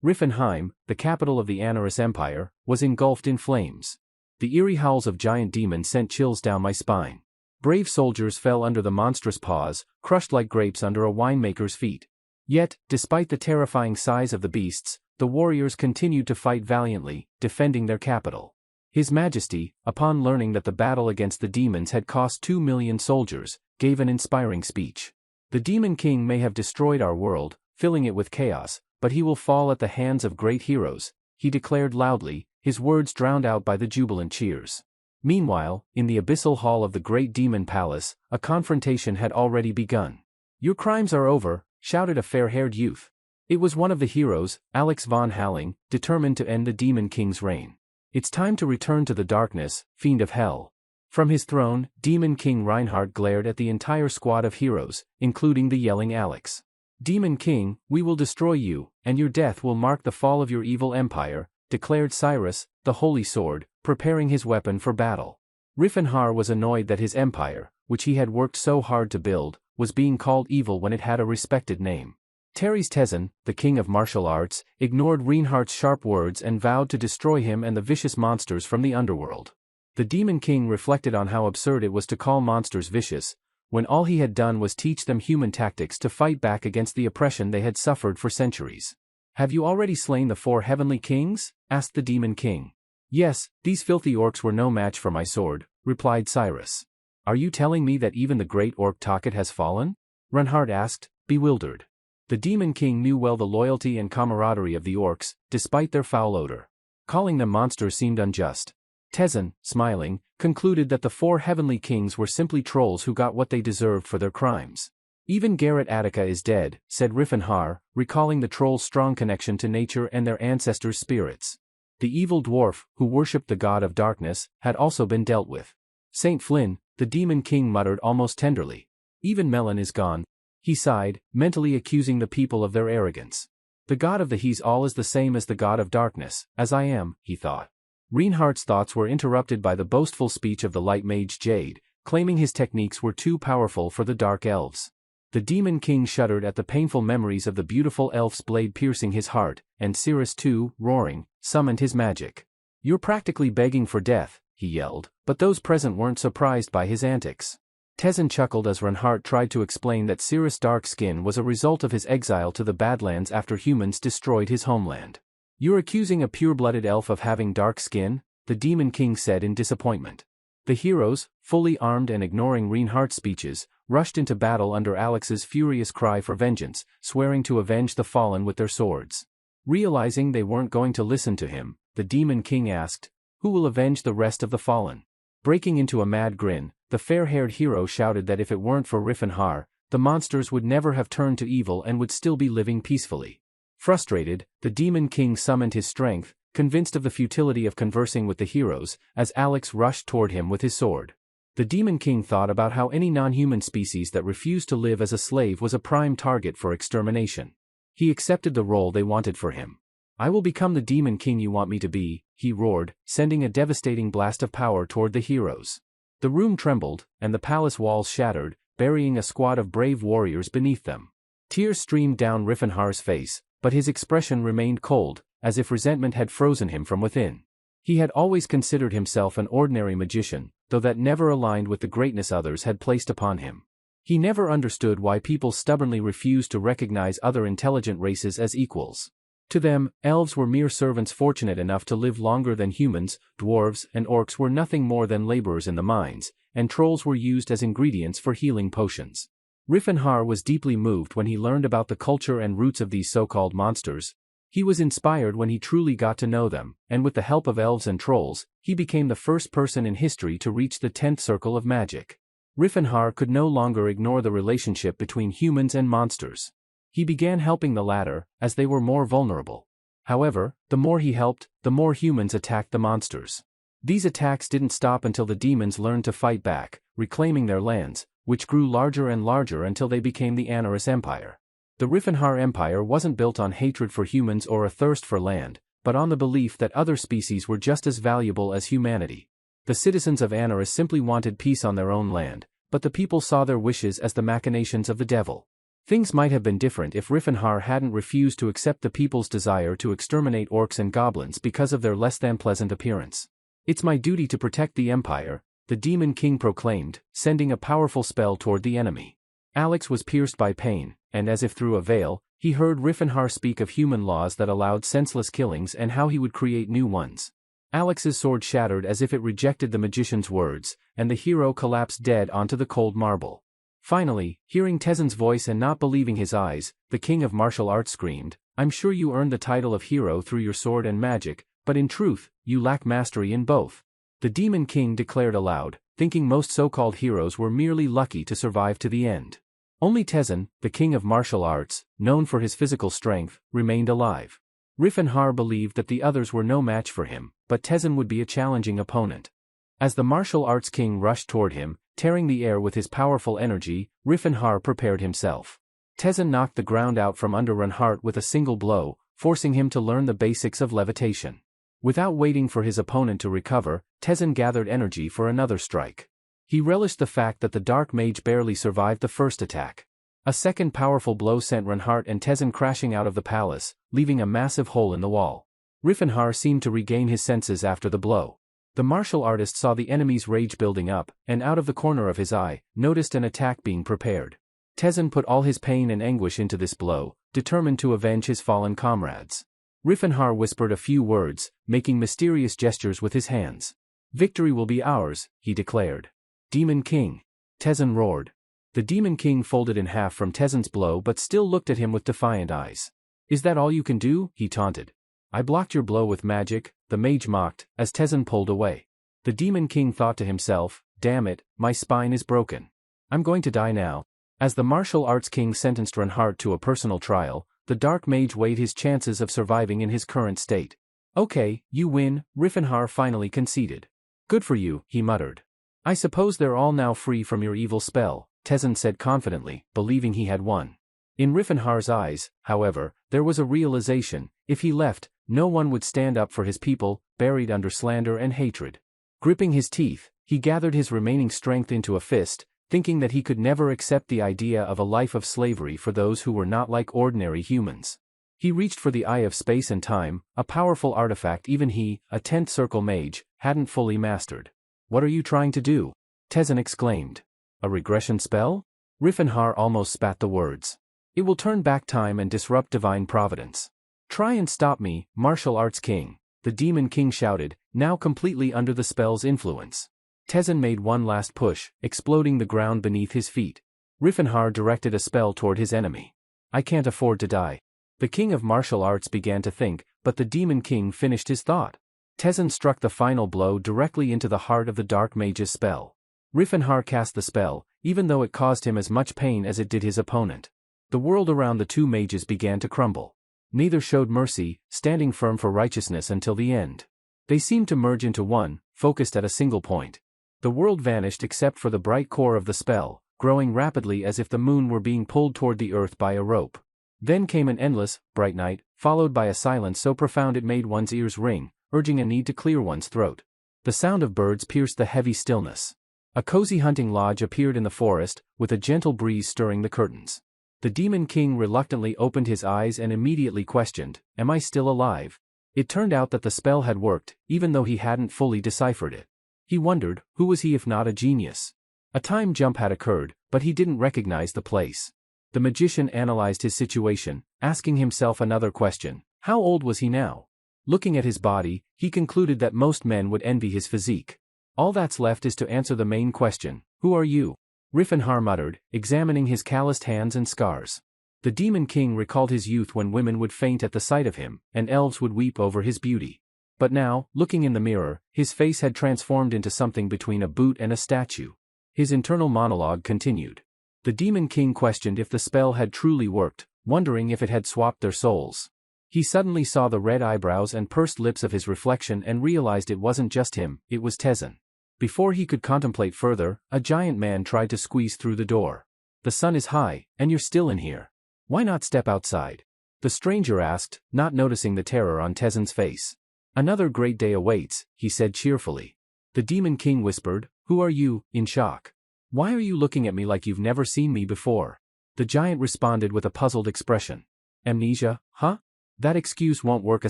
Rifenheim, the capital of the Anaris Empire, was engulfed in flames. The eerie howls of giant demons sent chills down my spine. Brave soldiers fell under the monstrous paws, crushed like grapes under a winemaker's feet. Yet, despite the terrifying size of the beasts, the warriors continued to fight valiantly, defending their capital. His Majesty, upon learning that the battle against the demons had cost 2 million soldiers, gave an inspiring speech. The Demon King may have destroyed our world, filling it with chaos, but he will fall at the hands of great heroes, he declared loudly, his words drowned out by the jubilant cheers. Meanwhile, in the abyssal hall of the great demon palace, a confrontation had already begun. "Your crimes are over," shouted a fair-haired youth. It was one of the heroes, Alex von Halling, determined to end the Demon King's reign. "It's time to return to the darkness, fiend of hell." From his throne, Demon King Reinhardt glared at the entire squad of heroes, including the yelling Alex. "Demon King, we will destroy you, and your death will mark the fall of your evil empire," declared Cyrus, the Holy Sword, preparing his weapon for battle. Rifenhar was annoyed that his empire, which he had worked so hard to build, was being called evil when it had a respected name. Teres Tezen, the king of martial arts, ignored Reinhardt's sharp words and vowed to destroy him and the vicious monsters from the underworld. The Demon King reflected on how absurd it was to call monsters vicious, when all he had done was teach them human tactics to fight back against the oppression they had suffered for centuries. "Have you already slain the 4 heavenly kings?" asked the Demon King. "Yes, these filthy orcs were no match for my sword," replied Cyrus. "Are you telling me that even the great orc Tocket has fallen?" Reinhardt asked, bewildered. The Demon King knew well the loyalty and camaraderie of the orcs, despite their foul odor. Calling them monsters seemed unjust. Tezen, smiling, concluded that the 4 heavenly kings were simply trolls who got what they deserved for their crimes. "Even Garrett Attica is dead," said Rifenhar, recalling the trolls' strong connection to nature and their ancestors' spirits. The evil dwarf, who worshipped the god of darkness, had also been dealt with. "Saint Flynn," the Demon King muttered almost tenderly. "Even Melon is gone." He sighed, mentally accusing the people of their arrogance. "The god of the He's all is the same as the god of darkness, as I am," he thought. Reinhardt's thoughts were interrupted by the boastful speech of the light mage Jade, claiming his techniques were too powerful for the dark elves. The Demon King shuddered at the painful memories of the beautiful elf's blade piercing his heart, and Cirrus too, roaring, summoned his magic. "You're practically begging for death," he yelled, but those present weren't surprised by his antics. Tezen chuckled as Reinhardt tried to explain that Cirrus' dark skin was a result of his exile to the Badlands after humans destroyed his homeland. "You're accusing a pure-blooded elf of having dark skin?" the Demon King said in disappointment. The heroes, fully armed and ignoring Reinhardt's speeches, rushed into battle under Alex's furious cry for vengeance, swearing to avenge the fallen with their swords. Realizing they weren't going to listen to him, the Demon King asked, "Who will avenge the rest of the fallen?" Breaking into a mad grin, the fair-haired hero shouted that if it weren't for Rifenhar, the monsters would never have turned to evil and would still be living peacefully. Frustrated, the Demon King summoned his strength, convinced of the futility of conversing with the heroes, as Alex rushed toward him with his sword. The Demon King thought about how any non-human species that refused to live as a slave was a prime target for extermination. He accepted the role they wanted for him. "I will become the Demon King you want me to be," he roared, sending a devastating blast of power toward the heroes. The room trembled, and the palace walls shattered, burying a squad of brave warriors beneath them. Tears streamed down Rifenhar's face, but his expression remained cold, as if resentment had frozen him from within. He had always considered himself an ordinary magician, though that never aligned with the greatness others had placed upon him. He never understood why people stubbornly refused to recognize other intelligent races as equals. To them, elves were mere servants fortunate enough to live longer than humans, dwarves and orcs were nothing more than laborers in the mines, and trolls were used as ingredients for healing potions. Rifenhar was deeply moved when he learned about the culture and roots of these so-called monsters. He was inspired when he truly got to know them, and with the help of elves and trolls, he became the first person in history to reach the 10th circle of magic. Rifenhar could no longer ignore the relationship between humans and monsters. He began helping the latter, as they were more vulnerable. However, the more he helped, the more humans attacked the monsters. These attacks didn't stop until the demons learned to fight back, reclaiming their lands, which grew larger and larger until they became the Anaris Empire. The Rifenhar Empire wasn't built on hatred for humans or a thirst for land, but on the belief that other species were just as valuable as humanity. The citizens of Anaris simply wanted peace on their own land, but the people saw their wishes as the machinations of the devil. Things might have been different if Riffenhar hadn't refused to accept the people's desire to exterminate orcs and goblins because of their less-than-pleasant appearance. "It's my duty to protect the Empire," the Demon King proclaimed, sending a powerful spell toward the enemy. Alex was pierced by pain, and as if through a veil, he heard Riffenhar speak of human laws that allowed senseless killings and how he would create new ones. Alex's sword shattered as if it rejected the magician's words, and the hero collapsed dead onto the cold marble. Finally, hearing Tezen's voice and not believing his eyes, the king of martial arts screamed, "I'm sure you earned the title of hero through your sword and magic, but in truth, you lack mastery in both." The Demon King declared aloud, thinking most so-called heroes were merely lucky to survive to the end. Only Tezen, the king of martial arts, known for his physical strength, remained alive. Riffenhar believed that the others were no match for him, but Tezen would be a challenging opponent. As the martial arts king rushed toward him, tearing the air with his powerful energy, Riffenhar prepared himself. Tezen knocked the ground out from under Reinhardt with a single blow, forcing him to learn the basics of levitation. Without waiting for his opponent to recover, Tezen gathered energy for another strike. He relished the fact that the dark mage barely survived the first attack. A second powerful blow sent Reinhardt and Tezen crashing out of the palace, leaving a massive hole in the wall. Riffenhar seemed to regain his senses after the blow. The martial artist saw the enemy's rage building up, and out of the corner of his eye, noticed an attack being prepared. Tezen put all his pain and anguish into this blow, determined to avenge his fallen comrades. Riffenhar whispered a few words, making mysterious gestures with his hands. "Victory will be ours," he declared. "Demon King!" Tezen roared. The Demon King folded in half from Tezen's blow but still looked at him with defiant eyes. "Is that all you can do?" he taunted. "I blocked your blow with magic," the mage mocked, as Tezen pulled away. The Demon King thought to himself, "Damn it, my spine is broken. I'm going to die now." As the martial arts king sentenced Reinhardt to a personal trial, the dark mage weighed his chances of surviving in his current state. "Okay, you win," Riffenhar finally conceded. "Good for you," he muttered. "I suppose they're all now free from your evil spell," Tezen said confidently, believing he had won. In Riffenhar's eyes, however, there was a realization: if he left, no one would stand up for his people, buried under slander and hatred. Gripping his teeth, he gathered his remaining strength into a fist, thinking that he could never accept the idea of a life of slavery for those who were not like ordinary humans. He reached for the Eye of Space and Time, a powerful artifact even he, a 10th circle mage, hadn't fully mastered. "What are you trying to do?" Tezen exclaimed. "A regression spell?" Riffenhar almost spat the words. "It will turn back time and disrupt divine providence." "Try and stop me, martial arts king," the Demon King shouted, now completely under the spell's influence. Tezen made one last push, exploding the ground beneath his feet. Riffenhar directed a spell toward his enemy. "I can't afford to die." The king of martial arts began to think, but the Demon King finished his thought. Tezen struck the final blow directly into the heart of the dark mage's spell. Riffenhar cast the spell, even though it caused him as much pain as it did his opponent. The world around the two mages began to crumble. Neither showed mercy, standing firm for righteousness until the end. They seemed to merge into one, focused at a single point. The world vanished except for the bright core of the spell, growing rapidly as if the moon were being pulled toward the earth by a rope. Then came an endless, bright night, followed by a silence so profound it made one's ears ring, urging a need to clear one's throat. The sound of birds pierced the heavy stillness. A cozy hunting lodge appeared in the forest, with a gentle breeze stirring the curtains. The Demon King reluctantly opened his eyes and immediately questioned, "Am I still alive?" It turned out that the spell had worked, even though he hadn't fully deciphered it. He wondered, who was he if not a genius? A time jump had occurred, but he didn't recognize the place. The magician analyzed his situation, asking himself another question: how old was he now? Looking at his body, he concluded that most men would envy his physique. All that's left is to answer the main question: who are you? Riffenhar muttered, examining his calloused hands and scars. The Demon King recalled his youth when women would faint at the sight of him, and elves would weep over his beauty. But now, looking in the mirror, his face had transformed into something between a boot and a statue. His internal monologue continued. The Demon King questioned if the spell had truly worked, wondering if it had swapped their souls. He suddenly saw the red eyebrows and pursed lips of his reflection and realized it wasn't just him, it was Tezen. Before he could contemplate further, a giant man tried to squeeze through the door. "The sun is high, and you're still in here. Why not step outside?" the stranger asked, not noticing the terror on Tezen's face. "Another great day awaits," he said cheerfully. The Demon King whispered, "Who are you?" in shock. "Why are you looking at me like you've never seen me before?" The giant responded with a puzzled expression. Amnesia, huh? That excuse won't work a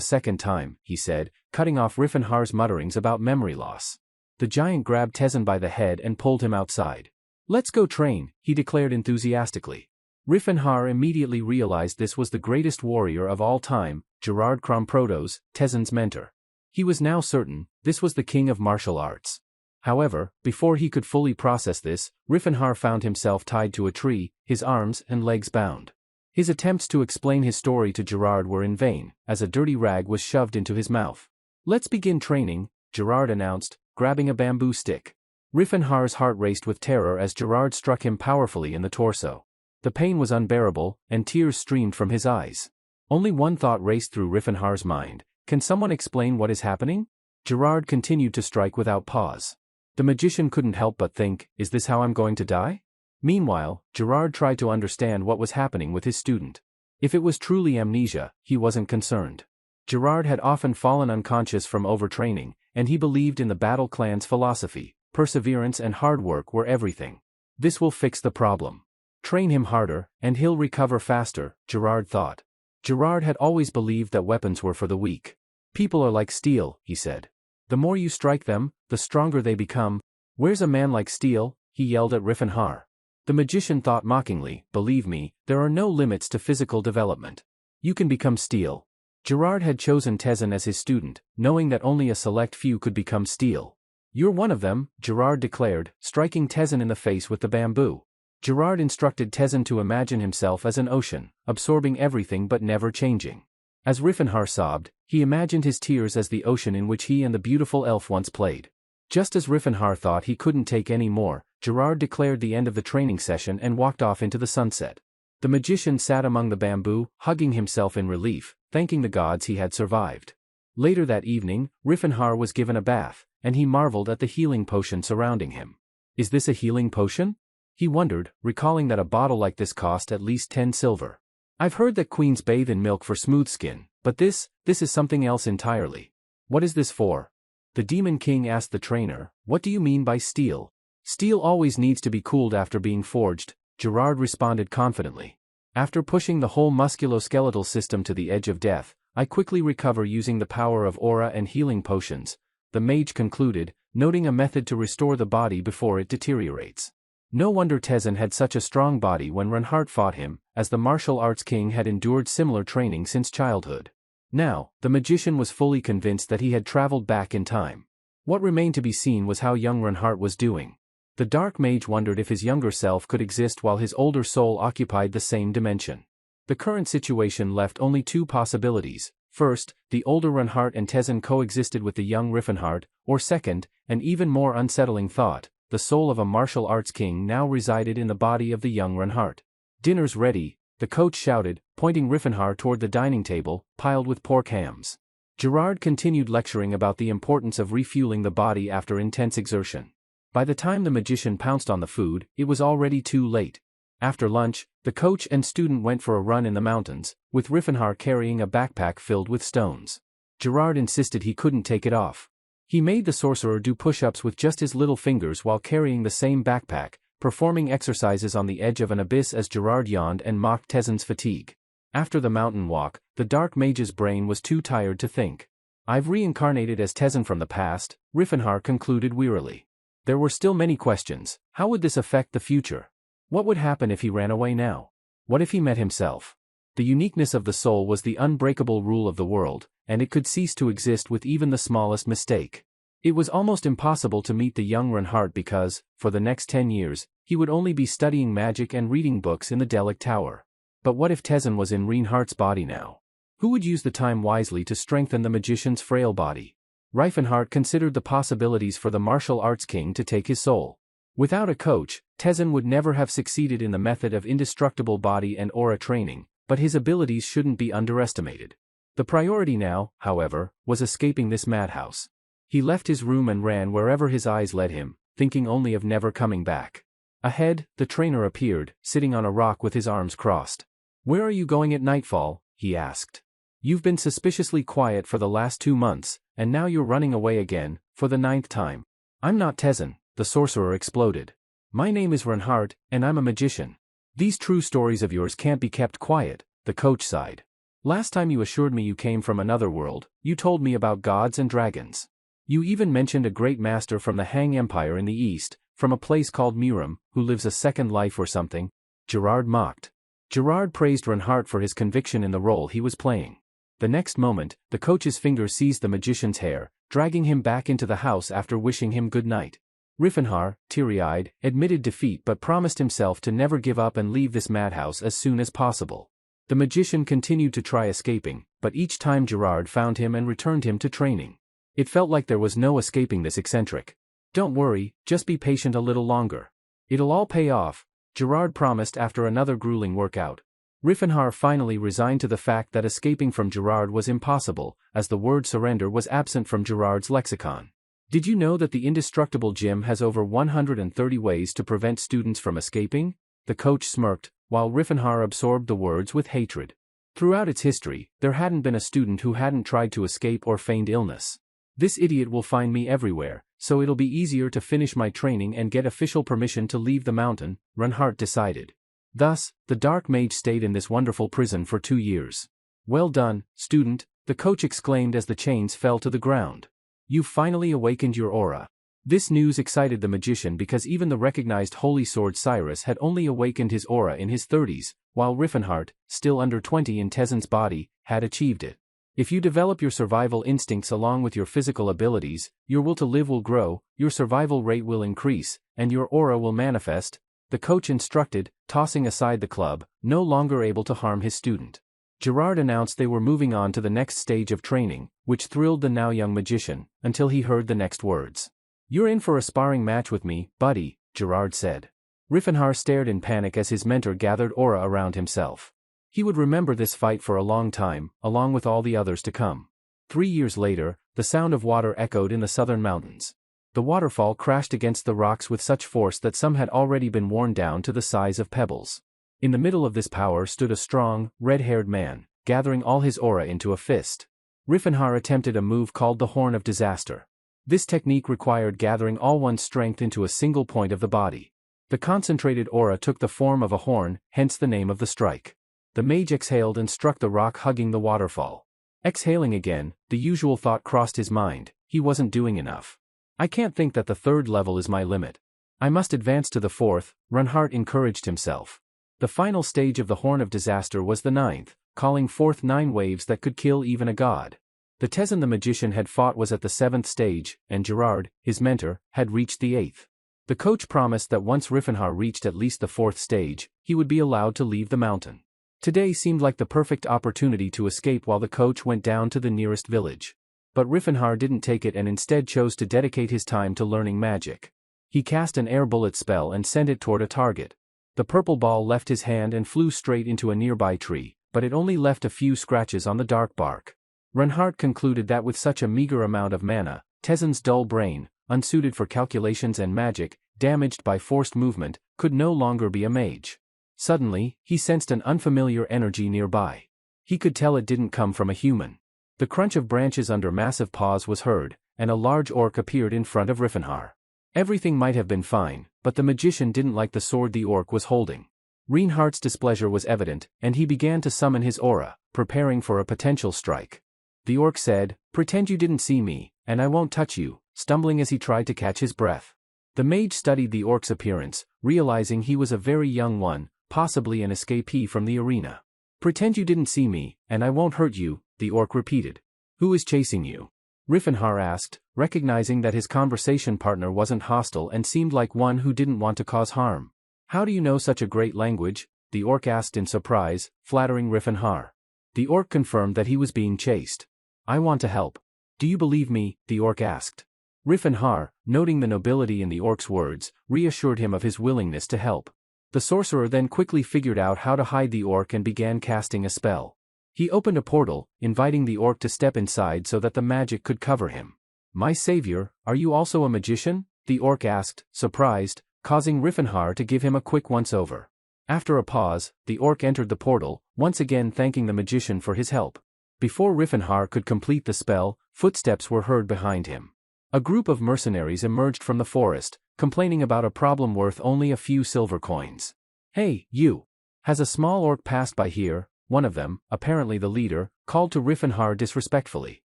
second time, he said, cutting off Riffenhar's mutterings about memory loss. The giant grabbed Tezen by the head and pulled him outside. Let's go train, he declared enthusiastically. Riffenhar immediately realized this was the greatest warrior of all time, Gerard Kromprotos, Tezen's mentor. He was now certain, this was the king of martial arts. However, before he could fully process this, Riffenhar found himself tied to a tree, his arms and legs bound. His attempts to explain his story to Gerard were in vain, as a dirty rag was shoved into his mouth. Let's begin training, Gerard announced, grabbing a bamboo stick. Riffenhar's heart raced with terror as Gerard struck him powerfully in the torso. The pain was unbearable, and tears streamed from his eyes. Only one thought raced through Riffenhar's mind. Can someone explain what is happening? Gerard continued to strike without pause. The magician couldn't help but think, is this how I'm going to die? Meanwhile, Gerard tried to understand what was happening with his student. If it was truly amnesia, he wasn't concerned. Gerard had often fallen unconscious from overtraining, and he believed in the Battle Clan's philosophy. Perseverance and hard work were everything. This will fix the problem. Train him harder, and he'll recover faster, Gerard thought. Gerard had always believed that weapons were for the weak. People are like steel, he said. The more you strike them, the stronger they become. Where's a man like steel? He yelled at Riffenhar. The magician thought mockingly, believe me, there are no limits to physical development. You can become steel. Gerard had chosen Tezen as his student, knowing that only a select few could become steel. You're one of them, Gerard declared, striking Tezen in the face with the bamboo. Gerard instructed Tezen to imagine himself as an ocean, absorbing everything but never changing. As Riffenhar sobbed, he imagined his tears as the ocean in which he and the beautiful elf once played. Just as Riffenhar thought he couldn't take any more, Gerard declared the end of the training session and walked off into the sunset. The magician sat among the bamboo, hugging himself in relief, thanking the gods he had survived. Later that evening, Riffenhar was given a bath, and he marveled at the healing potion surrounding him. Is this a healing potion? He wondered, recalling that a bottle like this cost at least 10 silver. I've heard that queens bathe in milk for smooth skin, but this is something else entirely. What is this for? The Demon King asked the trainer, what do you mean by steel? Steel always needs to be cooled after being forged, Gerard responded confidently. After pushing the whole musculoskeletal system to the edge of death, I quickly recover using the power of aura and healing potions, the mage concluded, noting a method to restore the body before it deteriorates. No wonder Tezen had such a strong body when Reinhardt fought him, as the martial arts king had endured similar training since childhood. Now, the magician was fully convinced that he had traveled back in time. What remained to be seen was how young Reinhardt was doing. The dark mage wondered if his younger self could exist while his older soul occupied the same dimension. The current situation left only two possibilities. First, the older Reinhardt and Tezen coexisted with the young Riffenhard, or second, an even more unsettling thought, the soul of a martial arts king now resided in the body of the young Reinhardt. Dinner's ready, the coach shouted, pointing Riffenhard toward the dining table, piled with pork hams. Gerard continued lecturing about the importance of refueling the body after intense exertion. By the time the magician pounced on the food, it was already too late. After lunch, the coach and student went for a run in the mountains, with Riffenhard carrying a backpack filled with stones. Gerard insisted he couldn't take it off. He made the sorcerer do push-ups with just his little fingers while carrying the same backpack, performing exercises on the edge of an abyss as Gerard yawned and mocked Tezen's fatigue. After the mountain walk, the dark mage's brain was too tired to think. I've reincarnated as Tezen from the past, Riffenhard concluded wearily. There were still many questions. How would this affect the future? What would happen if he ran away now? What if he met himself? The uniqueness of the soul was the unbreakable rule of the world, and it could cease to exist with even the smallest mistake. It was almost impossible to meet the young Reinhardt because, for the next 10 years, he would only be studying magic and reading books in the Delic Tower. But what if Tezen was in Reinhardt's body now? Who would use the time wisely to strengthen the magician's frail body? Riefenhardt considered the possibilities for the martial arts king to take his soul. Without a coach, Tezen would never have succeeded in the method of indestructible body and aura training, but his abilities shouldn't be underestimated. The priority now, however, was escaping this madhouse. He left his room and ran wherever his eyes led him, thinking only of never coming back. Ahead, the trainer appeared, sitting on a rock with his arms crossed. "Where are you going at nightfall?" he asked. "You've been suspiciously quiet for the last 2 months, and now you're running away again, for the 9th time." "I'm not Tezen," the sorcerer exploded. "My name is Reinhardt, and I'm a magician." These true stories of yours can't be kept quiet, the coach sighed. Last time you assured me you came from another world, you told me about gods and dragons. You even mentioned a great master from the Han Empire in the east, from a place called Muram, who lives a second life or something. Gerard mocked. Gerard praised Reinhardt for his conviction in the role he was playing. The next moment, the coach's finger seized the magician's hair, dragging him back into the house after wishing him good night. Reinhardt, teary-eyed, admitted defeat but promised himself to never give up and leave this madhouse as soon as possible. The magician continued to try escaping, but each time Gerard found him and returned him to training. It felt like there was no escaping this eccentric. Don't worry, just be patient a little longer. It'll all pay off, Gerard promised after another grueling workout. Reinhardt finally resigned to the fact that escaping from Gerard was impossible, as the word surrender was absent from Gerard's lexicon. Did you know that the indestructible gym has over 130 ways to prevent students from escaping? The coach smirked, while Reinhardt absorbed the words with hatred. Throughout its history, there hadn't been a student who hadn't tried to escape or feigned illness. This idiot will find me everywhere, so it'll be easier to finish my training and get official permission to leave the mountain, Reinhardt decided. Thus, the Dark Mage stayed in this wonderful prison for 2 years. Well done, student, the coach exclaimed as the chains fell to the ground. You've finally awakened your aura. This news excited the magician because even the recognized Holy Sword Cyrus had only awakened his aura in his 30s, while Reinhardt, still under 20 in Tezen's body, had achieved it. If you develop your survival instincts along with your physical abilities, your will to live will grow, your survival rate will increase, and your aura will manifest, the coach instructed, tossing aside the club, no longer able to harm his student. Gerard announced they were moving on to the next stage of training, which thrilled the now young magician, until he heard the next words. You're in for a sparring match with me, buddy, Gerard said. Reinhardt stared in panic as his mentor gathered aura around himself. He would remember this fight for a long time, along with all the others to come. 3 years later, the sound of water echoed in the southern mountains. The waterfall crashed against the rocks with such force that some had already been worn down to the size of pebbles. In the middle of this power stood a strong, red-haired man, gathering all his aura into a fist. Reinhardt attempted a move called the Horn of Disaster. This technique required gathering all one's strength into a single point of the body. The concentrated aura took the form of a horn, hence the name of the strike. The mage exhaled and struck the rock hugging the waterfall. Exhaling again, the usual thought crossed his mind, he wasn't doing enough. I can't think that the 3rd level is my limit. I must advance to the 4th, Reinhardt encouraged himself. The final stage of the Horn of Disaster was the 9th, calling forth 9 waves that could kill even a god. The Tezen the magician had fought was at the 7th stage, and Gerard, his mentor, had reached the 8th. The coach promised that once Reinhardt reached at least the 4th stage, he would be allowed to leave the mountain. Today seemed like the perfect opportunity to escape while the coach went down to the nearest village. But Reinhardt didn't take it and instead chose to dedicate his time to learning magic. He cast an air bullet spell and sent it toward a target. The purple ball left his hand and flew straight into a nearby tree, but it only left a few scratches on the dark bark. Reinhardt concluded that with such a meager amount of mana, Tezen's dull brain, unsuited for calculations and magic, damaged by forced movement, could no longer be a mage. Suddenly, he sensed an unfamiliar energy nearby. He could tell it didn't come from a human. The crunch of branches under massive paws was heard, and a large orc appeared in front of Reinhardt. Everything might have been fine, but the magician didn't like the sword the orc was holding. Reinhardt's displeasure was evident, and he began to summon his aura, preparing for a potential strike. The orc said, "Pretend you didn't see me, and I won't touch you," stumbling as he tried to catch his breath. The mage studied the orc's appearance, realizing he was a very young one, possibly an escapee from the arena. "Pretend you didn't see me, and I won't hurt you," the orc repeated. "Who is chasing you?" Reinhardt asked, recognizing that his conversation partner wasn't hostile and seemed like one who didn't want to cause harm. "How do you know such a great language?" the orc asked in surprise, flattering Reinhardt. The orc confirmed that he was being chased. "I want to help. Do you believe me?" the orc asked. Reinhardt, noting the nobility in the orc's words, reassured him of his willingness to help. The sorcerer then quickly figured out how to hide the orc and began casting a spell. He opened a portal, inviting the orc to step inside so that the magic could cover him. "My savior, are you also a magician?" the orc asked, surprised, causing Reinhardt to give him a quick once-over. After a pause, the orc entered the portal, once again thanking the magician for his help. Before Reinhardt could complete the spell, footsteps were heard behind him. A group of mercenaries emerged from the forest, complaining about a problem worth only a few silver coins. "Hey, you! Has a small orc passed by here? One of them, apparently the leader, called to Riffenhar disrespectfully.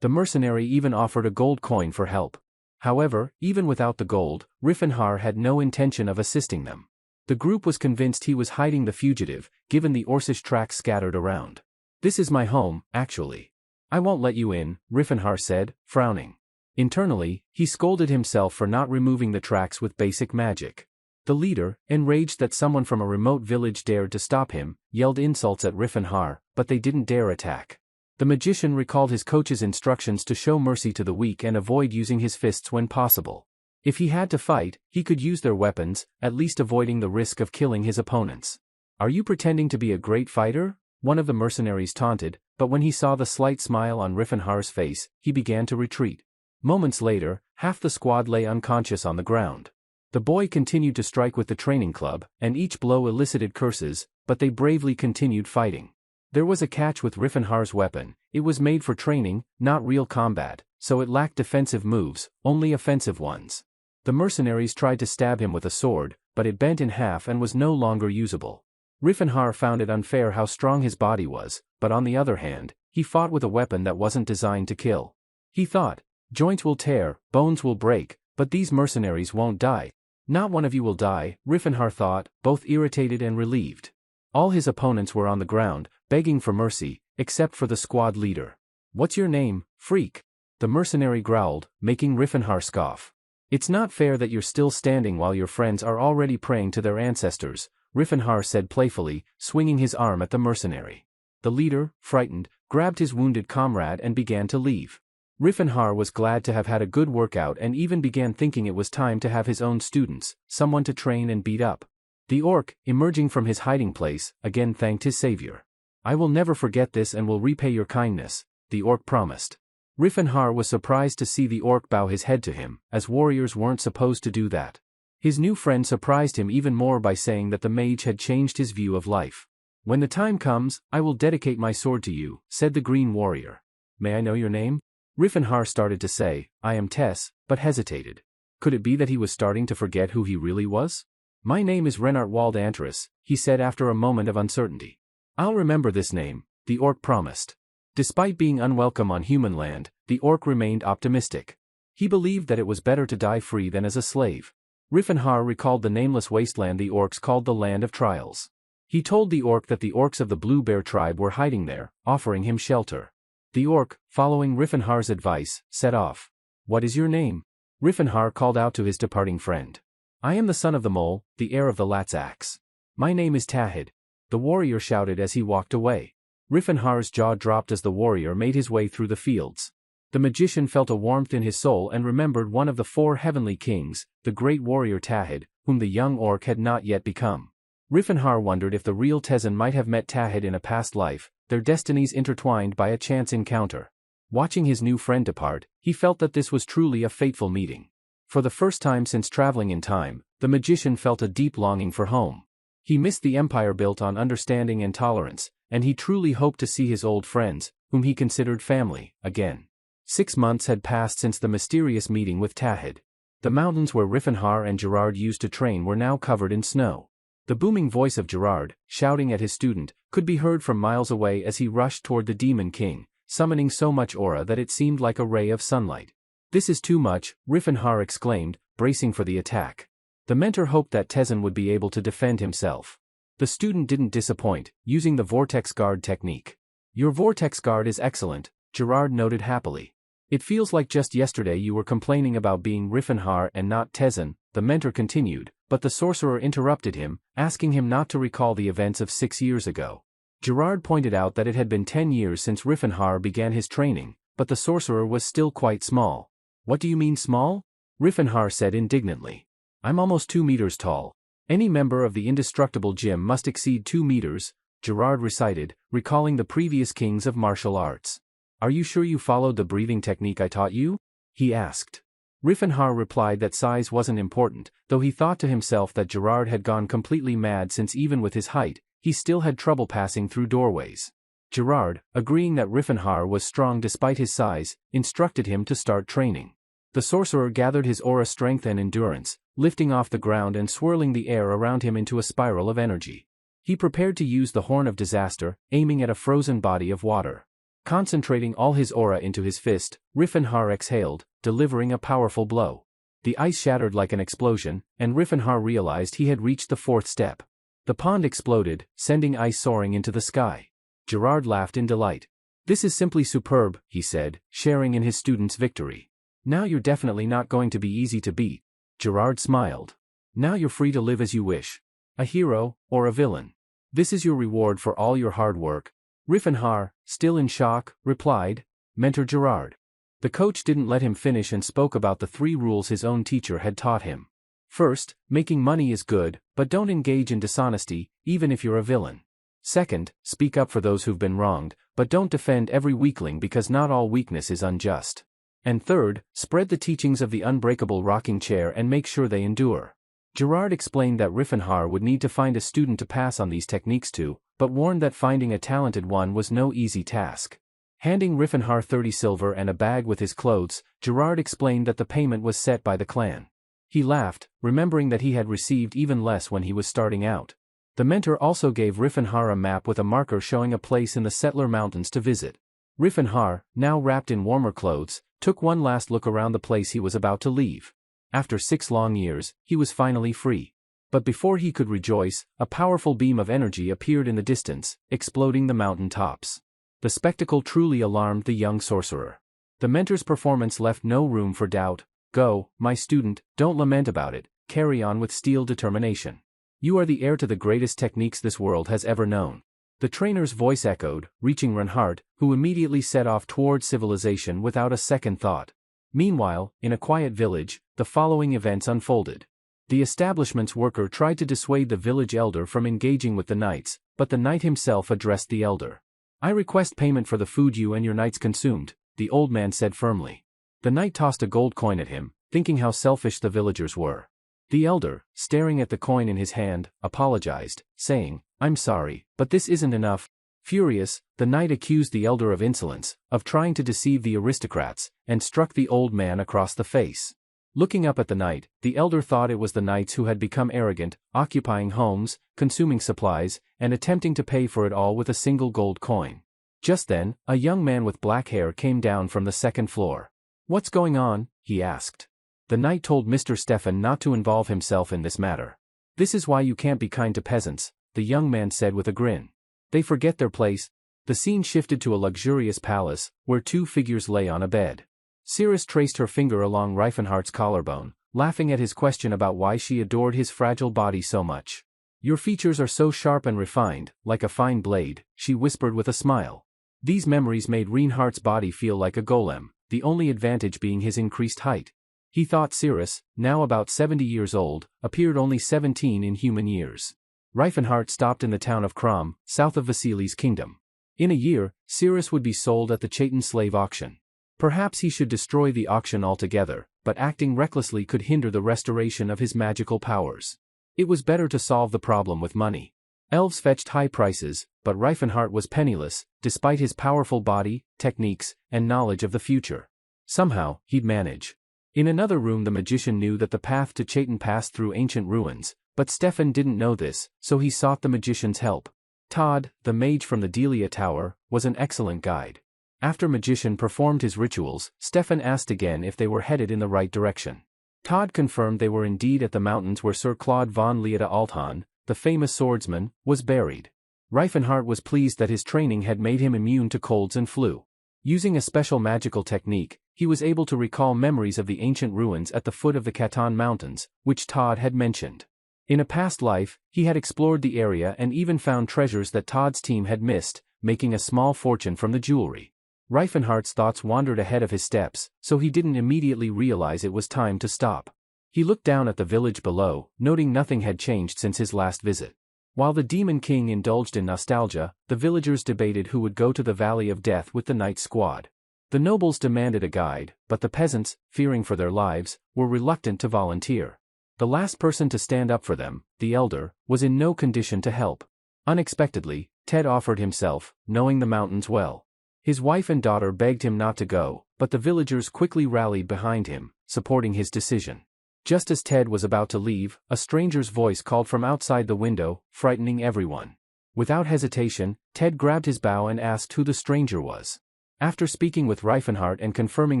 The mercenary even offered a gold coin for help. However, even without the gold, Riffenhar had no intention of assisting them. The group was convinced he was hiding the fugitive, given the Orcish tracks scattered around. This is my home, actually. I won't let you in, Riffenhar said, frowning. Internally, he scolded himself for not removing the tracks with basic magic. The leader, enraged that someone from a remote village dared to stop him, yelled insults at Riffenhar, but they didn't dare attack. The magician recalled his coach's instructions to show mercy to the weak and avoid using his fists when possible. If he had to fight, he could use their weapons, at least avoiding the risk of killing his opponents. Are you pretending to be a great fighter? One of the mercenaries taunted, but when he saw the slight smile on Riffenhar's face, he began to retreat. Moments later, half the squad lay unconscious on the ground. The boy continued to strike with the training club, and each blow elicited curses, but they bravely continued fighting. There was a catch with Riffenhar's weapon. It was made for training, not real combat, so it lacked defensive moves, only offensive ones. The mercenaries tried to stab him with a sword, but it bent in half and was no longer usable. Riffenhar found it unfair how strong his body was, but on the other hand, he fought with a weapon that wasn't designed to kill. He thought, joints will tear, bones will break, but these mercenaries won't die. Not one of you will die, Riffenhar thought, both irritated and relieved. All his opponents were on the ground, begging for mercy, except for the squad leader. What's your name, freak? The mercenary growled, making Riffenhar scoff. It's not fair that you're still standing while your friends are already praying to their ancestors, Riffenhar said playfully, swinging his arm at the mercenary. The leader, frightened, grabbed his wounded comrade and began to leave. Riffenhar was glad to have had a good workout and even began thinking it was time to have his own students, someone to train and beat up. The orc, emerging from his hiding place, again thanked his savior. I will never forget this and will repay your kindness, the orc promised. Riffenhar was surprised to see the orc bow his head to him, as warriors weren't supposed to do that. His new friend surprised him even more by saying that the mage had changed his view of life. When the time comes, I will dedicate my sword to you, said the green warrior. May I know your name? Riffenhar started to say, I am Tess, but hesitated. Could it be that he was starting to forget who he really was? My name is Renartwald Antares, he said after a moment of uncertainty. I'll remember this name, the orc promised. Despite being unwelcome on human land, the orc remained optimistic. He believed that it was better to die free than as a slave. Riffenhar recalled the nameless wasteland the orcs called the Land of Trials. He told the orc that the orcs of the Blue Bear tribe were hiding there, offering him shelter. The orc, following Riffenhar's advice, set off. What is your name? Riffenhar called out to his departing friend. I am the son of the mole, the heir of the Lat's axe. My name is Tahid. The warrior shouted as he walked away. Riffenhar's jaw dropped as the warrior made his way through the fields. The magician felt a warmth in his soul and remembered one of the 4 heavenly kings, the great warrior Tahid, whom the young orc had not yet become. Riffenhar wondered if the real Tezen might have met Tahid in a past life, their destinies intertwined by a chance encounter. Watching his new friend depart, he felt that this was truly a fateful meeting. For the first time since traveling in time, the magician felt a deep longing for home. He missed the empire built on understanding and tolerance, and he truly hoped to see his old friends, whom he considered family, again. 6 months had passed since the mysterious meeting with Tahid. The mountains where Riffenhar and Gerard used to train were now covered in snow. The booming voice of Gerard, shouting at his student, could be heard from miles away as he rushed toward the Demon King, summoning so much aura that it seemed like a ray of sunlight. This is too much, Riffenhar exclaimed, bracing for the attack. The mentor hoped that Tezen would be able to defend himself. The student didn't disappoint, using the Vortex Guard technique. Your Vortex Guard is excellent, Gerard noted happily. It feels like just yesterday you were complaining about being Riffenhar and not Tezen, the mentor continued, but the sorcerer interrupted him, asking him not to recall the events of 6 years ago. Gerard pointed out that it had been 10 years since Riffenhar began his training, but the sorcerer was still quite small. What do you mean small? Riffenhar said indignantly. I'm almost 2 meters tall. Any member of the indestructible gym must exceed 2 meters, Gerard recited, recalling the previous kings of martial arts. Are you sure you followed the breathing technique I taught you? He asked. Riffenhar replied that size wasn't important, though he thought to himself that Gerard had gone completely mad since even with his height, he still had trouble passing through doorways. Gerard, agreeing that Riffenhar was strong despite his size, instructed him to start training. The sorcerer gathered his aura strength and endurance, lifting off the ground and swirling the air around him into a spiral of energy. He prepared to use the Horn of Disaster, aiming at a frozen body of water. Concentrating all his aura into his fist, Reincarnation exhaled, delivering a powerful blow. The ice shattered like an explosion, and Reincarnation realized he had reached the fourth step. The pond exploded, sending ice soaring into the sky. Gerard laughed in delight. "This is simply superb," he said, sharing in his student's victory. "Now you're definitely not going to be easy to beat." Gerard smiled. "Now you're free to live as you wish. A hero, or a villain. This is your reward for all your hard work." Reincarnation, still in shock, replied, "Mentor Gerard." The coach didn't let him finish and spoke about the 3 rules his own teacher had taught him. First, making money is good, but don't engage in dishonesty, even if you're a villain. Second, speak up for those who've been wronged, but don't defend every weakling because not all weakness is unjust. And third, spread the teachings of the unbreakable rocking chair and make sure they endure. Gerard explained that Reincarnation would need to find a student to pass on these techniques to, but warned that finding a talented one was no easy task. Handing Reincarnation 30 silver and a bag with his clothes, Gerard explained that the payment was set by the clan. He laughed, remembering that he had received even less when he was starting out. The mentor also gave Reincarnation a map with a marker showing a place in the Settler Mountains to visit. Reincarnation, now wrapped in warmer clothes, took one last look around the place he was about to leave. After 6 long years, he was finally free. But before he could rejoice, a powerful beam of energy appeared in the distance, exploding the mountain tops. The spectacle truly alarmed the young sorcerer. The mentor's performance left no room for doubt. "Go, my student, don't lament about it, carry on with steel determination. You are the heir to the greatest techniques this world has ever known." The trainer's voice echoed, reaching Reinhardt, who immediately set off toward civilization without a second thought. Meanwhile, in a quiet village, the following events unfolded. The establishment's worker tried to dissuade the village elder from engaging with the knights, but the knight himself addressed the elder. "I request payment for the food you and your knights consumed," the old man said firmly. The knight tossed a gold coin at him, thinking how selfish the villagers were. The elder, staring at the coin in his hand, apologized, saying, "I'm sorry, but this isn't enough." Furious, the knight accused the elder of insolence, of trying to deceive the aristocrats, and struck the old man across the face. Looking up at the knight, the elder thought it was the knights who had become arrogant, occupying homes, consuming supplies, and attempting to pay for it all with a single gold coin. Just then, a young man with black hair came down from the second floor. "What's going on?" he asked. The knight told Mr. Stefan not to involve himself in this matter. "This is why you can't be kind to peasants," the young man said with a grin. "They forget their place." The scene shifted to a luxurious palace, where 2 figures lay on a bed. Cirrus traced her finger along Reinhardt's collarbone, laughing at his question about why she adored his fragile body so much. "Your features are so sharp and refined, like a fine blade," she whispered with a smile. These memories made Reinhardt's body feel like a golem, the only advantage being his increased height. He thought Cirrus, now about 70 years old, appeared only 17 in human years. Reinhardt stopped in the town of Krom, south of Vasili's kingdom. In a year, Cirrus would be sold at the Chaitan slave auction. Perhaps he should destroy the auction altogether, but acting recklessly could hinder the restoration of his magical powers. It was better to solve the problem with money. Elves fetched high prices, but Reinhardt was penniless, despite his powerful body, techniques, and knowledge of the future. Somehow, he'd manage. In another room the magician knew that the path to Chaitan passed through ancient ruins, but Stefan didn't know this, so he sought the magician's help. Todd, the mage from the Delia Tower, was an excellent guide. After magician performed his rituals, Stefan asked again if they were headed in the right direction. Todd confirmed they were indeed at the mountains where Sir Claude von Leata Altan, the famous swordsman, was buried. Reinhardt was pleased that his training had made him immune to colds and flu. Using a special magical technique, he was able to recall memories of the ancient ruins at the foot of the Khatan Mountains, which Todd had mentioned. In a past life, he had explored the area and even found treasures that Todd's team had missed, making a small fortune from the jewelry. Reinhardt's thoughts wandered ahead of his steps, so he didn't immediately realize it was time to stop. He looked down at the village below, noting nothing had changed since his last visit. While the Demon King indulged in nostalgia, the villagers debated who would go to the Valley of Death with the Knight Squad. The nobles demanded a guide, but the peasants, fearing for their lives, were reluctant to volunteer. The last person to stand up for them, the elder, was in no condition to help. Unexpectedly, Ted offered himself, knowing the mountains well. His wife and daughter begged him not to go, but the villagers quickly rallied behind him, supporting his decision. Just as Ted was about to leave, a stranger's voice called from outside the window, frightening everyone. Without hesitation, Ted grabbed his bow and asked who the stranger was. After speaking with Reifenhardt and confirming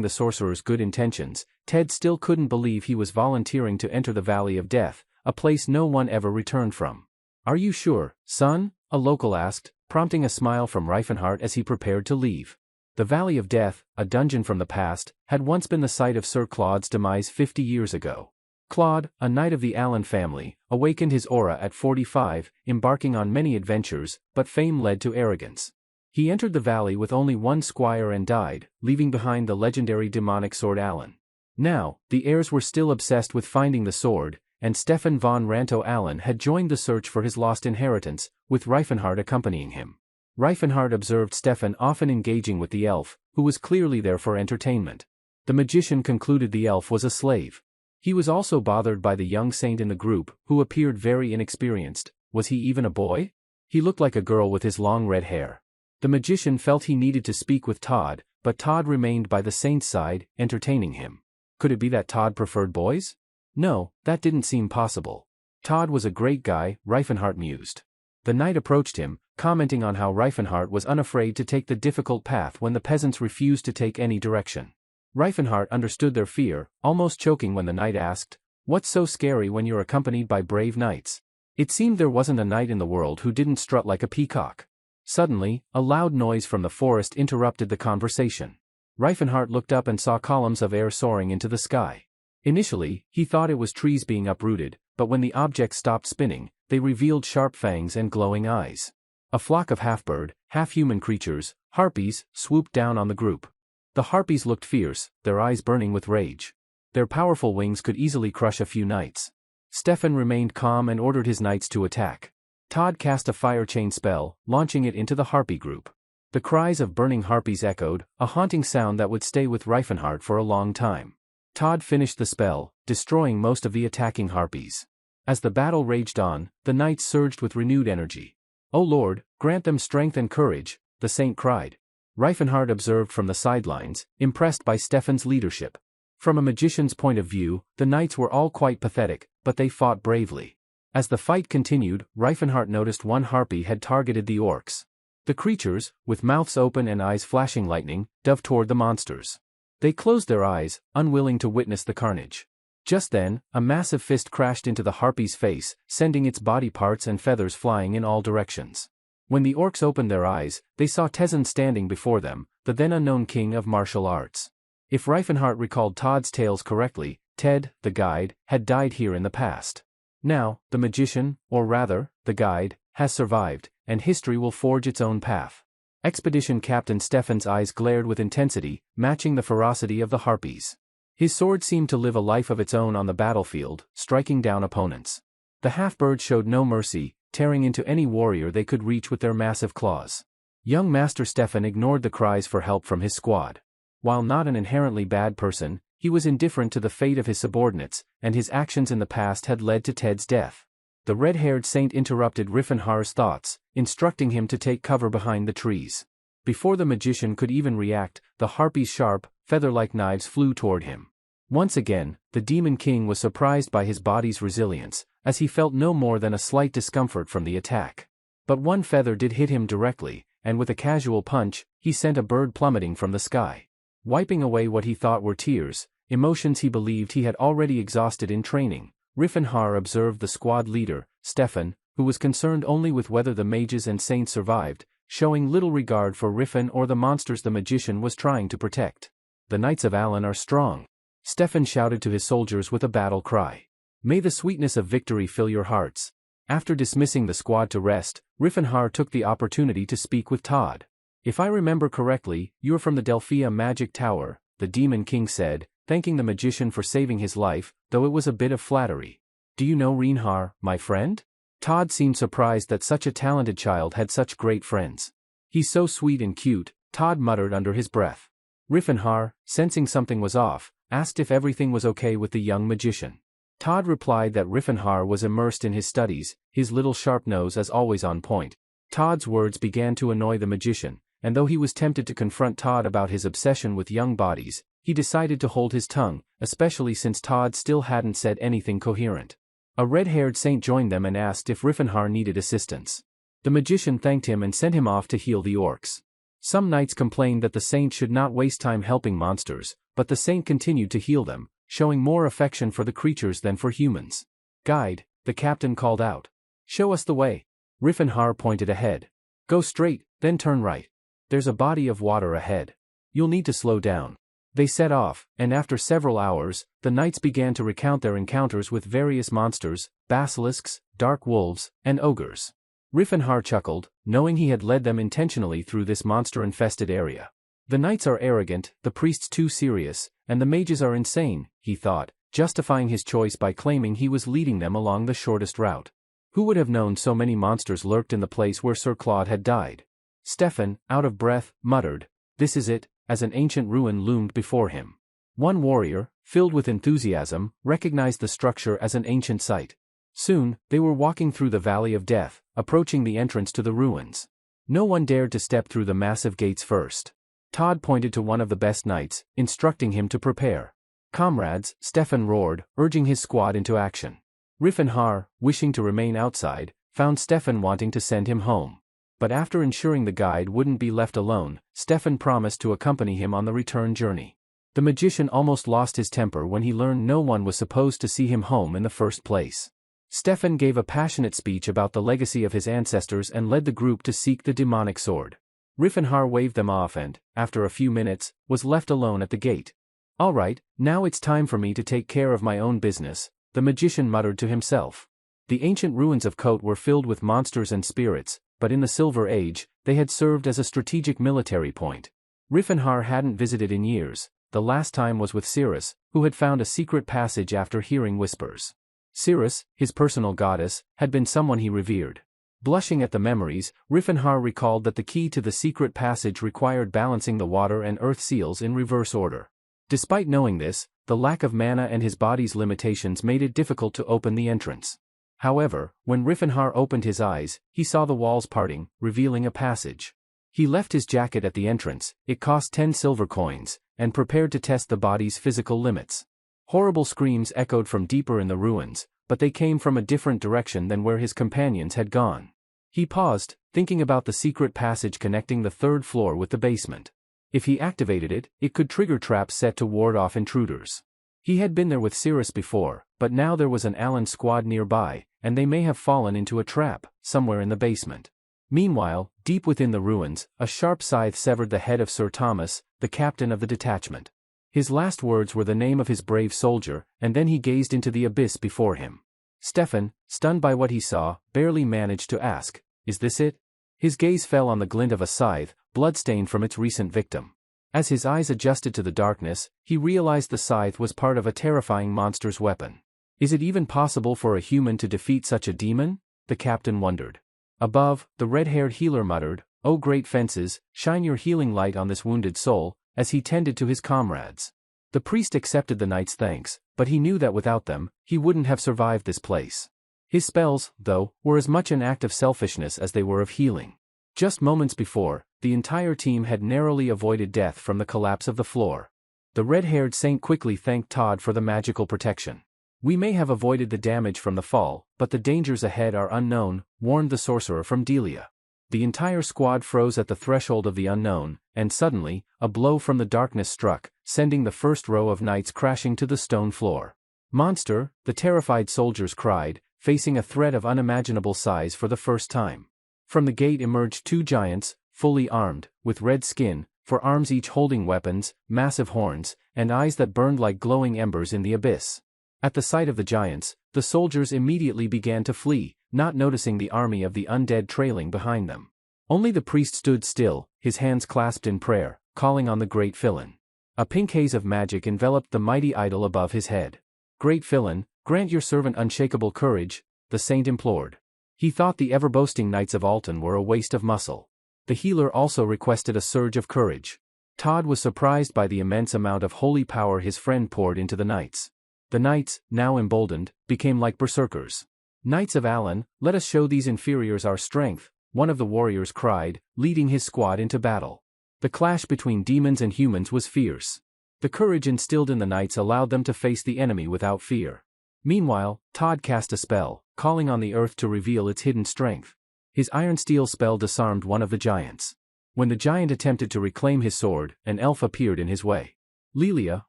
the sorcerer's good intentions, Ted still couldn't believe he was volunteering to enter the Valley of Death, a place no one ever returned from. "Are you sure, son?" a local asked, prompting a smile from Reifenhardt as he prepared to leave. The Valley of Death, a dungeon from the past, had once been the site of Sir Claude's demise 50 years ago. Claude, a knight of the Allen family, awakened his aura at 45, embarking on many adventures, but fame led to arrogance. He entered the valley with only one squire and died, leaving behind the legendary demonic sword Allen. Now, the heirs were still obsessed with finding the sword, and Stefan von Ranto Allen had joined the search for his lost inheritance, with Reifenhardt accompanying him. Reifenhardt observed Stefan often engaging with the elf, who was clearly there for entertainment. The magician concluded the elf was a slave. He was also bothered by the young saint in the group, who appeared very inexperienced. Was he even a boy? He looked like a girl with his long red hair. The magician felt he needed to speak with Todd, but Todd remained by the saint's side, entertaining him. Could it be that Todd preferred boys? No, that didn't seem possible. Todd was a great guy, Reifenhardt mused. The knight approached him, commenting on how Reifenhardt was unafraid to take the difficult path when the peasants refused to take any direction. Reifenhardt understood their fear, almost choking when the knight asked, "What's so scary when you're accompanied by brave knights?" It seemed there wasn't a knight in the world who didn't strut like a peacock. Suddenly, a loud noise from the forest interrupted the conversation. Reifenhardt looked up and saw columns of air soaring into the sky. Initially, he thought it was trees being uprooted, but when the objects stopped spinning, they revealed sharp fangs and glowing eyes. A flock of half-bird, half-human creatures, harpies, swooped down on the group. The harpies looked fierce, their eyes burning with rage. Their powerful wings could easily crush a few knights. Stefan remained calm and ordered his knights to attack. Todd cast a fire chain spell, launching it into the harpy group. The cries of burning harpies echoed, a haunting sound that would stay with Reifenhardt for a long time. Todd finished the spell, destroying most of the attacking harpies. As the battle raged on, the knights surged with renewed energy. "O Lord, grant them strength and courage," the saint cried. Reifenhardt observed from the sidelines, impressed by Stefan's leadership. From a magician's point of view, the knights were all quite pathetic, but they fought bravely. As the fight continued, Reifenhardt noticed one harpy had targeted the orcs. The creatures, with mouths open and eyes flashing lightning, dove toward the monsters. They closed their eyes, unwilling to witness the carnage. Just then, a massive fist crashed into the harpy's face, sending its body parts and feathers flying in all directions. When the orcs opened their eyes, they saw Tezen standing before them, the then unknown king of martial arts. If Reifenhardt recalled Todd's tales correctly, Ted, the guide, had died here in the past. Now, the magician, or rather, the guide, has survived, and history will forge its own path. Expedition Captain Stefan's eyes glared with intensity, matching the ferocity of the harpies. His sword seemed to live a life of its own on the battlefield, striking down opponents. The half-birds showed no mercy, tearing into any warrior they could reach with their massive claws. Young Master Stefan ignored the cries for help from his squad. While not an inherently bad person, he was indifferent to the fate of his subordinates, and his actions in the past had led to Ted's death. The red-haired saint interrupted Reifenhardt's thoughts, instructing him to take cover behind the trees. Before the magician could even react, the harpy's sharp, feather-like knives flew toward him. Once again, the Demon King was surprised by his body's resilience, as he felt no more than a slight discomfort from the attack. But one feather did hit him directly, and with a casual punch, he sent a bird plummeting from the sky. Wiping away what he thought were tears, emotions he believed he had already exhausted in training, Reifenhardt observed the squad leader, Stefan, who was concerned only with whether the mages and saints survived, showing little regard for Riffen or the monsters the magician was trying to protect. "The Knights of Allen are strong," Stefan shouted to his soldiers with a battle cry. "May the sweetness of victory fill your hearts." After dismissing the squad to rest, Reifenhardt took the opportunity to speak with Todd. "If I remember correctly, you're from the Delphia Magic Tower," the Demon King said, thanking the magician for saving his life, though it was a bit of flattery. "Do you know Reinhardt, my friend?" Todd seemed surprised that such a talented child had such great friends. "He's so sweet and cute," Todd muttered under his breath. Reifenhardt, sensing something was off, asked if everything was okay with the young magician. Todd replied that Reifenhardt was immersed in his studies, his little sharp nose as always on point. Todd's words began to annoy the magician, and though he was tempted to confront Todd about his obsession with young bodies, he decided to hold his tongue, especially since Todd still hadn't said anything coherent. A red-haired saint joined them and asked if Riffenhar needed assistance. The magician thanked him and sent him off to heal the orcs. Some knights complained that the saint should not waste time helping monsters, but the saint continued to heal them, showing more affection for the creatures than for humans. "Guide," the captain called out. "Show us the way." Riffenhar pointed ahead. "Go straight, then turn right. There's a body of water ahead. You'll need to slow down." They set off, and after several hours, the knights began to recount their encounters with various monsters, basilisks, dark wolves, and ogres. Riffenhar chuckled, knowing he had led them intentionally through this monster-infested area. The knights are arrogant, the priests too serious, and the mages are insane, he thought, justifying his choice by claiming he was leading them along the shortest route. Who would have known so many monsters lurked in the place where Sir Claude had died? Stefan, out of breath, muttered, "This is it," as an ancient ruin loomed before him. One warrior, filled with enthusiasm, recognized the structure as an ancient site. Soon, they were walking through the Valley of Death, approaching the entrance to the ruins. No one dared to step through the massive gates first. Todd pointed to one of the best knights, instructing him to prepare. "Comrades," Stefan roared, urging his squad into action. Riffenhar, wishing to remain outside, found Stefan wanting to send him home. But after ensuring the guide wouldn't be left alone, Stefan promised to accompany him on the return journey. The magician almost lost his temper when he learned no one was supposed to see him home in the first place. Stefan gave a passionate speech about the legacy of his ancestors and led the group to seek the demonic sword. Riffenhar waved them off and, after a few minutes, was left alone at the gate. "All right, now it's time for me to take care of my own business," the magician muttered to himself. The ancient ruins of Kote were filled with monsters and spirits, but in the Silver Age, they had served as a strategic military point. Riffenhar hadn't visited in years. The last time was with Cirrus, who had found a secret passage after hearing whispers. Cirrus, his personal goddess, had been someone he revered. Blushing at the memories, Riffenhar recalled that the key to the secret passage required balancing the water and earth seals in reverse order. Despite knowing this, the lack of mana and his body's limitations made it difficult to open the entrance. However, when Riffenhar opened his eyes, he saw the walls parting, revealing a passage. He left his jacket at the entrance, it cost 10 silver coins, and prepared to test the body's physical limits. Horrible screams echoed from deeper in the ruins, but they came from a different direction than where his companions had gone. He paused, thinking about the secret passage connecting the third floor with the basement. If he activated it, it could trigger traps set to ward off intruders. He had been there with Cirrus before, but now there was an Allen squad nearby, and they may have fallen into a trap, somewhere in the basement. Meanwhile, deep within the ruins, a sharp scythe severed the head of Sir Thomas, the captain of the detachment. His last words were the name of his brave soldier, and then he gazed into the abyss before him. Stefan, stunned by what he saw, barely managed to ask, "Is this it?" His gaze fell on the glint of a scythe, bloodstained from its recent victim. As his eyes adjusted to the darkness, he realized the scythe was part of a terrifying monster's weapon. Is it even possible for a human to defeat such a demon? The captain wondered. Above, the red-haired healer muttered, "O great fences, shine your healing light on this wounded soul," as he tended to his comrades. The priest accepted the knight's thanks, but he knew that without them, he wouldn't have survived this place. His spells, though, were as much an act of selfishness as they were of healing. Just moments before, the entire team had narrowly avoided death from the collapse of the floor. The red-haired saint quickly thanked Todd for the magical protection. "We may have avoided the damage from the fall, but the dangers ahead are unknown," warned the sorcerer from Delia. The entire squad froze at the threshold of the unknown, and suddenly, a blow from the darkness struck, sending the first row of knights crashing to the stone floor. "Monster!" the terrified soldiers cried, facing a threat of unimaginable size for the first time. From the gate emerged two giants, fully armed, with red skin, for arms each holding weapons, massive horns, and eyes that burned like glowing embers in the abyss. At the sight of the giants, the soldiers immediately began to flee, not noticing the army of the undead trailing behind them. Only the priest stood still, his hands clasped in prayer, calling on the great villain. A pink haze of magic enveloped the mighty idol above his head. "Great villain, grant your servant unshakable courage," the saint implored. He thought the ever-boasting knights of Alton were a waste of muscle. The healer also requested a surge of courage. Todd was surprised by the immense amount of holy power his friend poured into the knights. The knights, now emboldened, became like berserkers. "Knights of Allen, let us show these inferiors our strength," one of the warriors cried, leading his squad into battle. The clash between demons and humans was fierce. The courage instilled in the knights allowed them to face the enemy without fear. Meanwhile, Todd cast a spell, calling on the earth to reveal its hidden strength. His iron steel spell disarmed one of the giants. When the giant attempted to reclaim his sword, an elf appeared in his way. Lilia,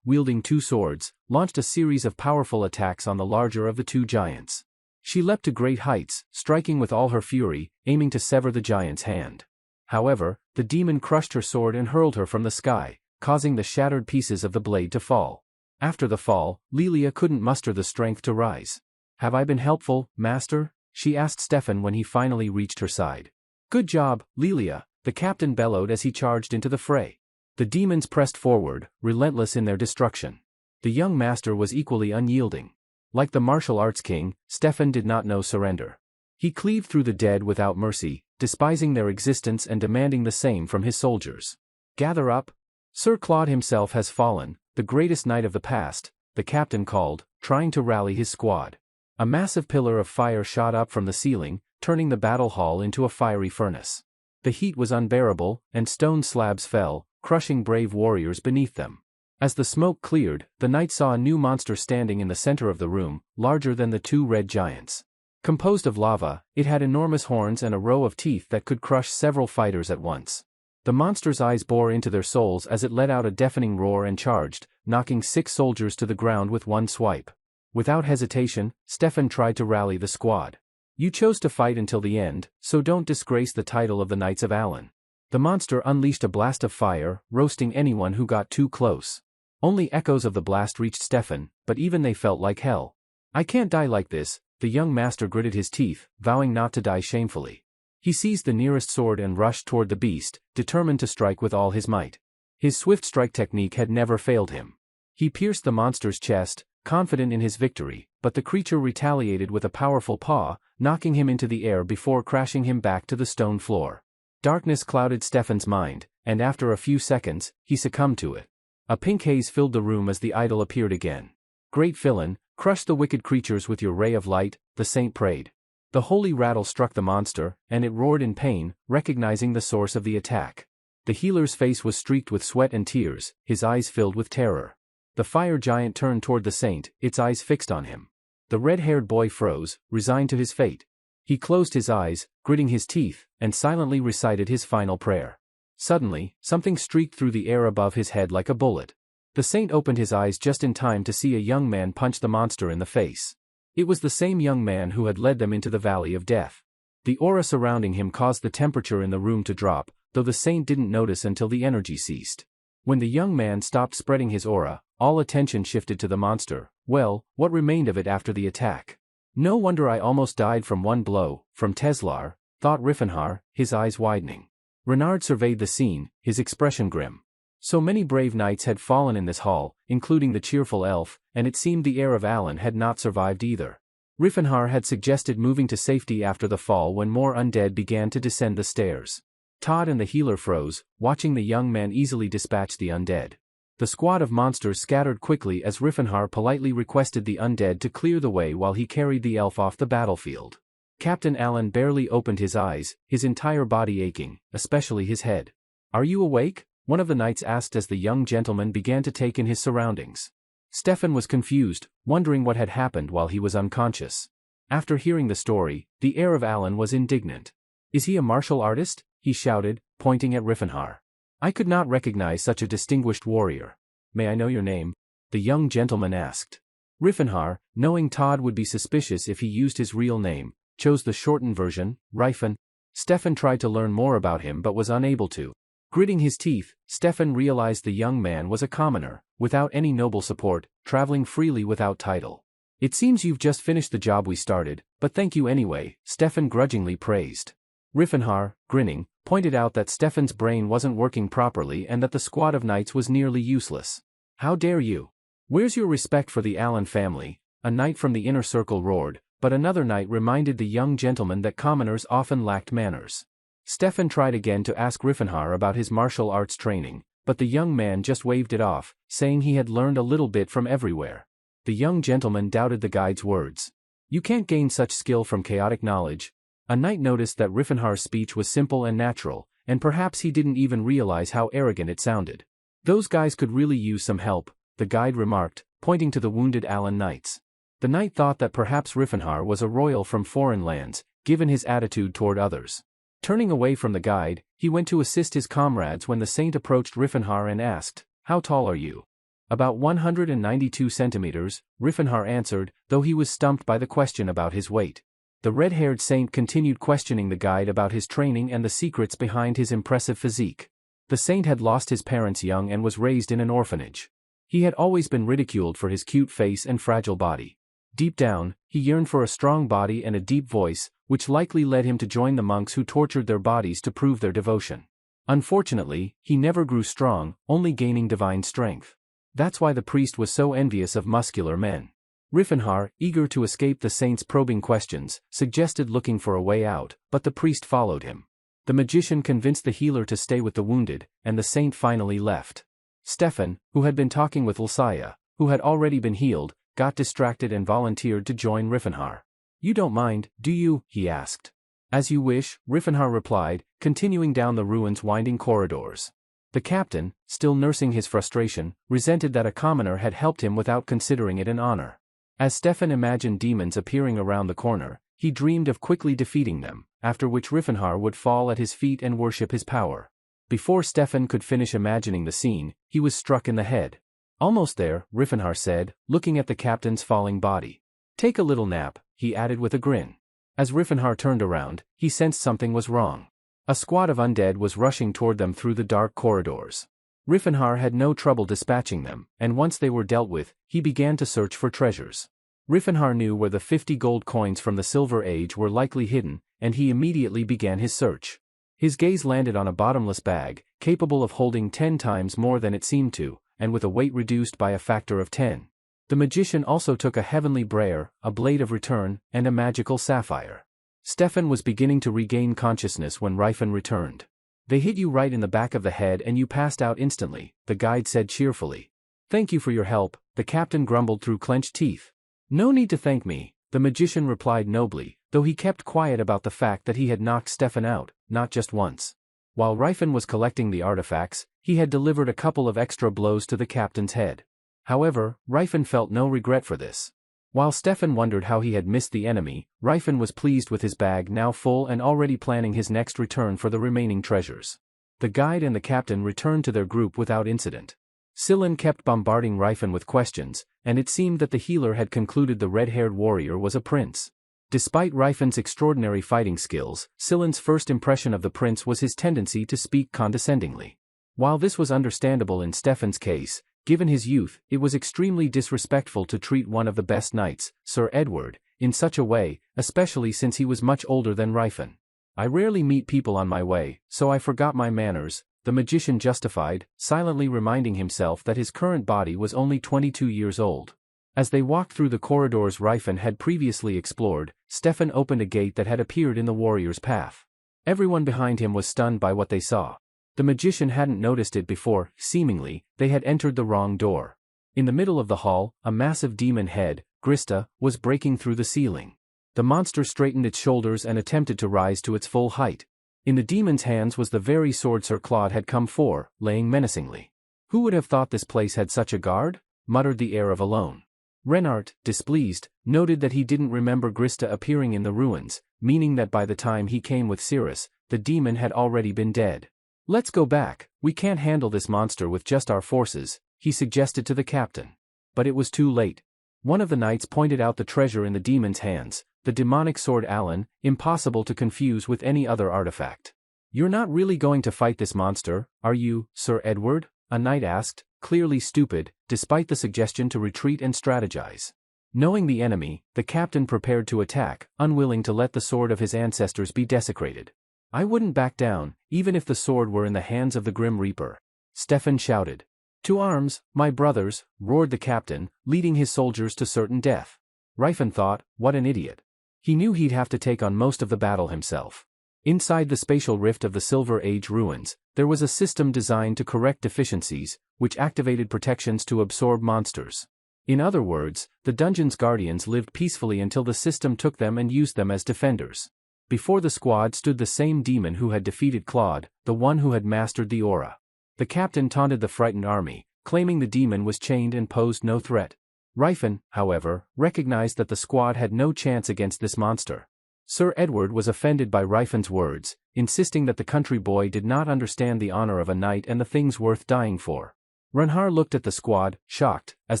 wielding two swords, launched a series of powerful attacks on the larger of the two giants. She leapt to great heights, striking with all her fury, aiming to sever the giant's hand. However, the demon crushed her sword and hurled her from the sky, causing the shattered pieces of the blade to fall. After the fall, Lilia couldn't muster the strength to rise. "Have I been helpful, master?" she asked Stefan when he finally reached her side. "Good job, Lilia," the captain bellowed as he charged into the fray. The demons pressed forward, relentless in their destruction. The young master was equally unyielding. Like the martial arts king, Stefan did not know surrender. He cleaved through the dead without mercy, despising their existence and demanding the same from his soldiers. "Gather up. Sir Claude himself has fallen, the greatest knight of the past," the captain called, trying to rally his squad. A massive pillar of fire shot up from the ceiling, turning the battle hall into a fiery furnace. The heat was unbearable, and stone slabs fell, crushing brave warriors beneath them. As the smoke cleared, the knight saw a new monster standing in the center of the room, larger than the two red giants. Composed of lava, it had enormous horns and a row of teeth that could crush several fighters at once. The monster's eyes bore into their souls as it let out a deafening roar and charged, knocking 6 soldiers to the ground with one swipe. Without hesitation, Stefan tried to rally the squad. "You chose to fight until the end, so don't disgrace the title of the Knights of Allen." The monster unleashed a blast of fire, roasting anyone who got too close. Only echoes of the blast reached Stefan, but even they felt like hell. "I can't die like this," the young master gritted his teeth, vowing not to die shamefully. He seized the nearest sword and rushed toward the beast, determined to strike with all his might. His swift strike technique had never failed him. He pierced the monster's chest, confident in his victory, but the creature retaliated with a powerful paw, knocking him into the air before crashing him back to the stone floor. Darkness clouded Stefan's mind, and after a few seconds, he succumbed to it. A pink haze filled the room as the idol appeared again. "Great villain, crush the wicked creatures with your ray of light," the saint prayed. The holy rattle struck the monster, and it roared in pain, recognizing the source of the attack. The healer's face was streaked with sweat and tears, his eyes filled with terror. The fire giant turned toward the saint, its eyes fixed on him. The red-haired boy froze, resigned to his fate. He closed his eyes, gritting his teeth, and silently recited his final prayer. Suddenly, something streaked through the air above his head like a bullet. The saint opened his eyes just in time to see a young man punch the monster in the face. It was the same young man who had led them into the valley of death. The aura surrounding him caused the temperature in the room to drop, though the saint didn't notice until the energy ceased. When the young man stopped spreading his aura, all attention shifted to the monster. Well, what remained of it after the attack? "No wonder I almost died from one blow, from Teslar," thought Riffenhar, his eyes widening. Renard surveyed the scene, his expression grim. So many brave knights had fallen in this hall, including the cheerful elf, and it seemed the heir of Allen had not survived either. Riffenhar had suggested moving to safety after the fall when more undead began to descend the stairs. Todd and the healer froze, watching the young man easily dispatch the undead. The squad of monsters scattered quickly as Riffenhar politely requested the undead to clear the way while he carried the elf off the battlefield. Captain Allen barely opened his eyes, his entire body aching, especially his head. "Are you awake?" one of the knights asked as the young gentleman began to take in his surroundings. Stefan was confused, wondering what had happened while he was unconscious. After hearing the story, the heir of Allen was indignant. "Is he a martial artist?" he shouted, pointing at Riffenhar. "I could not recognize such a distinguished warrior." "May I know your name?" the young gentleman asked. Riffenhar, knowing Todd would be suspicious if he used his real name, chose the shortened version, Rifen. Stefan tried to learn more about him but was unable to. Gritting his teeth, Stefan realized the young man was a commoner, without any noble support, traveling freely without title. "It seems you've just finished the job we started, but thank you anyway," Stefan grudgingly praised. Riffenhar, grinning, pointed out that Stefan's brain wasn't working properly and that the squad of knights was nearly useless. "How dare you? Where's your respect for the Allen family?" a knight from the inner circle roared, but another knight reminded the young gentleman that commoners often lacked manners. Stefan tried again to ask Riffenhar about his martial arts training, but the young man just waved it off, saying he had learned a little bit from everywhere. The young gentleman doubted the guide's words. "You can't gain such skill from chaotic knowledge. A knight noticed that Riffenhar's speech was simple and natural, and perhaps he didn't even realize how arrogant it sounded. Those guys could really use some help, the guide remarked, pointing to the wounded Allen knights. The knight thought that perhaps Riffenhar was a royal from foreign lands, given his attitude toward others. Turning away from the guide, he went to assist his comrades when the saint approached Riffenhar and asked, "How tall are you?" "About 192 centimeters, Riffenhar answered, though he was stumped by the question about his weight. The red-haired saint continued questioning the guide about his training and the secrets behind his impressive physique. The saint had lost his parents young and was raised in an orphanage. He had always been ridiculed for his cute face and fragile body. Deep down, he yearned for a strong body and a deep voice, which likely led him to join the monks who tortured their bodies to prove their devotion. Unfortunately, he never grew strong, only gaining divine strength. That's why the priest was so envious of muscular men. Riffenhar, eager to escape the saint's probing questions, suggested looking for a way out, but the priest followed him. The magician convinced the healer to stay with the wounded, and the saint finally left. Stefan, who had been talking with Lysaya, who had already been healed, got distracted and volunteered to join Riffenhar. "You don't mind, do you?" he asked. "As you wish," Riffenhar replied, continuing down the ruins' winding corridors. The captain, still nursing his frustration, resented that a commoner had helped him without considering it an honor. As Stefan imagined demons appearing around the corner, he dreamed of quickly defeating them, after which Riffenhar would fall at his feet and worship his power. Before Stefan could finish imagining the scene, he was struck in the head. "Almost there," Riffenhar said, looking at the captain's falling body. "Take a little nap," he added with a grin. As Riffenhar turned around, he sensed something was wrong. A squad of undead was rushing toward them through the dark corridors. Riffenhar had no trouble dispatching them, and once they were dealt with, he began to search for treasures. Riffenhar knew where the 50 gold coins from the Silver Age were likely hidden, and he immediately began his search. His gaze landed on a bottomless bag, capable of holding 10 times more than it seemed to, and with a weight reduced by a factor of 10. The magician also took a heavenly brayer, a blade of return, and a magical sapphire. Stefan was beginning to regain consciousness when Rifen returned. "They hit you right in the back of the head and you passed out instantly," the guide said cheerfully. "Thank you for your help," the captain grumbled through clenched teeth. "No need to thank me," the magician replied nobly, though he kept quiet about the fact that he had knocked Stefan out, not just once. While Rifen was collecting the artifacts, he had delivered a couple of extra blows to the captain's head. However, Rifen felt no regret for this. While Stefan wondered how he had missed the enemy, Rifen was pleased with his bag now full and already planning his next return for the remaining treasures. The guide and the captain returned to their group without incident. Sillin kept bombarding Rifen with questions, and it seemed that the healer had concluded the red-haired warrior was a prince. Despite Rifen's extraordinary fighting skills, Sillin's first impression of the prince was his tendency to speak condescendingly. While this was understandable in Stefan's case, given his youth, it was extremely disrespectful to treat one of the best knights, Sir Edward, in such a way, especially since he was much older than Rifen. "I rarely meet people on my way, so I forgot my manners," the magician justified, silently reminding himself that his current body was only 22 years old. As they walked through the corridors Rifen had previously explored, Stefan opened a gate that had appeared in the warrior's path. Everyone behind him was stunned by what they saw. The magician hadn't noticed it before, seemingly, they had entered the wrong door. In the middle of the hall, a massive demon head, Grista, was breaking through the ceiling. The monster straightened its shoulders and attempted to rise to its full height. In the demon's hands was the very sword Sir Claude had come for, laying menacingly. "Who would have thought this place had such a guard?" muttered the heir of Alone. Renart, displeased, noted that he didn't remember Grista appearing in the ruins, meaning that by the time he came with Cirrus, the demon had already been dead. "Let's go back, we can't handle this monster with just our forces," he suggested to the captain. But it was too late. One of the knights pointed out the treasure in the demon's hands, the demonic sword Allen, impossible to confuse with any other artifact. "You're not really going to fight this monster, are you, Sir Edward?" a knight asked, clearly stupid, despite the suggestion to retreat and strategize. Knowing the enemy, the captain prepared to attack, unwilling to let the sword of his ancestors be desecrated. "I wouldn't back down, even if the sword were in the hands of the Grim Reaper," Stefan shouted. "To arms, my brothers," roared the captain, leading his soldiers to certain death. Rifen thought, what an idiot. He knew he'd have to take on most of the battle himself. Inside the spatial rift of the Silver Age ruins, there was a system designed to correct deficiencies, which activated protections to absorb monsters. In other words, the dungeon's guardians lived peacefully until the system took them and used them as defenders. Before the squad stood the same demon who had defeated Claude, the one who had mastered the aura. The captain taunted the frightened army, claiming the demon was chained and posed no threat. Ryfan, however, recognized that the squad had no chance against this monster. Sir Edward was offended by Ryfan's words, insisting that the country boy did not understand the honor of a knight and the things worth dying for. Reinhard looked at the squad, shocked, as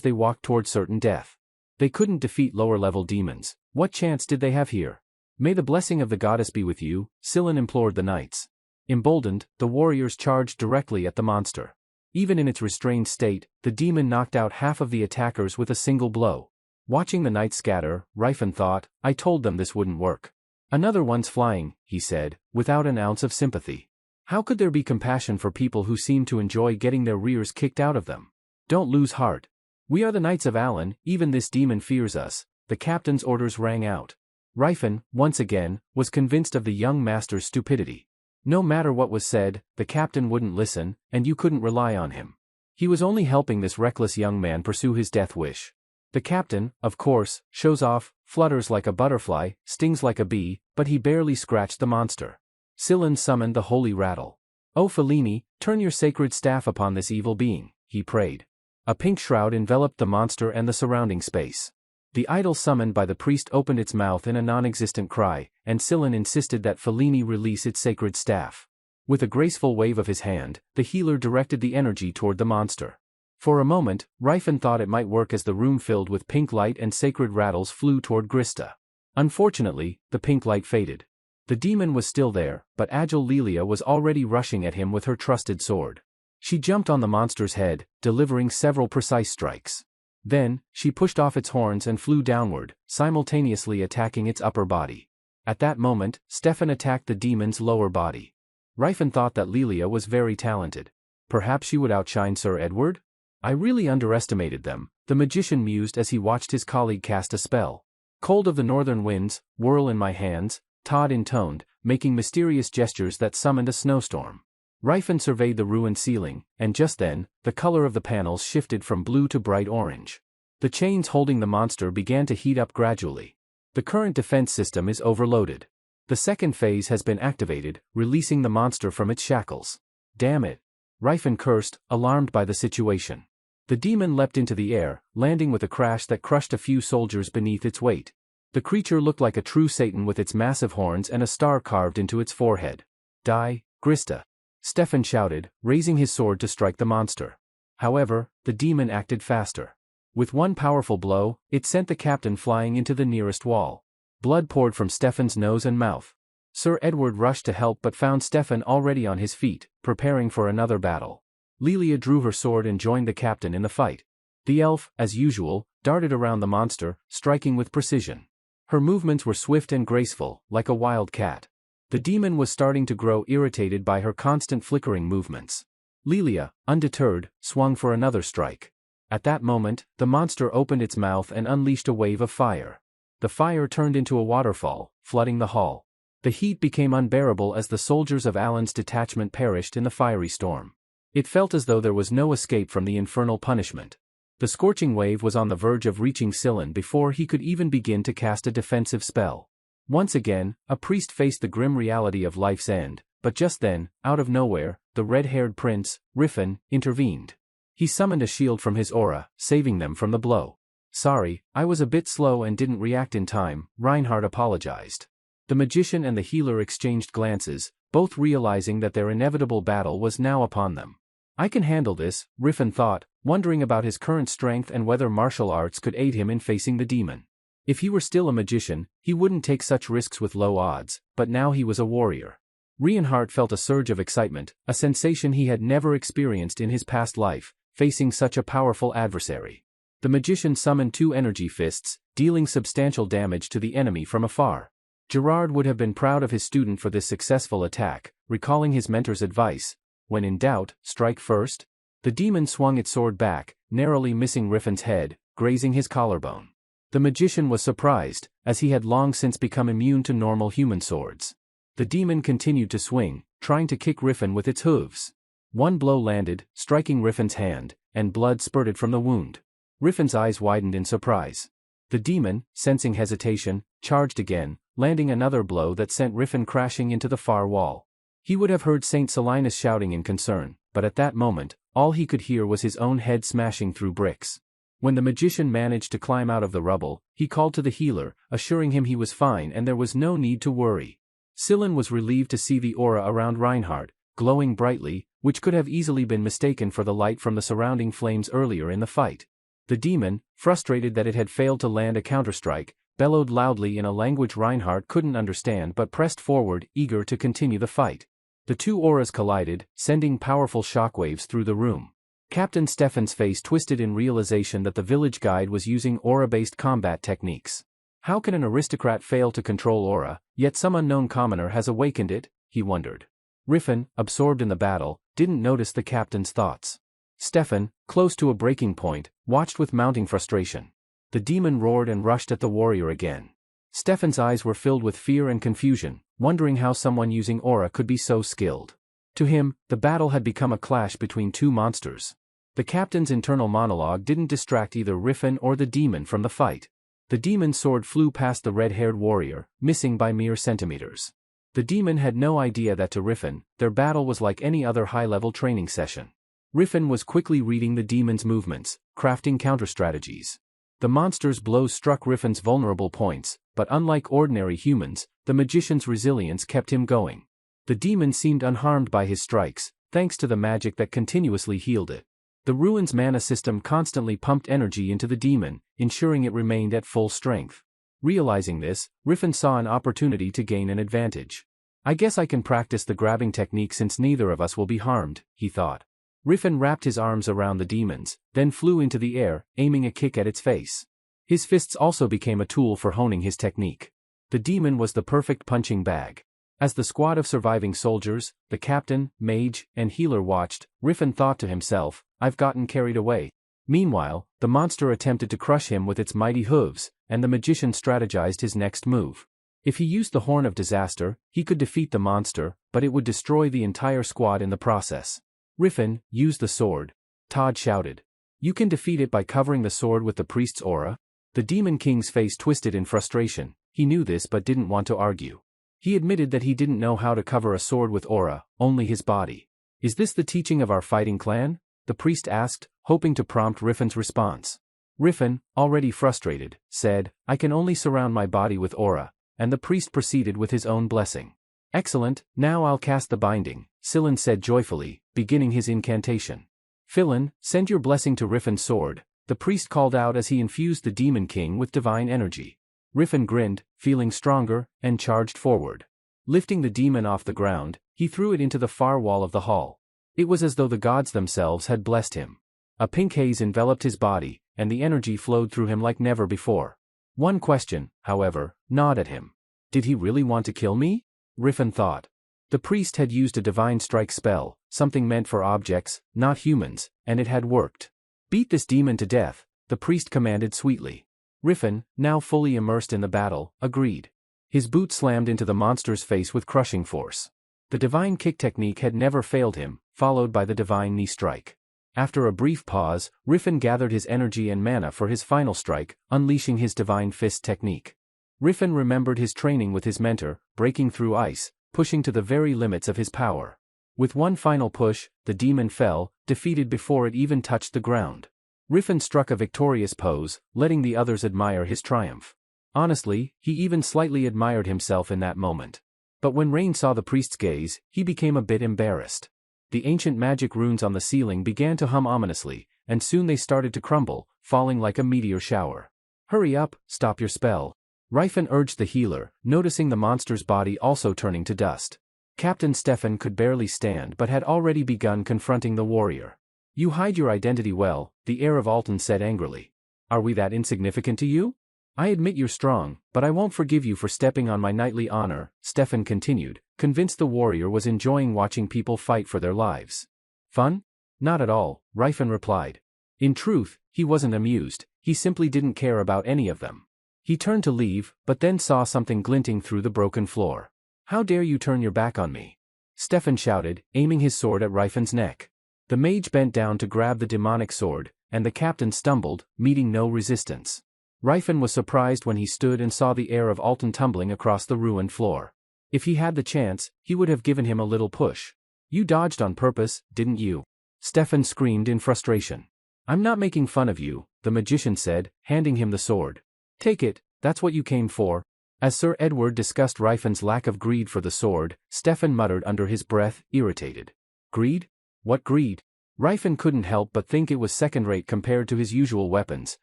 they walked toward certain death. They couldn't defeat lower-level demons. What chance did they have here? May the blessing of the goddess be with you, Sillin implored the knights. Emboldened, the warriors charged directly at the monster. Even in its restrained state, the demon knocked out half of the attackers with a single blow. Watching the knights scatter, Ryfan thought, I told them this wouldn't work. Another one's flying, he said, without an ounce of sympathy. How could there be compassion for people who seem to enjoy getting their rears kicked out of them? Don't lose heart. We are the Knights of Alan, even this demon fears us, the captain's orders rang out. Ryfan, once again, was convinced of the young master's stupidity. No matter what was said, the captain wouldn't listen, and you couldn't rely on him. He was only helping this reckless young man pursue his death wish. The captain, of course, shows off, flutters like a butterfly, stings like a bee, but he barely scratched the monster. Sillin summoned the holy rattle. "O Fellini, turn your sacred staff upon this evil being," he prayed. A pink shroud enveloped the monster and the surrounding space. The idol summoned by the priest opened its mouth in a non-existent cry, and Sillin insisted that Fellini release its sacred staff. With a graceful wave of his hand, the healer directed the energy toward the monster. For a moment, Ryfan thought it might work as the room filled with pink light and sacred rattles flew toward Grista. Unfortunately, the pink light faded. The demon was still there, but agile Lilia was already rushing at him with her trusted sword. She jumped on the monster's head, delivering several precise strikes. Then, she pushed off its horns and flew downward, simultaneously attacking its upper body. At that moment, Stefan attacked the demon's lower body. Ryfan thought that Lilia was very talented. Perhaps she would outshine Sir Edward? I really underestimated them, the magician mused as he watched his colleague cast a spell. Cold of the northern winds, whirl in my hands, Todd intoned, making mysterious gestures that summoned a snowstorm. Ryfan surveyed the ruined ceiling, and just then, the color of the panels shifted from blue to bright orange. The chains holding the monster began to heat up gradually. The current defense system is overloaded. The second phase has been activated, releasing the monster from its shackles. Damn it! Ryfan cursed, alarmed by the situation. The demon leapt into the air, landing with a crash that crushed a few soldiers beneath its weight. The creature looked like a true Satan with its massive horns and a star carved into its forehead. Die, Grista! Stefan shouted, raising his sword to strike the monster. However, the demon acted faster. With one powerful blow, it sent the captain flying into the nearest wall. Blood poured from Stefan's nose and mouth. Sir Edward rushed to help but found Stefan already on his feet, preparing for another battle. Lilia drew her sword and joined the captain in the fight. The elf, as usual, darted around the monster, striking with precision. Her movements were swift and graceful, like a wild cat. The demon was starting to grow irritated by her constant flickering movements. Lilia, undeterred, swung for another strike. At that moment, the monster opened its mouth and unleashed a wave of fire. The fire turned into a waterfall, flooding the hall. The heat became unbearable as the soldiers of Alan's detachment perished in the fiery storm. It felt as though there was no escape from the infernal punishment. The scorching wave was on the verge of reaching Sillin before he could even begin to cast a defensive spell. Once again, a priest faced the grim reality of life's end, but just then, out of nowhere, the red-haired prince, Ryfan, intervened. He summoned a shield from his aura, saving them from the blow. Sorry, I was a bit slow and didn't react in time, Reinhard apologized. The magician and the healer exchanged glances, both realizing that their inevitable battle was now upon them. I can handle this, Ryfan thought, wondering about his current strength and whether martial arts could aid him in facing the demon. If he were still a magician, he wouldn't take such risks with low odds, but now he was a warrior. Reinhard felt a surge of excitement, a sensation he had never experienced in his past life, facing such a powerful adversary. The magician summoned 2 energy fists, dealing substantial damage to the enemy from afar. Gerard would have been proud of his student for this successful attack, recalling his mentor's advice, when in doubt, strike first. The demon swung its sword back, narrowly missing Ryfan's head, grazing his collarbone. The magician was surprised, as he had long since become immune to normal human swords. The demon continued to swing, trying to kick Ryfan with its hooves. One blow landed, striking Ryfan's hand, and blood spurted from the wound. Ryfan's eyes widened in surprise. The demon, sensing hesitation, charged again, landing another blow that sent Riffin crashing into the far wall. He would have heard Saint Solinus shouting in concern, but at that moment, all he could hear was his own head smashing through bricks. When the magician managed to climb out of the rubble, he called to the healer, assuring him he was fine and there was no need to worry. Sillin was relieved to see the aura around Reinhard, glowing brightly, which could have easily been mistaken for the light from the surrounding flames earlier in the fight. The demon, frustrated that it had failed to land a counterstrike, bellowed loudly in a language Reinhard couldn't understand but pressed forward, eager to continue the fight. The two auras collided, sending powerful shockwaves through the room. Captain Stefan's face twisted in realization that the village guide was using aura-based combat techniques. How can an aristocrat fail to control aura, yet some unknown commoner has awakened it, he wondered. Riffin, absorbed in the battle, didn't notice the captain's thoughts. Stefan, close to a breaking point, watched with mounting frustration. The demon roared and rushed at the warrior again. Stefan's eyes were filled with fear and confusion, wondering how someone using aura could be so skilled. To him, the battle had become a clash between two monsters. The captain's internal monologue didn't distract either Riffin or the demon from the fight. The demon's sword flew past the red-haired warrior, missing by mere centimeters. The demon had no idea that to Riffin, their battle was like any other high-level training session. Riffin was quickly reading the demon's movements, crafting counter-strategies. The monster's blows struck Riffin's vulnerable points, but unlike ordinary humans, the magician's resilience kept him going. The demon seemed unharmed by his strikes, thanks to the magic that continuously healed it. The ruin's mana system constantly pumped energy into the demon, ensuring it remained at full strength. Realizing this, Riffin saw an opportunity to gain an advantage. I guess I can practice the grabbing technique since neither of us will be harmed, he thought. Riffin wrapped his arms around the demon's, then flew into the air, aiming a kick at its face. His fists also became a tool for honing his technique. The demon was the perfect punching bag. As the squad of surviving soldiers, the captain, mage, and healer watched, Riffin thought to himself, I've gotten carried away. Meanwhile, the monster attempted to crush him with its mighty hooves, and the magician strategized his next move. If he used the Horn of Disaster, he could defeat the monster, but it would destroy the entire squad in the process. Riffin, use the sword. Todd shouted. You can defeat it by covering the sword with the priest's aura? The Demon King's face twisted in frustration. He knew this but didn't want to argue. He admitted that he didn't know how to cover a sword with aura, only his body. Is this the teaching of our fighting clan? The priest asked, hoping to prompt Riffin's response. Riffin, already frustrated, said, I can only surround my body with aura, and the priest proceeded with his own blessing. Excellent, now I'll cast the binding, Sillin said joyfully, beginning his incantation. Philin, send your blessing to Riffin's sword, the priest called out as he infused the Demon King with divine energy. Riffin grinned, feeling stronger, and charged forward. Lifting the demon off the ground, he threw it into the far wall of the hall. It was as though the gods themselves had blessed him. A pink haze enveloped his body, and the energy flowed through him like never before. One question, however, gnawed at him. Did he really want to kill me? Riffin thought. The priest had used a divine strike spell, something meant for objects, not humans, and it had worked. Beat this demon to death, the priest commanded sweetly. Riffin, now fully immersed in the battle, agreed. His boot slammed into the monster's face with crushing force. The divine kick technique had never failed him, followed by the divine knee strike. After a brief pause, Riffin gathered his energy and mana for his final strike, unleashing his divine fist technique. Riffin remembered his training with his mentor, breaking through ice, pushing to the very limits of his power. With one final push, the demon fell, defeated before it even touched the ground. Riffin struck a victorious pose, letting the others admire his triumph. Honestly, he even slightly admired himself in that moment. But when Rain saw the priest's gaze, he became a bit embarrassed. The ancient magic runes on the ceiling began to hum ominously, and soon they started to crumble, falling like a meteor shower. Hurry up, stop your spell. Riffin urged the healer, noticing the monster's body also turning to dust. Captain Stefan could barely stand but had already begun confronting the warrior. You hide your identity well, the heir of Alton said angrily. Are we that insignificant to you? I admit you're strong, but I won't forgive you for stepping on my knightly honor, Stefan continued, convinced the warrior was enjoying watching people fight for their lives. Fun? Not at all, Riffin replied. In truth, he wasn't amused, he simply didn't care about any of them. He turned to leave, but then saw something glinting through the broken floor. How dare you turn your back on me? Stefan shouted, aiming his sword at Riffin's neck. The mage bent down to grab the demonic sword, and the captain stumbled, meeting no resistance. Rifen was surprised when he stood and saw the heir of Alton tumbling across the ruined floor. If he had the chance, he would have given him a little push. You dodged on purpose, didn't you? Stefan screamed in frustration. I'm not making fun of you, the magician said, handing him the sword. Take it, that's what you came for. As Sir Edward discussed Rifen's lack of greed for the sword, Stefan muttered under his breath, irritated. Greed? What greed? Rifen couldn't help but think it was second-rate compared to his usual weapons,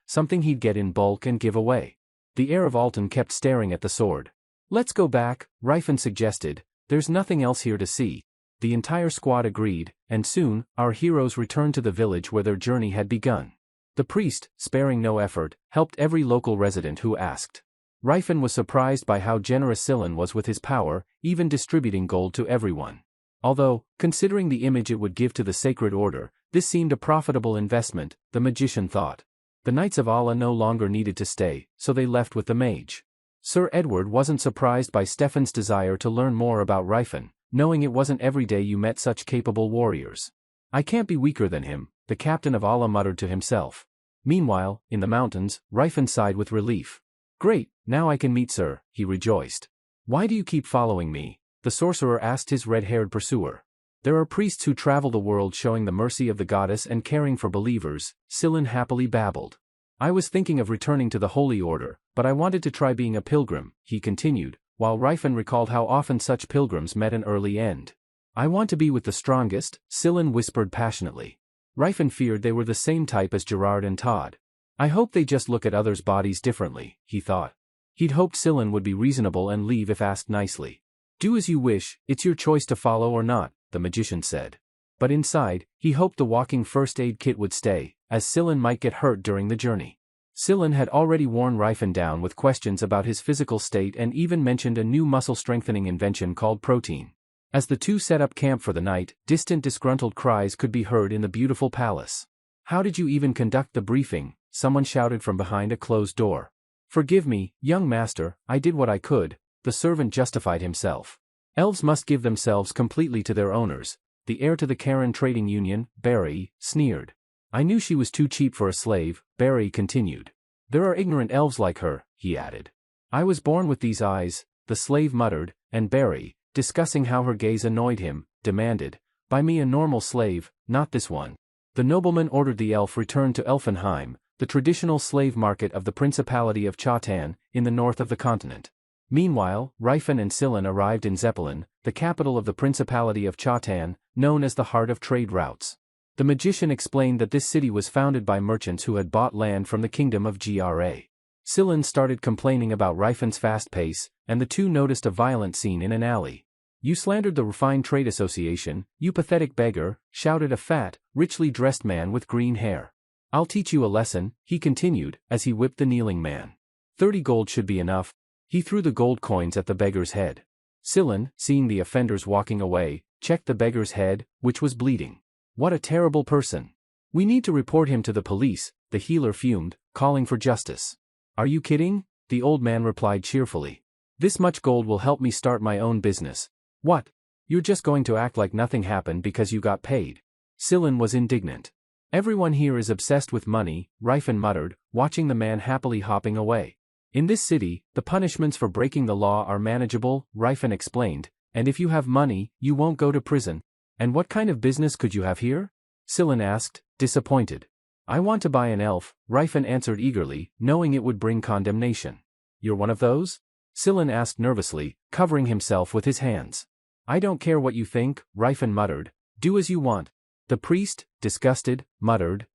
something he'd get in bulk and give away. The heir of Alton kept staring at the sword. Let's go back, Rifen suggested, there's nothing else here to see. The entire squad agreed, and soon, our heroes returned to the village where their journey had begun. The priest, sparing no effort, helped every local resident who asked. Rifen was surprised by how generous Sillin was with his power, even distributing gold to everyone. Although, considering the image it would give to the Sacred Order, this seemed a profitable investment, the magician thought. The Knights of Allah no longer needed to stay, so they left with the mage. Sir Edward wasn't surprised by Stefan's desire to learn more about Rifen, knowing it wasn't every day you met such capable warriors. I can't be weaker than him, the captain of Allah muttered to himself. Meanwhile, in the mountains, Rifen sighed with relief. Great, now I can meet Sir, he rejoiced. Why do you keep following me? The sorcerer asked his red-haired pursuer. There are priests who travel the world showing the mercy of the goddess and caring for believers, Sillin happily babbled. I was thinking of returning to the Holy Order, but I wanted to try being a pilgrim, he continued, while Rifen recalled how often such pilgrims met an early end. I want to be with the strongest, Sillin whispered passionately. Rifen feared they were the same type as Gerard and Todd. I hope they just look at others' bodies differently, he thought. He'd hoped Sillin would be reasonable and leave if asked nicely. Do as you wish, it's your choice to follow or not, the magician said. But inside, he hoped the walking first aid kit would stay, as Sillin might get hurt during the journey. Sillin had already worn Rifen down with questions about his physical state and even mentioned a new muscle-strengthening invention called protein. As the two set up camp for the night, distant disgruntled cries could be heard in the beautiful palace. How did you even conduct the briefing? Someone shouted from behind a closed door. Forgive me, young master, I did what I could, the servant justified himself. Elves must give themselves completely to their owners, the heir to the Karen Trading Union, Barry, sneered. I knew she was too cheap for a slave, Barry continued. There are ignorant elves like her, he added. I was born with these eyes, the slave muttered, and Barry, discussing how her gaze annoyed him, demanded, buy me a normal slave, not this one. The nobleman ordered the elf returned to Elfenheim, the traditional slave market of the Principality of Chatan, in the north of the continent. Meanwhile, Rifen and Sillin arrived in Zeppelin, the capital of the Principality of Chatan, known as the heart of trade routes. The magician explained that this city was founded by merchants who had bought land from the kingdom of Gra. Sillin started complaining about Rifen's fast pace, and the two noticed a violent scene in an alley. You slandered the Refined Trade Association, you pathetic beggar, shouted a fat, richly dressed man with green hair. I'll teach you a lesson, he continued, as he whipped the kneeling man. 30 gold should be enough. He threw the gold coins at the beggar's head. Sillin, seeing the offenders walking away, checked the beggar's head, which was bleeding. What a terrible person. We need to report him to the police, the healer fumed, calling for justice. Are you kidding? The old man replied cheerfully. This much gold will help me start my own business. What? You're just going to act like nothing happened because you got paid. Sillin was indignant. Everyone here is obsessed with money, Rifen muttered, watching the man happily hopping away. In this city, the punishments for breaking the law are manageable, Rifen explained, and if you have money, you won't go to prison. And what kind of business could you have here? Sillin asked, disappointed. I want to buy an elf, Rifen answered eagerly, knowing it would bring condemnation. You're one of those? Sillin asked nervously, covering himself with his hands. I don't care what you think, Rifen muttered. Do as you want. The priest, disgusted, muttered,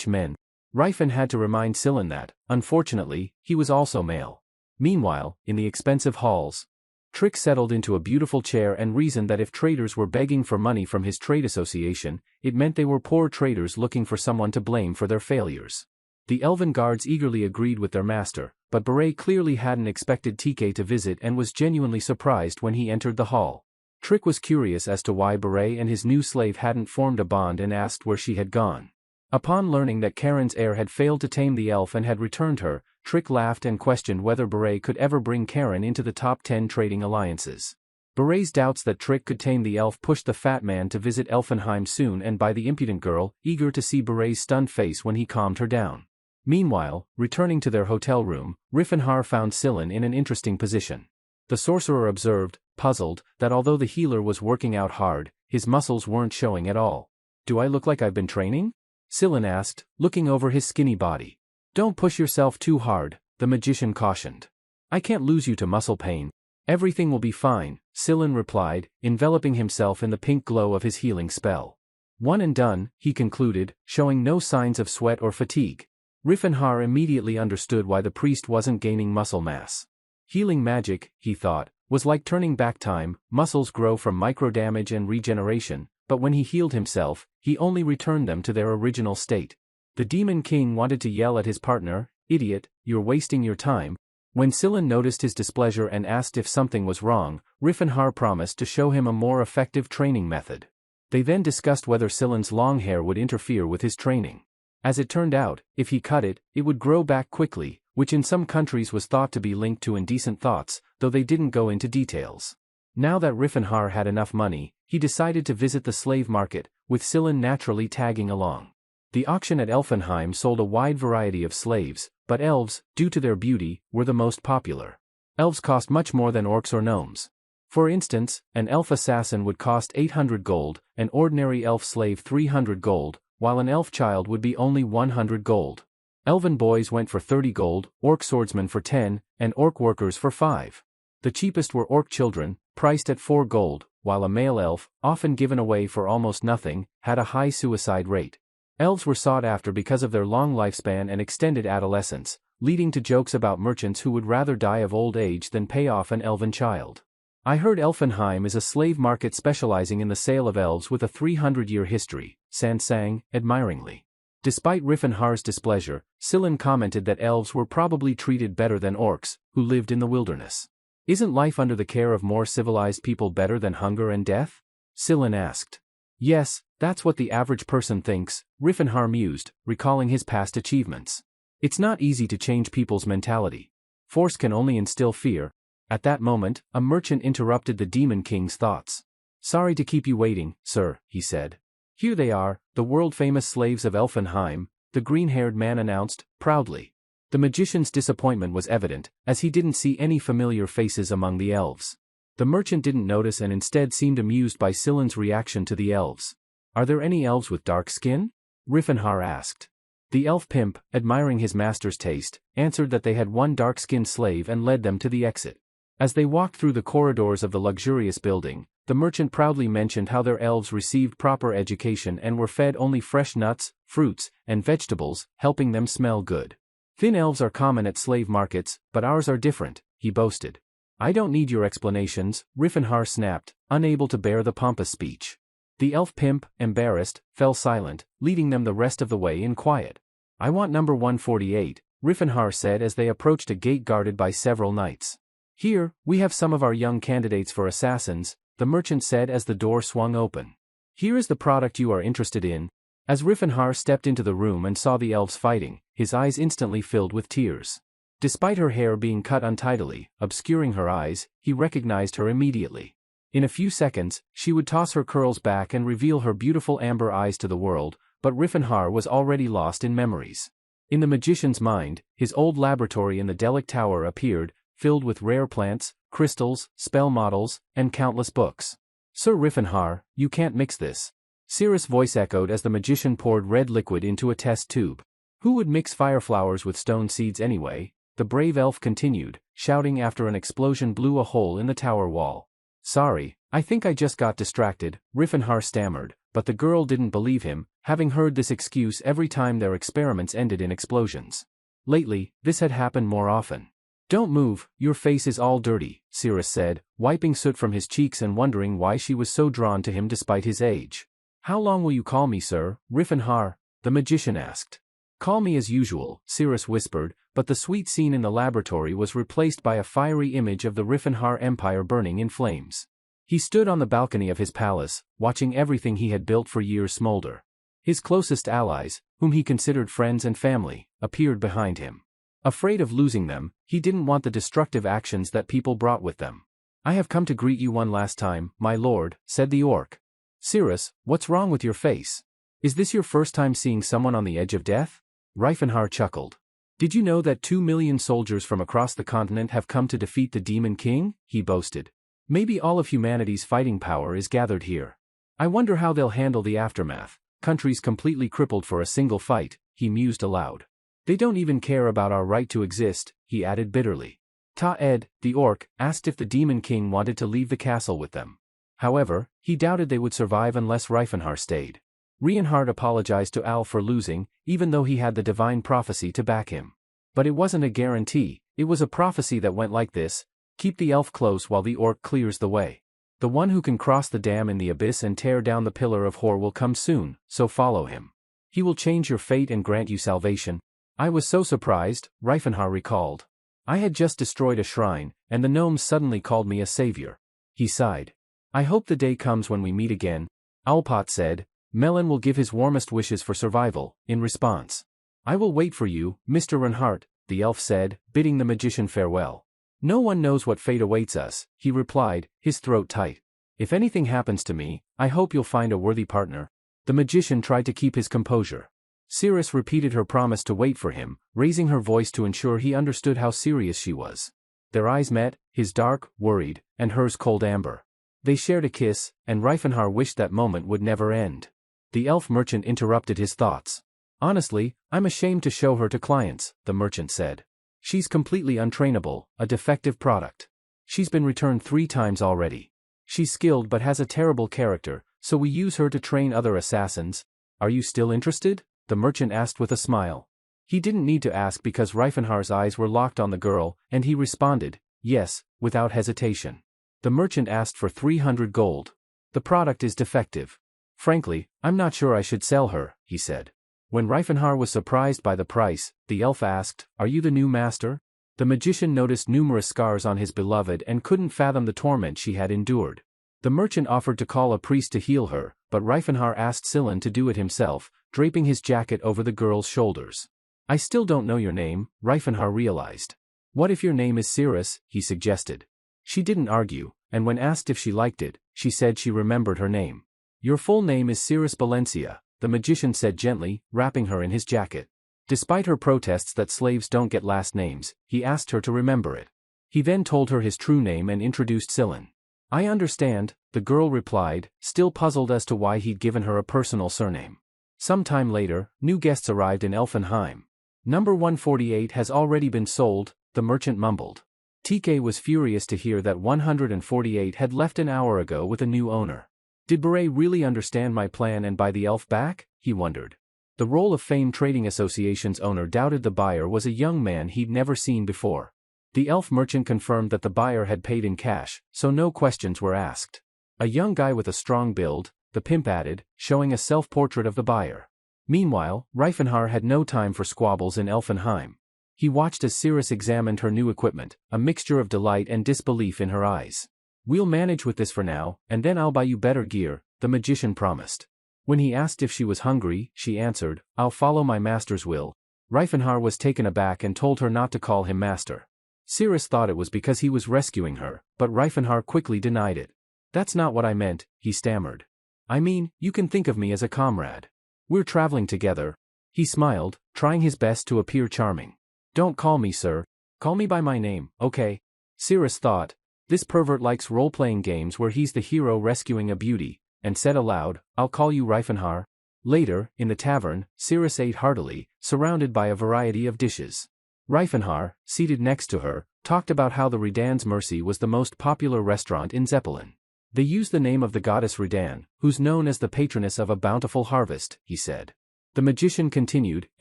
men. Rifen had to remind Sillin that, unfortunately, he was also male. Meanwhile, in the expensive halls, Trick settled into a beautiful chair and reasoned that if traders were begging for money from his trade association, it meant they were poor traders looking for someone to blame for their failures. The elven guards eagerly agreed with their master, but Beret clearly hadn't expected TK to visit and was genuinely surprised when he entered the hall. Trick was curious as to why Beret and his new slave hadn't formed a bond and asked where she had gone. Upon learning that Karen's heir had failed to tame the elf and had returned her, Trick laughed and questioned whether Beret could ever bring Karen into the top 10 trading alliances. Beret's doubts that Trick could tame the elf pushed the fat man to visit Elfenheim soon and by the impudent girl, eager to see Beret's stunned face when he calmed her down. Meanwhile, returning to their hotel room, Riffenhar found Sillin in an interesting position. The sorcerer observed, puzzled, that although the healer was working out hard, his muscles weren't showing at all. "Do I look like I've been training?" Sillin asked, looking over his skinny body. "Don't push yourself too hard," the magician cautioned. "I can't lose you to muscle pain." "Everything will be fine," Sillin replied, enveloping himself in the pink glow of his healing spell. "One and done," he concluded, showing no signs of sweat or fatigue. Riffenhar immediately understood why the priest wasn't gaining muscle mass. Healing magic, he thought, was like turning back time. Muscles grow from microdamage and regeneration, but when he healed himself, he only returned them to their original state. The Demon King wanted to yell at his partner, "Idiot, you're wasting your time." When Sillin noticed his displeasure and asked if something was wrong, Riffenhar promised to show him a more effective training method. They then discussed whether Sillin's long hair would interfere with his training. As it turned out, if he cut it, it would grow back quickly, which in some countries was thought to be linked to indecent thoughts, though they didn't go into details. Now that Riffenhar had enough money, he decided to visit the slave market, with Sillin naturally tagging along. The auction at Elfenheim sold a wide variety of slaves, but elves, due to their beauty, were the most popular. Elves cost much more than orcs or gnomes. For instance, an elf assassin would cost 800 gold, an ordinary elf slave 300 gold, while an elf child would be only 100 gold. Elven boys went for 30 gold, orc swordsmen for 10, and orc workers for 5. The cheapest were orc children, priced at 4 gold, while a male elf, often given away for almost nothing, had a high suicide rate. Elves were sought after because of their long lifespan and extended adolescence, leading to jokes about merchants who would rather die of old age than pay off an elven child. "I heard Elfenheim is a slave market specializing in the sale of elves with a 300-year history," Sand sang, admiringly. Despite Riffenhar's displeasure, Sillin commented that elves were probably treated better than orcs, who lived in the wilderness. "Isn't life under the care of more civilized people better than hunger and death?" Sillin asked. "Yes, that's what the average person thinks," Riffenhar mused, recalling his past achievements. "It's not easy to change people's mentality. Force can only instill fear." At that moment, a merchant interrupted the Demon King's thoughts. "Sorry to keep you waiting, sir," he said. "Here they are, the world-famous slaves of Elfenheim," the green-haired man announced, proudly. The magician's disappointment was evident, as he didn't see any familiar faces among the elves. The merchant didn't notice and instead seemed amused by Sillin's reaction to the elves. "Are there any elves with dark skin?" Riffenhar asked. The elf pimp, admiring his master's taste, answered that they had one dark-skinned slave and led them to the exit. As they walked through the corridors of the luxurious building, the merchant proudly mentioned how their elves received proper education and were fed only fresh nuts, fruits, and vegetables, helping them smell good. "Thin elves are common at slave markets, but ours are different," he boasted. "I don't need your explanations," Riffenhar snapped, unable to bear the pompous speech. The elf pimp, embarrassed, fell silent, leading them the rest of the way in quiet. "I want number 148, Riffenhar said as they approached a gate guarded by several knights. "Here, we have some of our young candidates for assassins," the merchant said as the door swung open. "Here is the product you are interested in." As Riffenhar stepped into the room and saw the elves fighting, his eyes instantly filled with tears. Despite her hair being cut untidily, obscuring her eyes, he recognized her immediately. In a few seconds, she would toss her curls back and reveal her beautiful amber eyes to the world, but Riffenhar was already lost in memories. In the magician's mind, his old laboratory in the Delic Tower appeared, filled with rare plants, crystals, spell models, and countless books. "Sir Riffenhar, you can't mix this." Cirrus' voice echoed as the magician poured red liquid into a test tube. "Who would mix fire flowers with stone seeds anyway?" the brave elf continued, shouting after an explosion blew a hole in the tower wall. "Sorry, I think I just got distracted," Riffenhar stammered, but the girl didn't believe him, having heard this excuse every time their experiments ended in explosions. Lately, this had happened more often. "Don't move, your face is all dirty," Cirrus said, wiping soot from his cheeks and wondering why she was so drawn to him despite his age. "How long will you call me, sir, Riffenhar?" the magician asked. "Call me as usual," Cirrus whispered, but the sweet scene in the laboratory was replaced by a fiery image of the Riffenhar Empire burning in flames. He stood on the balcony of his palace, watching everything he had built for years smolder. His closest allies, whom he considered friends and family, appeared behind him. Afraid of losing them, he didn't want the destructive actions that people brought with them. "I have come to greet you one last time, my lord," said the orc. "Cirrus, what's wrong with your face? Is this your first time seeing someone on the edge of death?" Riffenhar chuckled. Did you know that 2 million soldiers from across the continent have come to defeat the Demon King? He boasted. Maybe all of humanity's fighting power is gathered here. I wonder how they'll handle the aftermath, countries completely crippled for a single fight, he mused aloud. They don't even care about our right to exist, he added bitterly. Ta-Ed, the orc, asked if the Demon King wanted to leave the castle with them. However, he doubted they would survive unless Reifenhar stayed. Reinhardt apologized to Al for losing, even though he had the divine prophecy to back him. But it wasn't a guarantee, it was a prophecy that went like this: keep the elf close while the orc clears the way. The one who can cross the dam in the abyss and tear down the pillar of Hor will come soon, so follow him. He will change your fate and grant you salvation. I was so surprised, Reifenhar recalled. I had just destroyed a shrine, and the gnomes suddenly called me a savior. He sighed. I hope the day comes when we meet again, Alpot said. Melon will give his warmest wishes for survival, in response. I will wait for you, Mr. Reinhardt, the elf said, bidding the magician farewell. No one knows what fate awaits us, he replied, his throat tight. If anything happens to me, I hope you'll find a worthy partner. The magician tried to keep his composure. Cirrus repeated her promise to wait for him, raising her voice to ensure he understood how serious she was. Their eyes met, his dark, worried, and hers cold amber. They shared a kiss, and Reifenhar wished that moment would never end. The elf merchant interrupted his thoughts. Honestly, I'm ashamed to show her to clients, the merchant said. She's completely untrainable, a defective product. She's been returned 3 times already. She's skilled but has a terrible character, so we use her to train other assassins. Are you still interested? The merchant asked with a smile. He didn't need to ask because Reifenhar's eyes were locked on the girl, and he responded, yes, without hesitation. The merchant asked for 300 gold. The product is defective. Frankly, I'm not sure I should sell her, he said. When Reifenhar was surprised by the price, the elf asked, Are you the new master? The magician noticed numerous scars on his beloved and couldn't fathom the torment she had endured. The merchant offered to call a priest to heal her, but Reifenhar asked Silen to do it himself, draping his jacket over the girl's shoulders. I still don't know your name, Reifenhar realized. What if your name is Cirrus, he suggested. She didn't argue, and when asked if she liked it, she said she remembered her name. Your full name is Cirrus Valencia, the magician said gently, wrapping her in his jacket. Despite her protests that slaves don't get last names, he asked her to remember it. He then told her his true name and introduced Silen. I understand, the girl replied, still puzzled as to why he'd given her a personal surname. Some time later, new guests arrived in Elfenheim. Number 148 has already been sold, the merchant mumbled. TK was furious to hear that 148 had left an hour ago with a new owner. Did Beret really understand my plan and buy the elf back? He wondered. The Roll of Fame Trading Association's owner doubted the buyer was a young man he'd never seen before. The elf merchant confirmed that the buyer had paid in cash, so no questions were asked. A young guy with a strong build, the pimp added, showing a self-portrait of the buyer. Meanwhile, Reifenhar had no time for squabbles in Elfenheim. He watched as Cirrus examined her new equipment, a mixture of delight and disbelief in her eyes. We'll manage with this for now, and then I'll buy you better gear, the magician promised. When he asked if she was hungry, she answered, I'll follow my master's will. Reifenhar was taken aback and told her not to call him master. Cirrus thought it was because he was rescuing her, but Reifenhar quickly denied it. That's not what I meant, he stammered. I mean, you can think of me as a comrade. We're traveling together. He smiled, trying his best to appear charming. Don't call me sir. Call me by my name, okay? Cirrus thought, this pervert likes role-playing games where he's the hero rescuing a beauty, and said aloud, I'll call you Reifenhar. Later, in the tavern, Cirrus ate heartily, surrounded by a variety of dishes. Reifenhar, seated next to her, talked about how the Redan's Mercy was the most popular restaurant in Zeppelin. They used the name of the goddess Redan, who's known as the patroness of a bountiful harvest, he said. The magician continued,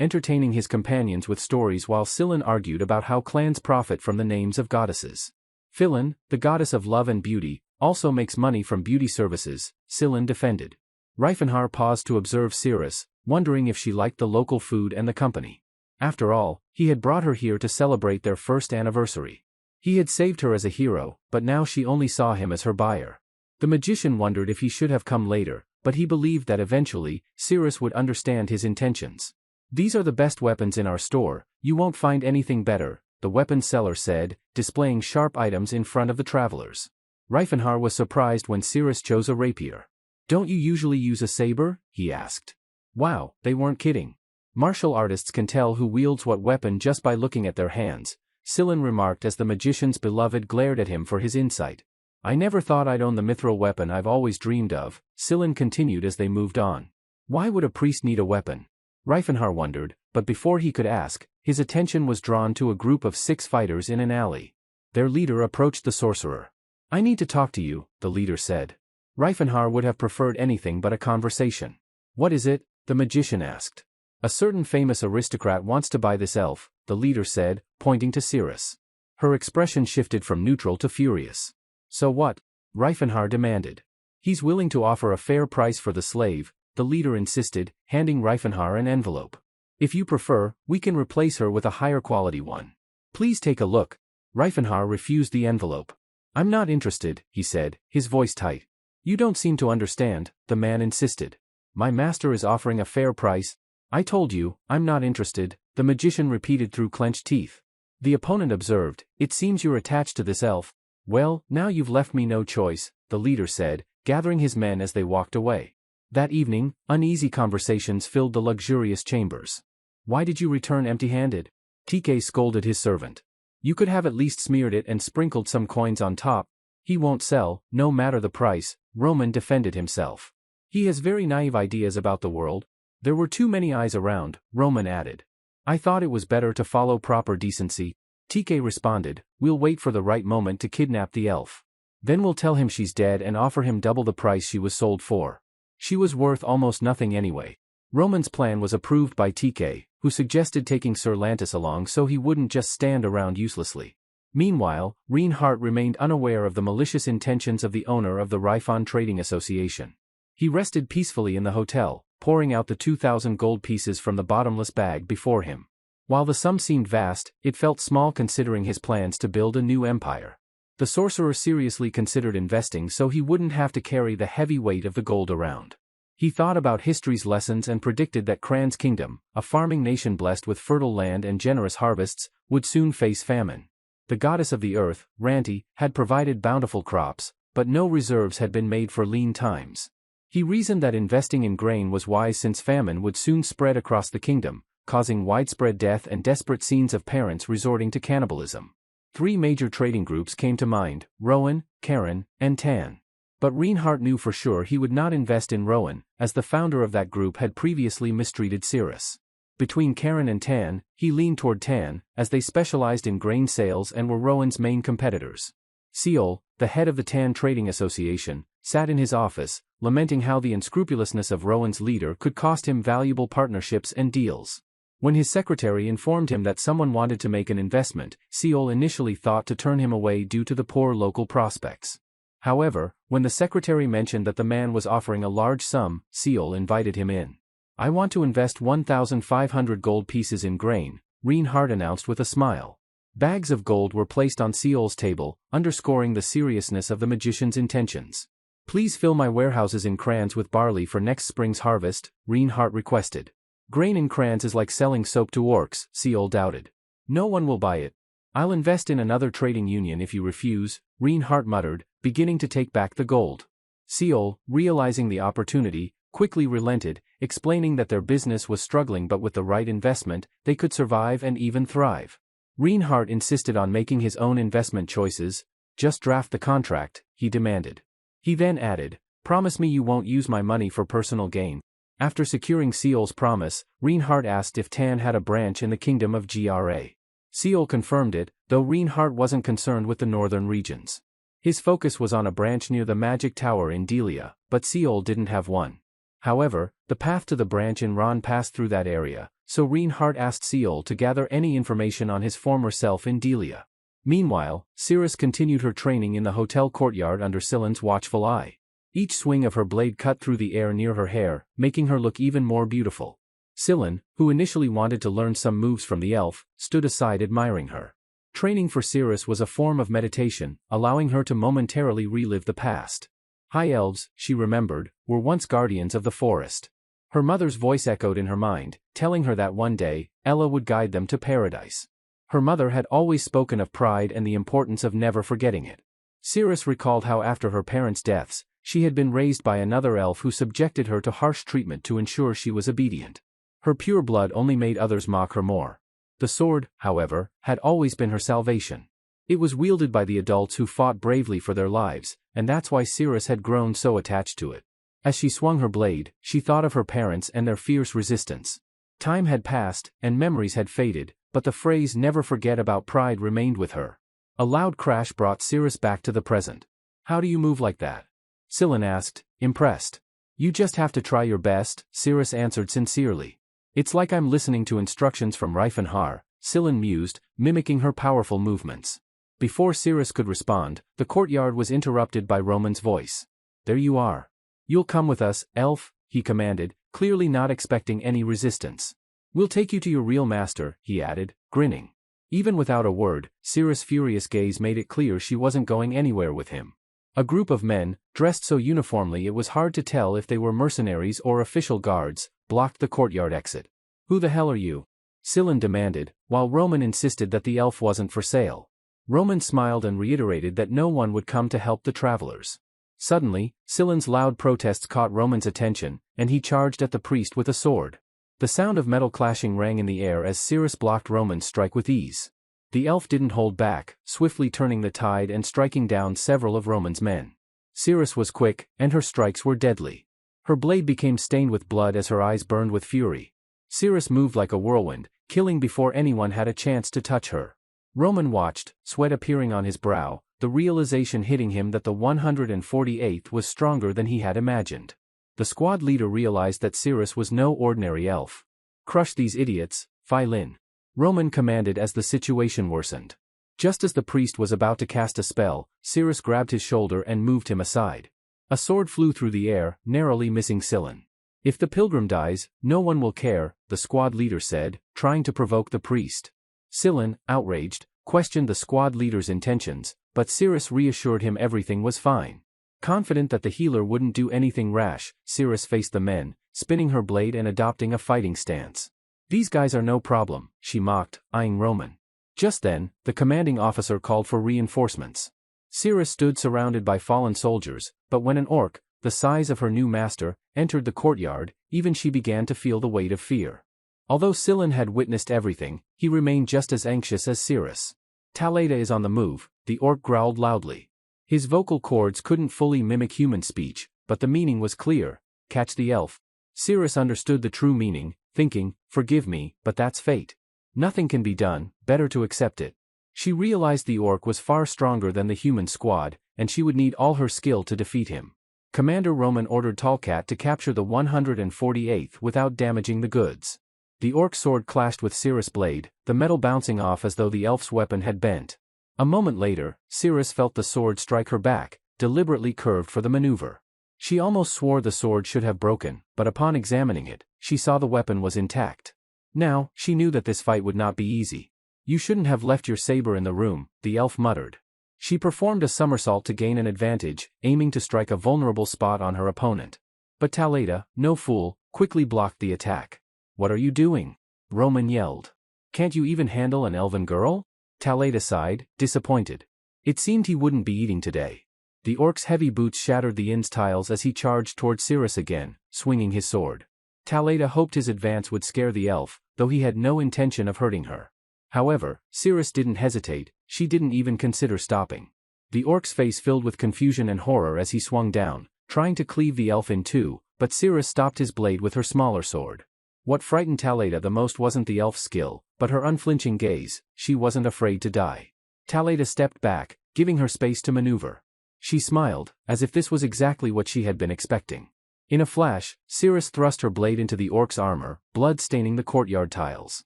entertaining his companions with stories while Silen argued about how clans profit from the names of goddesses. Philin, the goddess of love and beauty, also makes money from beauty services, Silen defended. Reifenhar paused to observe Cirrus, wondering if she liked the local food and the company. After all, he had brought her here to celebrate their first anniversary. He had saved her as a hero, but now she only saw him as her buyer. The magician wondered if he should have come later, but he believed that eventually, Cirrus would understand his intentions. These are the best weapons in our store, you won't find anything better, the weapon seller said, displaying sharp items in front of the travelers. Reifenhar was surprised when Cirrus chose a rapier. Don't you usually use a saber? He asked. Wow, they weren't kidding. Martial artists can tell who wields what weapon just by looking at their hands, Sillin remarked as the magician's beloved glared at him for his insight. I never thought I'd own the mithril weapon I've always dreamed of, Sillin continued as they moved on. Why would a priest need a weapon? Reifenhar wondered, but before he could ask, his attention was drawn to a group of 6 fighters in an alley. Their leader approached the sorcerer. I need to talk to you, the leader said. Reifenhar would have preferred anything but a conversation. What is it? The magician asked. A certain famous aristocrat wants to buy this elf, the leader said, pointing to Cirrus. Her expression shifted from neutral to furious. So what? Reifenhar demanded. He's willing to offer a fair price for the slave, the leader insisted, handing Reifenhar an envelope. If you prefer, we can replace her with a higher quality one. Please take a look. Reifenhar refused the envelope. I'm not interested, he said, his voice tight. You don't seem to understand, the man insisted. My master is offering a fair price. I told you, I'm not interested, the magician repeated through clenched teeth. The opponent observed, it seems you're attached to this elf. Well, now you've left me no choice, the leader said, gathering his men as they walked away. That evening, uneasy conversations filled the luxurious chambers. Why did you return empty-handed? TK scolded his servant. You could have at least smeared it and sprinkled some coins on top. He won't sell, no matter the price, Roman defended himself. He has very naive ideas about the world. There were too many eyes around, Roman added. I thought it was better to follow proper decency. TK responded, we'll wait for the right moment to kidnap the elf. Then we'll tell him she's dead and offer him double the price she was sold for. She was worth almost nothing anyway. Roman's plan was approved by TK, who suggested taking Sir Lantis along so he wouldn't just stand around uselessly. Meanwhile, Reinhardt remained unaware of the malicious intentions of the owner of the Ryfon Trading Association. He rested peacefully in the hotel, pouring out the 2,000 gold pieces from the bottomless bag before him. While the sum seemed vast, it felt small considering his plans to build a new empire. The sorcerer seriously considered investing so he wouldn't have to carry the heavy weight of the gold around. He thought about history's lessons and predicted that Kran's kingdom, a farming nation blessed with fertile land and generous harvests, would soon face famine. The goddess of the earth, Ranti, had provided bountiful crops, but no reserves had been made for lean times. He reasoned that investing in grain was wise since famine would soon spread across the kingdom, causing widespread death and desperate scenes of parents resorting to cannibalism. 3 major trading groups came to mind, Rowan, Karen, and Tan. But Reinhardt knew for sure he would not invest in Rowan, as the founder of that group had previously mistreated Cirrus. Between Karen and Tan, he leaned toward Tan, as they specialized in grain sales and were Rowan's main competitors. Seol, the head of the Tan Trading Association, sat in his office, lamenting how the unscrupulousness of Rowan's leader could cost him valuable partnerships and deals. When his secretary informed him that someone wanted to make an investment, Seol initially thought to turn him away due to the poor local prospects. However, when the secretary mentioned that the man was offering a large sum, Seol invited him in. I want to invest 1,500 gold pieces in grain, Reinhardt announced with a smile. Bags of gold were placed on Seol's table, underscoring the seriousness of the magician's intentions. Please fill my warehouses in Krans with barley for next spring's harvest, Reinhardt requested. Grain in Krans is like selling soap to orcs, Seol doubted. No one will buy it. I'll invest in another trading union if you refuse, Reinhardt muttered, beginning to take back the gold. Seol, realizing the opportunity, quickly relented, explaining that their business was struggling but with the right investment, they could survive and even thrive. Reinhardt insisted on making his own investment choices. Just draft the contract, he demanded. He then added, promise me you won't use my money for personal gain. After securing Seol's promise, Reinhardt asked if Tan had a branch in the kingdom of Gra. Seol confirmed it, though Reinhardt wasn't concerned with the northern regions. His focus was on a branch near the magic tower in Delia, but Seol didn't have one. However, the path to the branch in Ron passed through that area, so Reinhardt asked Seol to gather any information on his former self in Delia. Meanwhile, Cirrus continued her training in the hotel courtyard under Sillen's watchful eye. Each swing of her blade cut through the air near her hair, making her look even more beautiful. Sillen, who initially wanted to learn some moves from the elf, stood aside admiring her. Training for Cirrus was a form of meditation, allowing her to momentarily relive the past. High elves, she remembered, were once guardians of the forest. Her mother's voice echoed in her mind, telling her that one day, Ella would guide them to paradise. Her mother had always spoken of pride and the importance of never forgetting it. Cirrus recalled how after her parents' deaths, she had been raised by another elf who subjected her to harsh treatment to ensure she was obedient. Her pure blood only made others mock her more. The sword, however, had always been her salvation. It was wielded by the adults who fought bravely for their lives, and that's why Cirrus had grown so attached to it. As she swung her blade, she thought of her parents and their fierce resistance. Time had passed, and memories had faded, but the phrase "never forget about pride" remained with her. A loud crash brought Cirrus back to the present. "How do you move like that?" Scylla asked, impressed. "You just have to try your best," Cirrus answered sincerely. "It's like I'm listening to instructions from Reifenhar," Scylla mused, mimicking her powerful movements. Before Cirrus could respond, the courtyard was interrupted by Roman's voice. "There you are. You'll come with us, elf," he commanded, clearly not expecting any resistance. "We'll take you to your real master," he added, grinning. Even without a word, Cirrus' furious gaze made it clear she wasn't going anywhere with him. A group of men, dressed so uniformly it was hard to tell if they were mercenaries or official guards, blocked the courtyard exit. "Who the hell are you?" Scylla demanded, while Roman insisted that the elf wasn't for sale. Roman smiled and reiterated that no one would come to help the travelers. Suddenly, Scylla's loud protests caught Roman's attention, and he charged at the priest with a sword. The sound of metal clashing rang in the air as Cirrus blocked Roman's strike with ease. The elf didn't hold back, swiftly turning the tide and striking down several of Roman's men. Cirrus was quick, and her strikes were deadly. Her blade became stained with blood as her eyes burned with fury. Cirrus moved like a whirlwind, killing before anyone had a chance to touch her. Roman watched, sweat appearing on his brow, the realization hitting him that the 148th was stronger than he had imagined. The squad leader realized that Cirrus was no ordinary elf. "Crush these idiots, Phi Lin," Roman commanded as the situation worsened. Just as the priest was about to cast a spell, Cirrus grabbed his shoulder and moved him aside. A sword flew through the air, narrowly missing Scylla. "If the pilgrim dies, no one will care," the squad leader said, trying to provoke the priest. Scylla, outraged, questioned the squad leader's intentions, but Cirrus reassured him everything was fine. Confident that the healer wouldn't do anything rash, Cirrus faced the men, spinning her blade and adopting a fighting stance. "These guys are no problem," she mocked, eyeing Roman. Just then, the commanding officer called for reinforcements. Cirrus stood surrounded by fallen soldiers, but when an orc, the size of her new master, entered the courtyard, even she began to feel the weight of fear. Although Scylla had witnessed everything, he remained just as anxious as Cirrus. "Taleda is on the move," the orc growled loudly. His vocal cords couldn't fully mimic human speech, but the meaning was clear: "Catch the elf." Cirrus understood the true meaning, thinking, "Forgive me, but that's fate. Nothing can be done, better to accept it." She realized the orc was far stronger than the human squad, and she would need all her skill to defeat him. Commander Roman ordered Tallcat to capture the 148th without damaging the goods. The orc's sword clashed with Cirrus' blade, the metal bouncing off as though the elf's weapon had bent. A moment later, Cirrus felt the sword strike her back, deliberately curved for the maneuver. She almost swore the sword should have broken, but upon examining it, she saw the weapon was intact. Now, she knew that this fight would not be easy. "You shouldn't have left your saber in the room," the elf muttered. She performed a somersault to gain an advantage, aiming to strike a vulnerable spot on her opponent. But Taleda, no fool, quickly blocked the attack. "What are you doing?" Roman yelled. "Can't you even handle an elven girl?" Taleda sighed, disappointed. It seemed he wouldn't be eating today. The orc's heavy boots shattered the inn's tiles as he charged toward Cirrus again, swinging his sword. Taleda hoped his advance would scare the elf, though he had no intention of hurting her. However, Cirrus didn't hesitate, she didn't even consider stopping. The orc's face filled with confusion and horror as he swung down, trying to cleave the elf in two, but Cirrus stopped his blade with her smaller sword. What frightened Taleda the most wasn't the elf's skill, but her unflinching gaze. She wasn't afraid to die. Taleda stepped back, giving her space to maneuver. She smiled, as if this was exactly what she had been expecting. In a flash, Cirrus thrust her blade into the orc's armor, blood staining the courtyard tiles.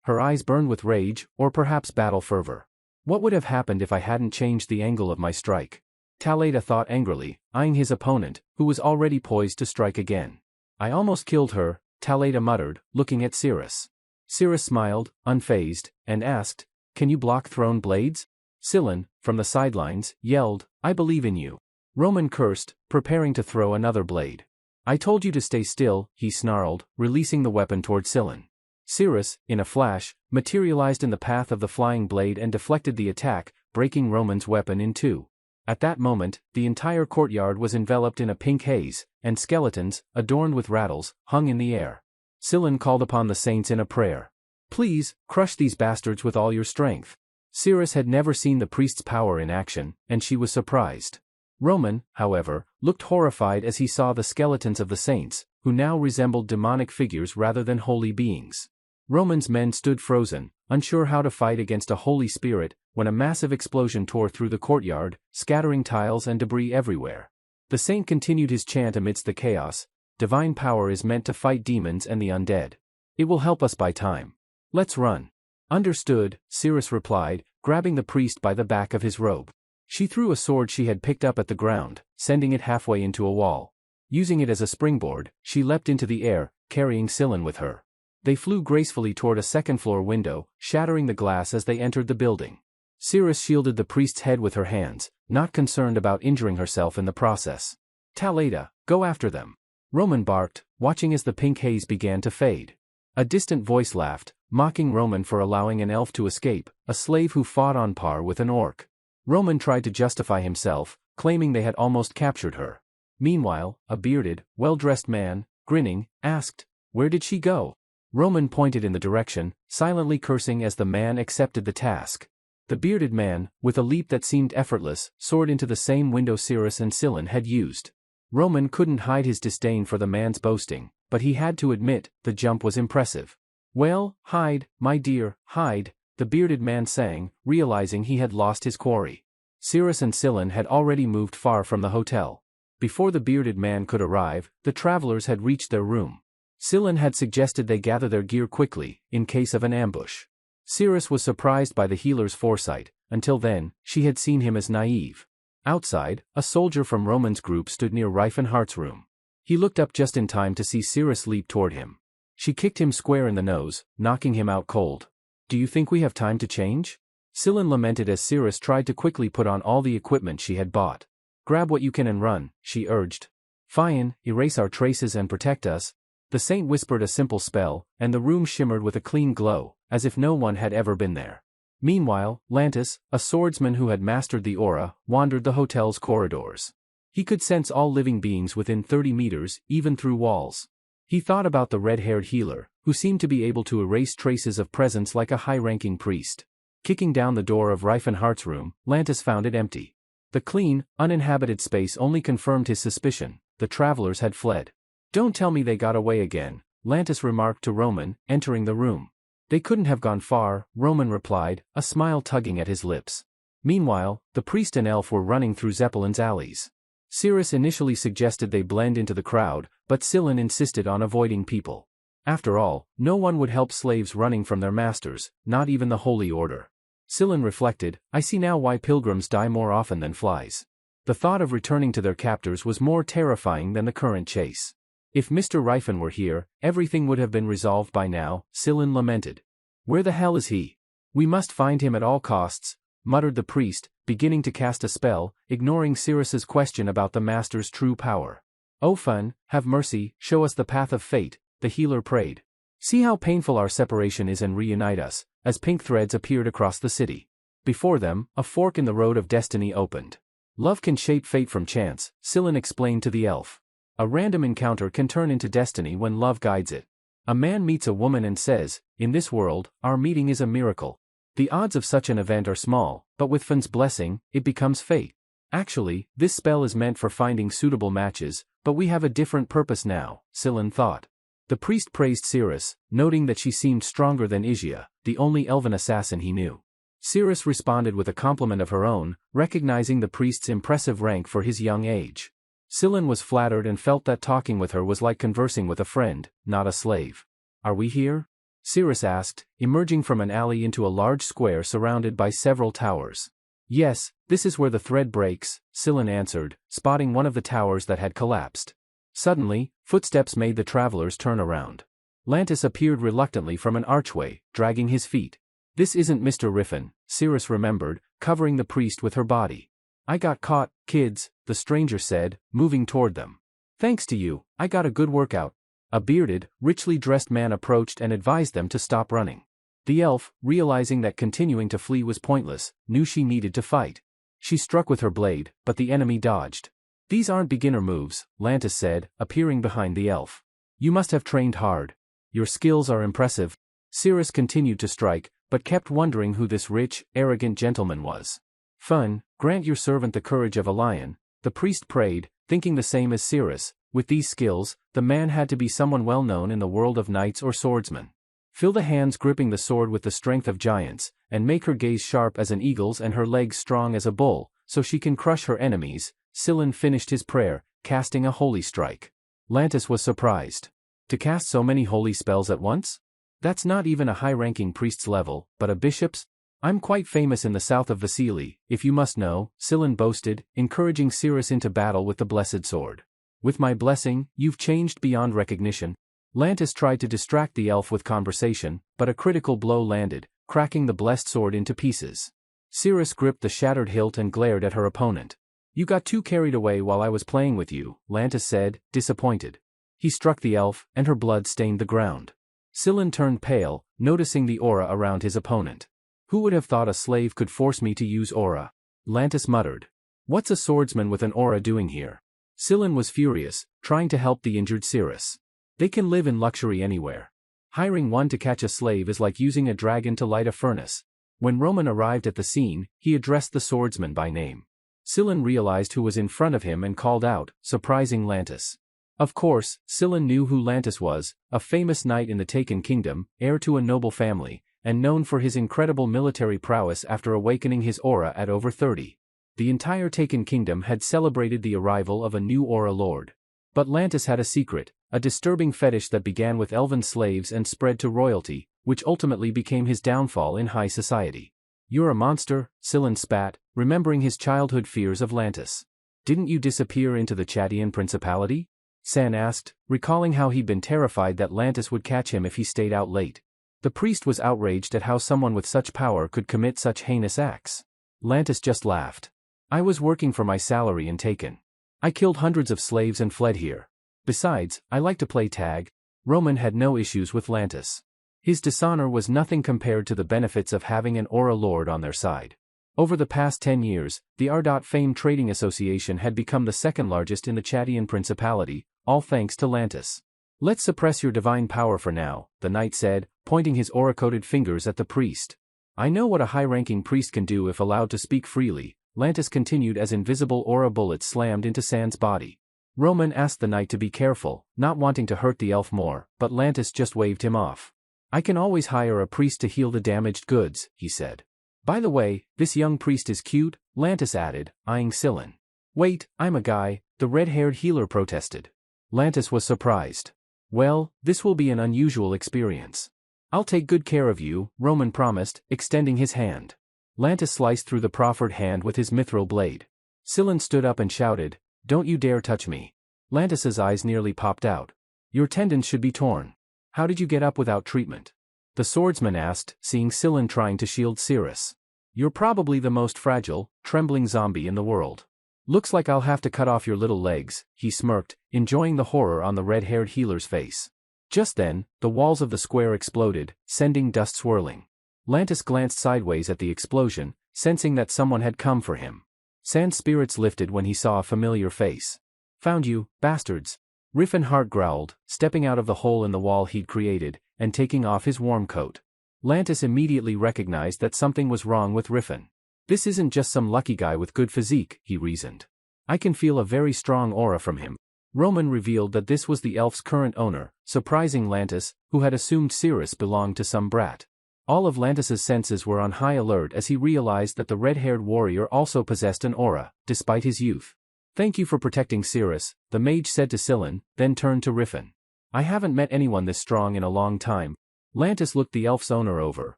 Her eyes burned with rage, or perhaps battle fervor. What would have happened if I hadn't changed the angle of my strike? Taleda thought angrily, eyeing his opponent, who was already poised to strike again. "I almost killed her," Taleda muttered, looking at Cirrus. Cirrus smiled, unfazed, and asked, "Can you block thrown blades?" Scylla, from the sidelines, yelled, "I believe in you." Roman cursed, preparing to throw another blade. "I told you to stay still," he snarled, releasing the weapon toward Scylla. Cirrus, in a flash, materialized in the path of the flying blade and deflected the attack, breaking Roman's weapon in two. At that moment, the entire courtyard was enveloped in a pink haze, and skeletons, adorned with rattles, hung in the air. Scylla called upon the saints in a prayer. Please, crush these bastards with all your strength. Cirrus had never seen the priest's power in action, and she was surprised. Roman, however, looked horrified as he saw the skeletons of the saints, who now resembled demonic figures rather than holy beings. Roman's men stood frozen, unsure how to fight against a holy spirit, when a massive explosion tore through the courtyard, scattering tiles and debris everywhere. The saint continued his chant amidst the chaos. Divine power is meant to fight demons and the undead. It will help us buy time. Let's run. Understood, Cirrus replied, grabbing the priest by the back of his robe. She threw a sword she had picked up at the ground, sending it halfway into a wall. Using it as a springboard, she leapt into the air, carrying Scylla with her. They flew gracefully toward a second-floor window, shattering the glass as they entered the building. Cirrus shielded the priest's head with her hands, not concerned about injuring herself in the process. Taleda, go after them. Roman barked, watching as the pink haze began to fade. A distant voice laughed, mocking Roman for allowing an elf to escape, a slave who fought on par with an orc. Roman tried to justify himself, claiming they had almost captured her. Meanwhile, a bearded, well-dressed man, grinning, asked, "Where did she go?" Roman pointed in the direction, silently cursing as the man accepted the task. The bearded man, with a leap that seemed effortless, soared into the same window Cirrus and Scylla had used. Roman couldn't hide his disdain for the man's boasting, but he had to admit, the jump was impressive. "Well, hide, my dear, hide," the bearded man sang, realizing he had lost his quarry. Cirrus and Scylla had already moved far from the hotel. Before the bearded man could arrive, the travelers had reached their room. Scylla had suggested they gather their gear quickly, in case of an ambush. Cirrus was surprised by the healer's foresight. Until then, she had seen him as naive. Outside, a soldier from Roman's group stood near Reifenhardt's room. He looked up just in time to see Cirrus leap toward him. She kicked him square in the nose, knocking him out cold. "Do you think we have time to change?" Scylla lamented as Cirrus tried to quickly put on all the equipment she had bought. "Grab what you can and run," she urged. "Fine, erase our traces and protect us." The saint whispered a simple spell, and the room shimmered with a clean glow, as if no one had ever been there. Meanwhile, Lantis, a swordsman who had mastered the aura, wandered the hotel's corridors. He could sense all living beings within 30 meters, even through walls. He thought about the red-haired healer, who seemed to be able to erase traces of presence like a high-ranking priest. Kicking down the door of Reifenhardt's room, Lantis found it empty. The clean, uninhabited space only confirmed his suspicion. The travelers had fled. "Don't tell me they got away again," Lantis remarked to Roman, entering the room. "They couldn't have gone far," Roman replied, a smile tugging at his lips. Meanwhile, the priest and elf were running through Zeppelin's alleys. Cirrus initially suggested they blend into the crowd, but Scylla insisted on avoiding people. After all, no one would help slaves running from their masters, not even the Holy Order. Scylla reflected, "I see now why pilgrims die more often than flies." The thought of returning to their captors was more terrifying than the current chase. "If Mr. Reifen were here, everything would have been resolved by now," Scylla lamented. "Where the hell is he? We must find him at all costs," muttered the priest, beginning to cast a spell, ignoring Cirrus's question about the master's true power. "Oh Fun, have mercy, show us the path of fate," the healer prayed. "See how painful our separation is and reunite us," as pink threads appeared across the city. Before them, a fork in the road of destiny opened. "Love can shape fate from chance," Scylla explained to the elf. "A random encounter can turn into destiny when love guides it. A man meets a woman and says, 'In this world, our meeting is a miracle.' The odds of such an event are small, but with Fun's blessing, it becomes fate. Actually, this spell is meant for finding suitable matches, but we have a different purpose now," Scylla thought. The priest praised Cirrus, noting that she seemed stronger than Igia, the only elven assassin he knew. Cirrus responded with a compliment of her own, recognizing the priest's impressive rank for his young age. Scylla was flattered and felt that talking with her was like conversing with a friend, not a slave. "Are we here?" Cirrus asked, emerging from an alley into a large square surrounded by several towers. "Yes, this is where the thread breaks," Scylla answered, spotting one of the towers that had collapsed. Suddenly, footsteps made the travelers turn around. Lantis appeared reluctantly from an archway, dragging his feet. "This isn't Mr. Riffin," Cirrus remembered, covering the priest with her body. "I got caught, kids," the stranger said, moving toward them. "Thanks to you, I got a good workout." A bearded, richly dressed man approached and advised them to stop running. The elf, realizing that continuing to flee was pointless, knew she needed to fight. She struck with her blade, but the enemy dodged. "These aren't beginner moves," Lantis said, appearing behind the elf. "You must have trained hard." Your skills are impressive. Cirrus continued to strike, but kept wondering who this rich, arrogant gentleman was. Fun, grant your servant the courage of a lion, the priest prayed, thinking the same as Cirrus. With these skills, the man had to be someone well known in the world of knights or swordsmen. Fill the hands gripping the sword with the strength of giants, and make her gaze sharp as an eagle's and her legs strong as a bull, so she can crush her enemies. Scylla finished his prayer, casting a holy strike. Lantis was surprised. To cast so many holy spells at once? That's not even a high-ranking priest's level, but a bishop's? I'm quite famous in the south of Vasily, if you must know, Scylla boasted, encouraging Cirrus into battle with the blessed sword. With my blessing, you've changed beyond recognition. Lantis tried to distract the elf with conversation, but a critical blow landed, cracking the blessed sword into pieces. Cirrus gripped the shattered hilt and glared at her opponent. You got too carried away while I was playing with you, Lantis said, disappointed. He struck the elf, and her blood stained the ground. Scylla turned pale, noticing the aura around his opponent. Who would have thought a slave could force me to use aura? Lantis muttered. What's a swordsman with an aura doing here? Scylla was furious, trying to help the injured Cirrus. They can live in luxury anywhere. Hiring one to catch a slave is like using a dragon to light a furnace. When Roman arrived at the scene, he addressed the swordsman by name. Scylla realized who was in front of him and called out, surprising Lantis. Of course, Scylla knew who Lantis was, a famous knight in the Taken Kingdom, heir to a noble family, and known for his incredible military prowess after awakening his aura at over 30. The entire Taken Kingdom had celebrated the arrival of a new aura lord. But Lantis had a secret, a disturbing fetish that began with elven slaves and spread to royalty, which ultimately became his downfall in high society. You're a monster, Scylla spat, remembering his childhood fears of Lantis. Didn't you disappear into the Chadian Principality? San asked, recalling how he'd been terrified that Lantis would catch him if he stayed out late. The priest was outraged at how someone with such power could commit such heinous acts. Lantis just laughed. I was working for my salary in Taken. I killed hundreds of slaves and fled here. Besides, I like to play tag. Roman had no issues with Lantis. His dishonor was nothing compared to the benefits of having an aura lord on their side. Over the past 10 years, the Ardot Fame Trading Association had become the second largest in the Chadian Principality, all thanks to Lantis. Let's suppress your divine power for now, the knight said, pointing his aura-coated fingers at the priest. I know what a high-ranking priest can do if allowed to speak freely, Lantis continued as invisible aura bullets slammed into San's body. Roman asked the knight to be careful, not wanting to hurt the elf more, but Lantis just waved him off. I can always hire a priest to heal the damaged goods, he said. By the way, this young priest is cute, Lantis added, eyeing Scylla. Wait, I'm a guy, the red-haired healer protested. Lantis was surprised. Well, this will be an unusual experience. I'll take good care of you, Roman promised, extending his hand. Lantis sliced through the proffered hand with his mithril blade. Scylla stood up and shouted, Don't you dare touch me. Lantis's eyes nearly popped out. Your tendons should be torn. How did you get up without treatment? The swordsman asked, seeing Scylla trying to shield Cirrus. You're probably the most fragile, trembling zombie in the world. Looks like I'll have to cut off your little legs, he smirked, enjoying the horror on the red-haired healer's face. Just then, the walls of the square exploded, sending dust swirling. Lantis glanced sideways at the explosion, sensing that someone had come for him. San's spirits lifted when he saw a familiar face. Found you, bastards. Riffenhart growled, stepping out of the hole in the wall he'd created, and taking off his warm coat. Lantis immediately recognized that something was wrong with Riffen. This isn't just some lucky guy with good physique, he reasoned. I can feel a very strong aura from him. Roman revealed that this was the elf's current owner, surprising Lantis, who had assumed Cirrus belonged to some brat. All of Lantis's senses were on high alert as he realized that the red-haired warrior also possessed an aura, despite his youth. Thank you for protecting Cirrus, the mage said to Scylla, then turned to Riffen. I haven't met anyone this strong in a long time. Lantis looked the elf's owner over,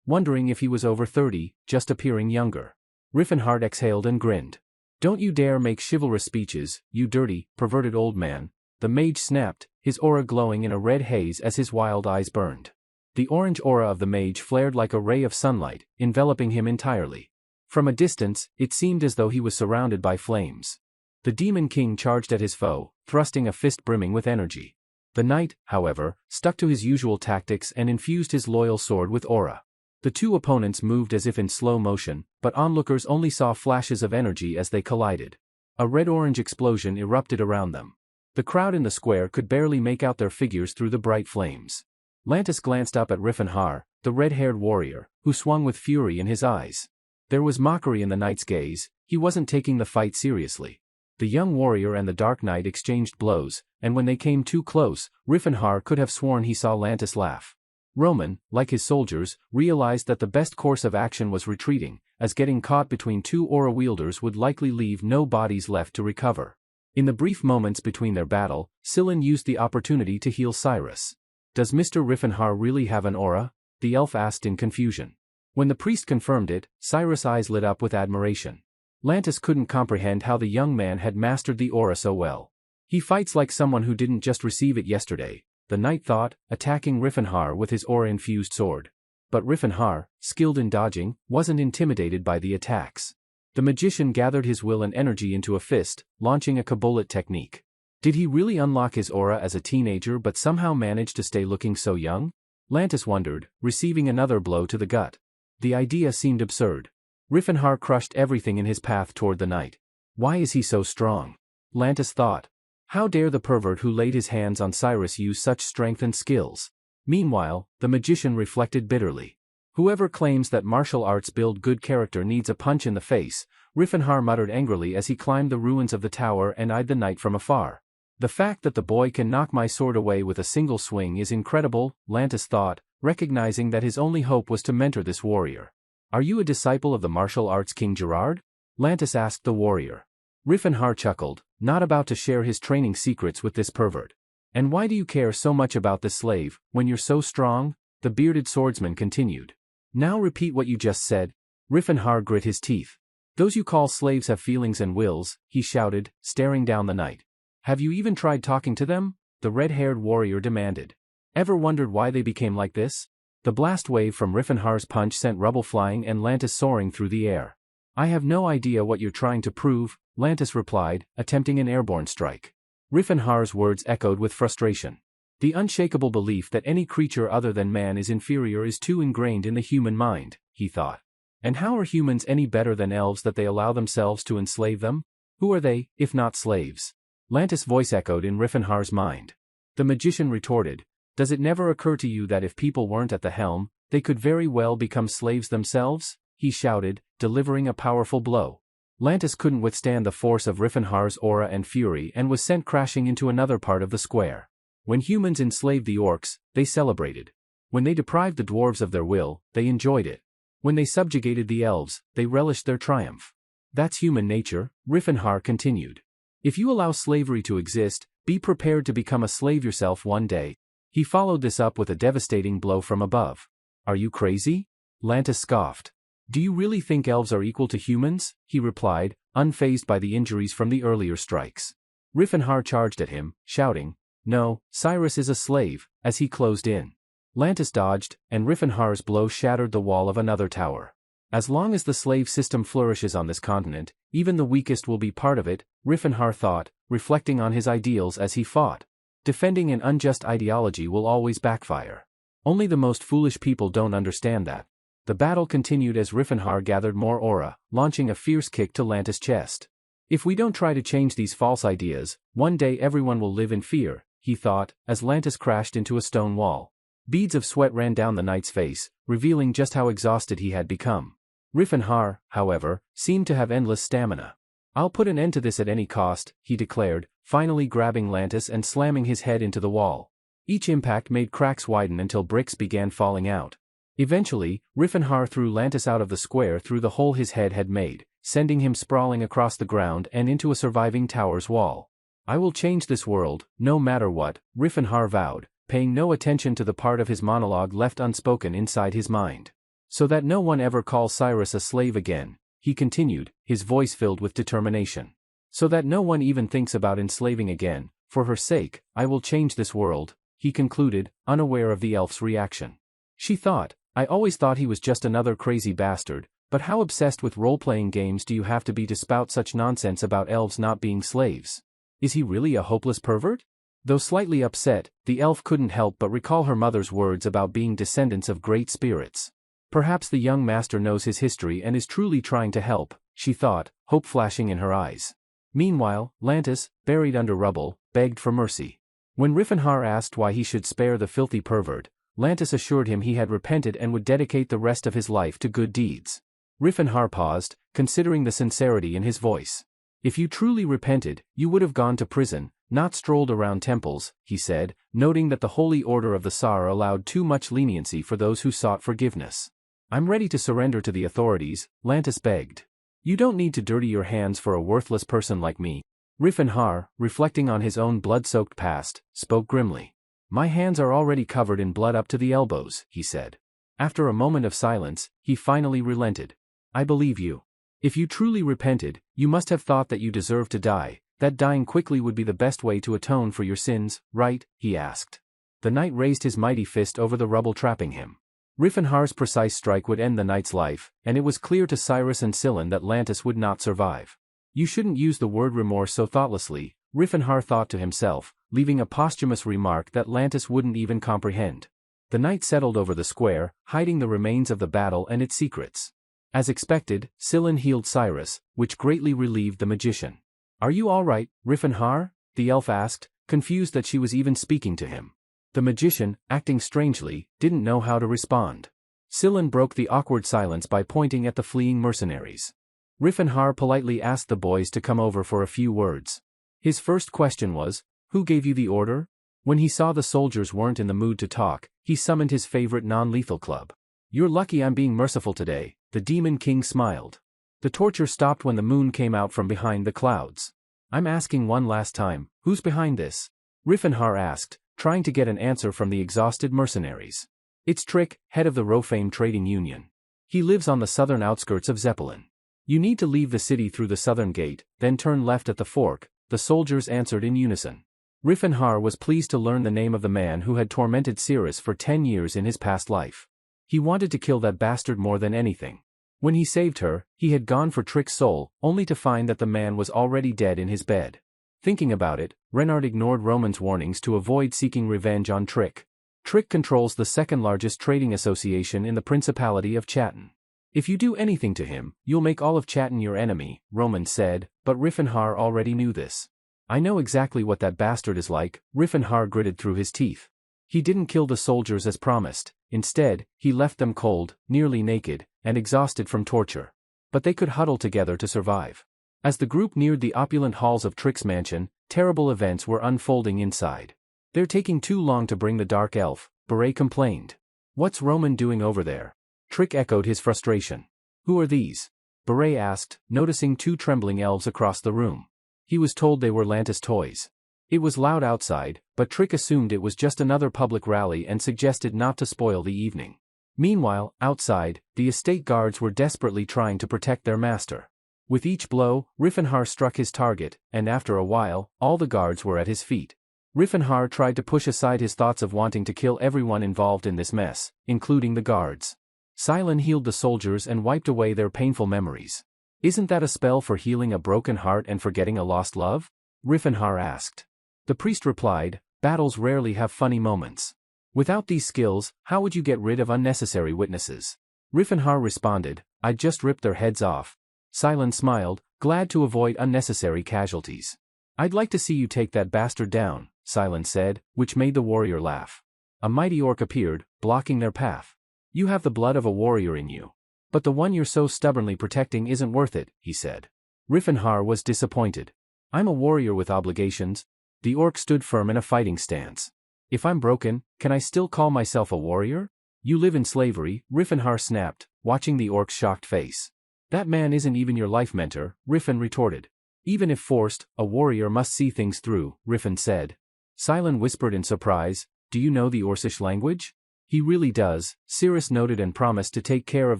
wondering if he was over 30, just appearing younger. Riffenhart exhaled and grinned. Don't you dare make chivalrous speeches, you dirty, perverted old man, the mage snapped, his aura glowing in a red haze as his wild eyes burned. The orange aura of the mage flared like a ray of sunlight, enveloping him entirely. From a distance, it seemed as though he was surrounded by flames. The Demon King charged at his foe, thrusting a fist brimming with energy. The knight, however, stuck to his usual tactics and infused his loyal sword with aura. The two opponents moved as if in slow motion, but onlookers only saw flashes of energy as they collided. A red-orange explosion erupted around them. The crowd in the square could barely make out their figures through the bright flames. Lantis glanced up at Riffenhar, the red-haired warrior, who swung with fury in his eyes. There was mockery in the knight's gaze. He wasn't taking the fight seriously. The young warrior and the dark knight exchanged blows, and when they came too close, Riffenhar could have sworn he saw Lantis laugh. Roman, like his soldiers, realized that the best course of action was retreating, as getting caught between two aura wielders would likely leave no bodies left to recover. In the brief moments between their battle, Sillin used the opportunity to heal Cyrus. "Does Mr. Riffenhar really have an aura?" the elf asked in confusion. When the priest confirmed it, Cyrus' eyes lit up with admiration. Lantis couldn't comprehend how the young man had mastered the aura so well. "He fights like someone who didn't just receive it yesterday," the knight thought, attacking Riffenhar with his aura-infused sword. But Riffenhar, skilled in dodging, wasn't intimidated by the attacks. The magician gathered his will and energy into a fist, launching a Kabbalit technique. Did he really unlock his aura as a teenager but somehow manage to stay looking so young? Lantis wondered, receiving another blow to the gut. The idea seemed absurd. Riffenhar crushed everything in his path toward the knight. Why is he so strong? Lantis thought. How dare the pervert who laid his hands on Cyrus use such strength and skills? Meanwhile, the magician reflected bitterly. Whoever claims that martial arts build good character needs a punch in the face, Riffenhar muttered angrily as he climbed the ruins of the tower and eyed the knight from afar. The fact that the boy can knock my sword away with a single swing is incredible, Lantis thought, recognizing that his only hope was to mentor this warrior. Are you a disciple of the martial arts King Gerard? Lantis asked the warrior. Riffenhar chuckled, not about to share his training secrets with this pervert. And why do you care so much about this slave, when you're so strong? The bearded swordsman continued. Now repeat what you just said. Riffenhar grit his teeth. Those you call slaves have feelings and wills, he shouted, staring down the knight. Have you even tried talking to them? The red-haired warrior demanded. Ever wondered why they became like this? The blast wave from Riffenhar's punch sent rubble flying and Lantis soaring through the air. I have no idea what you're trying to prove, Lantis replied, attempting an airborne strike. Riffenhar's words echoed with frustration. The unshakable belief that any creature other than man is inferior is too ingrained in the human mind, he thought. And how are humans any better than elves that they allow themselves to enslave them? Who are they, if not slaves? Lantis' voice echoed in Riffenhar's mind. The magician retorted, does it never occur to you that if people weren't at the helm, they could very well become slaves themselves? He shouted, delivering a powerful blow. Lantis couldn't withstand the force of Riffenhar's aura and fury and was sent crashing into another part of the square. When humans enslaved the orcs, they celebrated. When they deprived the dwarves of their will, they enjoyed it. When they subjugated the elves, they relished their triumph. That's human nature, Riffenhar continued. If you allow slavery to exist, be prepared to become a slave yourself one day. He followed this up with a devastating blow from above. Are you crazy? Lantis scoffed. Do you really think elves are equal to humans? He replied, unfazed by the injuries from the earlier strikes. Riffenhar charged at him, shouting, no, Cyrus is a slave, as he closed in. Lantis dodged, and Riffenhar's blow shattered the wall of another tower. As long as the slave system flourishes on this continent, even the weakest will be part of it, Riffenhar thought, reflecting on his ideals as he fought. Defending an unjust ideology will always backfire. Only the most foolish people don't understand that. The battle continued as Riffenhar gathered more aura, launching a fierce kick to Lantis' chest. If we don't try to change these false ideas, one day everyone will live in fear, he thought, as Lantis crashed into a stone wall. Beads of sweat ran down the knight's face, revealing just how exhausted he had become. Riffenhar, however, seemed to have endless stamina. I'll put an end to this at any cost, he declared, finally grabbing Lantis and slamming his head into the wall. Each impact made cracks widen until bricks began falling out. Eventually, Riffenhar threw Lantis out of the square through the hole his head had made, sending him sprawling across the ground and into a surviving tower's wall. I will change this world, no matter what, Riffenhar vowed, paying no attention to the part of his monologue left unspoken inside his mind. So that no one ever calls Cyrus a slave again, he continued, his voice filled with determination. So that no one even thinks about enslaving again, for her sake, I will change this world, he concluded, unaware of the elf's reaction. She thought, I always thought he was just another crazy bastard, but how obsessed with role-playing games do you have to be to spout such nonsense about elves not being slaves? Is he really a hopeless pervert? Though slightly upset, the elf couldn't help but recall her mother's words about being descendants of great spirits. Perhaps the young master knows his history and is truly trying to help, she thought, hope flashing in her eyes. Meanwhile, Lantis, buried under rubble, begged for mercy. When Riffenhar asked why he should spare the filthy pervert, Lantis assured him he had repented and would dedicate the rest of his life to good deeds. Rifenhar paused, considering the sincerity in his voice. If you truly repented, you would have gone to prison, not strolled around temples, he said, noting that the Holy Order of the Tsar allowed too much leniency for those who sought forgiveness. I'm ready to surrender to the authorities, Lantis begged. You don't need to dirty your hands for a worthless person like me. Rifenhar, reflecting on his own blood-soaked past, spoke grimly. My hands are already covered in blood up to the elbows, he said. After a moment of silence, he finally relented. I believe you. If you truly repented, you must have thought that you deserved to die, that dying quickly would be the best way to atone for your sins, right? He asked. The knight raised his mighty fist over the rubble trapping him. Rifenhar's precise strike would end the knight's life, and it was clear to Cyrus and Scylla that Lantis would not survive. You shouldn't use the word remorse so thoughtlessly, Rifenhar thought to himself, leaving a posthumous remark that Lantis wouldn't even comprehend. The knight settled over the square, hiding the remains of the battle and its secrets. As expected, Scylla healed Cyrus, which greatly relieved the magician. Are you all right, Rifenhar? The elf asked, confused that she was even speaking to him. The magician, acting strangely, didn't know how to respond. Scylla broke the awkward silence by pointing at the fleeing mercenaries. Rifenhar politely asked the boys to come over for a few words. His first question was, who gave you the order? When he saw the soldiers weren't in the mood to talk, he summoned his favorite non-lethal club. You're lucky I'm being merciful today, the Demon King smiled. The torture stopped when the moon came out from behind the clouds. I'm asking one last time, who's behind this? Rifenhar asked, trying to get an answer from the exhausted mercenaries. It's Trick, head of the Rofame Trading Union. He lives on the southern outskirts of Zeppelin. You need to leave the city through the southern gate, then turn left at the fork, the soldiers answered in unison. Rifenhar was pleased to learn the name of the man who had tormented Cyrus for 10 years in his past life. He wanted to kill that bastard more than anything. When he saved her, he had gone for Trick's soul, only to find that the man was already dead in his bed. Thinking about it, Renard ignored Roman's warnings to avoid seeking revenge on Trick. Trick controls the second-largest trading association in the Principality of Chatten. If you do anything to him, you'll make all of Chatten your enemy, Roman said, but Rifenhar already knew this. I know exactly what that bastard is like, Rifenhar gritted through his teeth. He didn't kill the soldiers as promised. Instead, he left them cold, nearly naked, and exhausted from torture. But they could huddle together to survive. As the group neared the opulent halls of Trick's mansion, terrible events were unfolding inside. They're taking too long to bring the dark elf, Beret complained. What's Roman doing over there? Trick echoed his frustration. Who are these? Beret asked, noticing 2 trembling elves across the room. He was told they were Lantis toys. It was loud outside, but Trick assumed it was just another public rally and suggested not to spoil the evening. Meanwhile, outside, the estate guards were desperately trying to protect their master. With each blow, Rifenhar struck his target, and after a while, all the guards were at his feet. Rifenhar tried to push aside his thoughts of wanting to kill everyone involved in this mess, including the guards. Silen healed the soldiers and wiped away their painful memories. Isn't that a spell for healing a broken heart and forgetting a lost love? Rifenhar asked. The priest replied, battles rarely have funny moments. Without these skills, how would you get rid of unnecessary witnesses? Rifenhar responded, I'd just rip their heads off. Silen smiled, glad to avoid unnecessary casualties. I'd like to see you take that bastard down, Silen said, which made the warrior laugh. A mighty orc appeared, blocking their path. You have the blood of a warrior in you. But the one you're so stubbornly protecting isn't worth it, he said. Rifenhar was disappointed. I'm a warrior with obligations. The orc stood firm in a fighting stance. If I'm broken, can I still call myself a warrior? You live in slavery, Rifenhar snapped, watching the orc's shocked face. That man isn't even your life mentor, Riffen retorted. Even if forced, a warrior must see things through, Riffen said. Silen whispered in surprise, do you know the Orcish language? He really does, Cyrus noted and promised to take care of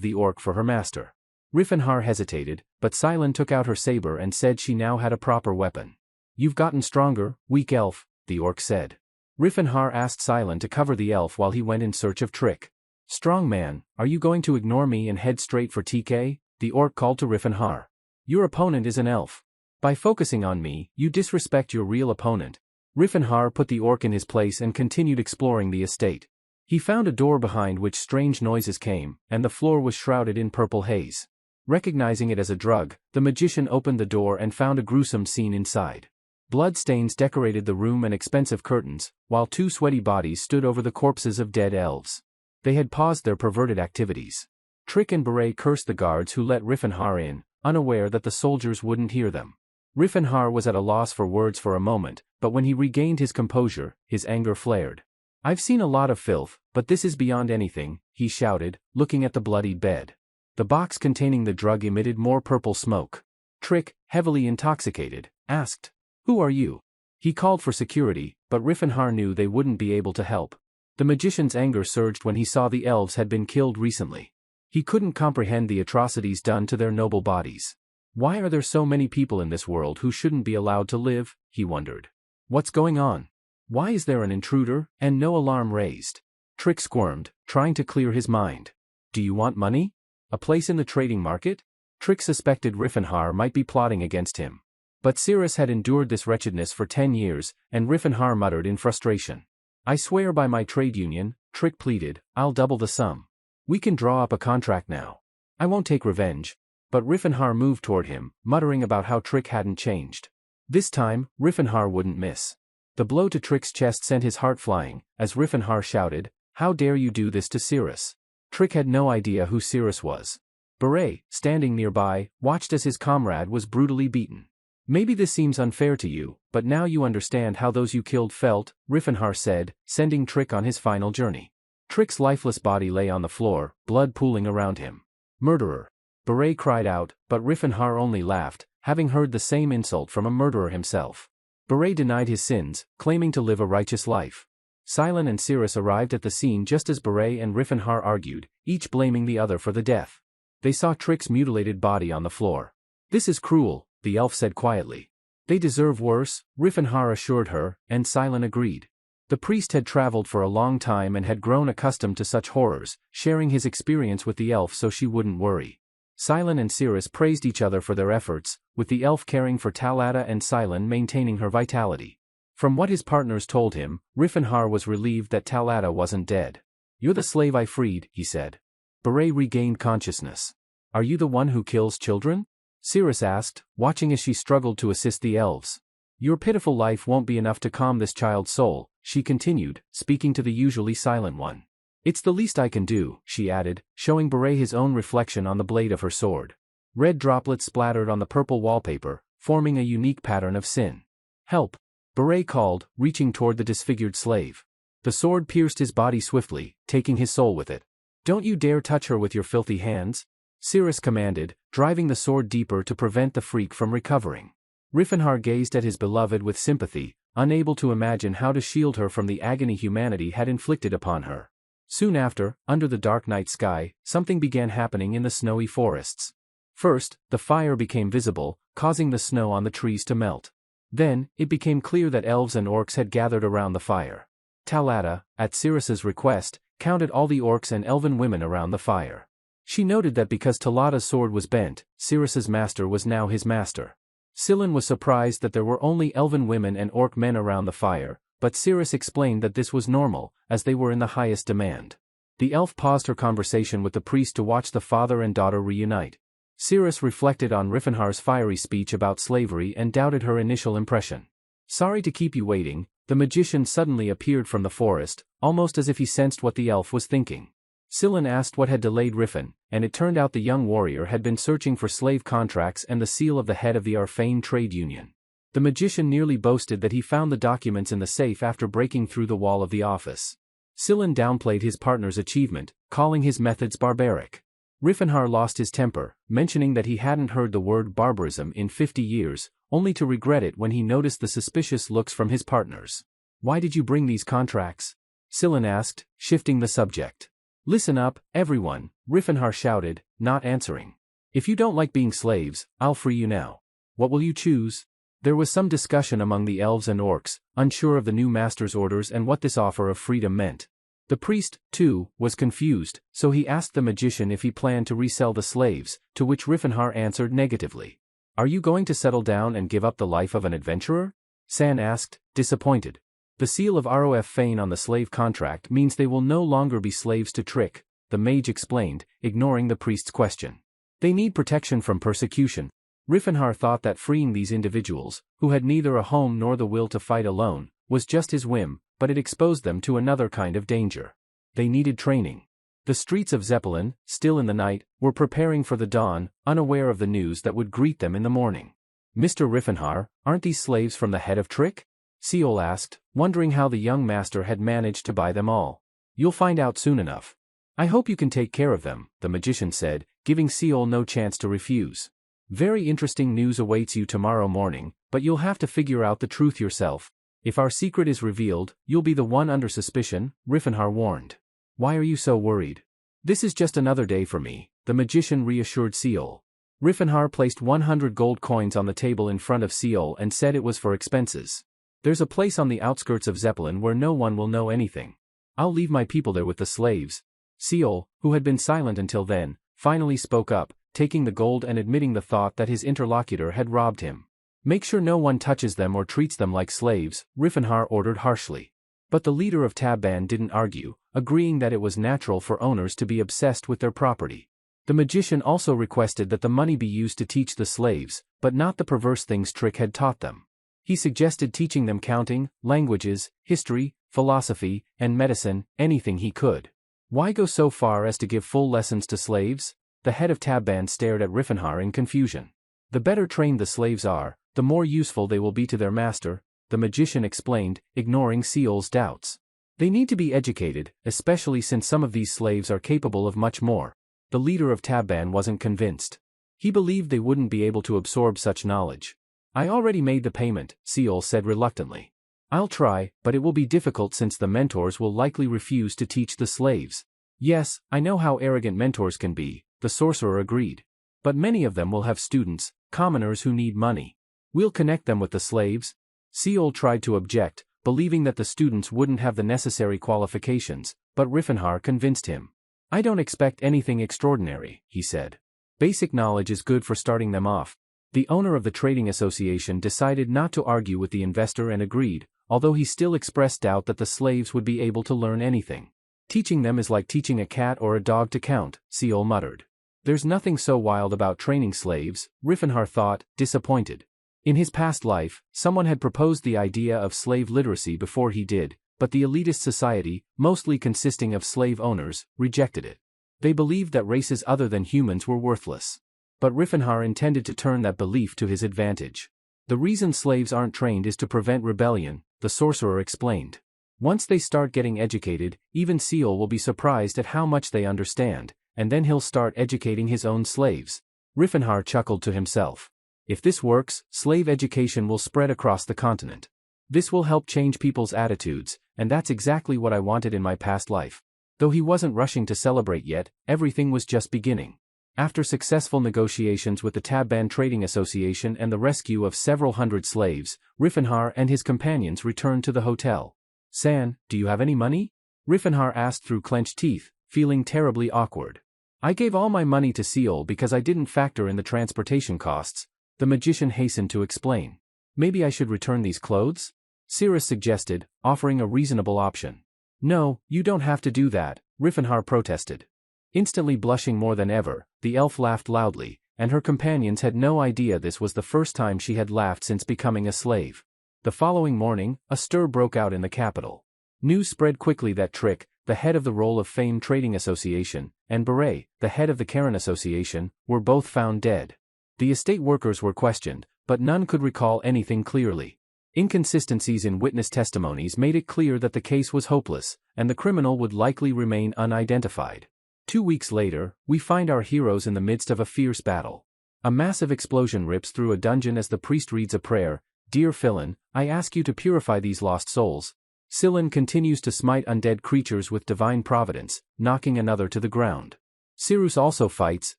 the orc for her master. Rifenhar hesitated, but Silen took out her saber and said she now had a proper weapon. You've gotten stronger, weak elf, the orc said. Rifenhar asked Silen to cover the elf while he went in search of Trick. Strong man, are you going to ignore me and head straight for TK? The orc called to Rifenhar. Your opponent is an elf. By focusing on me, you disrespect your real opponent. Rifenhar put the orc in his place and continued exploring the estate. He found a door behind which strange noises came, and the floor was shrouded in purple haze. Recognizing it as a drug, the magician opened the door and found a gruesome scene inside. Bloodstains decorated the room and expensive curtains, while two sweaty bodies stood over the corpses of dead elves. They had paused their perverted activities. Trick and Beret cursed the guards who let Riffenhar in, unaware that the soldiers wouldn't hear them. Riffenhar was at a loss for words for a moment, but when he regained his composure, his anger flared. "I've seen a lot of filth, but this is beyond anything," he shouted, looking at the bloodied bed. The box containing the drug emitted more purple smoke. Trick, heavily intoxicated, asked, "Who are you?" He called for security, but Riffenhar knew they wouldn't be able to help. The magician's anger surged when he saw the elves had been killed recently. He couldn't comprehend the atrocities done to their noble bodies. Why are there so many people in this world who shouldn't be allowed to live, he wondered. What's going on? Why is there an intruder, and no alarm raised? Trick squirmed, trying to clear his mind. Do you want money? A place in the trading market? Trick suspected Riffenhar might be plotting against him. But Cirrus had endured this wretchedness for 10 years, and Riffenhar muttered in frustration. "I swear by my trade union," Trick pleaded, "I'll double the sum. We can draw up a contract now. I won't take revenge." But Riffenhar moved toward him, muttering about how Trick hadn't changed. This time, Riffenhar wouldn't miss. The blow to Trick's chest sent his heart flying, as Riffenhar shouted, "How dare you do this to Cirrus?" Trick had no idea who Cirrus was. Beret, standing nearby, watched as his comrade was brutally beaten. "Maybe this seems unfair to you, but now you understand how those you killed felt," Riffenhar said, sending Trick on his final journey. Trick's lifeless body lay on the floor, blood pooling around him. "Murderer!" Beret cried out, but Riffenhar only laughed, having heard the same insult from a murderer himself. Beret denied his sins, claiming to live a righteous life. Silen and Cirrus arrived at the scene just as Beret and Riffenhar argued, each blaming the other for the death. They saw Trick's mutilated body on the floor. "This is cruel," the elf said quietly. "They deserve worse," Riffenhar assured her, and Silen agreed. The priest had traveled for a long time and had grown accustomed to such horrors, sharing his experience with the elf so she wouldn't worry. Silen and Cirrus praised each other for their efforts, with the elf caring for Talata and Silen maintaining her vitality. From what his partners told him, Riffenhar was relieved that Talata wasn't dead. "You're the slave I freed," he said. Beret regained consciousness. "Are you the one who kills children?" Cirrus asked, watching as she struggled to assist the elves. "Your pitiful life won't be enough to calm this child's soul," she continued, speaking to the usually silent one. "It's the least I can do," she added, showing Beret his own reflection on the blade of her sword. Red droplets splattered on the purple wallpaper, forming a unique pattern of sin. "Help!" Beret called, reaching toward the disfigured slave. The sword pierced his body swiftly, taking his soul with it. "Don't you dare touch her with your filthy hands," Cirrus commanded, driving the sword deeper to prevent the freak from recovering. Riffenhar gazed at his beloved with sympathy, unable to imagine how to shield her from the agony humanity had inflicted upon her. Soon after, under the dark night sky, something began happening in the snowy forests. First, the fire became visible, causing the snow on the trees to melt. Then, it became clear that elves and orcs had gathered around the fire. Talata, at Cirrus's request, counted all the orcs and elven women around the fire. She noted that because Talata's sword was bent, Cirrus's master was now his master. Silen was surprised that there were only elven women and orc men around the fire, but Cirrus explained that this was normal, as they were in the highest demand. The elf paused her conversation with the priest to watch the father and daughter reunite. Cirrus reflected on Riffenhar's fiery speech about slavery and doubted her initial impression. "Sorry to keep you waiting," the magician suddenly appeared from the forest, almost as if he sensed what the elf was thinking. Silen asked what had delayed Riffen, and it turned out the young warrior had been searching for slave contracts and the seal of the head of the Arfane trade union. The magician nearly boasted that he found the documents in the safe after breaking through the wall of the office. Silen downplayed his partner's achievement, calling his methods barbaric. Riffenhar lost his temper, mentioning that he hadn't heard the word barbarism in 50 years, only to regret it when he noticed the suspicious looks from his partners. "Why did you bring these contracts?" Silen asked, shifting the subject. "Listen up, everyone," Riffenhar shouted, not answering. "If you don't like being slaves, I'll free you now. What will you choose?" There was some discussion among the elves and orcs, unsure of the new master's orders and what this offer of freedom meant. The priest, too, was confused, so he asked the magician if he planned to resell the slaves, to which Riffenhar answered negatively. "Are you going to settle down and give up the life of an adventurer?" San asked, disappointed. "The seal of Rof Fane on the slave contract means they will no longer be slaves to Trick," the mage explained, ignoring the priest's question. "They need protection from persecution." Riefenhaar thought that freeing these individuals, who had neither a home nor the will to fight alone, was just his whim, but it exposed them to another kind of danger. They needed training. The streets of Zeppelin, still in the night, were preparing for the dawn, unaware of the news that would greet them in the morning. Mr. Riefenhaar, aren't these slaves from the head of Trick? Seol asked, wondering how the young master had managed to buy them all. You'll find out soon enough. I hope you can take care of them, the magician said, giving Seol no chance to refuse. Very interesting news awaits you tomorrow morning, but you'll have to figure out the truth yourself. If our secret is revealed, you'll be the one under suspicion, Riefenhaar warned. Why are you so worried? This is just another day for me, the magician reassured Seol. Riefenhaar placed 100 gold coins on the table in front of Seol and said it was for expenses. There's a place on the outskirts of Zeppelin where no one will know anything. I'll leave my people there with the slaves. Seol, who had been silent until then, finally spoke up, taking the gold and admitting the thought that his interlocutor had robbed him. Make sure no one touches them or treats them like slaves, Riefenhaar ordered harshly. But the leader of Tab Band didn't argue, agreeing that it was natural for owners to be obsessed with their property. The magician also requested that the money be used to teach the slaves, but not the perverse things Trick had taught them. He suggested teaching them counting, languages, history, philosophy, and medicine, anything he could. Why go so far as to give full lessons to slaves? The head of Tab Band stared at Riefenhaar in confusion. The better trained the slaves are, the more useful they will be to their master, the magician explained, ignoring Seol's doubts. They need to be educated, especially since some of these slaves are capable of much more. The leader of Tab Band wasn't convinced. He believed they wouldn't be able to absorb such knowledge. I already made the payment, Seol said reluctantly. I'll try, but it will be difficult since the mentors will likely refuse to teach the slaves. Yes, I know how arrogant mentors can be, the sorcerer agreed. But many of them will have students, commoners who need money. We'll connect them with the slaves. Seol tried to object, believing that the students wouldn't have the necessary qualifications, but Riefenhaar convinced him. I don't expect anything extraordinary, he said. Basic knowledge is good for starting them off. The owner of the trading association decided not to argue with the investor and agreed, although he still expressed doubt that the slaves would be able to learn anything. Teaching them is like teaching a cat or a dog to count, Seol muttered. There's nothing so wild about training slaves, Riefenhaar thought, disappointed. In his past life, someone had proposed the idea of slave literacy before he did, but the elitist society, mostly consisting of slave owners, rejected it. They believed that races other than humans were worthless. But Riefenhaar intended to turn that belief to his advantage. The reason slaves aren't trained is to prevent rebellion, the sorcerer explained. Once they start getting educated, even Seol will be surprised at how much they understand, and then he'll start educating his own slaves. Riefenhaar chuckled to himself. If this works, slave education will spread across the continent. This will help change people's attitudes, and that's exactly what I wanted in my past life. Though he wasn't rushing to celebrate yet, everything was just beginning. After successful negotiations with the Tab Band Trading Association and the rescue of several hundred slaves, Riefenhaar and his companions returned to the hotel. San, do you have any money? Riefenhaar asked through clenched teeth, feeling terribly awkward. I gave all my money to Seol because I didn't factor in the transportation costs, the magician hastened to explain. Maybe I should return these clothes? Cirrus suggested, offering a reasonable option. No, you don't have to do that, Riefenhaar protested. Instantly blushing more than ever, the elf laughed loudly, and her companions had no idea this was the first time she had laughed since becoming a slave. The following morning, a stir broke out in the capital. News spread quickly that Trick, the head of the Roll of Fame Trading Association, and Beret, the head of the Karen Association, were both found dead. The estate workers were questioned, but none could recall anything clearly. Inconsistencies in witness testimonies made it clear that the case was hopeless, and the criminal would likely remain unidentified. 2 weeks later, we find our heroes in the midst of a fierce battle. A massive explosion rips through a dungeon as the priest reads a prayer. Dear Philin, I ask you to purify these lost souls. Sillin continues to smite undead creatures with divine providence, knocking another to the ground. Cirrus also fights,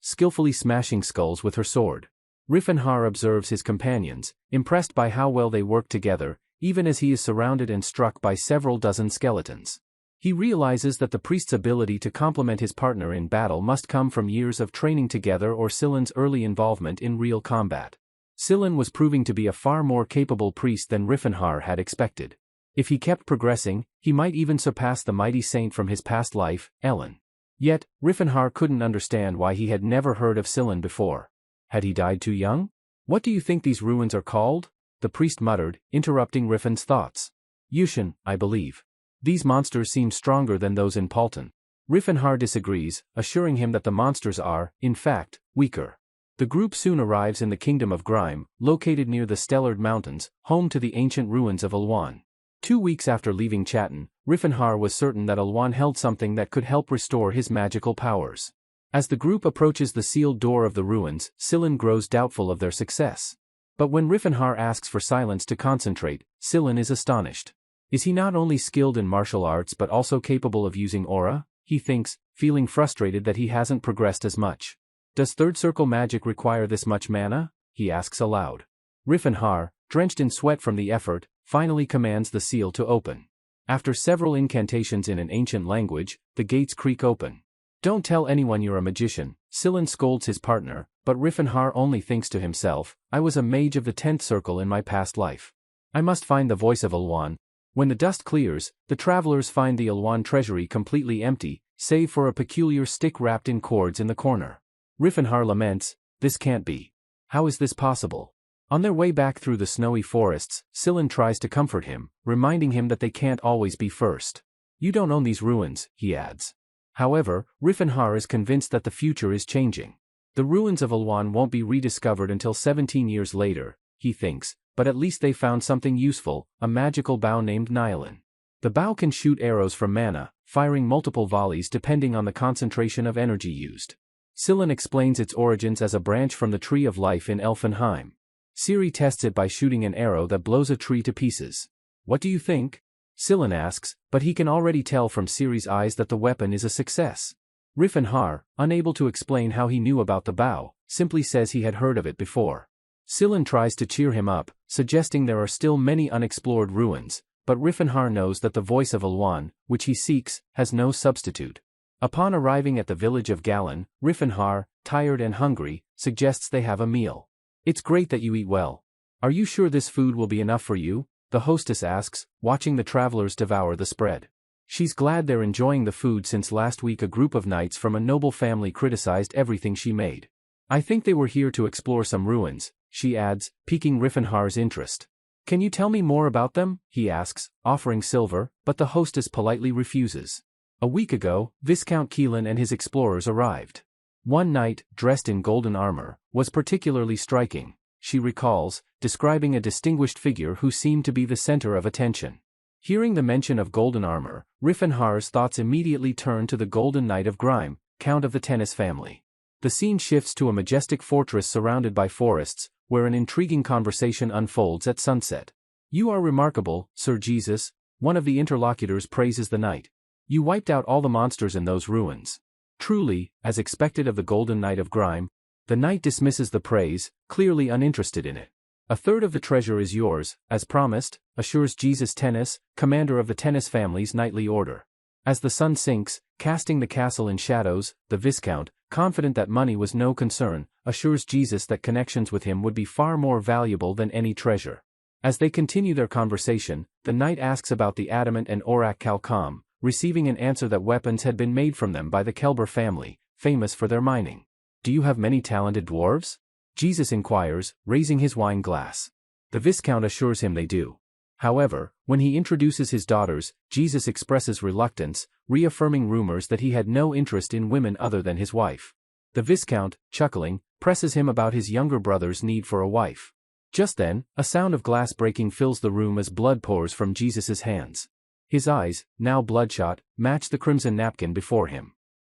skillfully smashing skulls with her sword. Riefenhaar observes his companions, impressed by how well they work together, even as he is surrounded and struck by several dozen skeletons. He realizes that the priest's ability to complement his partner in battle must come from years of training together or Sillin's early involvement in real combat. Sillin was proving to be a far more capable priest than Riefenhaar had expected. If he kept progressing, he might even surpass the mighty saint from his past life, Ellen. Yet, Riefenhaar couldn't understand why he had never heard of Sillin before. Had he died too young? What do you think these ruins are called? The priest muttered, interrupting Riffin's thoughts. Yushin, I believe. These monsters seem stronger than those in Palton. Riffinhar disagrees, assuring him that the monsters are, in fact, weaker. The group soon arrives in the Kingdom of Grime, located near the Stellard Mountains, home to the ancient ruins of Alwan. 2 weeks after leaving Chatten, Riffinhar was certain that Alwan held something that could help restore his magical powers. As the group approaches the sealed door of the ruins, Sillin grows doubtful of their success. But when Riffinhar asks for silence to concentrate, Sillin is astonished. Is he not only skilled in martial arts but also capable of using aura? He thinks, feeling frustrated that he hasn't progressed as much. Does third circle magic require this much mana? He asks aloud. Riffinhar, drenched in sweat from the effort, finally commands the seal to open. After several incantations in an ancient language, the gates creak open. Don't tell anyone you're a magician, Sillin scolds his partner, but Riffinhar only thinks to himself, I was a mage of the 10th circle in my past life. I must find the voice of Alwan. When the dust clears, the travelers find the Alwan treasury completely empty, save for a peculiar stick wrapped in cords in the corner. Riffinhar laments, this can't be. How is this possible? On their way back through the snowy forests, Sillin tries to comfort him, reminding him that they can't always be first. You don't own these ruins, he adds. However, Riffinhar is convinced that the future is changing. The ruins of Alwan won't be rediscovered until 17 years later, he thinks, but at least they found something useful, a magical bow named Nylon. The bow can shoot arrows from mana, firing multiple volleys depending on the concentration of energy used. Sillin explains its origins as a branch from the Tree of Life in Elfenheim. Ciri tests it by shooting an arrow that blows a tree to pieces. What do you think? Sillin asks, but he can already tell from Ciri's eyes that the weapon is a success. Riffinhar, unable to explain how he knew about the bow, simply says he had heard of it before. Sillin tries to cheer him up, suggesting there are still many unexplored ruins, but Riffinhar knows that the voice of Alwan, which he seeks, has no substitute. Upon arriving at the village of Galan, Riffinhar, tired and hungry, suggests they have a meal. It's great that you eat well. Are you sure this food will be enough for you? The hostess asks, watching the travelers devour the spread. She's glad they're enjoying the food since last week a group of knights from a noble family criticized everything she made. I think they were here to explore some ruins, she adds, piquing Riffinhar's interest. Can you tell me more about them? He asks, offering silver, but the hostess politely refuses. A week ago, Viscount Keelan and his explorers arrived. One knight, dressed in golden armor, was particularly striking, she recalls, describing a distinguished figure who seemed to be the center of attention. Hearing the mention of golden armor, Riffinhar's thoughts immediately turn to the Golden Knight of Grime, Count of the Tennis family. The scene shifts to a majestic fortress surrounded by forests, where an intriguing conversation unfolds at sunset. You are remarkable, Sir Jesus, one of the interlocutors praises the knight. You wiped out all the monsters in those ruins. Truly, as expected of the Golden Knight of Grime, the knight dismisses the praise, clearly uninterested in it. A third of the treasure is yours, as promised, assures Jesus Tennis, commander of the Tennis family's knightly order. As the sun sinks, casting the castle in shadows, the Viscount, confident that money was no concern, assures Jesus that connections with him would be far more valuable than any treasure. As they continue their conversation, the knight asks about the adamant and Aurak Calcom, receiving an answer that weapons had been made from them by the Kelber family, famous for their mining. Do you have many talented dwarves? Jesus inquires, raising his wine glass. The Viscount assures him they do. However, when he introduces his daughters, Jesus expresses reluctance, reaffirming rumors that he had no interest in women other than his wife. The Viscount, chuckling, presses him about his younger brother's need for a wife. Just then, a sound of glass breaking fills the room as blood pours from Jesus's hands. His eyes, now bloodshot, match the crimson napkin before him.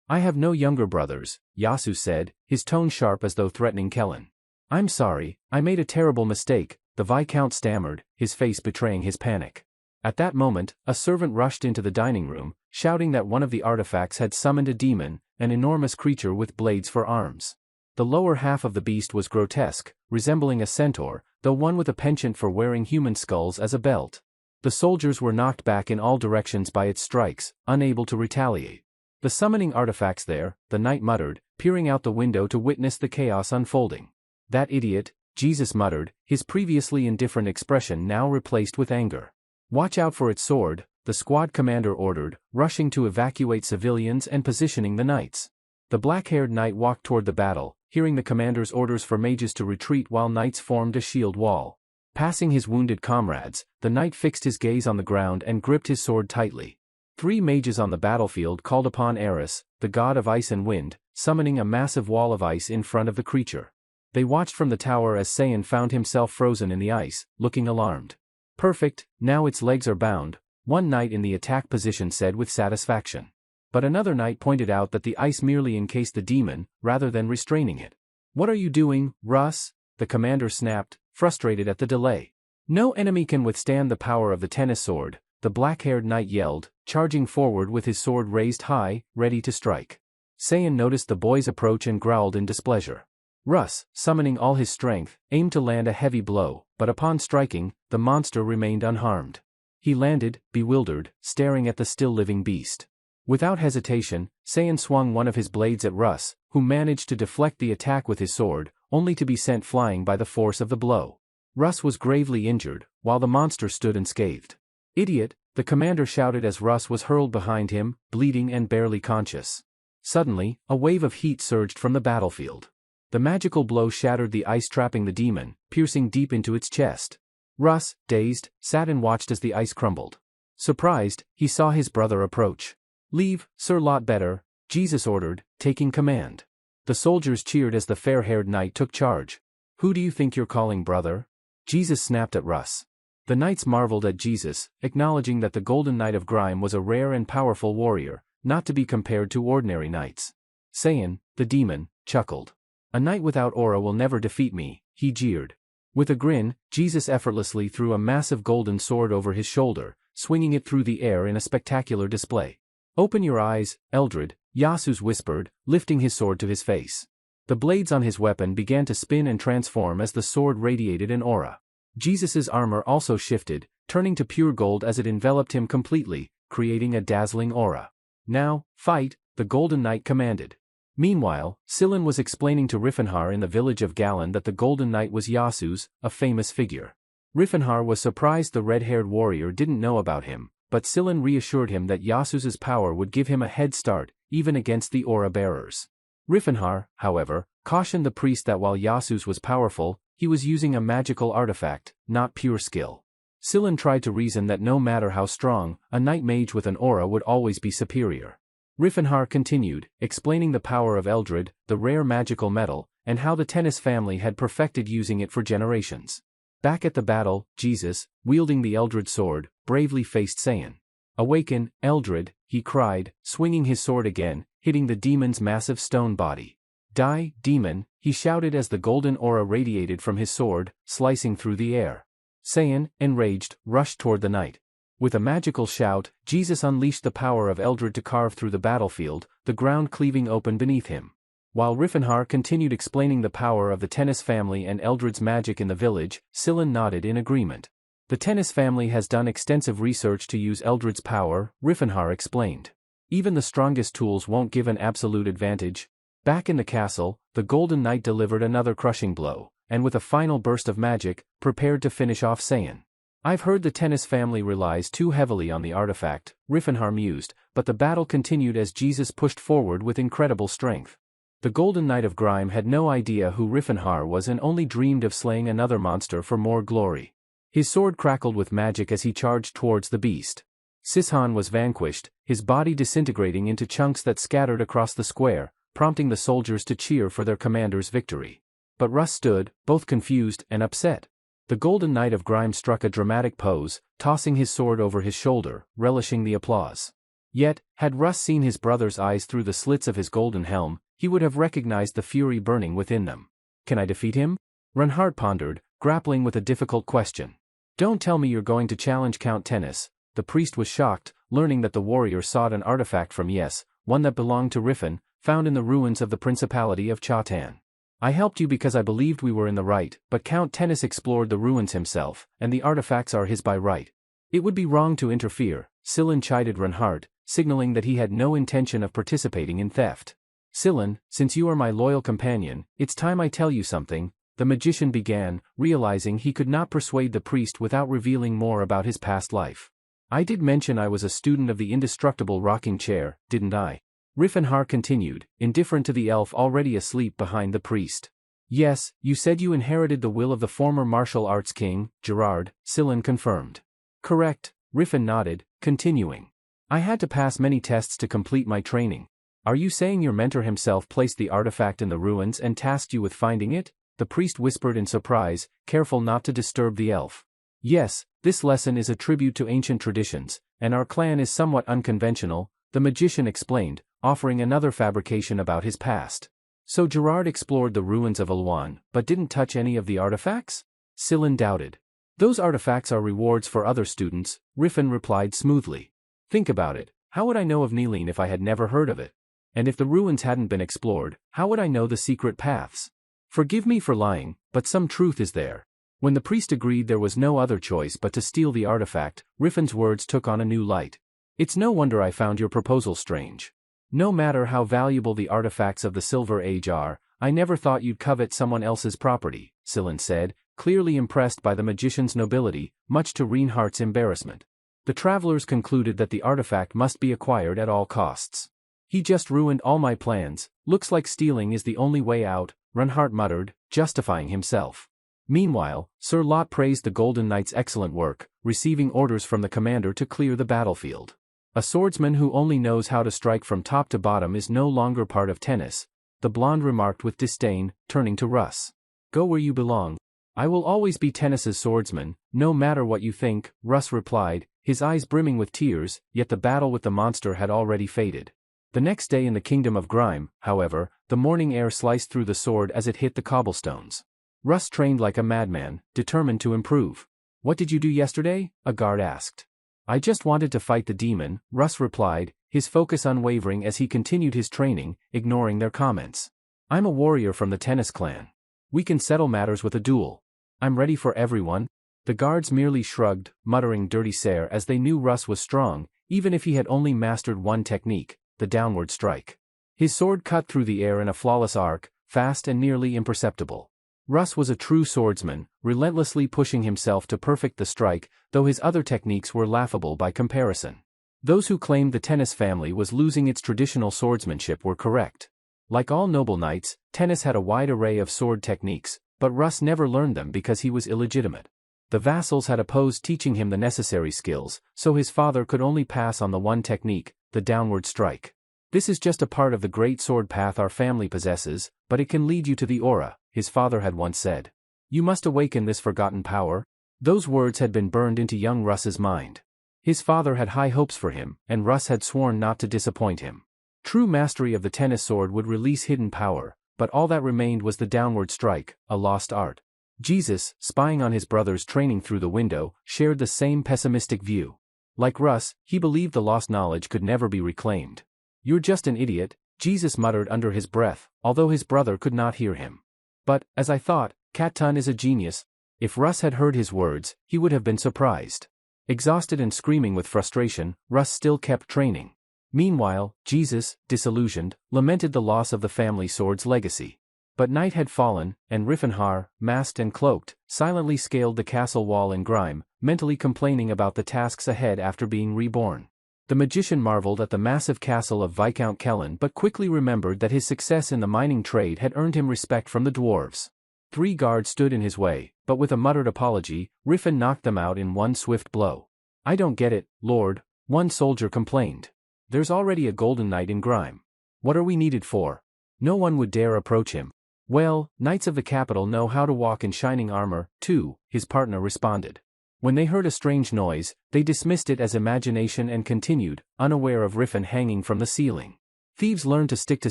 I have no younger brothers, Yasu said, his tone sharp as though threatening Kellen. I'm sorry, I made a terrible mistake, the Viscount stammered, his face betraying his panic. At that moment, a servant rushed into the dining room, shouting that one of the artifacts had summoned a demon, an enormous creature with blades for arms. The lower half of the beast was grotesque, resembling a centaur, though one with a penchant for wearing human skulls as a belt. The soldiers were knocked back in all directions by its strikes, unable to retaliate. The summoning artifacts there, the knight muttered, peering out the window to witness the chaos unfolding. That idiot, Jesus muttered, his previously indifferent expression now replaced with anger. Watch out for its sword, the squad commander ordered, rushing to evacuate civilians and positioning the knights. The black-haired knight walked toward the battle, hearing the commander's orders for mages to retreat while knights formed a shield wall. Passing his wounded comrades, the knight fixed his gaze on the ground and gripped his sword tightly. 3 mages on the battlefield called upon Eris, the god of ice and wind, summoning a massive wall of ice in front of the creature. They watched from the tower as Saiyan found himself frozen in the ice, looking alarmed. "Perfect, now its legs are bound," one knight in the attack position said with satisfaction. But another knight pointed out that the ice merely encased the demon, rather than restraining it. "What are you doing, Russ?" the commander snapped, frustrated at the delay. "No enemy can withstand the power of the tennis sword," the black-haired knight yelled, charging forward with his sword raised high, ready to strike. Saiyan noticed the boy's approach and growled in displeasure. Russ, summoning all his strength, aimed to land a heavy blow, but upon striking, the monster remained unharmed. He landed, bewildered, staring at the still-living beast. Without hesitation, Saiyan swung one of his blades at Russ, who managed to deflect the attack with his sword, only to be sent flying by the force of the blow. Russ was gravely injured, while the monster stood unscathed. "Idiot," the commander shouted as Russ was hurled behind him, bleeding and barely conscious. Suddenly, a wave of heat surged from the battlefield. The magical blow shattered the ice trapping the demon, piercing deep into its chest. Russ, dazed, sat and watched as the ice crumbled. Surprised, he saw his brother approach. "Leave, Sir Lot better," Jesus ordered, taking command. The soldiers cheered as the fair-haired knight took charge. "Who do you think you're calling brother?" Jesus snapped at Russ. The knights marveled at Jesus, acknowledging that the Golden Knight of Grime was a rare and powerful warrior, not to be compared to ordinary knights. Saiyan, the demon, chuckled. "A knight without aura will never defeat me," he jeered. With a grin, Jesus effortlessly threw a massive golden sword over his shoulder, swinging it through the air in a spectacular display. "Open your eyes, Eldred," Yasus whispered, lifting his sword to his face. The blades on his weapon began to spin and transform as the sword radiated an aura. Jesus's armor also shifted, turning to pure gold as it enveloped him completely, creating a dazzling aura. "Now, fight," the Golden Knight commanded. Meanwhile, Sillin was explaining to Riffenhar in the village of Galan that the Golden Knight was Yasus, a famous figure. Riffenhar was surprised the red-haired warrior didn't know about him, but Sillin reassured him that Yasus's power would give him a head start, even against the aura bearers. Riffenhar, however, cautioned the priest that while Yasus was powerful, he was using a magical artifact, not pure skill. Sillin tried to reason that no matter how strong, a knight mage with an aura would always be superior. Riffenhar continued, explaining the power of Eldred, the rare magical metal, and how the Tennis family had perfected using it for generations. Back at the battle, Jesus, wielding the Eldred sword, bravely faced Saiyan. "Awaken, Eldred," he cried, swinging his sword again, hitting the demon's massive stone body. "Die, demon," he shouted as the golden aura radiated from his sword, slicing through the air. Saiyan, enraged, rushed toward the knight. With a magical shout, Jesus unleashed the power of Eldred to carve through the battlefield, the ground cleaving open beneath him. While Riffenhar continued explaining the power of the Tennis family and Eldred's magic in the village, Sillin nodded in agreement. "The Tennis family has done extensive research to use Eldred's power," Riffenhar explained. "Even the strongest tools won't give an absolute advantage." Back in the castle, the Golden Knight delivered another crushing blow, and with a final burst of magic, prepared to finish off Saiyan. "I've heard the Tennis family relies too heavily on the artifact," Riffenhar mused, but the battle continued as Jesus pushed forward with incredible strength. The Golden Knight of Grime had no idea who Riffenhar was and only dreamed of slaying another monster for more glory. His sword crackled with magic as he charged towards the beast. Sishan was vanquished, his body disintegrating into chunks that scattered across the square, prompting the soldiers to cheer for their commander's victory. But Russ stood, both confused and upset. The Golden Knight of Grime struck a dramatic pose, tossing his sword over his shoulder, relishing the applause. Yet, had Russ seen his brother's eyes through the slits of his golden helm, he would have recognized the fury burning within them. "Can I defeat him?" Reinhardt pondered, grappling with a difficult question. "Don't tell me you're going to challenge Count Tennis." The priest was shocked, learning that the warrior sought an artifact from Yes, one that belonged to Riffen, found in the ruins of the Principality of Chatan. "I helped you because I believed we were in the right, but Count Tennis explored the ruins himself, and the artifacts are his by right. It would be wrong to interfere," Sillin chided Reinhardt, signaling that he had no intention of participating in theft. "Sillin, since you are my loyal companion, it's time I tell you something," the magician began, realizing he could not persuade the priest without revealing more about his past life. "I did mention I was a student of the indestructible rocking chair, didn't I?" Rifenhar continued, indifferent to the elf already asleep behind the priest. Yes, you said you inherited the will of the former martial arts king, Gerard, Sillin confirmed. Correct, Riffen nodded, continuing. I had to pass many tests to complete my training. Are you saying your mentor himself placed the artifact in the ruins and tasked you with finding it? The priest whispered in surprise, careful not to disturb the elf. Yes, this lesson is a tribute to ancient traditions, and our clan is somewhat unconventional, the magician explained, offering another fabrication about his past. So Gerard explored the ruins of Ulwan, but didn't touch any of the artifacts? Sillin doubted. Those artifacts are rewards for other students, Riffen replied smoothly. Think about it, how would I know of Nilin if I had never heard of it? And if the ruins hadn't been explored, how would I know the secret paths? Forgive me for lying, but some truth is there. When the priest agreed there was no other choice but to steal the artifact, Riffen's words took on a new light. It's no wonder I found your proposal strange. No matter how valuable the artifacts of the Silver Age are, I never thought you'd covet someone else's property, Sillin said, clearly impressed by the magician's nobility, much to Reinhardt's embarrassment. The travelers concluded that the artifact must be acquired at all costs. He just ruined all my plans, looks like stealing is the only way out, Reinhardt muttered, justifying himself. Meanwhile, Sir Lot praised the Golden Knight's excellent work, receiving orders from the commander to clear the battlefield. A swordsman who only knows how to strike from top to bottom is no longer part of tennis, the blonde remarked with disdain, turning to Russ. Go where you belong. I will always be tennis's swordsman, no matter what you think, Russ replied, his eyes brimming with tears, yet the battle with the monster had already faded. The next day in the Kingdom of Grime, however, the morning air sliced through the sword as it hit the cobblestones. Russ trained like a madman, determined to improve. What did you do yesterday? A guard asked. I just wanted to fight the demon, Russ replied, his focus unwavering as he continued his training, ignoring their comments. I'm a warrior from the tennis clan. We can settle matters with a duel. I'm ready for everyone. The guards merely shrugged, muttering dirty sare as they knew Russ was strong, even if he had only mastered one technique, the downward strike. His sword cut through the air in a flawless arc, fast and nearly imperceptible. Russ was a true swordsman, relentlessly pushing himself to perfect the strike, though his other techniques were laughable by comparison. Those who claimed the tennis family was losing its traditional swordsmanship were correct. Like all noble knights, tennis had a wide array of sword techniques, but Russ never learned them because he was illegitimate. The vassals had opposed teaching him the necessary skills, so his father could only pass on the one technique, the downward strike. This is just a part of the great sword path our family possesses, but it can lead you to the aura, his father had once said. You must awaken this forgotten power. Those words had been burned into young Russ's mind. His father had high hopes for him, and Russ had sworn not to disappoint him. True mastery of the tennis sword would release hidden power, but all that remained was the downward strike, a lost art. Jesus, spying on his brother's training through the window, shared the same pessimistic view. Like Russ, he believed the lost knowledge could never be reclaimed. You're just an idiot, Jesus muttered under his breath, although his brother could not hear him. But, as I thought, Cat-Tun is a genius. If Russ had heard his words, he would have been surprised. Exhausted and screaming with frustration, Russ still kept training. Meanwhile, Jesus, disillusioned, lamented the loss of the family sword's legacy. But night had fallen, and Riffenhar, masked and cloaked, silently scaled the castle wall in Grime, mentally complaining about the tasks ahead after being reborn. The magician marveled at the massive castle of Viscount Kellen but quickly remembered that his success in the mining trade had earned him respect from the dwarves. 3 guards stood in his way, but with a muttered apology, Riffen knocked them out in one swift blow. I don't get it, Lord, one soldier complained. There's already a golden knight in Grime. What are we needed for? No one would dare approach him. Well, knights of the capital know how to walk in shining armor, too, his partner responded. When they heard a strange noise, they dismissed it as imagination and continued, unaware of Riffen hanging from the ceiling. Thieves learn to stick to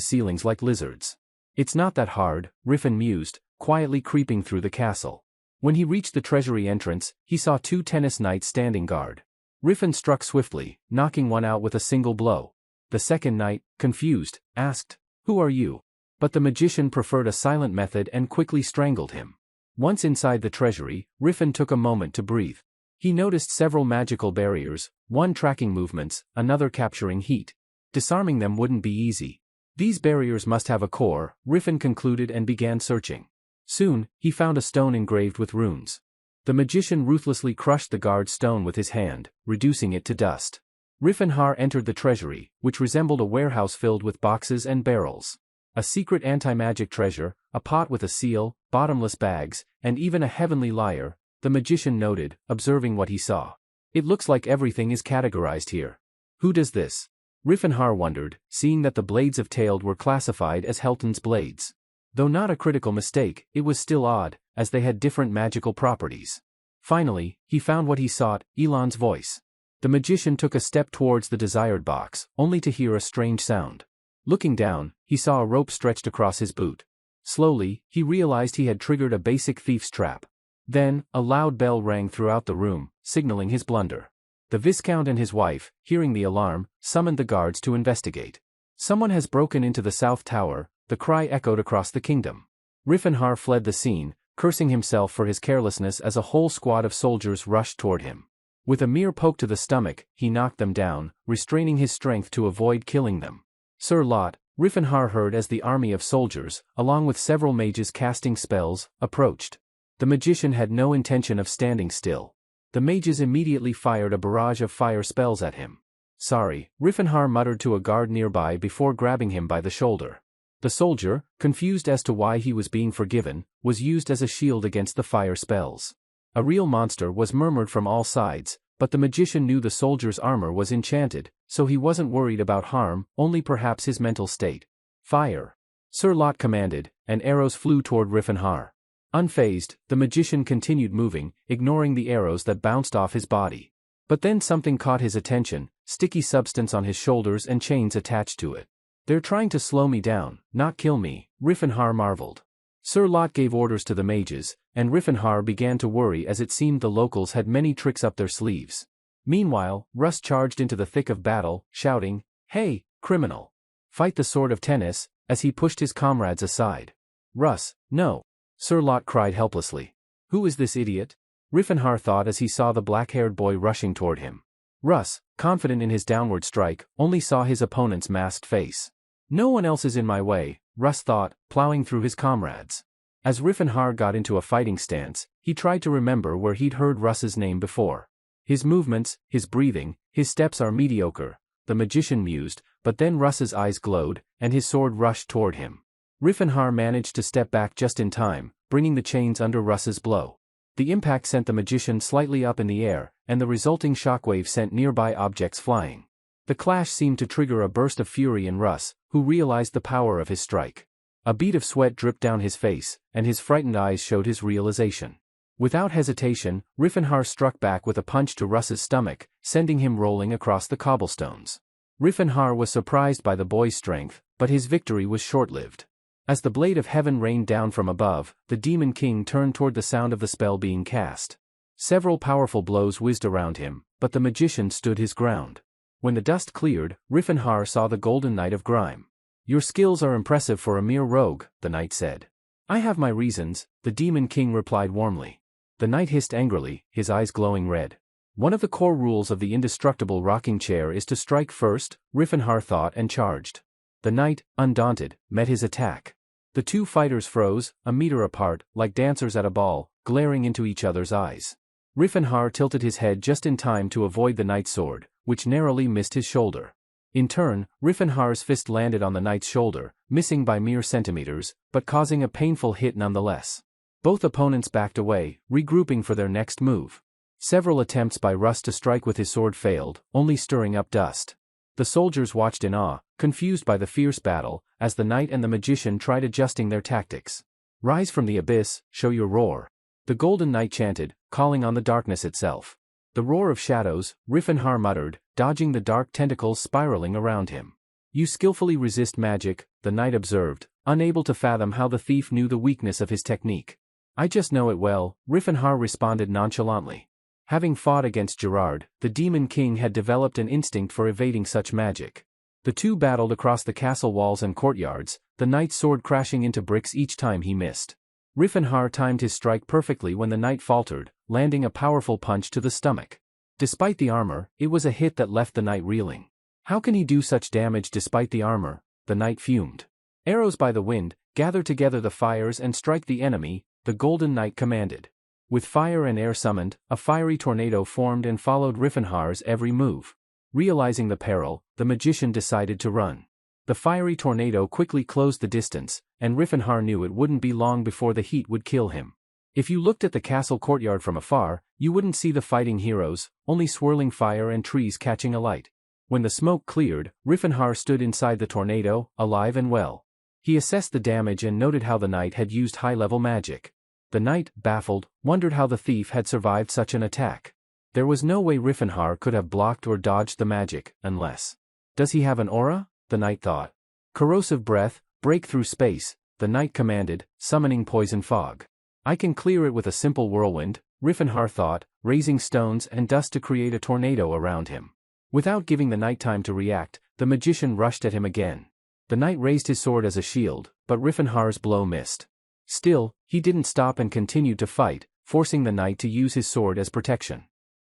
ceilings like lizards. It's not that hard, Riffen mused, quietly creeping through the castle. When he reached the treasury entrance, he saw 2 tennis knights standing guard. Riffen struck swiftly, knocking one out with a single blow. The second knight, confused, asked, "Who are you?" But the magician preferred a silent method and quickly strangled him. Once inside the treasury, Riffen took a moment to breathe. He noticed several magical barriers, one tracking movements, another capturing heat. Disarming them wouldn't be easy. These barriers must have a core, Riffen concluded and began searching. Soon, he found a stone engraved with runes. The magician ruthlessly crushed the guard's stone with his hand, reducing it to dust. Riffenhar entered the treasury, which resembled a warehouse filled with boxes and barrels. A secret anti-magic treasure, a pot with a seal, bottomless bags, and even a heavenly lyre, the magician noted, observing what he saw. It looks like everything is categorized here. Who does this? Riffenhar wondered, seeing that the blades of Tailed were classified as Helton's blades. Though not a critical mistake, it was still odd, as they had different magical properties. Finally, he found what he sought, Elon's voice. The magician took a step towards the desired box, only to hear a strange sound. Looking down, he saw a rope stretched across his boot. Slowly, he realized he had triggered a basic thief's trap. Then, a loud bell rang throughout the room, signaling his blunder. The Viscount and his wife, hearing the alarm, summoned the guards to investigate. Someone has broken into the South Tower, the cry echoed across the kingdom. Riffenhar fled the scene, cursing himself for his carelessness as a whole squad of soldiers rushed toward him. With a mere poke to the stomach, he knocked them down, restraining his strength to avoid killing them. Sir Lot, Riffenhar heard as the army of soldiers, along with several mages casting spells, approached. The magician had no intention of standing still. The mages immediately fired a barrage of fire spells at him. Sorry, Riffenhar muttered to a guard nearby before grabbing him by the shoulder. The soldier, confused as to why he was being forgiven, was used as a shield against the fire spells. A real monster was murmured from all sides, but the magician knew the soldier's armor was enchanted, so he wasn't worried about harm, only perhaps his mental state. Fire! Sir Lot commanded, and arrows flew toward Riffenhar. Unfazed, the magician continued moving, ignoring the arrows that bounced off his body. But then something caught his attention, sticky substance on his shoulders and chains attached to it. They're trying to slow me down, not kill me, Riffenhar marveled. Sir Lot gave orders to the mages, and Riffenhar began to worry as it seemed the locals had many tricks up their sleeves. Meanwhile, Russ charged into the thick of battle, shouting, "Hey, criminal! Fight the sword of tennis," as he pushed his comrades aside. "Russ, no!" Sir Lot cried helplessly. "Who is this idiot?" Riffenhar thought as he saw the black-haired boy rushing toward him. Russ, confident in his downward strike, only saw his opponent's masked face. "No one else is in my way," Russ thought, plowing through his comrades. As Riffenhar got into a fighting stance, he tried to remember where he'd heard Russ's name before. His movements, his breathing, his steps are mediocre, the magician mused, but then Russ's eyes glowed, and his sword rushed toward him. Riffenhar managed to step back just in time, bringing the chains under Russ's blow. The impact sent the magician slightly up in the air, and the resulting shockwave sent nearby objects flying. The clash seemed to trigger a burst of fury in Russ, who realized the power of his strike. A bead of sweat dripped down his face, and his frightened eyes showed his realization. Without hesitation, Riffenhar struck back with a punch to Russ's stomach, sending him rolling across the cobblestones. Riffenhar was surprised by the boy's strength, but his victory was short-lived. As the blade of heaven rained down from above, the Demon King turned toward the sound of the spell being cast. Several powerful blows whizzed around him, but the magician stood his ground. When the dust cleared, Riffenhar saw the Golden Knight of Grime. "Your skills are impressive for a mere rogue," the knight said. "I have my reasons," the Demon King replied warmly. The knight hissed angrily, his eyes glowing red. "One of the core rules of the indestructible rocking chair is to strike first," Riffenhar thought and charged. The knight, undaunted, met his attack. The two fighters froze, a meter apart, like dancers at a ball, glaring into each other's eyes. Riffenhar tilted his head just in time to avoid the knight's sword, which narrowly missed his shoulder. In turn, Riffenhar's fist landed on the knight's shoulder, missing by mere centimeters, but causing a painful hit nonetheless. Both opponents backed away, regrouping for their next move. Several attempts by Russ to strike with his sword failed, only stirring up dust. The soldiers watched in awe, confused by the fierce battle, as the knight and the magician tried adjusting their tactics. "Rise from the abyss, show your roar," the Golden Knight chanted, calling on the darkness itself. "The roar of shadows," Riffenhar muttered, dodging the dark tentacles spiraling around him. "You skillfully resist magic," the knight observed, unable to fathom how the thief knew the weakness of his technique. "I just know it well," Riffenhar responded nonchalantly. Having fought against Gerard, the Demon King had developed an instinct for evading such magic. The two battled across the castle walls and courtyards, the knight's sword crashing into bricks each time he missed. Riffenhar timed his strike perfectly when the knight faltered, landing a powerful punch to the stomach. Despite the armor, it was a hit that left the knight reeling. How can he do such damage despite the armor? The knight fumed. "Arrows by the wind, gather together the fires and strike the enemy," the Golden Knight commanded. With fire and air summoned, a fiery tornado formed and followed Riffenhar's every move. Realizing the peril, the magician decided to run. The fiery tornado quickly closed the distance, and Riffenhar knew it wouldn't be long before the heat would kill him. If you looked at the castle courtyard from afar, you wouldn't see the fighting heroes, only swirling fire and trees catching alight. When the smoke cleared, Riffenhar stood inside the tornado, alive and well. He assessed the damage and noted how the knight had used high-level magic. The knight, baffled, wondered how the thief had survived such an attack. There was no way Riffenhar could have blocked or dodged the magic, unless... Does he have an aura? The knight thought. Corrosive breath, break through space, the knight commanded, summoning poison fog. I can clear it with a simple whirlwind, Riffenhar thought, raising stones and dust to create a tornado around him. Without giving the knight time to react, the magician rushed at him again. The knight raised his sword as a shield, but Riffenhar's blow missed. Still, he didn't stop and continued to fight, forcing the knight to use his sword as protection.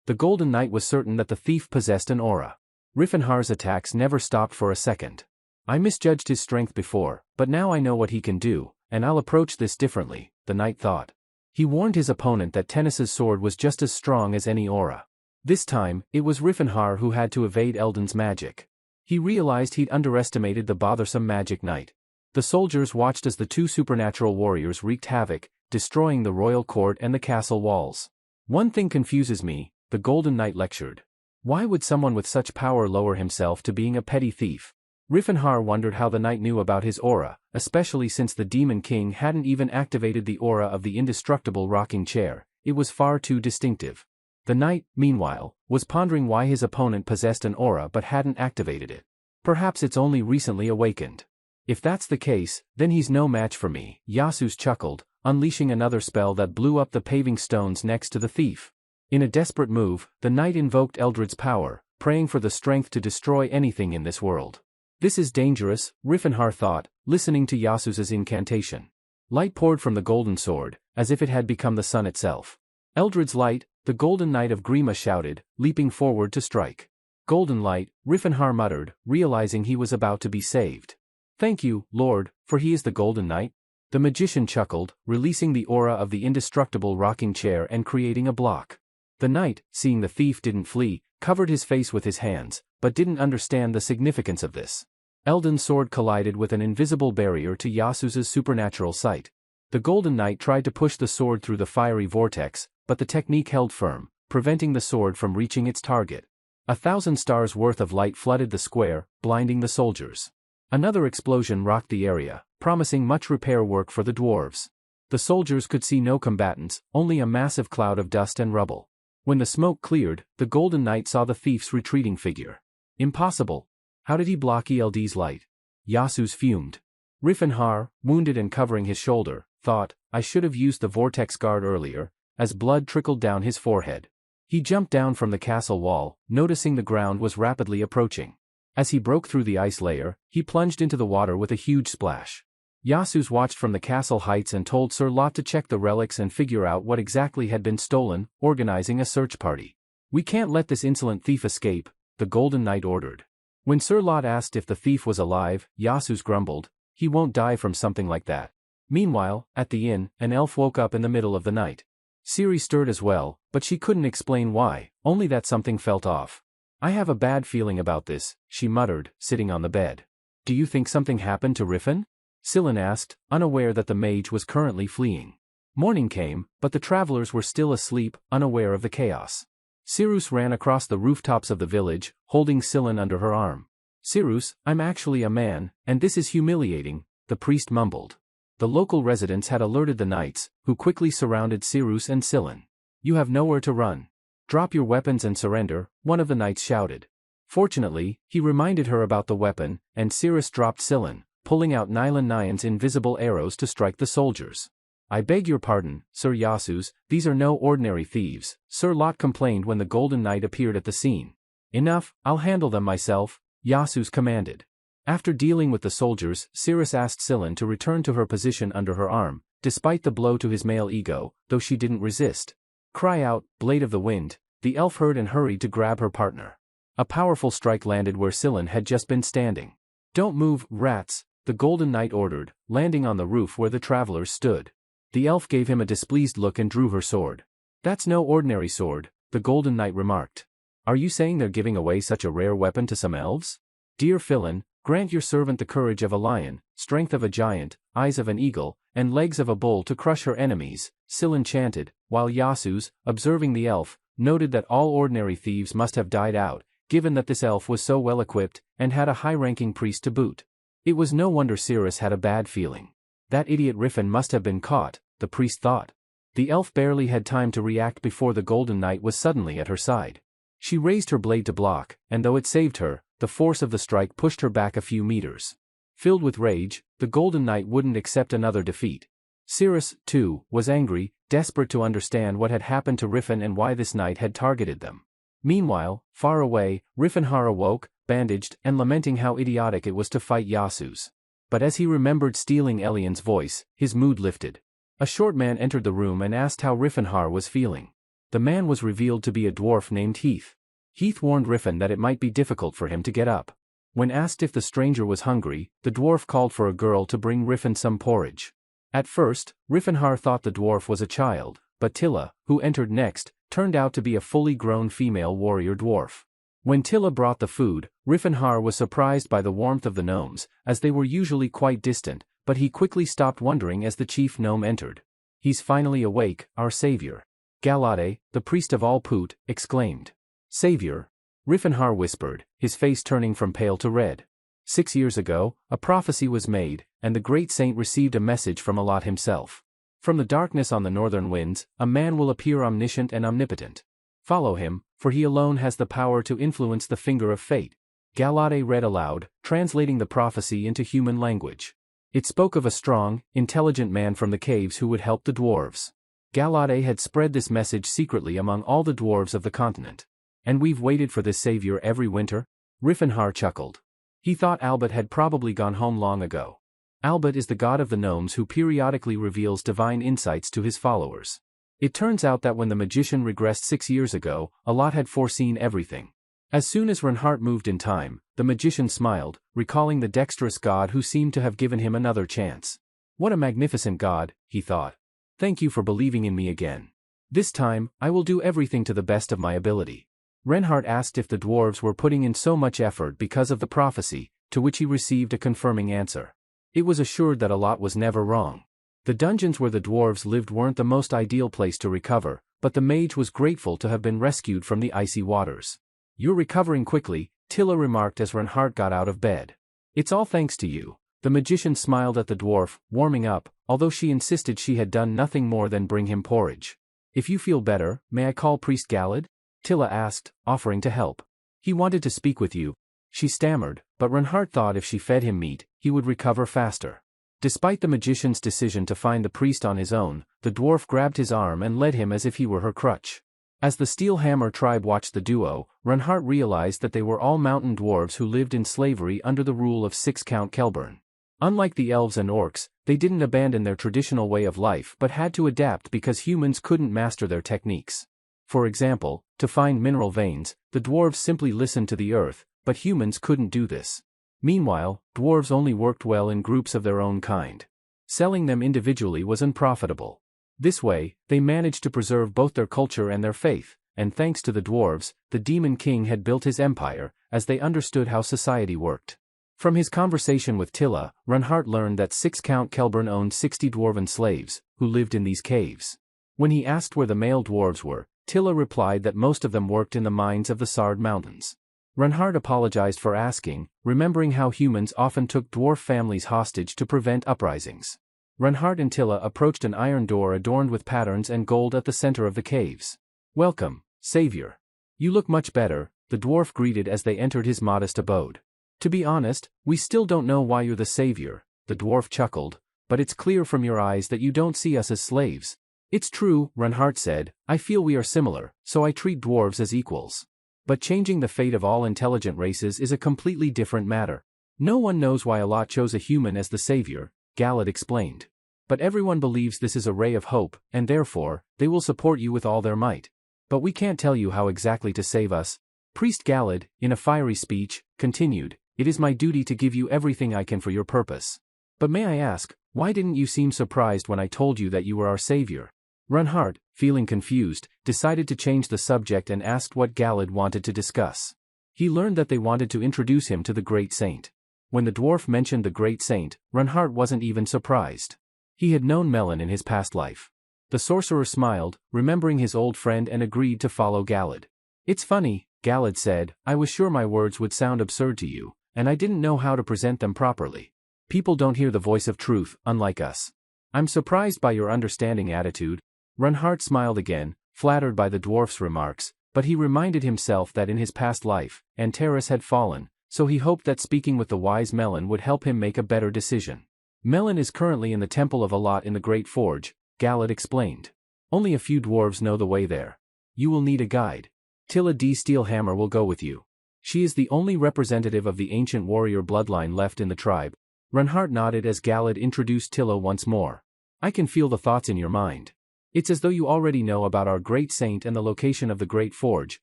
The Golden Knight was certain that the thief possessed an aura. Riffenhar's attacks never stopped for a second. I misjudged his strength before, but now I know what he can do, and I'll approach this differently, the knight thought. He warned his opponent that Tennis's sword was just as strong as any aura. This time, it was Riffenhar who had to evade Eldon's magic. He realized he'd underestimated the bothersome magic knight. The soldiers watched as the two supernatural warriors wreaked havoc, destroying the royal court and the castle walls. One thing confuses me, the Golden Knight lectured. Why would someone with such power lower himself to being a petty thief? Riffenhar wondered how the knight knew about his aura, especially since the Demon King hadn't even activated the aura of the indestructible rocking chair. It was far too distinctive. The knight, meanwhile, was pondering why his opponent possessed an aura but hadn't activated it. Perhaps it's only recently awakened. If that's the case, then he's no match for me, Yasus chuckled, unleashing another spell that blew up the paving stones next to the thief. In a desperate move, the knight invoked Eldred's power, praying for the strength to destroy anything in this world. This is dangerous, Riffenhar thought, listening to Yasus's incantation. Light poured from the golden sword, as if it had become the sun itself. Eldred's light, the Golden Knight of Grima shouted, leaping forward to strike. Golden light, Riffenhar muttered, realizing he was about to be saved. Thank you, Lord, for he is the Golden Knight. The magician chuckled, releasing the aura of the indestructible rocking chair and creating a block. The knight, seeing the thief didn't flee, covered his face with his hands, but didn't understand the significance of this. Eldon's sword collided with an invisible barrier to Yasus's supernatural sight. The Golden Knight tried to push the sword through the fiery vortex, but the technique held firm, preventing the sword from reaching its target. 1,000 stars worth of light flooded the square, blinding the soldiers. Another explosion rocked the area, promising much repair work for the dwarves. The soldiers could see no combatants, only a massive cloud of dust and rubble. When the smoke cleared, the Golden Knight saw the thief's retreating figure. Impossible. How did he block Eld's light? Yasus fumed. Riffenhar, wounded and covering his shoulder, thought, I should have used the vortex guard earlier, as blood trickled down his forehead. He jumped down from the castle wall, noticing the ground was rapidly approaching. As he broke through the ice layer, he plunged into the water with a huge splash. Yasus watched from the castle heights and told Sir Lot to check the relics and figure out what exactly had been stolen, organizing a search party. We can't let this insolent thief escape, the Golden Knight ordered. When Sir Lot asked if the thief was alive, Yasus grumbled, he won't die from something like that. Meanwhile, at the inn, an elf woke up in the middle of the night. Ciri stirred as well, but she couldn't explain why, only that something felt off. I have a bad feeling about this, she muttered, sitting on the bed. Do you think something happened to Riffen? Scylla asked, unaware that the mage was currently fleeing. Morning came, but the travelers were still asleep, unaware of the chaos. Cirrus ran across the rooftops of the village, holding Scylla under her arm. Cirrus, I'm actually a man, and this is humiliating, the priest mumbled. The local residents had alerted the knights, who quickly surrounded Cirrus and Scylla. You have nowhere to run. Drop your weapons and surrender, one of the knights shouted. Fortunately, he reminded her about the weapon, and Cirrus dropped Scylla, pulling out Nylan Nyan's invisible arrows to strike the soldiers. I beg your pardon, Sir Yasus, these are no ordinary thieves, Sir Lot complained when the Golden Knight appeared at the scene. Enough, I'll handle them myself, Yasus commanded. After dealing with the soldiers, Cirrus asked Scylla to return to her position under her arm, despite the blow to his male ego, though she didn't resist. Cry out, Blade of the Wind, the elf heard and hurried to grab her partner. A powerful strike landed where Scylla had just been standing. Don't move, rats, the Golden Knight ordered, landing on the roof where the travelers stood. The elf gave him a displeased look and drew her sword. That's no ordinary sword, the Golden Knight remarked. Are you saying they're giving away such a rare weapon to some elves? Dear Philin, grant your servant the courage of a lion, strength of a giant, eyes of an eagle, and legs of a bull to crush her enemies, Scylla chanted, while Yasus, observing the elf, noted that all ordinary thieves must have died out, given that this elf was so well equipped, and had a high-ranking priest to boot. It was no wonder Cirrus had a bad feeling. That idiot Riffin must have been caught, the priest thought. The elf barely had time to react before the Golden Knight was suddenly at her side. She raised her blade to block, and though it saved her, the force of the strike pushed her back a few meters. Filled with rage, the Golden Knight wouldn't accept another defeat. Cirrus, too, was angry, desperate to understand what had happened to Riffin and why this knight had targeted them. Meanwhile, far away, Riffinhar awoke, bandaged, and lamenting how idiotic it was to fight Yasus. But as he remembered stealing Elian's voice, his mood lifted. A short man entered the room and asked how Riffinhar was feeling. The man was revealed to be a dwarf named Heath. Heath warned Riffin that it might be difficult for him to get up. When asked if the stranger was hungry, the dwarf called for a girl to bring Riffin some porridge. At first, Riffinhar thought the dwarf was a child, but Tilla, who entered next, turned out to be a fully grown female warrior dwarf. When Tilla brought the food, Riffinhar was surprised by the warmth of the gnomes, as they were usually quite distant, but he quickly stopped wondering as the chief gnome entered. He's finally awake, our savior. Galade, the priest of all Poot, exclaimed. Savior? Riffinhar whispered, his face turning from pale to red. 6 years ago, a prophecy was made, and the great saint received a message from Alat himself. From the darkness on the northern winds, a man will appear omniscient and omnipotent. Follow him, for he alone has the power to influence the finger of fate. Galade read aloud, translating the prophecy into human language. It spoke of a strong, intelligent man from the caves who would help the dwarves. Galade had spread this message secretly among all the dwarves of the continent. And we've waited for this savior every winter? Riffinhar chuckled. He thought Albert had probably gone home long ago. Albert is the god of the gnomes who periodically reveals divine insights to his followers. It turns out that when the magician regressed 6 years ago, Alat had foreseen everything. As soon as Reinhardt moved in time, the magician smiled, recalling the dexterous god who seemed to have given him another chance. What a magnificent god, he thought. Thank you for believing in me again. This time, I will do everything to the best of my ability. Reinhardt asked if the dwarves were putting in so much effort because of the prophecy, to which he received a confirming answer. It was assured that Alat was never wrong. The dungeons where the dwarves lived weren't the most ideal place to recover, but the mage was grateful to have been rescued from the icy waters. You're recovering quickly, Tilla remarked as Reinhardt got out of bed. It's all thanks to you. The magician smiled at the dwarf, warming up, although she insisted she had done nothing more than bring him porridge. If you feel better, may I call Priest Galad? Tilla asked, offering to help. He wanted to speak with you. She stammered, but Reinhardt thought if she fed him meat, he would recover faster. Despite the magician's decision to find the priest on his own, the dwarf grabbed his arm and led him as if he were her crutch. As the Steel Hammer tribe watched the duo, Reinhardt realized that they were all mountain dwarves who lived in slavery under the rule of 6 Count Kelburn. Unlike the elves and orcs, they didn't abandon their traditional way of life but had to adapt because humans couldn't master their techniques. For example, to find mineral veins, the dwarves simply listened to the earth, but humans couldn't do this. Meanwhile, dwarves only worked well in groups of their own kind. Selling them individually was unprofitable. This way, they managed to preserve both their culture and their faith, and thanks to the dwarves, the Demon King had built his empire, as they understood how society worked. From his conversation with Tilla, Reinhardt learned that 6 Count Kelburn owned 60 dwarven slaves, who lived in these caves. When he asked where the male dwarves were, Tilla replied that most of them worked in the mines of the Sard Mountains. Reinhardt apologized for asking, remembering how humans often took dwarf families hostage to prevent uprisings. Reinhardt and Tilla approached an iron door adorned with patterns and gold at the center of the caves. Welcome, Savior. You look much better, the dwarf greeted as they entered his modest abode. To be honest, we still don't know why you're the Savior, the dwarf chuckled, but it's clear from your eyes that you don't see us as slaves. It's true, Reinhardt said, I feel we are similar, so I treat dwarves as equals. But changing the fate of all intelligent races is a completely different matter. No one knows why Alat chose a human as the savior, Galad explained. But everyone believes this is a ray of hope, and therefore, they will support you with all their might. But we can't tell you how exactly to save us. Priest Galad, in a fiery speech, continued, It is my duty to give you everything I can for your purpose. But may I ask, why didn't you seem surprised when I told you that you were our savior? Reinhardt, feeling confused, decided to change the subject and asked what Galad wanted to discuss. He learned that they wanted to introduce him to the great saint. When the dwarf mentioned the great saint, Reinhardt wasn't even surprised. He had known Melon in his past life. The sorcerer smiled, remembering his old friend, and agreed to follow Galad. "It's funny," Galad said, "I was sure my words would sound absurd to you, and I didn't know how to present them properly. People don't hear the voice of truth, unlike us. I'm surprised by your understanding attitude." Reinhardt smiled again, flattered by the dwarf's remarks, but he reminded himself that in his past life, Antares had fallen, so he hoped that speaking with the wise Melon would help him make a better decision. "Melon is currently in the Temple of Alat in the Great Forge," Galad explained. "Only a few dwarves know the way there. You will need a guide. Tilla D. Steelhammer will go with you. She is the only representative of the ancient warrior bloodline left in the tribe." Reinhardt nodded as Galad introduced Tilla once more. "I can feel the thoughts in your mind. It's as though you already know about our great saint and the location of the Great Forge,"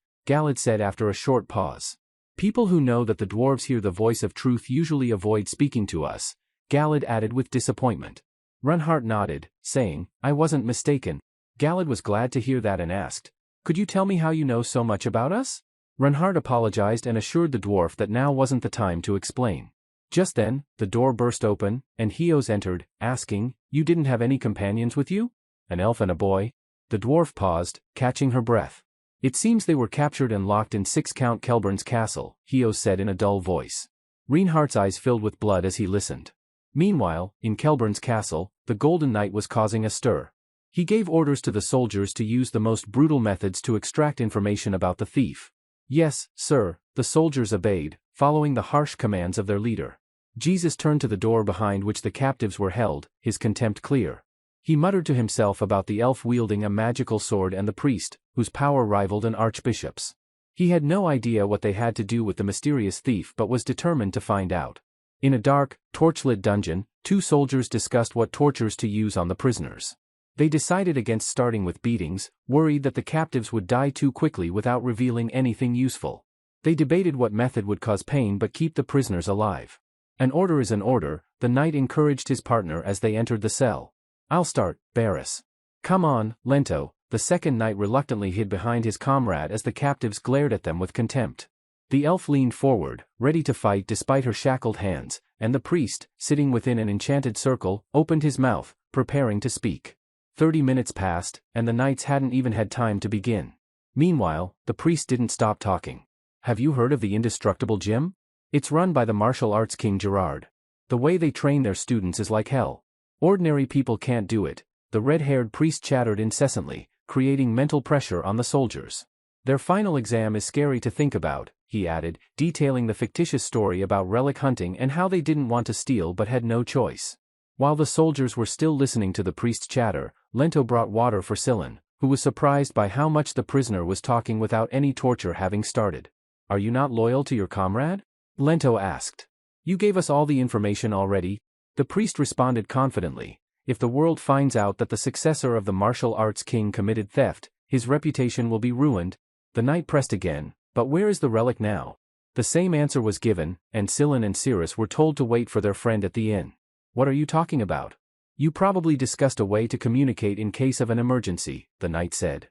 Galad said after a short pause. "People who know that the dwarves hear the voice of truth usually avoid speaking to us," Galad added with disappointment. Reinhardt nodded, saying, "I wasn't mistaken." Galad was glad to hear that and asked, "Could you tell me how you know so much about us?" Reinhardt apologized and assured the dwarf that now wasn't the time to explain. Just then, the door burst open, and Hios entered, asking, "You didn't have any companions with you? An elf and a boy?" The dwarf paused, catching her breath. "It seems they were captured and locked in 6 Count Kelburn's castle," Hios said in a dull voice. Reinhardt's eyes filled with blood as he listened. Meanwhile, in Kelburn's castle, the Golden Knight was causing a stir. He gave orders to the soldiers to use the most brutal methods to extract information about the thief. "Yes, sir," the soldiers obeyed, following the harsh commands of their leader. Jesus turned to the door behind which the captives were held, his contempt clear. He muttered to himself about the elf wielding a magical sword and the priest, whose power rivaled an archbishop's. He had no idea what they had to do with the mysterious thief but was determined to find out. In a dark, torchlit dungeon, 2 soldiers discussed what tortures to use on the prisoners. They decided against starting with beatings, worried that the captives would die too quickly without revealing anything useful. They debated what method would cause pain but keep the prisoners alive. "An order is an order," the knight encouraged his partner as they entered the cell. "I'll start, Barris." "Come on, Lento," the second knight reluctantly hid behind his comrade as the captives glared at them with contempt. The elf leaned forward, ready to fight despite her shackled hands, and the priest, sitting within an enchanted circle, opened his mouth, preparing to speak. 30 minutes passed, and the knights hadn't even had time to begin. Meanwhile, the priest didn't stop talking. "Have you heard of the indestructible gym? It's run by the martial arts king Gerard. The way they train their students is like hell. Ordinary people can't do it," the red-haired priest chattered incessantly, creating mental pressure on the soldiers. "Their final exam is scary to think about," he added, detailing the fictitious story about relic hunting and how they didn't want to steal but had no choice. While the soldiers were still listening to the priest's chatter, Lento brought water for Silen, who was surprised by how much the prisoner was talking without any torture having started. "Are you not loyal to your comrade?" Lento asked. "You gave us all the information already," the priest responded confidently. "If the world finds out that the successor of the martial arts king committed theft, his reputation will be ruined." The knight pressed again, "But where is the relic now?" The same answer was given, and Silen and Cirrus were told to wait for their friend at the inn. "What are you talking about?" "You probably discussed a way to communicate in case of an emergency," the knight said.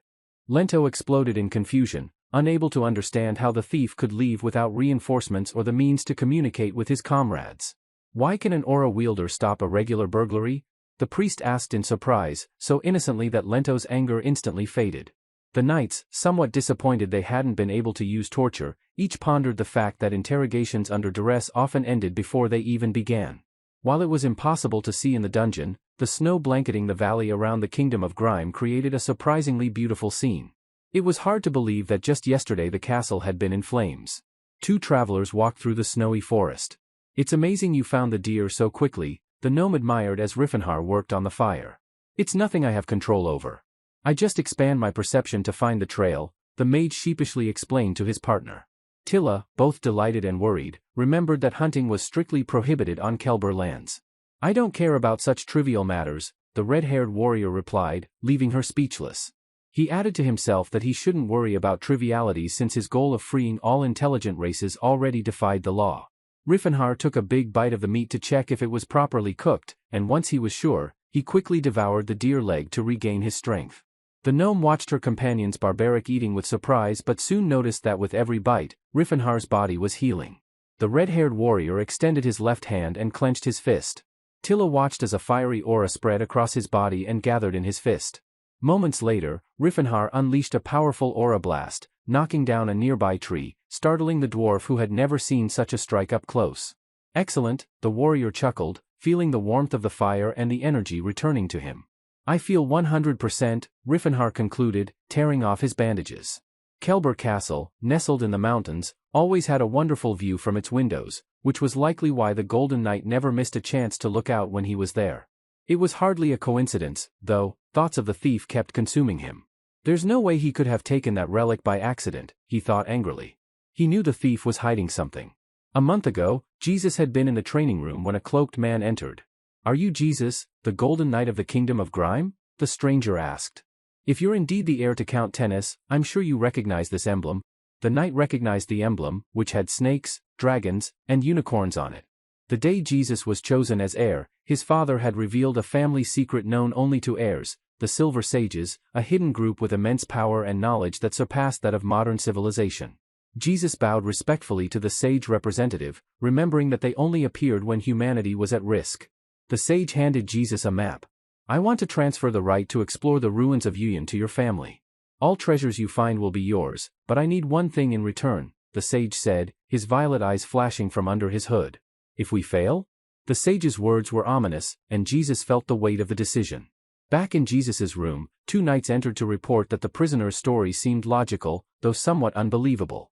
Lento exploded in confusion, unable to understand how the thief could leave without reinforcements or the means to communicate with his comrades. "Why can an aura wielder stop a regular burglary?" the priest asked in surprise, so innocently that Lento's anger instantly faded. The knights, somewhat disappointed they hadn't been able to use torture, each pondered the fact that interrogations under duress often ended before they even began. While it was impossible to see in the dungeon, the snow blanketing the valley around the Kingdom of Grime created a surprisingly beautiful scene. It was hard to believe that just yesterday the castle had been in flames. 2 travelers walked through the snowy forest. "It's amazing you found the deer so quickly," the gnome admired as Riffenhar worked on the fire. "It's nothing I have control over. I just expand my perception to find the trail," the mage sheepishly explained to his partner. Tilla, both delighted and worried, remembered that hunting was strictly prohibited on Kelbur lands. "I don't care about such trivial matters," the red-haired warrior replied, leaving her speechless. He added to himself that he shouldn't worry about trivialities since his goal of freeing all intelligent races already defied the law. Riffenhar took a big bite of the meat to check if it was properly cooked, and once he was sure, he quickly devoured the deer leg to regain his strength. The gnome watched her companion's barbaric eating with surprise but soon noticed that with every bite, Riffenhar's body was healing. The red-haired warrior extended his left hand and clenched his fist. Tilla watched as a fiery aura spread across his body and gathered in his fist. Moments later, Riffenhar unleashed a powerful aura blast, knocking down a nearby tree, startling the dwarf who had never seen such a strike up close. Excellent, the warrior chuckled, feeling the warmth of the fire and the energy returning to him. I feel 100%, Riffenhar concluded, tearing off his bandages. Kelber Castle, nestled in the mountains, always had a wonderful view from its windows, which was likely why the Golden Knight never missed a chance to look out when he was there. It was hardly a coincidence, though, thoughts of the thief kept consuming him. There's no way he could have taken that relic by accident, he thought angrily. He knew the thief was hiding something. A month ago, Jesus had been in the training room when a cloaked man entered. Are you Jesus, the Golden Knight of the Kingdom of Grime? The stranger asked. If you're indeed the heir to Count Tennis, I'm sure you recognize this emblem. The knight recognized the emblem, which had snakes, dragons, and unicorns on it. The day Jesus was chosen as heir, his father had revealed a family secret known only to heirs, the Silver Sages, a hidden group with immense power and knowledge that surpassed that of modern civilization. Jesus bowed respectfully to the sage representative, remembering that they only appeared when humanity was at risk. The sage handed Jesus a map. I want to transfer the right to explore the ruins of Yuyan to your family. All treasures you find will be yours, but I need one thing in return, the sage said, his violet eyes flashing from under his hood. If we fail? The sage's words were ominous, and Jesus felt the weight of the decision. Back in Jesus's room, two knights entered to report that the prisoner's story seemed logical, though somewhat unbelievable.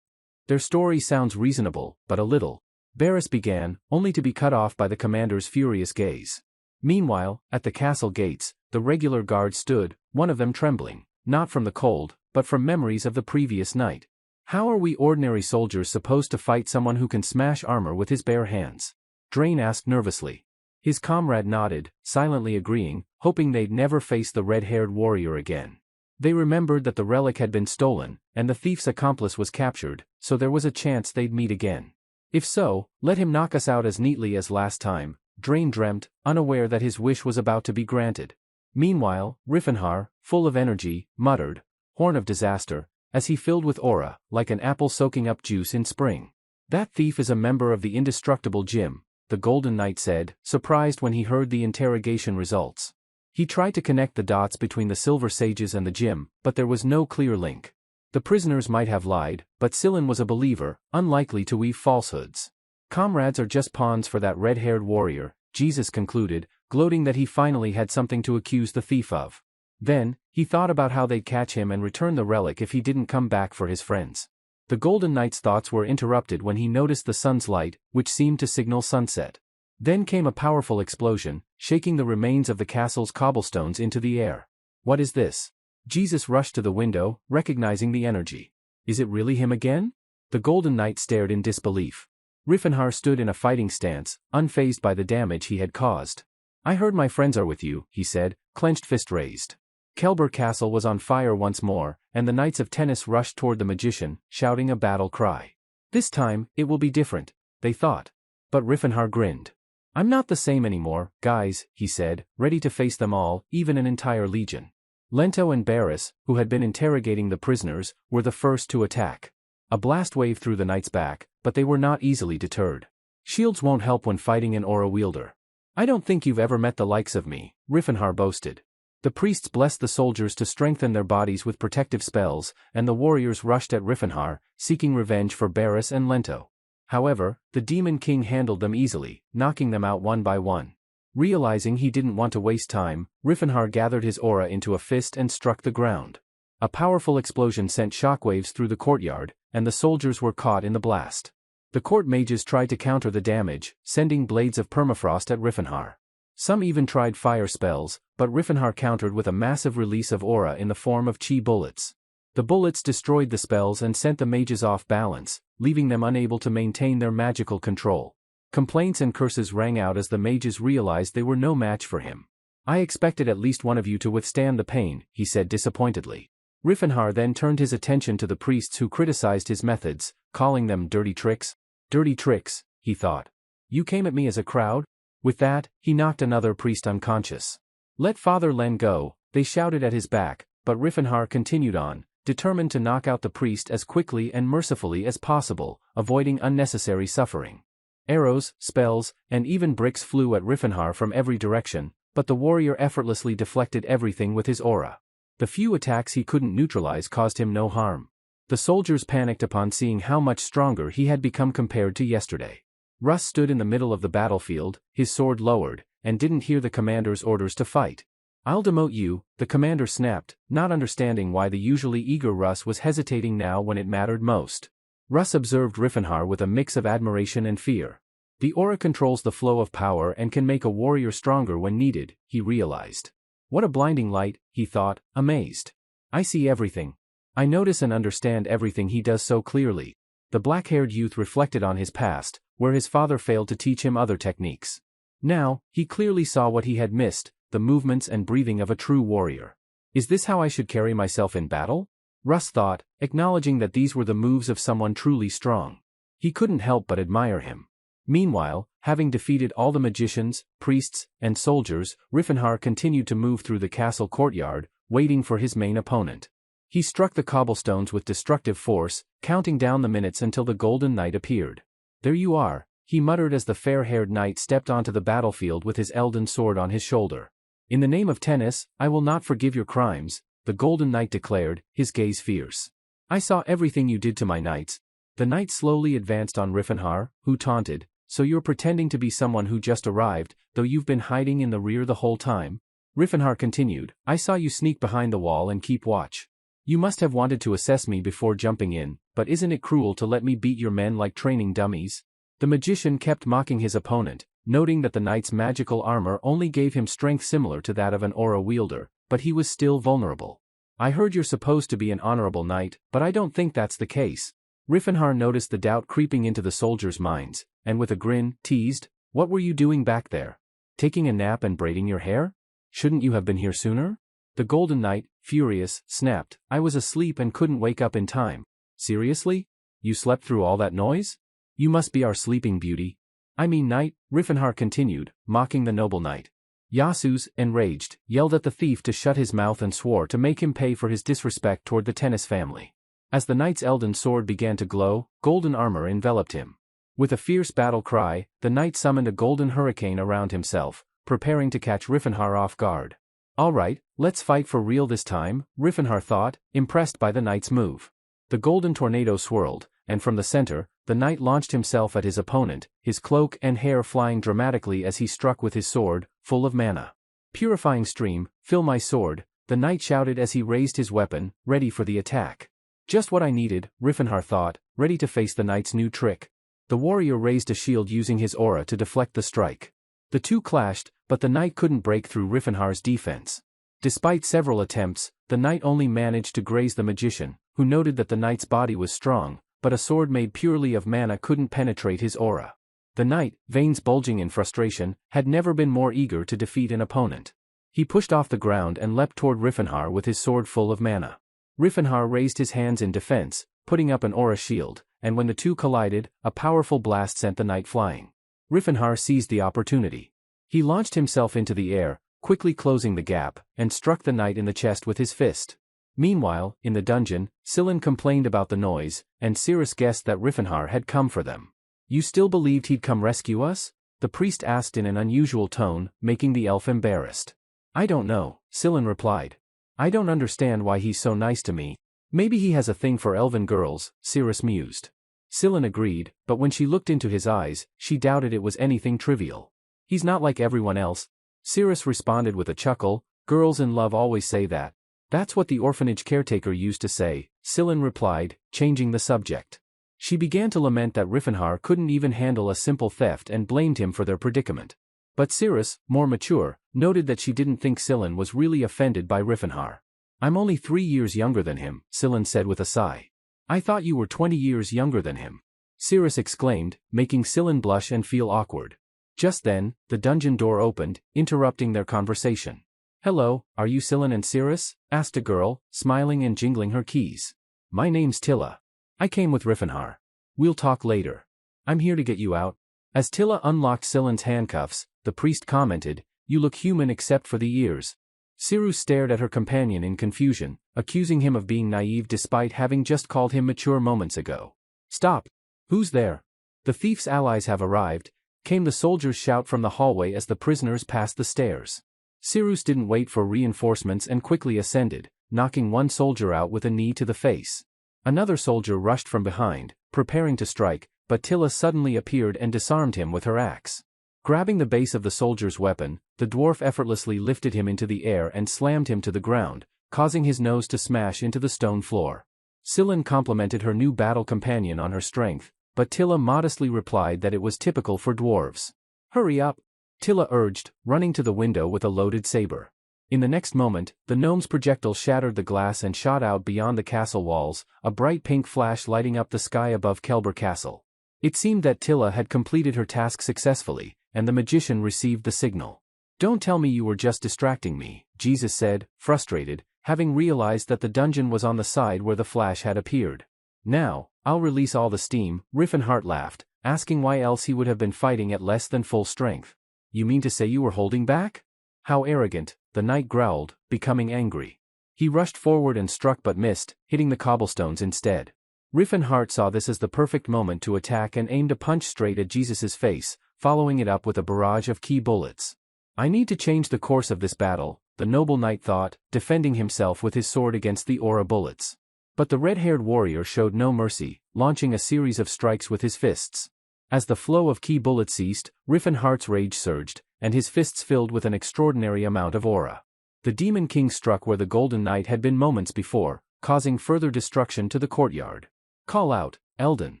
Their story sounds reasonable, but a little. Barris began, only to be cut off by the commander's furious gaze. Meanwhile, at the castle gates, the regular guards stood, one of them trembling, not from the cold, but from memories of the previous night. How are we ordinary soldiers supposed to fight someone who can smash armor with his bare hands? Drain asked nervously. His comrade nodded, silently agreeing, hoping they'd never face the red-haired warrior again. They remembered that the relic had been stolen, and the thief's accomplice was captured, so there was a chance they'd meet again. If so, let him knock us out as neatly as last time, Drain dreamt, unaware that his wish was about to be granted. Meanwhile, Riffenhar, full of energy, muttered, "Horn of disaster," as he filled with aura, like an apple soaking up juice in spring. That thief is a member of the indestructible gym, the Golden Knight said, surprised when he heard the interrogation results. He tried to connect the dots between the Silver Sages and the gym, but there was no clear link. The prisoners might have lied, but Sillin was a believer, unlikely to weave falsehoods. Comrades are just pawns for that red-haired warrior, Jesus concluded, gloating that he finally had something to accuse the thief of. Then, he thought about how they'd catch him and return the relic if he didn't come back for his friends. The Golden Knight's thoughts were interrupted when he noticed the sun's light, which seemed to signal sunset. Then came a powerful explosion, shaking the remains of the castle's cobblestones into the air. What is this? Jesus rushed to the window, recognizing the energy. Is it really him again? The Golden Knight stared in disbelief. Riffenhar stood in a fighting stance, unfazed by the damage he had caused. I heard my friends are with you, he said, clenched fist raised. Kelber Castle was on fire once more, and the Knights of Tennis rushed toward the magician, shouting a battle cry. This time, it will be different, they thought. But Riffenhar grinned. I'm not the same anymore, guys, he said, ready to face them all, even an entire legion. Lento and Barris, who had been interrogating the prisoners, were the first to attack. A blast waved through the knight's back, but they were not easily deterred. Shields won't help when fighting an aura wielder. I don't think you've ever met the likes of me, Riffenhar boasted. The priests blessed the soldiers to strengthen their bodies with protective spells, and the warriors rushed at Riffenhar, seeking revenge for Barris and Lento. However, the Demon King handled them easily, knocking them out one by one. Realizing he didn't want to waste time, Riffenhar gathered his aura into a fist and struck the ground. A powerful explosion sent shockwaves through the courtyard, and the soldiers were caught in the blast. The court mages tried to counter the damage, sending blades of permafrost at Riffenhar. Some even tried fire spells, but Riffenhar countered with a massive release of aura in the form of chi bullets. The bullets destroyed the spells and sent the mages off balance, leaving them unable to maintain their magical control. Complaints and curses rang out as the mages realized they were no match for him. I expected at least one of you to withstand the pain, he said disappointedly. Riffenhar then turned his attention to the priests who criticized his methods, calling them dirty tricks. Dirty tricks, he thought. You came at me as a crowd? With that, he knocked another priest unconscious. Let Father Len go, they shouted at his back, but Riefenhaar continued on, determined to knock out the priest as quickly and mercifully as possible, avoiding unnecessary suffering. Arrows, spells, and even bricks flew at Riefenhaar from every direction, but the warrior effortlessly deflected everything with his aura. The few attacks he couldn't neutralize caused him no harm. The soldiers panicked upon seeing how much stronger he had become compared to yesterday. Russ stood in the middle of the battlefield, his sword lowered, and didn't hear the commander's orders to fight. "I'll demote you," the commander snapped, not understanding why the usually eager Russ was hesitating now when it mattered most. Russ observed Riefenhaar with a mix of admiration and fear. The aura controls the flow of power and can make a warrior stronger when needed, he realized. What a blinding light, he thought, amazed. I see everything. I notice and understand everything he does so clearly. The black-haired youth reflected on his past, where his father failed to teach him other techniques. Now, he clearly saw what he had missed, the movements and breathing of a true warrior. Is this how I should carry myself in battle? Russ thought, acknowledging that these were the moves of someone truly strong. He couldn't help but admire him. Meanwhile, having defeated all the magicians, priests, and soldiers, Riefenhaar continued to move through the castle courtyard, waiting for his main opponent. He struck the cobblestones with destructive force, counting down the minutes until the Golden Knight appeared. "There you are," he muttered as the fair-haired knight stepped onto the battlefield with his Elden sword on his shoulder. "In the name of tennis, I will not forgive your crimes," the Golden Knight declared, his gaze fierce. "I saw everything you did to my knights." The knight slowly advanced on Riefenhaar, who taunted, "So you're pretending to be someone who just arrived, though you've been hiding in the rear the whole time?" Riefenhaar continued, "I saw you sneak behind the wall and keep watch. You must have wanted to assess me before jumping in, but isn't it cruel to let me beat your men like training dummies?" The magician kept mocking his opponent, noting that the knight's magical armor only gave him strength similar to that of an aura wielder, but he was still vulnerable. "I heard you're supposed to be an honorable knight, but I don't think that's the case." Riefenhaar noticed the doubt creeping into the soldiers' minds, and with a grin, teased, "What were you doing back there? Taking a nap and braiding your hair? Shouldn't you have been here sooner?" The Golden Knight, furious, snapped, "I was asleep and couldn't wake up in time." "Seriously? You slept through all that noise? You must be our sleeping beauty." "I mean knight," Riefenhaar continued, mocking the noble knight. Yasuz, enraged, yelled at the thief to shut his mouth and swore to make him pay for his disrespect toward the tennis family. As the knight's Elden sword began to glow, golden armor enveloped him. With a fierce battle cry, the knight summoned a golden hurricane around himself, preparing to catch Riefenhaar off guard. "All right, let's fight for real this time," Riefenhaar thought, impressed by the knight's move. The golden tornado swirled, and from the center, the knight launched himself at his opponent, his cloak and hair flying dramatically as he struck with his sword, full of mana. "Purifying stream, fill my sword," the knight shouted as he raised his weapon, ready for the attack. Just what I needed, Riefenhaar thought, ready to face the knight's new trick. The warrior raised a shield using his aura to deflect the strike. The two clashed, but the knight couldn't break through Riefenhaar's defense. Despite several attempts, the knight only managed to graze the magician, who noted that the knight's body was strong, but a sword made purely of mana couldn't penetrate his aura. The knight, veins bulging in frustration, had never been more eager to defeat an opponent. He pushed off the ground and leapt toward Riefenhaar with his sword full of mana. Riefenhaar raised his hands in defense, putting up an aura shield, and when the two collided, a powerful blast sent the knight flying. Riefenhaar seized the opportunity. He launched himself into the air, quickly closing the gap, and struck the knight in the chest with his fist. Meanwhile, in the dungeon, Scylla complained about the noise, and Cirrus guessed that Riefenhaar had come for them. "You still believed he'd come rescue us?" the priest asked in an unusual tone, making the elf embarrassed. "I don't know," Scylla replied. "I don't understand why he's so nice to me. Maybe he has a thing for elven girls," Cirrus mused. Scylla agreed, but when she looked into his eyes, she doubted it was anything trivial. "He's not like everyone else," Cirrus responded with a chuckle. "Girls in love always say that." "That's what the orphanage caretaker used to say," Scylla replied, changing the subject. She began to lament that Riefenhaar couldn't even handle a simple theft and blamed him for their predicament. But Cirrus, more mature, noted that she didn't think Scylla was really offended by Riefenhaar. "I'm only 3 years younger than him," Scylla said with a sigh. "I thought you were 20 years younger than him," Cirrus exclaimed, making Scylla blush and feel awkward. Just then, the dungeon door opened, interrupting their conversation. "Hello, are you Scylla and Cirrus?" asked a girl, smiling and jingling her keys. "My name's Tilla. I came with Riefenhaar. We'll talk later. I'm here to get you out." As Tilla unlocked Scylla's handcuffs, the priest commented, "You look human except for the ears." Siru stared at her companion in confusion, accusing him of being naive despite having just called him mature moments ago. Stop! Who's there? The thief's allies have arrived, came the soldier's shout from the hallway as the prisoners passed the stairs. Sirus didn't wait for reinforcements and quickly ascended, knocking one soldier out with a knee to the face. Another soldier rushed from behind, preparing to strike, but Tilla suddenly appeared and disarmed him with her axe. Grabbing the base of the soldier's weapon, the dwarf effortlessly lifted him into the air and slammed him to the ground, causing his nose to smash into the stone floor. Sillin complimented her new battle companion on her strength, but Tilla modestly replied that it was typical for dwarves. Hurry up! Tilla urged, running to the window with a loaded saber. In the next moment, the gnome's projectile shattered the glass and shot out beyond the castle walls, a bright pink flash lighting up the sky above Kelber Castle. It seemed that Tilla had completed her task successfully, and the magician received the signal. Don't tell me you were just distracting me, Jesus said, frustrated, having realized that the dungeon was on the side where the flash had appeared. Now, I'll release all the steam, Riffenhart laughed, asking why else he would have been fighting at less than full strength. You mean to say you were holding back? How arrogant, the knight growled, becoming angry. He rushed forward and struck but missed, hitting the cobblestones instead. Riffenhart saw this as the perfect moment to attack and aimed a punch straight at Jesus's face, following it up with a barrage of key bullets. I need to change the course of this battle, the noble knight thought, defending himself with his sword against the aura bullets. But the red-haired warrior showed no mercy, launching a series of strikes with his fists. As the flow of key bullets ceased, Riffenhart's rage surged, and his fists filled with an extraordinary amount of aura. The Demon King struck where the Golden Knight had been moments before, causing further destruction to the courtyard. Call out, Eldon!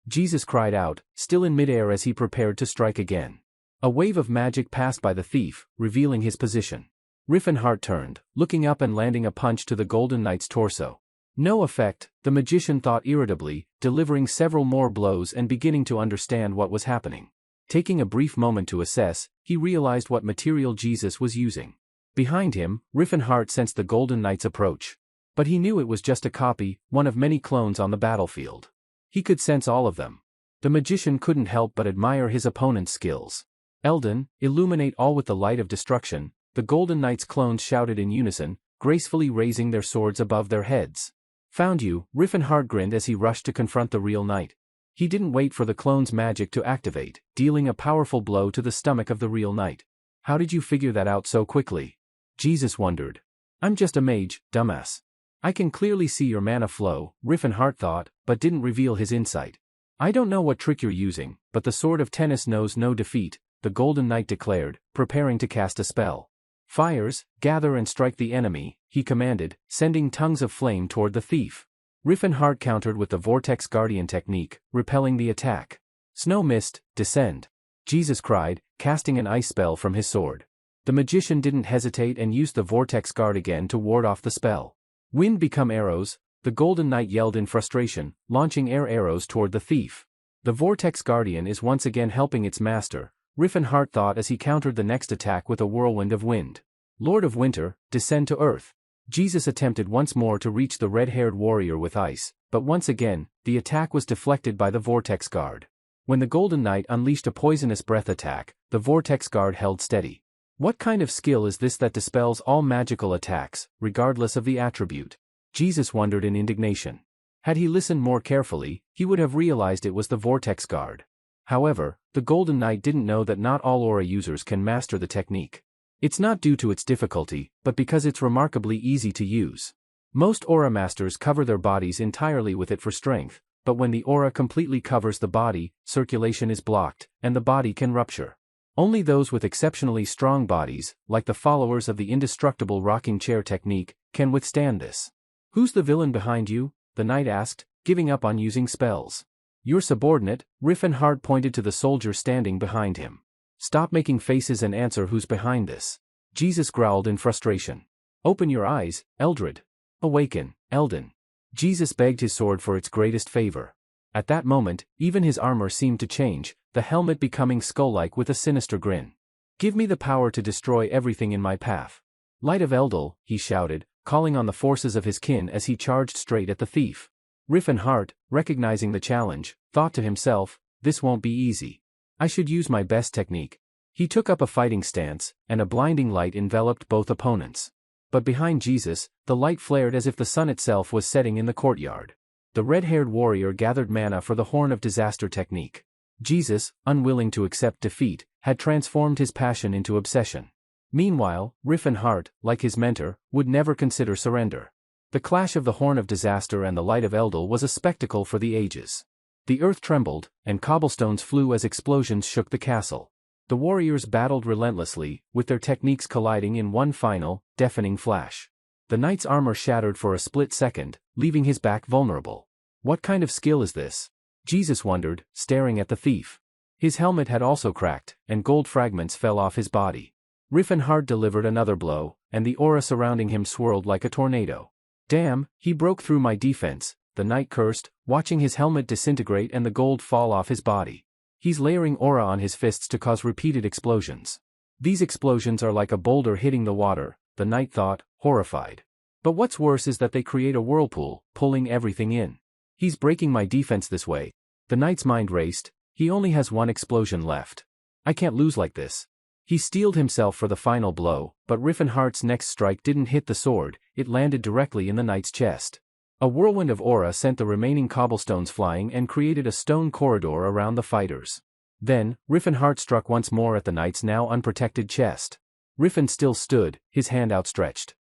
Jesus cried out, still in midair as he prepared to strike again. A wave of magic passed by the thief, revealing his position. Riffenhart turned, looking up and landing a punch to the Golden Knight's torso. No effect, the magician thought irritably, delivering several more blows and beginning to understand what was happening. Taking a brief moment to assess, he realized what material Jesus was using. Behind him, Riffenhart sensed the Golden Knight's approach. But he knew it was just a copy, one of many clones on the battlefield. He could sense all of them. The magician couldn't help but admire his opponent's skills. Eldon, illuminate all with the light of destruction, the Golden Knight's clones shouted in unison, gracefully raising their swords above their heads. Found you, Riffenhart grinned as he rushed to confront the real knight. He didn't wait for the clone's magic to activate, dealing a powerful blow to the stomach of the real knight. How did you figure that out so quickly? Jesus wondered. I'm just a mage, dumbass. I can clearly see your mana flow, Riffenhart thought, but didn't reveal his insight. I don't know what trick you're using, but the Sword of Tennis knows no defeat, the Golden Knight declared, preparing to cast a spell. Fires, gather and strike the enemy, he commanded, sending tongues of flame toward the thief. Riffenhart countered with the Vortex Guardian technique, repelling the attack. Snow mist, descend! Jesus cried, casting an ice spell from his sword. The magician didn't hesitate and used the Vortex Guard again to ward off the spell. Wind become arrows, the Golden Knight yelled in frustration, launching air arrows toward the thief. The Vortex Guardian is once again helping its master, Riffenhart thought as he countered the next attack with a whirlwind of wind. Lord of Winter, descend to earth. Jesus attempted once more to reach the red-haired warrior with ice, but once again, the attack was deflected by the Vortex Guard. When the Golden Knight unleashed a poisonous breath attack, the Vortex Guard held steady. What kind of skill is this that dispels all magical attacks, regardless of the attribute? Jesus wondered in indignation. Had he listened more carefully, he would have realized it was the Vortex Guard. However, the Golden Knight didn't know that not all aura users can master the technique. It's not due to its difficulty, but because it's remarkably easy to use. Most aura masters cover their bodies entirely with it for strength, but when the aura completely covers the body, circulation is blocked, and the body can rupture. Only those with exceptionally strong bodies, like the followers of the indestructible rocking chair technique, can withstand this. Who's the villain behind you? The knight asked, giving up on using spells. Your subordinate, Riffenhart pointed to the soldier standing behind him. Stop making faces and answer who's behind this. Jesus growled in frustration. Open your eyes, Eldred. Awaken, Eldon. Jesus begged his sword for its greatest favor. At that moment, even his armor seemed to change, the helmet becoming skull-like with a sinister grin. Give me the power to destroy everything in my path. Light of Eldil, he shouted, calling on the forces of his kin as he charged straight at the thief. Riffenhart, recognizing the challenge, thought to himself, this won't be easy. I should use my best technique. He took up a fighting stance, and a blinding light enveloped both opponents. But behind Jesus, the light flared as if the sun itself was setting in the courtyard. The red-haired warrior gathered mana for the Horn of Disaster technique. Jesus, unwilling to accept defeat, had transformed his passion into obsession. Meanwhile, Riefenhart, like his mentor, would never consider surrender. The clash of the Horn of Disaster and the Light of Eldil was a spectacle for the ages. The earth trembled, and cobblestones flew as explosions shook the castle. The warriors battled relentlessly, with their techniques colliding in one final, deafening flash. The knight's armor shattered for a split second, leaving his back vulnerable. What kind of skill is this? Jesus wondered, staring at the thief. His helmet had also cracked, and gold fragments fell off his body. Riefenhart delivered another blow, and the aura surrounding him swirled like a tornado. Damn, he broke through my defense, the knight cursed, watching his helmet disintegrate and the gold fall off his body. He's layering aura on his fists to cause repeated explosions. These explosions are like a boulder hitting the water, the knight thought, horrified. But what's worse is that they create a whirlpool, pulling everything in. He's breaking my defense this way. The knight's mind raced. He only has one explosion left. I can't lose like this. He steeled himself for the final blow, but Riefenhart's next strike didn't hit the sword, it landed directly in the knight's chest. A whirlwind of aura sent the remaining cobblestones flying and created a stone corridor around the fighters. Then, Riefenhart struck once more at the knight's now unprotected chest. Riefen still stood, his hand outstretched.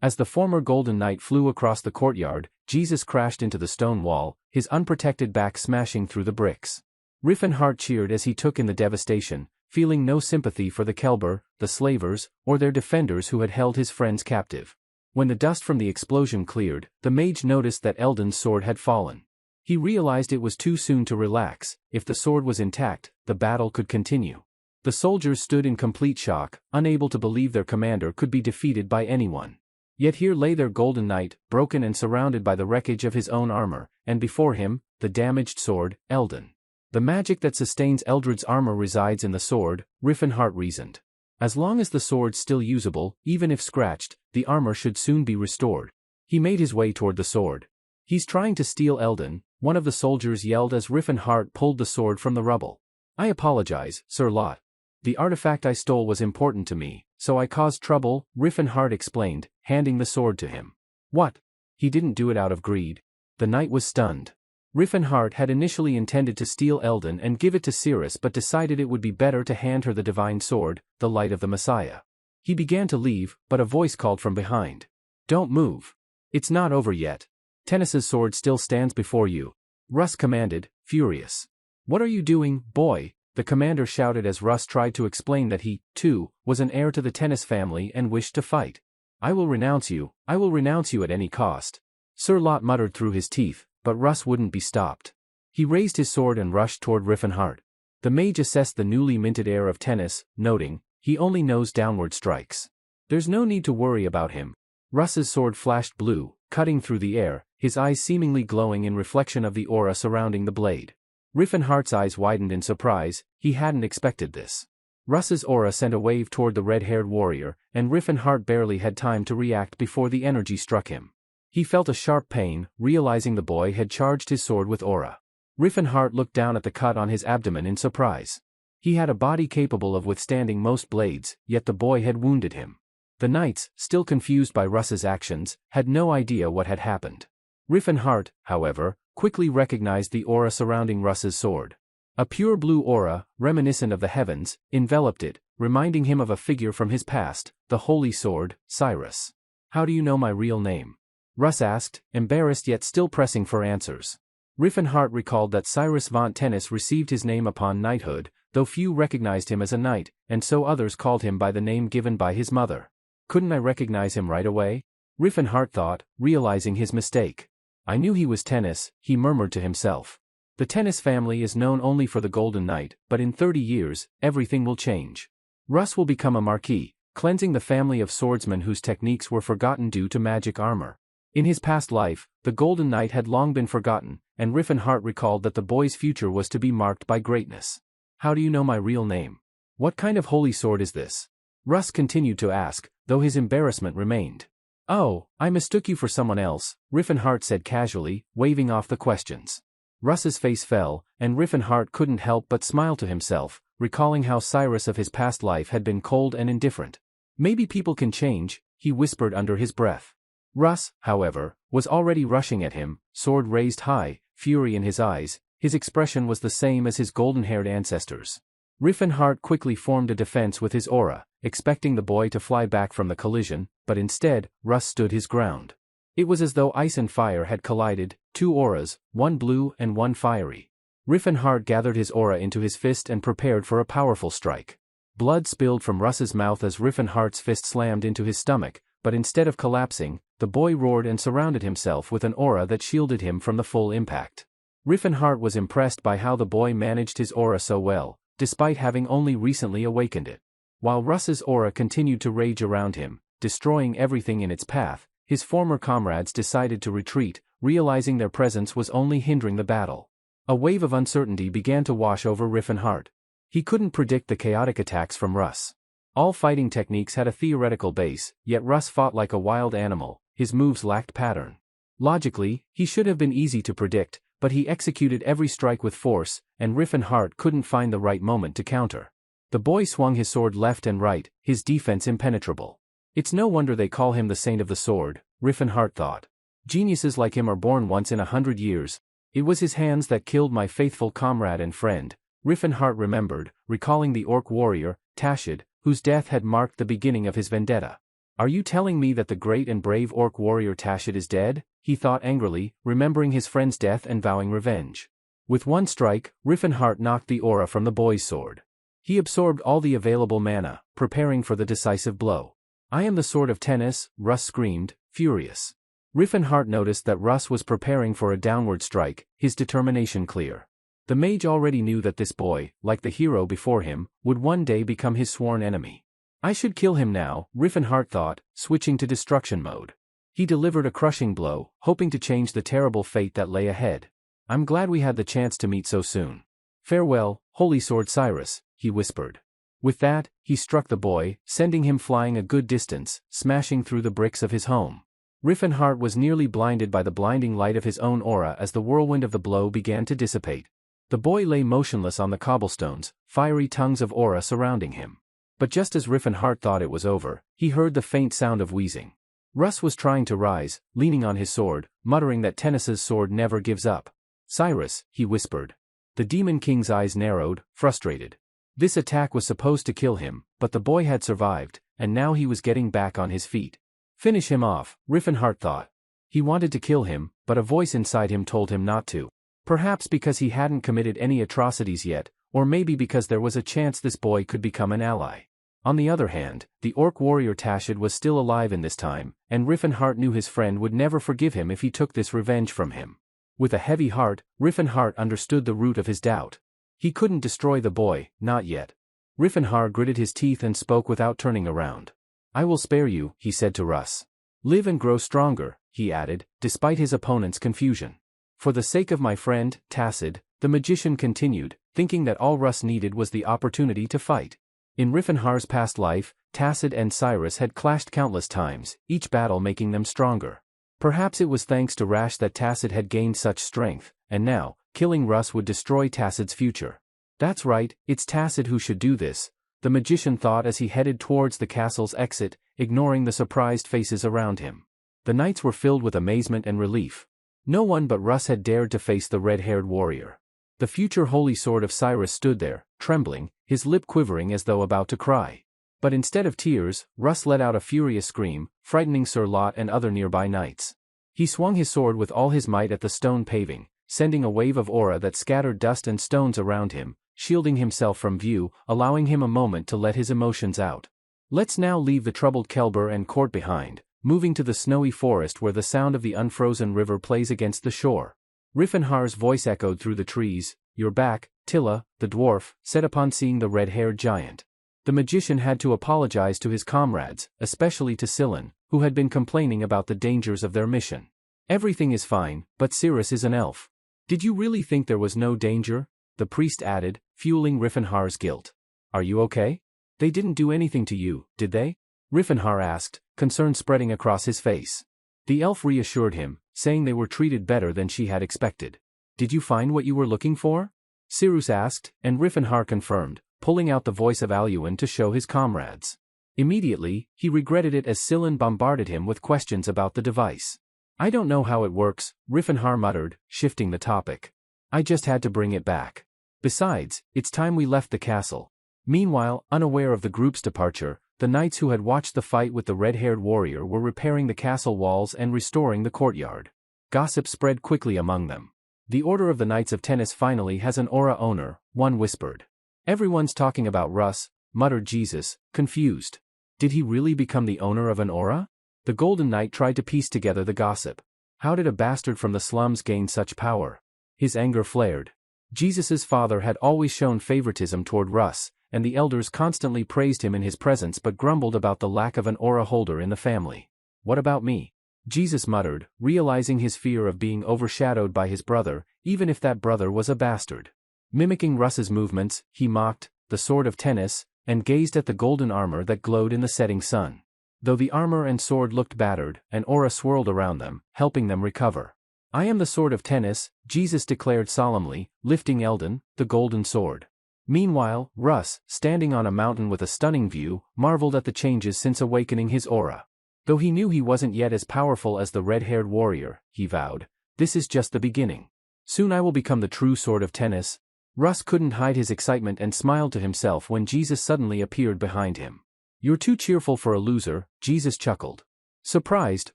As the former golden knight flew across the courtyard, Jesus crashed into the stone wall, his unprotected back smashing through the bricks. Riefenhart cheered as he took in the devastation, feeling no sympathy for the Kelber, the slavers, or their defenders who had held his friends captive. When the dust from the explosion cleared, the mage noticed that Eldon's sword had fallen. He realized it was too soon to relax. If the sword was intact, the battle could continue. The soldiers stood in complete shock, unable to believe their commander could be defeated by anyone. Yet here lay their golden knight, broken and surrounded by the wreckage of his own armor, and before him, the damaged sword, Eldon. The magic that sustains Eldred's armor resides in the sword, Riefenhart reasoned. As long as the sword's still usable, even if scratched, the armor should soon be restored. He made his way toward the sword. He's trying to steal Eldon, one of the soldiers yelled as Riefenhart pulled the sword from the rubble. I apologize, Sir Lot. The artifact I stole was important to me, so I caused trouble, Riefenhart explained, handing the sword to him. What? He didn't do it out of greed. The knight was stunned. Riefenhart had initially intended to steal Eldon and give it to Cirrus but decided it would be better to hand her the divine sword, the light of the Messiah. He began to leave, but a voice called from behind. Don't move. It's not over yet. Tennis's sword still stands before you. Russ commanded, furious. What are you doing, boy? The commander shouted as Russ tried to explain that he, too, was an heir to the Tennis family and wished to fight. I will renounce you at any cost. Sir Lot muttered through his teeth, but Russ wouldn't be stopped. He raised his sword and rushed toward Riefenhart. The mage assessed the newly minted heir of Tennis, noting, he only knows downward strikes. There's no need to worry about him. Russ's sword flashed blue, cutting through the air, his eyes seemingly glowing in reflection of the aura surrounding the blade. Riefenhart's eyes widened in surprise, he hadn't expected this. Russ's aura sent a wave toward the red-haired warrior, and Riefenhart barely had time to react before the energy struck him. He felt a sharp pain, realizing the boy had charged his sword with aura. Riefenhart looked down at the cut on his abdomen in surprise. He had a body capable of withstanding most blades, yet the boy had wounded him. The knights, still confused by Russ's actions, had no idea what had happened. Riefenhart, however, quickly recognized the aura surrounding Russ's sword. A pure blue aura, reminiscent of the heavens, enveloped it, reminding him of a figure from his past, the holy sword, Cyrus. How do you know my real name? Russ asked, embarrassed yet still pressing for answers. Riefenhart recalled that Cyrus von Tennis received his name upon knighthood, though few recognized him as a knight, and so others called him by the name given by his mother. Couldn't I recognize him right away? Riefenhart thought, realizing his mistake. I knew he was Tennis, he murmured to himself. The Tennis family is known only for the Golden Knight, but in 30 years, everything will change. Russ will become a marquis, cleansing the family of swordsmen whose techniques were forgotten due to magic armor. In his past life, the Golden Knight had long been forgotten, and Riefenhart recalled that the boy's future was to be marked by greatness. How do you know my real name? What kind of holy sword is this? Russ continued to ask, though his embarrassment remained. Oh, I mistook you for someone else, Riefenhart said casually, waving off the questions. Russ's face fell, and Riefenhart couldn't help but smile to himself, recalling how Cyrus of his past life had been cold and indifferent. Maybe people can change, he whispered under his breath. Russ, however, was already rushing at him, sword raised high, fury in his eyes. His expression was the same as his golden-haired ancestors. Riffenhart quickly formed a defense with his aura, expecting the boy to fly back from the collision, but instead, Russ stood his ground. It was as though ice and fire had collided, two auras, one blue and one fiery. Riffenhart gathered his aura into his fist and prepared for a powerful strike. Blood spilled from Russ's mouth as Riffenhart's fist slammed into his stomach, but instead of collapsing, the boy roared and surrounded himself with an aura that shielded him from the full impact. Riffenhart was impressed by how the boy managed his aura so well, despite having only recently awakened it. While Russ's aura continued to rage around him, destroying everything in its path, his former comrades decided to retreat, realizing their presence was only hindering the battle. A wave of uncertainty began to wash over Riffenhart. He couldn't predict the chaotic attacks from Russ. All fighting techniques had a theoretical base, yet Russ fought like a wild animal, his moves lacked pattern. Logically, he should have been easy to predict, but he executed every strike with force, and Riffenhart couldn't find the right moment to counter. The boy swung his sword left and right, his defense impenetrable. It's no wonder they call him the Saint of the Sword, Riffenhart thought. Geniuses like him are born once in 100 years. It was his hands that killed my faithful comrade and friend, Riffenhart remembered, recalling the orc warrior, Tashid, whose death had marked the beginning of his vendetta. Are you telling me that the great and brave orc warrior Tashid is dead? He thought angrily, remembering his friend's death and vowing revenge. With one strike, Riffenhart knocked the aura from the boy's sword. He absorbed all the available mana, preparing for the decisive blow. I am the sword of tennis, Russ screamed, furious. Riffenhart noticed that Russ was preparing for a downward strike, his determination clear. The mage already knew that this boy, like the hero before him, would one day become his sworn enemy. I should kill him now, Riffenhart thought, switching to destruction mode. He delivered a crushing blow, hoping to change the terrible fate that lay ahead. I'm glad we had the chance to meet so soon. Farewell, Holy Sword Cyrus, he whispered. With that, he struck the boy, sending him flying a good distance, smashing through the bricks of his home. Riffenhart was nearly blinded by the blinding light of his own aura as the whirlwind of the blow began to dissipate. The boy lay motionless on the cobblestones, fiery tongues of aura surrounding him. But just as Riffenhart thought it was over, he heard the faint sound of wheezing. Russ was trying to rise, leaning on his sword, muttering that Tennis's sword never gives up. Cyrus, he whispered. The Demon King's eyes narrowed, frustrated. This attack was supposed to kill him, but the boy had survived, and now he was getting back on his feet. Finish him off, Riffenhart thought. He wanted to kill him, but a voice inside him told him not to. Perhaps because he hadn't committed any atrocities yet, or maybe because there was a chance this boy could become an ally. On the other hand, the orc warrior Tashid was still alive in this time, and Riffenhart knew his friend would never forgive him if he took this revenge from him. With a heavy heart, Riffenhart understood the root of his doubt. He couldn't destroy the boy, not yet. Riffenhart gritted his teeth and spoke without turning around. I will spare you, he said to Russ. Live and grow stronger, he added, despite his opponent's confusion. For the sake of my friend, Tacid, the magician continued, thinking that all Russ needed was the opportunity to fight. In Riffenhart's past life, Tacid and Cyrus had clashed countless times, each battle making them stronger. Perhaps it was thanks to Rash that Tacid had gained such strength, and now, killing Russ would destroy Tacid's future. That's right, it's Tacid who should do this, the magician thought as he headed towards the castle's exit, ignoring the surprised faces around him. The knights were filled with amazement and relief. No one but Russ had dared to face the red-haired warrior. The future holy sword of Cyrus stood there, trembling, his lip quivering as though about to cry. But instead of tears, Russ let out a furious scream, frightening Sir Lot and other nearby knights. He swung his sword with all his might at the stone paving, sending a wave of aura that scattered dust and stones around him, shielding himself from view, allowing him a moment to let his emotions out. Let's now leave the troubled Kelber and court behind, moving to the snowy forest where the sound of the unfrozen river plays against the shore. Riffenhar's voice echoed through the trees. You're back, Tilla, the dwarf, said upon seeing the red-haired giant. The magician had to apologize to his comrades, especially to Scyllin, who had been complaining about the dangers of their mission. Everything is fine, but Cyrus is an elf. Did you really think there was no danger? The priest added, fueling Riffenhar's guilt. Are you okay? They didn't do anything to you, did they? Riffenhar asked, concern spreading across his face. The elf reassured him, saying they were treated better than she had expected. Did you find what you were looking for? Cyrus asked, and Riffenhar confirmed, pulling out the voice of Aluin to show his comrades. Immediately, he regretted it as Sillin bombarded him with questions about the device. I don't know how it works, Riffenhar muttered, shifting the topic. I just had to bring it back. Besides, it's time we left the castle. Meanwhile, unaware of the group's departure, the knights who had watched the fight with the red-haired warrior were repairing the castle walls and restoring the courtyard. Gossip spread quickly among them. The Order of the Knights of Tennis finally has an aura owner, one whispered. Everyone's talking about Russ, muttered Jesus, confused. Did he really become the owner of an aura? The Golden Knight tried to piece together the gossip. How did a bastard from the slums gain such power? His anger flared. Jesus's father had always shown favoritism toward Russ, and the elders constantly praised him in his presence but grumbled about the lack of an aura holder in the family. What about me? Jesus muttered, realizing his fear of being overshadowed by his brother, even if that brother was a bastard. Mimicking Russ's movements, he mocked, the sword of tennis, and gazed at the golden armor that glowed in the setting sun. Though the armor and sword looked battered, an aura swirled around them, helping them recover. I am the sword of tennis, Jesus declared solemnly, lifting Eldon, the golden sword. Meanwhile, Russ, standing on a mountain with a stunning view, marveled at the changes since awakening his aura. Though he knew he wasn't yet as powerful as the red-haired warrior, he vowed, this is just the beginning. Soon I will become the true sword of tennis. Russ couldn't hide his excitement and smiled to himself when Jesus suddenly appeared behind him. You're too cheerful for a loser, Jesus chuckled. Surprised,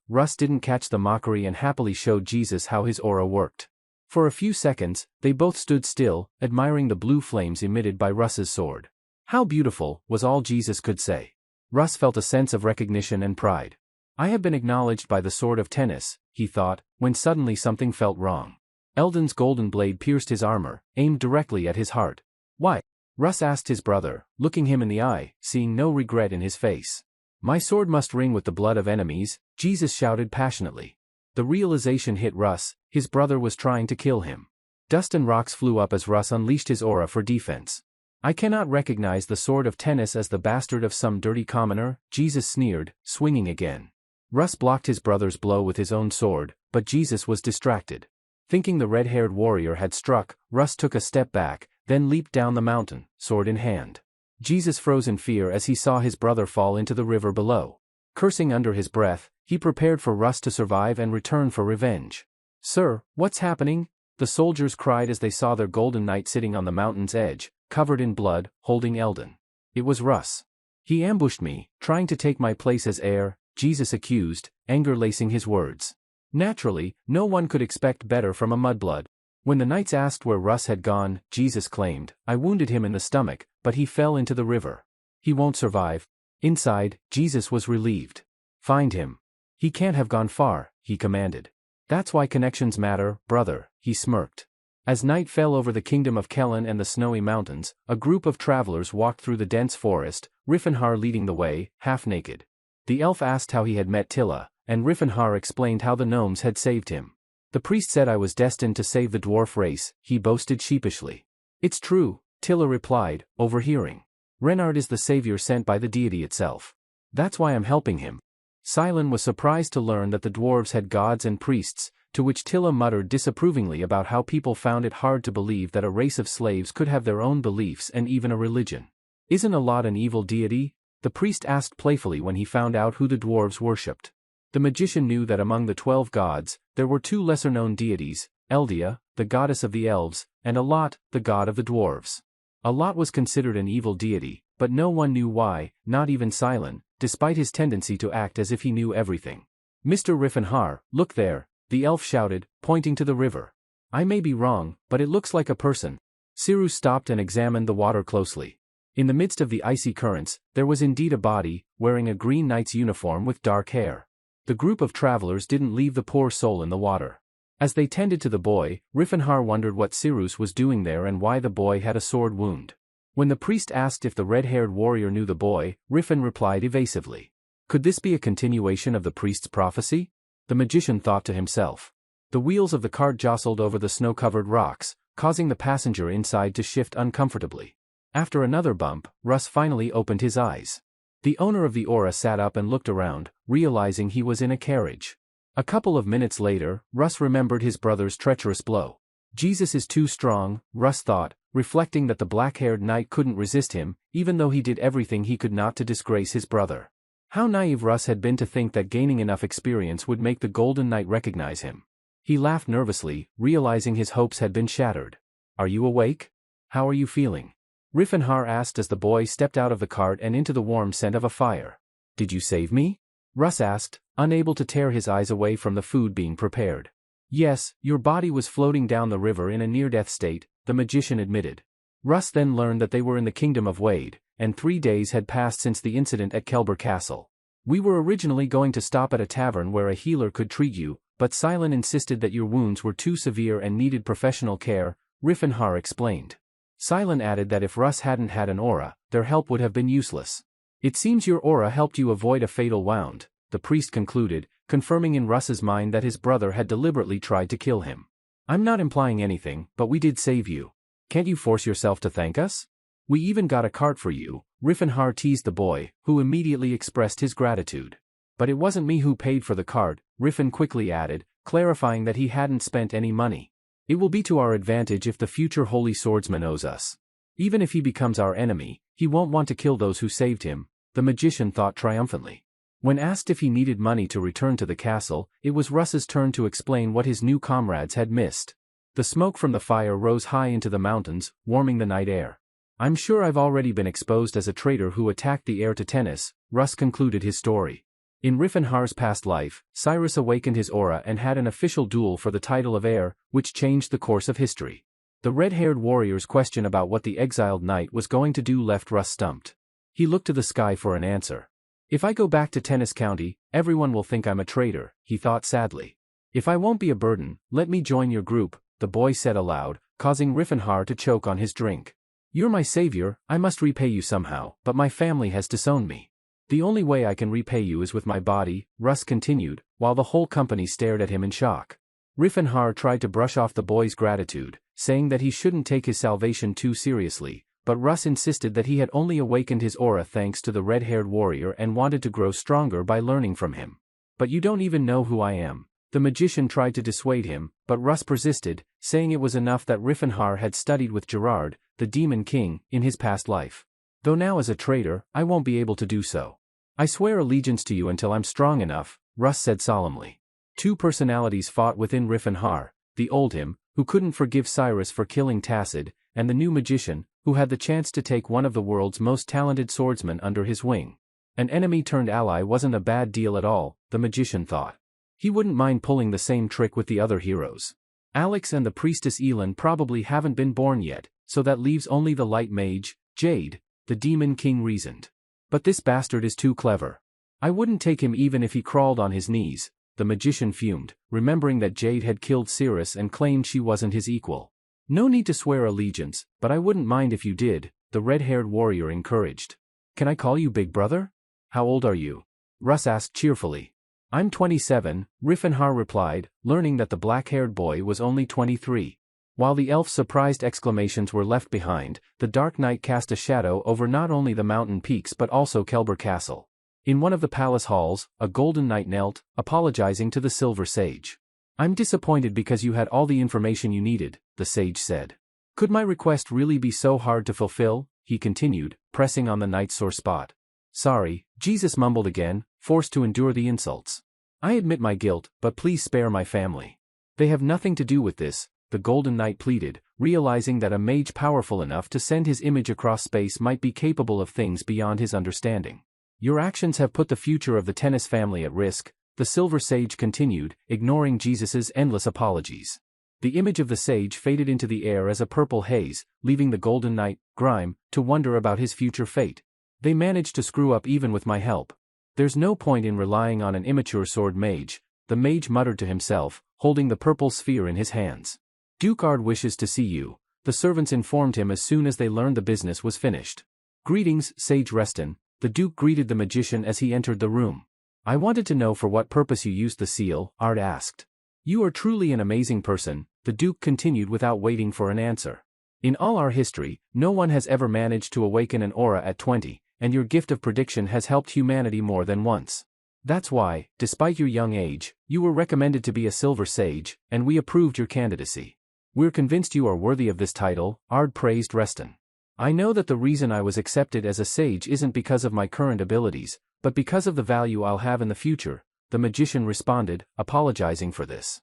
Russ didn't catch the mockery and happily showed Jesus how his aura worked. For a few seconds, they both stood still, admiring the blue flames emitted by Russ's sword. How beautiful, was all Jesus could say. Russ felt a sense of recognition and pride. I have been acknowledged by the sword of tennis, he thought, when suddenly something felt wrong. Eldon's golden blade pierced his armor, aimed directly at his heart. Why? Russ asked his brother, looking him in the eye, seeing no regret in his face. My sword must ring with the blood of enemies, Jesus shouted passionately. The realization hit Russ, his brother was trying to kill him. Dust and rocks flew up as Russ unleashed his aura for defense. I cannot recognize the sword of tennis as the bastard of some dirty commoner, Jesus sneered, swinging again. Russ blocked his brother's blow with his own sword, but Jesus was distracted. Thinking the red-haired warrior had struck, Russ took a step back, then leaped down the mountain, sword in hand. Jesus froze in fear as he saw his brother fall into the river below. Cursing under his breath, he prepared for Russ to survive and return for revenge. Sir, what's happening? The soldiers cried as they saw their golden knight sitting on the mountain's edge, covered in blood, holding Eldon. It was Russ. He ambushed me, trying to take my place as heir, Jesus accused, anger lacing his words. Naturally, no one could expect better from a mudblood. When the knights asked where Russ had gone, Jesus claimed, I wounded him in the stomach, but he fell into the river. He won't survive. Inside, Jesus was relieved. Find him. He can't have gone far, he commanded. That's why connections matter, brother, he smirked. As night fell over the kingdom of Kellen and the snowy mountains, a group of travelers walked through the dense forest, Riffenhar leading the way, half-naked. The elf asked how he had met Tilla, and Riffenhar explained how the gnomes had saved him. The priest said I was destined to save the dwarf race, he boasted sheepishly. It's true, Tilla replied, overhearing. Renard is the savior sent by the deity itself. That's why I'm helping him. Silon was surprised to learn that the dwarves had gods and priests, to which Tilla muttered disapprovingly about how people found it hard to believe that a race of slaves could have their own beliefs and even a religion. Isn't Alot an evil deity? The priest asked playfully when he found out who the dwarves worshipped. The magician knew that among the 12 gods, there were 2 lesser-known deities, Eldia, the goddess of the elves, and Alot, the god of the dwarves. Alot was considered an evil deity, but no one knew why, not even Silon, despite his tendency to act as if he knew everything. Mr. Riffenhar, look there, the elf shouted, pointing to the river. I may be wrong, but it looks like a person. Siru stopped and examined the water closely. In the midst of the icy currents, there was indeed a body, wearing a green knight's uniform with dark hair. The group of travelers didn't leave the poor soul in the water. As they tended to the boy, Riffenhar wondered what Sirus was doing there and why the boy had a sword wound. When the priest asked if the red-haired warrior knew the boy, Riffen replied evasively. Could this be a continuation of the priest's prophecy? The magician thought to himself. The wheels of the cart jostled over the snow-covered rocks, causing the passenger inside to shift uncomfortably. After another bump, Russ finally opened his eyes. The owner of the aura sat up and looked around, realizing he was in a carriage. A couple of minutes later, Russ remembered his brother's treacherous blow. Jesus is too strong, Russ thought, reflecting that the black-haired knight couldn't resist him, even though he did everything he could not to disgrace his brother. How naive Russ had been to think that gaining enough experience would make the Golden Knight recognize him. He laughed nervously, realizing his hopes had been shattered. "Are you awake? How are you feeling?" Riffenhar asked as the boy stepped out of the cart and into the warm scent of a fire. "Did you save me?" Russ asked, unable to tear his eyes away from the food being prepared. "Yes, your body was floating down the river in a near-death state," the magician admitted. Russ then learned that they were in the kingdom of Wade, and 3 days had passed since the incident at Kelber Castle. "We were originally going to stop at a tavern where a healer could treat you, but Silent insisted that your wounds were too severe and needed professional care," Riffenhar explained. Silent added that if Russ hadn't had an aura, their help would have been useless. "It seems your aura helped you avoid a fatal wound," the priest concluded, confirming in Russ's mind that his brother had deliberately tried to kill him. "I'm not implying anything, but we did save you. Can't you force yourself to thank us? We even got a cart for you," Riffenhar teased the boy, who immediately expressed his gratitude. "But it wasn't me who paid for the cart," Riffen quickly added, clarifying that he hadn't spent any money. "It will be to our advantage if the future holy swordsman owes us. Even if he becomes our enemy, he won't want to kill those who saved him," the magician thought triumphantly. When asked if he needed money to return to the castle, it was Russ's turn to explain what his new comrades had missed. The smoke from the fire rose high into the mountains, warming the night air. "I'm sure I've already been exposed as a traitor who attacked the heir to tennis," Russ concluded his story. In Riffenhar's past life, Cyrus awakened his aura and had an official duel for the title of heir, which changed the course of history. The red-haired warrior's question about what the exiled knight was going to do left Russ stumped. He looked to the sky for an answer. "If I go back to Tennis County, everyone will think I'm a traitor," he thought sadly. "If I won't be a burden, let me join your group," the boy said aloud, causing Riffenhar to choke on his drink. "You're my savior, I must repay you somehow, but my family has disowned me. The only way I can repay you is with my body," Russ continued, while the whole company stared at him in shock. Riffenhar tried to brush off the boy's gratitude, saying that he shouldn't take his salvation too seriously, but Russ insisted that he had only awakened his aura thanks to the red-haired warrior and wanted to grow stronger by learning from him. "But you don't even know who I am." The magician tried to dissuade him, but Russ persisted, saying it was enough that Riffenhar had studied with Gerard, the Demon King, in his past life. "Though now as a traitor, I won't be able to do so. I swear allegiance to you until I'm strong enough," Russ said solemnly. Two personalities fought within Riffenhar, the old him, who couldn't forgive Cyrus for killing Tacid, and the new magician, who had the chance to take one of the world's most talented swordsmen under his wing. An enemy-turned-ally wasn't a bad deal at all, the magician thought. He wouldn't mind pulling the same trick with the other heroes. Alex and the priestess Elin probably haven't been born yet, so that leaves only the light mage, Jade, the Demon King reasoned. "But this bastard is too clever. I wouldn't take him even if he crawled on his knees," the magician fumed, remembering that Jade had killed Cirrus and claimed she wasn't his equal. "No need to swear allegiance, but I wouldn't mind if you did," the red-haired warrior encouraged. "Can I call you Big Brother?" "How old are you?" Russ asked cheerfully. "I'm 27, Riffenhar replied, learning that the black-haired boy was only 23. While the elf's surprised exclamations were left behind, the Dark Knight cast a shadow over not only the mountain peaks but also Kelber Castle. In one of the palace halls, a golden knight knelt, apologizing to the Silver Sage. "I'm disappointed because you had all the information you needed," the sage said. "Could my request really be so hard to fulfill?" he continued, pressing on the knight's sore spot. "Sorry," Jesus mumbled again, forced to endure the insults. "I admit my guilt, but please spare my family. They have nothing to do with this," the Golden Knight pleaded, realizing that a mage powerful enough to send his image across space might be capable of things beyond his understanding. "Your actions have put the future of the Tennis family at risk," the Silver Sage continued, ignoring Jesus's endless apologies. The image of the sage faded into the air as a purple haze, leaving the Golden Knight, Grime, to wonder about his future fate. "They managed to screw up even with my help. There's no point in relying on an immature sword mage," the mage muttered to himself, holding the purple sphere in his hands. "Dukeard wishes to see you," the servants informed him as soon as they learned the business was finished. "Greetings, Sage Reston," the Duke greeted the magician as he entered the room. "I wanted to know for what purpose you used the seal," Ard asked. "You are truly an amazing person," the Duke continued without waiting for an answer. "In all our history, no one has ever managed to awaken an aura at 20, and your gift of prediction has helped humanity more than once. That's why, despite your young age, you were recommended to be a Silver Sage, and we approved your candidacy. "We're convinced you are worthy of this title," Ard praised Reston. "I know that the reason I was accepted as a sage isn't because of my current abilities, but because of the value I'll have in the future," the magician responded, apologizing for this.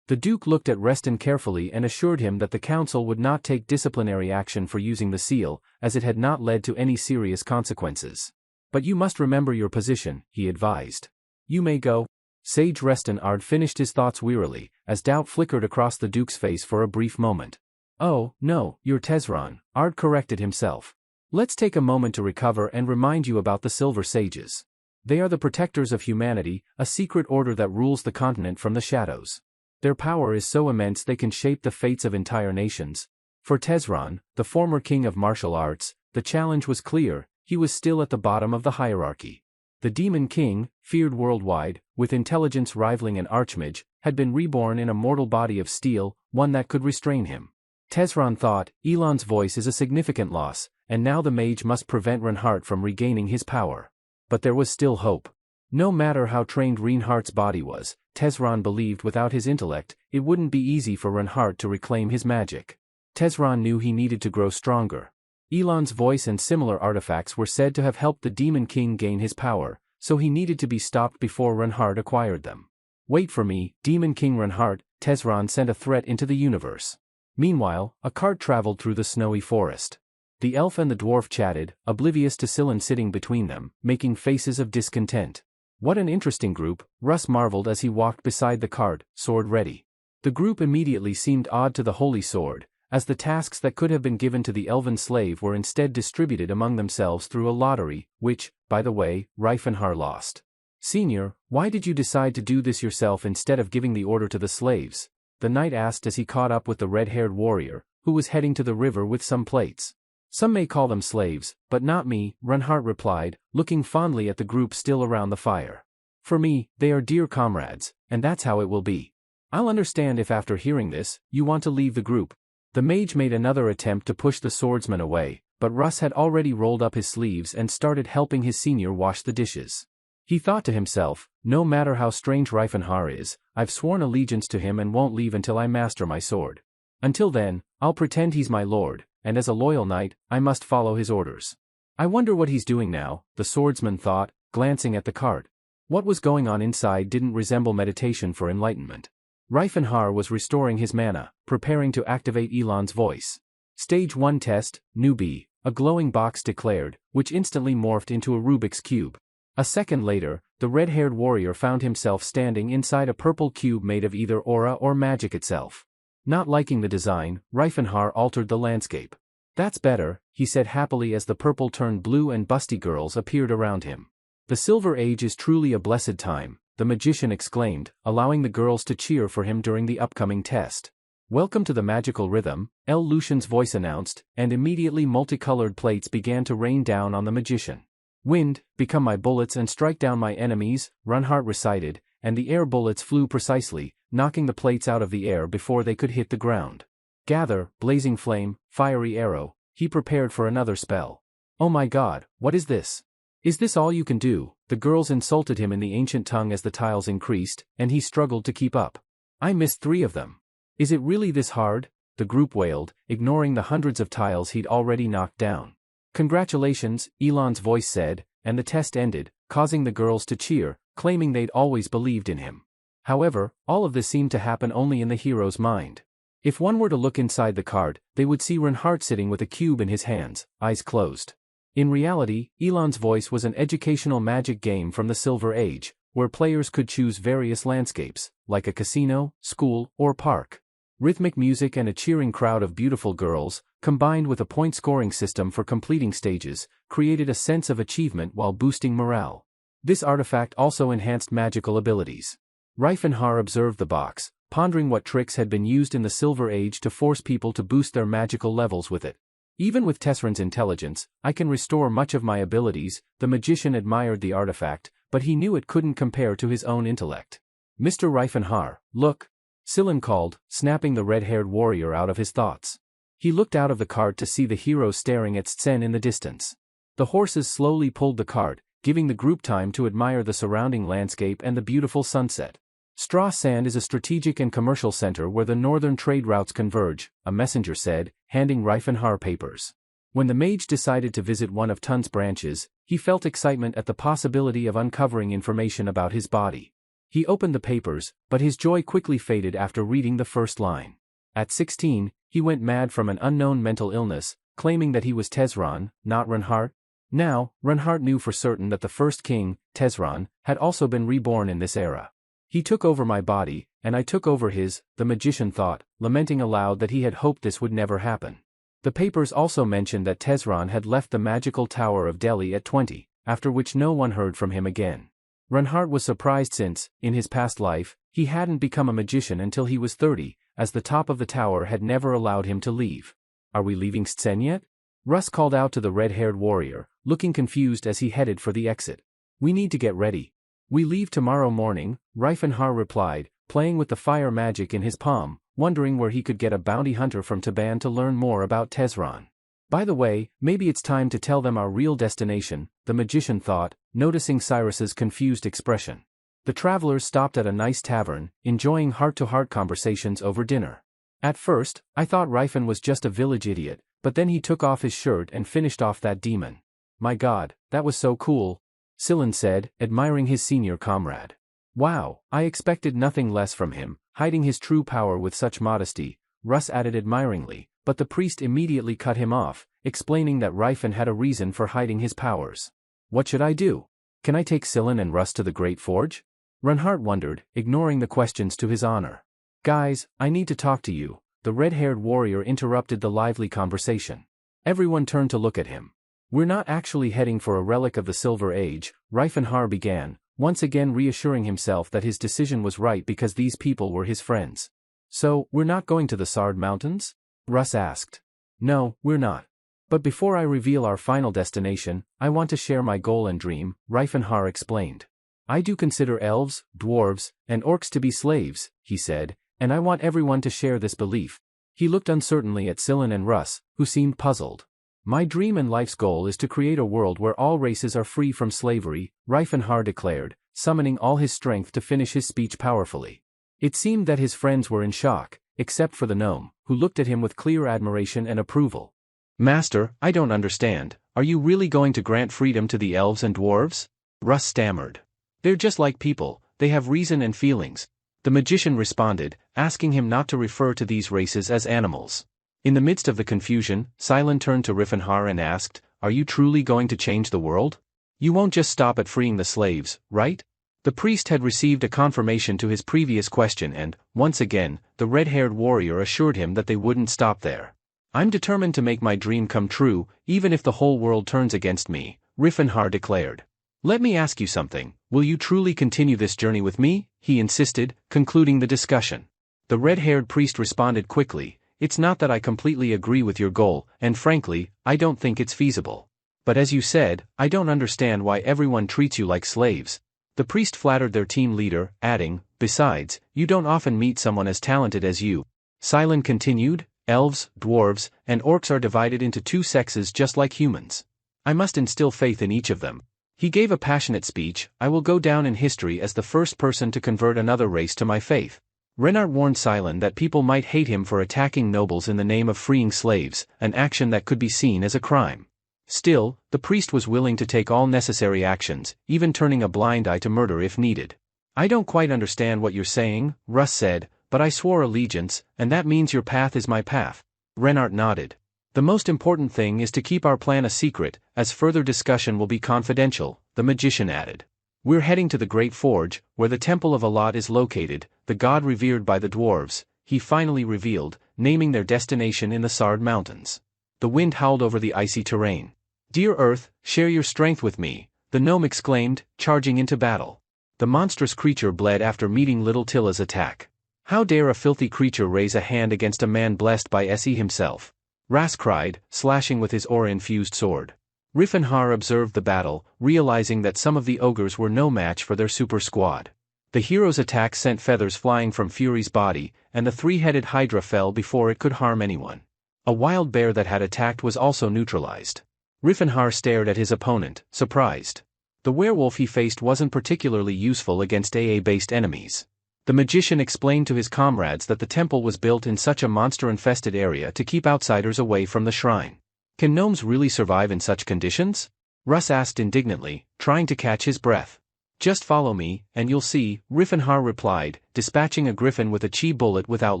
The Duke looked at Reston carefully and assured him that the council would not take disciplinary action for using the seal, as it had not led to any serious consequences. "But you must remember your position," he advised. "You may go." Sage Reston Ard finished his thoughts wearily, as doubt flickered across the Duke's face for a brief moment. "Oh, no, you're Tesron," Ard corrected himself. "Let's take a moment to recover and remind you about the Silver Sages. They are the protectors of humanity, a secret order that rules the continent from the shadows. Their power is so immense they can shape the fates of entire nations." For Tesron, the former king of martial arts, the challenge was clear: he was still at the bottom of the hierarchy. The Demon King, feared worldwide, with intelligence rivaling an archmage, had been reborn in a mortal body of steel, one that could restrain him. Tesron thought, Elon's voice is a significant loss, and now the mage must prevent Reinhardt from regaining his power. But there was still hope. No matter how trained Reinhardt's body was, Tesron believed without his intellect, it wouldn't be easy for Reinhardt to reclaim his magic. Tesron knew he needed to grow stronger. Elon's voice and similar artifacts were said to have helped the Demon King gain his power, so he needed to be stopped before Reinhardt acquired them. "Wait for me, Demon King Reinhardt," Tesron sent a threat into the universe. Meanwhile, a cart traveled through the snowy forest. The elf and the dwarf chatted, oblivious to Scylla sitting between them, making faces of discontent. "What an interesting group," Russ marveled as he walked beside the cart, sword ready. The group immediately seemed odd to the Holy Sword, as the tasks that could have been given to the elven slave were instead distributed among themselves through a lottery, which, by the way, Reifenhar lost. "Senior, why did you decide to do this yourself instead of giving the order to the slaves?" the knight asked as he caught up with the red-haired warrior, who was heading to the river with some plates. "Some may call them slaves, but not me," Reinhardt replied, looking fondly at the group still around the fire. "For me, they are dear comrades, and that's how it will be. I'll understand if after hearing this, you want to leave the group." The mage made another attempt to push the swordsman away, but Russ had already rolled up his sleeves and started helping his senior wash the dishes. He thought to himself, no matter how strange Reifenhar is, I've sworn allegiance to him and won't leave until I master my sword. Until then, I'll pretend he's my lord, and as a loyal knight, I must follow his orders. "I wonder what he's doing now," the swordsman thought, glancing at the cart. What was going on inside didn't resemble meditation for enlightenment. Reifenhar was restoring his mana, preparing to activate Elon's voice. "Stage 1 test, newbie," a glowing box declared, which instantly morphed into a Rubik's Cube. A second later, the red-haired warrior found himself standing inside a purple cube made of either aura or magic itself. Not liking the design, Reifenhar altered the landscape. "That's better," he said happily as the purple turned blue and busty girls appeared around him. "The Silver Age is truly a blessed time," the magician exclaimed, allowing the girls to cheer for him during the upcoming test. "Welcome to the magical rhythm," El Lucian's voice announced, and immediately multicolored plates began to rain down on the magician. "Wind, become my bullets and strike down my enemies," Reinhardt recited, and the air bullets flew precisely, knocking the plates out of the air before they could hit the ground. "Gather, blazing flame, fiery arrow," he prepared for another spell. "Oh my god, what is this? Is this all you can do?" The girls insulted him in the ancient tongue as the tiles increased, and he struggled to keep up. "I missed 3 of them. Is it really this hard?" the group wailed, ignoring the hundreds of tiles he'd already knocked down. "Congratulations," Elon's voice said, and the test ended, causing the girls to cheer, claiming they'd always believed in him. However, all of this seemed to happen only in the hero's mind. If one were to look inside the card, they would see Reinhardt sitting with a cube in his hands, eyes closed. In reality, Elon's voice was an educational magic game from the Silver Age, where players could choose various landscapes, like a casino, school, or park. Rhythmic music and a cheering crowd of beautiful girls, combined with a point-scoring system for completing stages, created a sense of achievement while boosting morale. This artifact also enhanced magical abilities. Reifenhar observed the box, pondering what tricks had been used in the Silver Age to force people to boost their magical levels with it. "Even with Tesron's intelligence, I can restore much of my abilities," the magician admired the artifact, but he knew it couldn't compare to his own intellect. "Mr. Reifenhar, look," Scylla called, snapping the red-haired warrior out of his thoughts. He looked out of the cart to see the hero staring at Sten in the distance. The horses slowly pulled the cart, giving the group time to admire the surrounding landscape and the beautiful sunset. Straw Sand is a strategic and commercial center where the northern trade routes converge, a messenger said, handing Reifenhar papers. When the mage decided to visit one of Tun's branches, he felt excitement at the possibility of uncovering information about his body. He opened the papers, but his joy quickly faded after reading the first line. At 16, he went mad from an unknown mental illness, claiming that he was Tesran, not Reinhardt. Now, Reinhardt knew for certain that the first king, Tesran, had also been reborn in this era. He took over my body, and I took over his, the magician thought, lamenting aloud that he had hoped this would never happen. The papers also mentioned that Tesran had left the magical Tower of Delhi at 20, after which no one heard from him again. Reinhardt was surprised since, in his past life, he hadn't become a magician until he was 30, as the top of the tower had never allowed him to leave. Are we leaving Stsen yet? Russ called out to the red-haired warrior, looking confused as he headed for the exit. We need to get ready. We leave tomorrow morning, Reifenhar replied, playing with the fire magic in his palm, wondering where he could get a bounty hunter from Taban to learn more about Tesran. By the way, maybe it's time to tell them our real destination, the magician thought, noticing Cyrus's confused expression. The travelers stopped at a nice tavern, enjoying heart-to-heart conversations over dinner. At first, I thought Reifen was just a village idiot, but then he took off his shirt and finished off that demon. My god, that was so cool, Silen said, admiring his senior comrade. Wow, I expected nothing less from him, hiding his true power with such modesty, Russ added admiringly, but the priest immediately cut him off, explaining that Reifen had a reason for hiding his powers. What should I do? Can I take Silen and Russ to the Great Forge? Reinhardt wondered, ignoring the questions to his honor. Guys, I need to talk to you, the red-haired warrior interrupted the lively conversation. Everyone turned to look at him. We're not actually heading for a relic of the Silver Age, Reifenhar began, once again reassuring himself that his decision was right because these people were his friends. So, we're not going to the Sard Mountains? Russ asked. No, we're not. But before I reveal our final destination, I want to share my goal and dream, Reifenhar explained. I do consider elves, dwarves, and orcs to be slaves, he said, and I want everyone to share this belief. He looked uncertainly at Silen and Russ, who seemed puzzled. My dream and life's goal is to create a world where all races are free from slavery, Reifenhar declared, summoning all his strength to finish his speech powerfully. It seemed that his friends were in shock, except for the gnome, who looked at him with clear admiration and approval. Master, I don't understand, are you really going to grant freedom to the elves and dwarves? Russ stammered. They're just like people, they have reason and feelings. The magician responded, asking him not to refer to these races as animals. In the midst of the confusion, Silen turned to Reifenhar and asked, Are you truly going to change the world? You won't just stop at freeing the slaves, right? The priest had received a confirmation to his previous question and, once again, the red-haired warrior assured him that they wouldn't stop there. I'm determined to make my dream come true, even if the whole world turns against me, Reifenhar declared. Let me ask you something, will you truly continue this journey with me? He insisted, concluding the discussion. The red-haired priest responded quickly, It's not that I completely agree with your goal, and frankly, I don't think it's feasible. But as you said, I don't understand why everyone treats you like slaves. The priest flattered their team leader, adding, Besides, you don't often meet someone as talented as you. Silen continued, Elves, dwarves, and orcs are divided into two sexes just like humans. I must instill faith in each of them. He gave a passionate speech, I will go down in history as the first person to convert another race to my faith. Reinhardt warned Silen that people might hate him for attacking nobles in the name of freeing slaves, an action that could be seen as a crime. Still, the priest was willing to take all necessary actions, even turning a blind eye to murder if needed. I don't quite understand what you're saying, Russ said, but I swore allegiance, and that means your path is my path. Reinhardt nodded. The most important thing is to keep our plan a secret, as further discussion will be confidential, the magician added. We're heading to the Great Forge, where the Temple of Alat is located, the god revered by the dwarves, he finally revealed, naming their destination in the Sard Mountains. The wind howled over the icy terrain. Dear Earth, share your strength with me, the gnome exclaimed, charging into battle. The monstrous creature bled after meeting Little Tilla's attack. How dare a filthy creature raise a hand against a man blessed by Se himself? Ras cried, slashing with his aura-infused sword. Reifenhar observed the battle, realizing that some of the ogres were no match for their super squad. The hero's attack sent feathers flying from Fury's body, and the three-headed hydra fell before it could harm anyone. A wild bear that had attacked was also neutralized. Reifenhar stared at his opponent, surprised. The werewolf he faced wasn't particularly useful against AA-based enemies. The magician explained to his comrades that the temple was built in such a monster-infested area to keep outsiders away from the shrine. Can gnomes really survive in such conditions? Russ asked indignantly, trying to catch his breath. Just follow me, and you'll see, Riffenhar replied, dispatching a griffin with a chi bullet without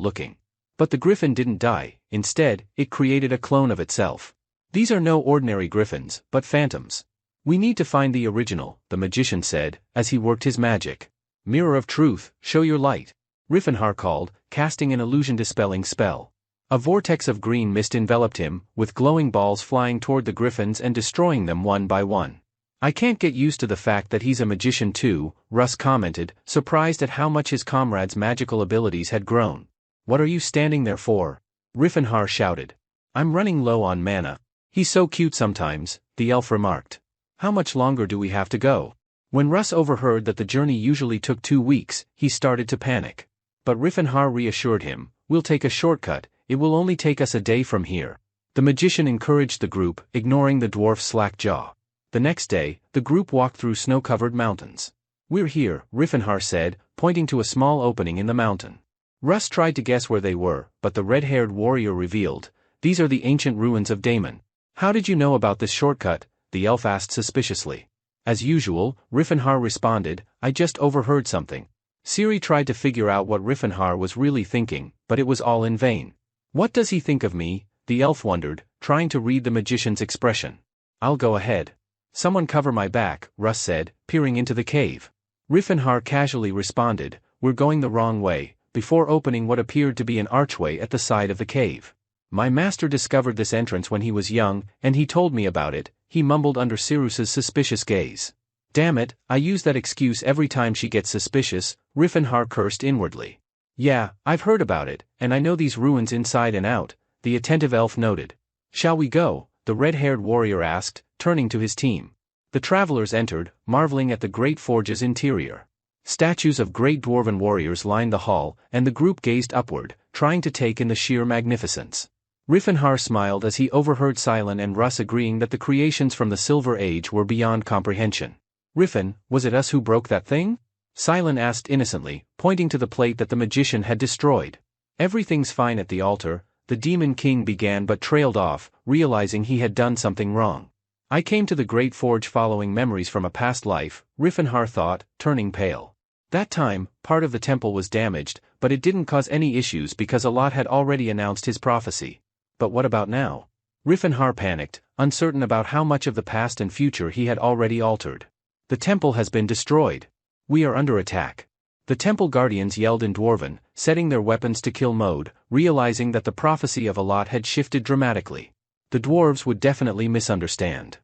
looking. But the griffin didn't die, instead, it created a clone of itself. These are no ordinary griffins, but phantoms. We need to find the original, the magician said, as he worked his magic. Mirror of truth, show your light. Riffenhar called, casting an illusion-dispelling spell. A vortex of green mist enveloped him, with glowing balls flying toward the griffins and destroying them one by one. I can't get used to the fact that he's a magician too, Russ commented, surprised at how much his comrade's magical abilities had grown. What are you standing there for? Riffenhar shouted. I'm running low on mana. He's so cute sometimes, the elf remarked. How much longer do we have to go? When Russ overheard that the journey usually took 2 weeks, he started to panic. But Riffenhar reassured him, we'll take a shortcut, it will only take us a day from here. The magician encouraged the group, ignoring the dwarf's slack jaw. The next day, the group walked through snow-covered mountains. We're here, Riffenhar said, pointing to a small opening in the mountain. Russ tried to guess where they were, but the red-haired warrior revealed, these are the ancient ruins of Daemon. How did you know about this shortcut? The elf asked suspiciously. As usual, Riffenhar responded, I just overheard something. Ciri tried to figure out what Riffenhar was really thinking, but it was all in vain. What does he think of me? The elf wondered, trying to read the magician's expression. I'll go ahead. Someone cover my back, Russ said, peering into the cave. Riffenhar casually responded, we're going the wrong way, before opening what appeared to be an archway at the side of the cave. My master discovered this entrance when he was young, and he told me about it, he mumbled under Sirus's suspicious gaze. Damn it, I use that excuse every time she gets suspicious, Riffenhar cursed inwardly. Yeah, I've heard about it, and I know these ruins inside and out, the attentive elf noted. Shall we go? The red-haired warrior asked, turning to his team. The travelers entered, marveling at the great forge's interior. Statues of great dwarven warriors lined the hall, and the group gazed upward, trying to take in the sheer magnificence. Riffenhar smiled as he overheard Silen and Russ agreeing that the creations from the Silver Age were beyond comprehension. Riffen, was it us who broke that thing? Silen asked innocently, pointing to the plate that the magician had destroyed. Everything's fine at the altar, the Demon King began but trailed off, realizing he had done something wrong. I came to the Great Forge following memories from a past life, Riffenhar thought, turning pale. That time, part of the temple was damaged, but it didn't cause any issues because Alot had already announced his prophecy. But what about now? Riffenhar panicked, uncertain about how much of the past and future he had already altered. The temple has been destroyed. We are under attack. The temple guardians yelled in Dwarven, setting their weapons to kill mode, realizing that the prophecy of Alot had shifted dramatically. The dwarves would definitely misunderstand.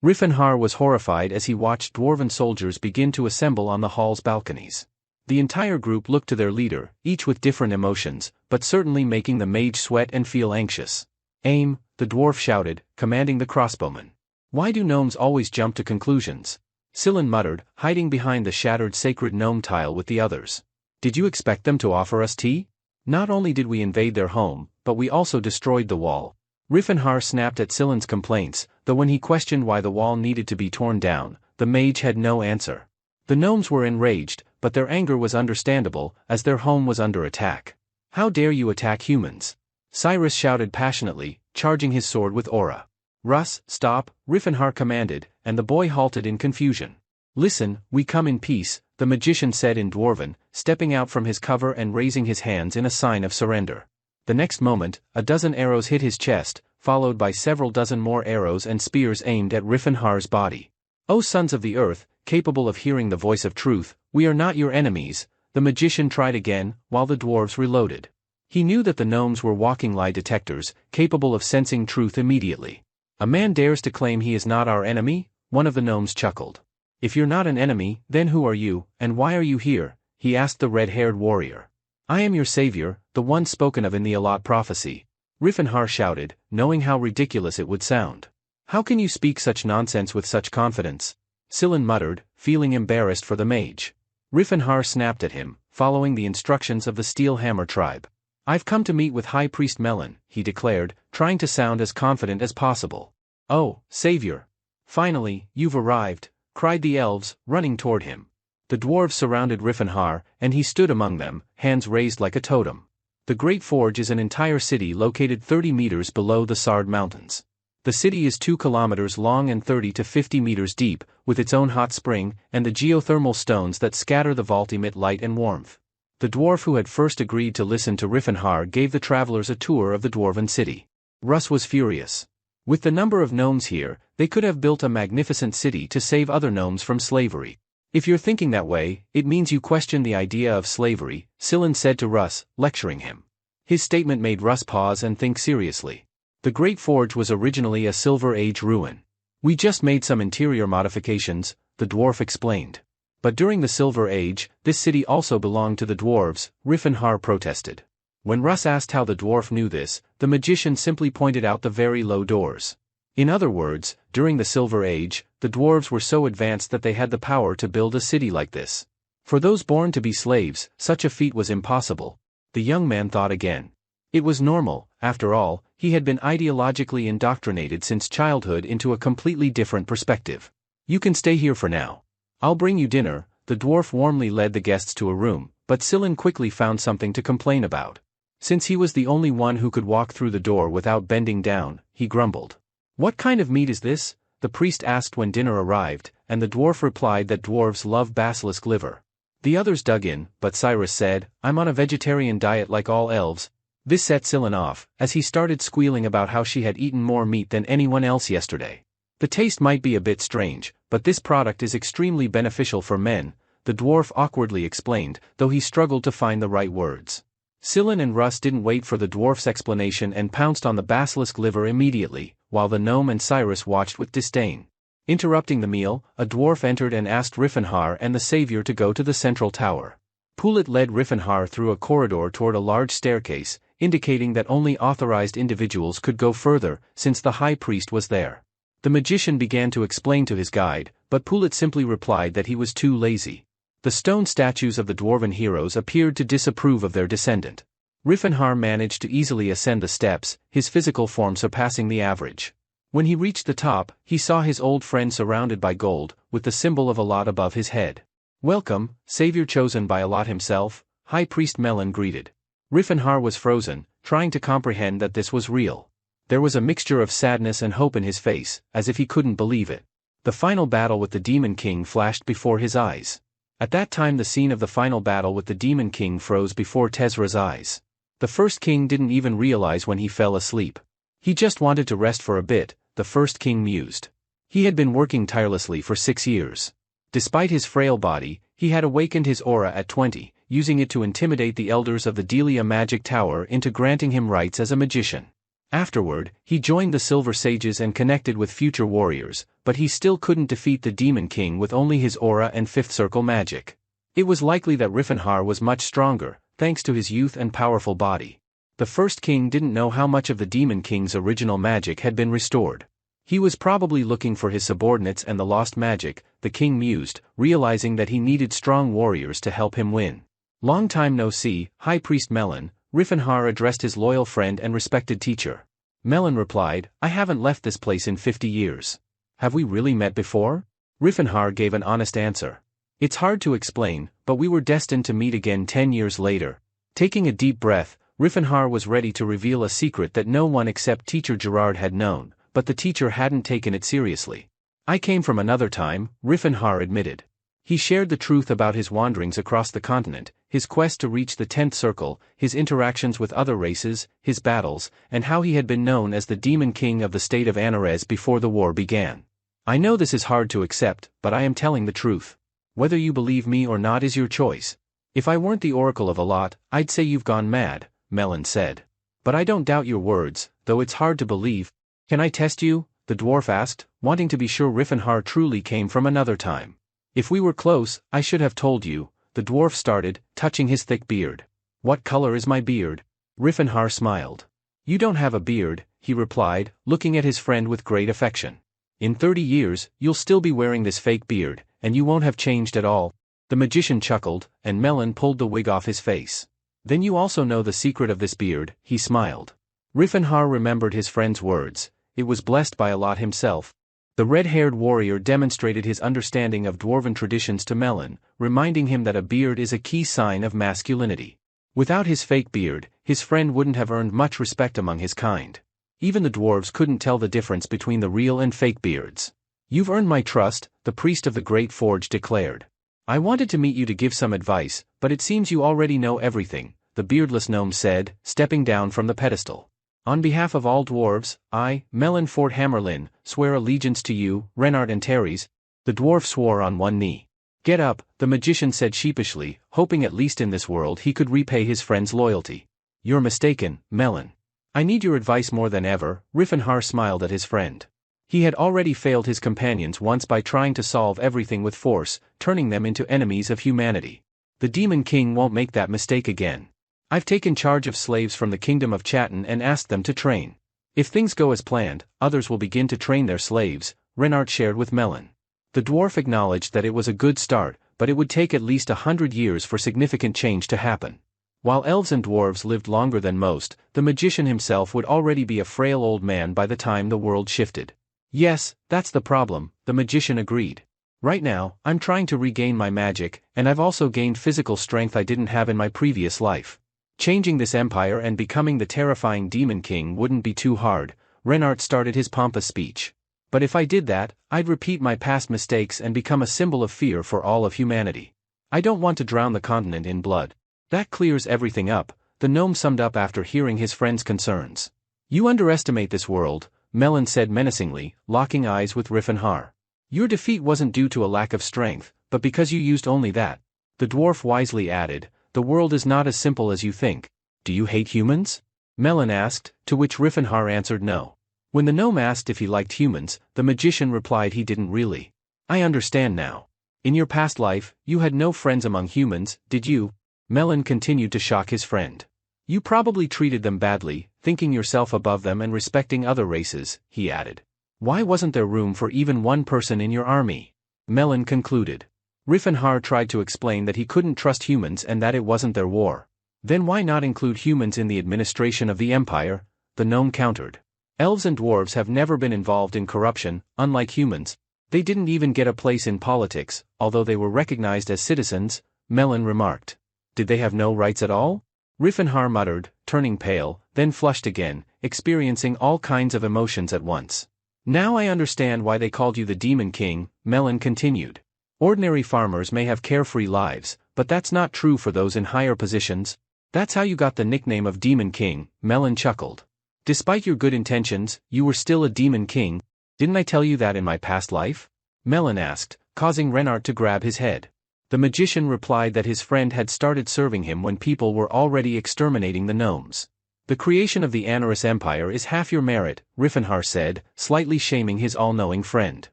Riffenhar was horrified as he watched Dwarven soldiers begin to assemble on the hall's balconies. The entire group looked to their leader, each with different emotions, but certainly making the mage sweat and feel anxious. Aim, the dwarf shouted, commanding the crossbowman. Why do gnomes always jump to conclusions? Silen muttered, hiding behind the shattered sacred gnome tile with the others. Did you expect them to offer us tea? Not only did we invade their home, but we also destroyed the wall. Riffenhar snapped at Silen's complaints, though when he questioned why the wall needed to be torn down, the mage had no answer. The gnomes were enraged, but their anger was understandable, as their home was under attack. How dare you attack humans? Cyrus shouted passionately, charging his sword with aura. Russ, stop, Riffenhar commanded, and the boy halted in confusion. Listen, we come in peace, the magician said in Dwarven, stepping out from his cover and raising his hands in a sign of surrender. The next moment, a dozen arrows hit his chest, followed by several dozen more arrows and spears aimed at Riffenhar's body. O sons of the earth, capable of hearing the voice of truth, we are not your enemies, the magician tried again, while the dwarves reloaded. He knew that the gnomes were walking lie detectors, capable of sensing truth immediately. A man dares to claim he is not our enemy? One of the gnomes chuckled. If you're not an enemy, then who are you, and why are you here? He asked the red-haired warrior. I am your savior, the one spoken of in the Alot prophecy. Riffenhar shouted, knowing how ridiculous it would sound. How can you speak such nonsense with such confidence? Silen muttered, feeling embarrassed for the mage. Riffenhar snapped at him, following the instructions of the Steel Hammer tribe. I've come to meet with High Priest Melon, he declared, trying to sound as confident as possible. Oh, savior! Finally, you've arrived, cried the elves, running toward him. The dwarves surrounded Riffenhar, and he stood among them, hands raised like a totem. The Great Forge is an entire city located 30 meters below the Sard Mountains. The city is 2 kilometers long and 30 to 50 meters deep, with its own hot spring, and the geothermal stones that scatter the vault emit light and warmth. The dwarf who had first agreed to listen to Riffenhar gave the travelers a tour of the dwarven city. Russ was furious. With the number of gnomes here, they could have built a magnificent city to save other gnomes from slavery. If you're thinking that way, it means you question the idea of slavery, Sillin said to Russ, lecturing him. His statement made Russ pause and think seriously. The Great Forge was originally a Silver Age ruin. We just made some interior modifications, the dwarf explained. But during the Silver Age, this city also belonged to the dwarves, Riffenhar protested. When Russ asked how the dwarf knew this, the magician simply pointed out the very low doors. In other words, during the Silver Age, the dwarves were so advanced that they had the power to build a city like this. For those born to be slaves, such a feat was impossible. The young man thought again. It was normal, after all, he had been ideologically indoctrinated since childhood into a completely different perspective. You can stay here for now. I'll bring you dinner, the dwarf warmly led the guests to a room, but Sillin quickly found something to complain about. Since he was the only one who could walk through the door without bending down, he grumbled. What kind of meat is this? The priest asked when dinner arrived, and the dwarf replied that dwarves love basilisk liver. The others dug in, but Cyrus said, I'm on a vegetarian diet like all elves. This set Sillin off, as he started squealing about how she had eaten more meat than anyone else yesterday. The taste might be a bit strange, but this product is extremely beneficial for men, the dwarf awkwardly explained, though he struggled to find the right words. Sillin and Russ didn't wait for the dwarf's explanation and pounced on the basilisk liver immediately, while the gnome and Cyrus watched with disdain. Interrupting the meal, a dwarf entered and asked Riffenhar and the savior to go to the central tower. Poulet led Riffenhar through a corridor toward a large staircase, indicating that only authorized individuals could go further, since the high priest was there. The magician began to explain to his guide, but Poulet simply replied that he was too lazy. The stone statues of the dwarven heroes appeared to disapprove of their descendant. Riffenhar managed to easily ascend the steps, his physical form surpassing the average. When he reached the top, he saw his old friend surrounded by gold, with the symbol of Alat above his head. Welcome, savior chosen by Alat himself, High Priest Melon greeted. Riffenhar was frozen, trying to comprehend that this was real. There was a mixture of sadness and hope in his face, as if he couldn't believe it. The final battle with the Demon King flashed before his eyes. At that time the scene of the final battle with the Demon King froze before Tezra's eyes. The first king didn't even realize when he fell asleep. He just wanted to rest for a bit, the first king mused. He had been working tirelessly for 6 years. Despite his frail body, he had awakened his aura at 20, using it to intimidate the elders of the Delia Magic Tower into granting him rights as a magician. Afterward, he joined the Silver Sages and connected with future warriors, but he still couldn't defeat the Demon King with only his aura and fifth circle magic. It was likely that Riffenhar was much stronger, thanks to his youth and powerful body. The first king didn't know how much of the Demon King's original magic had been restored. He was probably looking for his subordinates and the lost magic, the king mused, realizing that he needed strong warriors to help him win. Long time no see, High Priest Melon, Riffenhar addressed his loyal friend and respected teacher. Melon replied, I haven't left this place in 50 years. Have we really met before? Riffenhar gave an honest answer. It's hard to explain, but we were destined to meet again 10 years later. Taking a deep breath, Riffenhar was ready to reveal a secret that no one except teacher Gerard had known, but the teacher hadn't taken it seriously. I came from another time, Riffenhar admitted. He shared the truth about his wanderings across the continent, his quest to reach the 10th circle, his interactions with other races, his battles, and how he had been known as the Demon King of the state of Anarez before the war began. I know this is hard to accept, but I am telling the truth. Whether you believe me or not is your choice. If I weren't the Oracle of Alat, I'd say you've gone mad, Melon said. But I don't doubt your words, though it's hard to believe. Can I test you? The dwarf asked, wanting to be sure Riffenhar truly came from another time. If we were close, I should have told you, the dwarf started, touching his thick beard. What color is my beard? Riffenhar smiled. You don't have a beard, he replied, looking at his friend with great affection. In 30 years, you'll still be wearing this fake beard, and you won't have changed at all. The magician chuckled, and Melon pulled the wig off his face. Then you also know the secret of this beard, he smiled. Riffenhar remembered his friend's words. It was blessed by Alat himself. The red-haired warrior demonstrated his understanding of dwarven traditions to Melon, reminding him that a beard is a key sign of masculinity. Without his fake beard, his friend wouldn't have earned much respect among his kind. Even the dwarves couldn't tell the difference between the real and fake beards. "You've earned my trust," the priest of the Great Forge declared. "I wanted to meet you to give some advice, but it seems you already know everything," the beardless gnome said, stepping down from the pedestal. "On behalf of all dwarves, I, Melon Fort Hammerlin, swear allegiance to you, Renard and Teres." The dwarf swore on one knee. "Get up," the magician said sheepishly, hoping at least in this world he could repay his friend's loyalty. "You're mistaken, Melon. I need your advice more than ever." Riffenhar smiled at his friend. He had already failed his companions once by trying to solve everything with force, turning them into enemies of humanity. The Demon King won't make that mistake again. "I've taken charge of slaves from the kingdom of Chatten and asked them to train. If things go as planned, others will begin to train their slaves," Renard shared with Melon. The dwarf acknowledged that it was a good start, but it would take at least 100 years for significant change to happen. While elves and dwarves lived longer than most, the magician himself would already be a frail old man by the time the world shifted. "Yes, that's the problem," the magician agreed. "Right now, I'm trying to regain my magic, and I've also gained physical strength I didn't have in my previous life. Changing this empire and becoming the terrifying Demon King wouldn't be too hard," Renard started his pompous speech. "But if I did that, I'd repeat my past mistakes and become a symbol of fear for all of humanity. I don't want to drown the continent in blood." "That clears everything up," the gnome summed up after hearing his friend's concerns. "You underestimate this world," Melon said menacingly, locking eyes with Riffenhar. "Your defeat wasn't due to a lack of strength, but because you used only that." The dwarf wisely added, "The world is not as simple as you think." "Do you hate humans?" Melon asked, to which Riffenhar answered no. When the gnome asked if he liked humans, the magician replied he didn't really. "I understand now. In your past life, you had no friends among humans, did you?" Melon continued to shock his friend. "You probably treated them badly, thinking yourself above them and respecting other races," he added. "Why wasn't there room for even one person in your army?" Melon concluded. Riffenhar tried to explain that he couldn't trust humans and that it wasn't their war. "Then why not include humans in the administration of the empire?" the gnome countered. "Elves and dwarves have never been involved in corruption, unlike humans. They didn't even get a place in politics, although they were recognized as citizens," Melon remarked. "Did they have no rights at all?" Riffenhar muttered, turning pale, then flushed again, experiencing all kinds of emotions at once. "Now I understand why they called you the Demon King," Melon continued. "Ordinary farmers may have carefree lives, but that's not true for those in higher positions. That's how you got the nickname of Demon King," Melon chuckled. "Despite your good intentions, you were still a Demon King. Didn't I tell you that in my past life?" Melon asked, causing Renard to grab his head. The magician replied that his friend had started serving him when people were already exterminating the gnomes. "The creation of the Anaris Empire is half your merit," Riffenhar said, slightly shaming his all-knowing friend.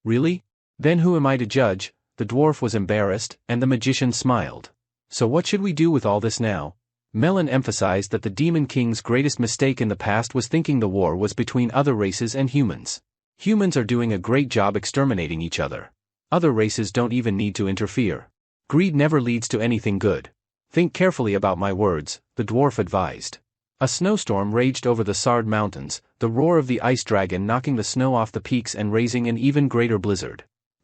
"Really? Then who am I to judge?" The dwarf was embarrassed, and the magician smiled. "So what should we do with all this now?" Melon emphasized that the Demon King's greatest mistake in the past was thinking the war was between other races and humans. Humans are doing a great job exterminating each other. Other races don't even need to interfere. Greed never leads to anything good. "Think carefully about my words," the dwarf advised. A snowstorm raged over the Sard Mountains, the roar of the ice dragon knocking the snow off the peaks and raising an even greater blizzard.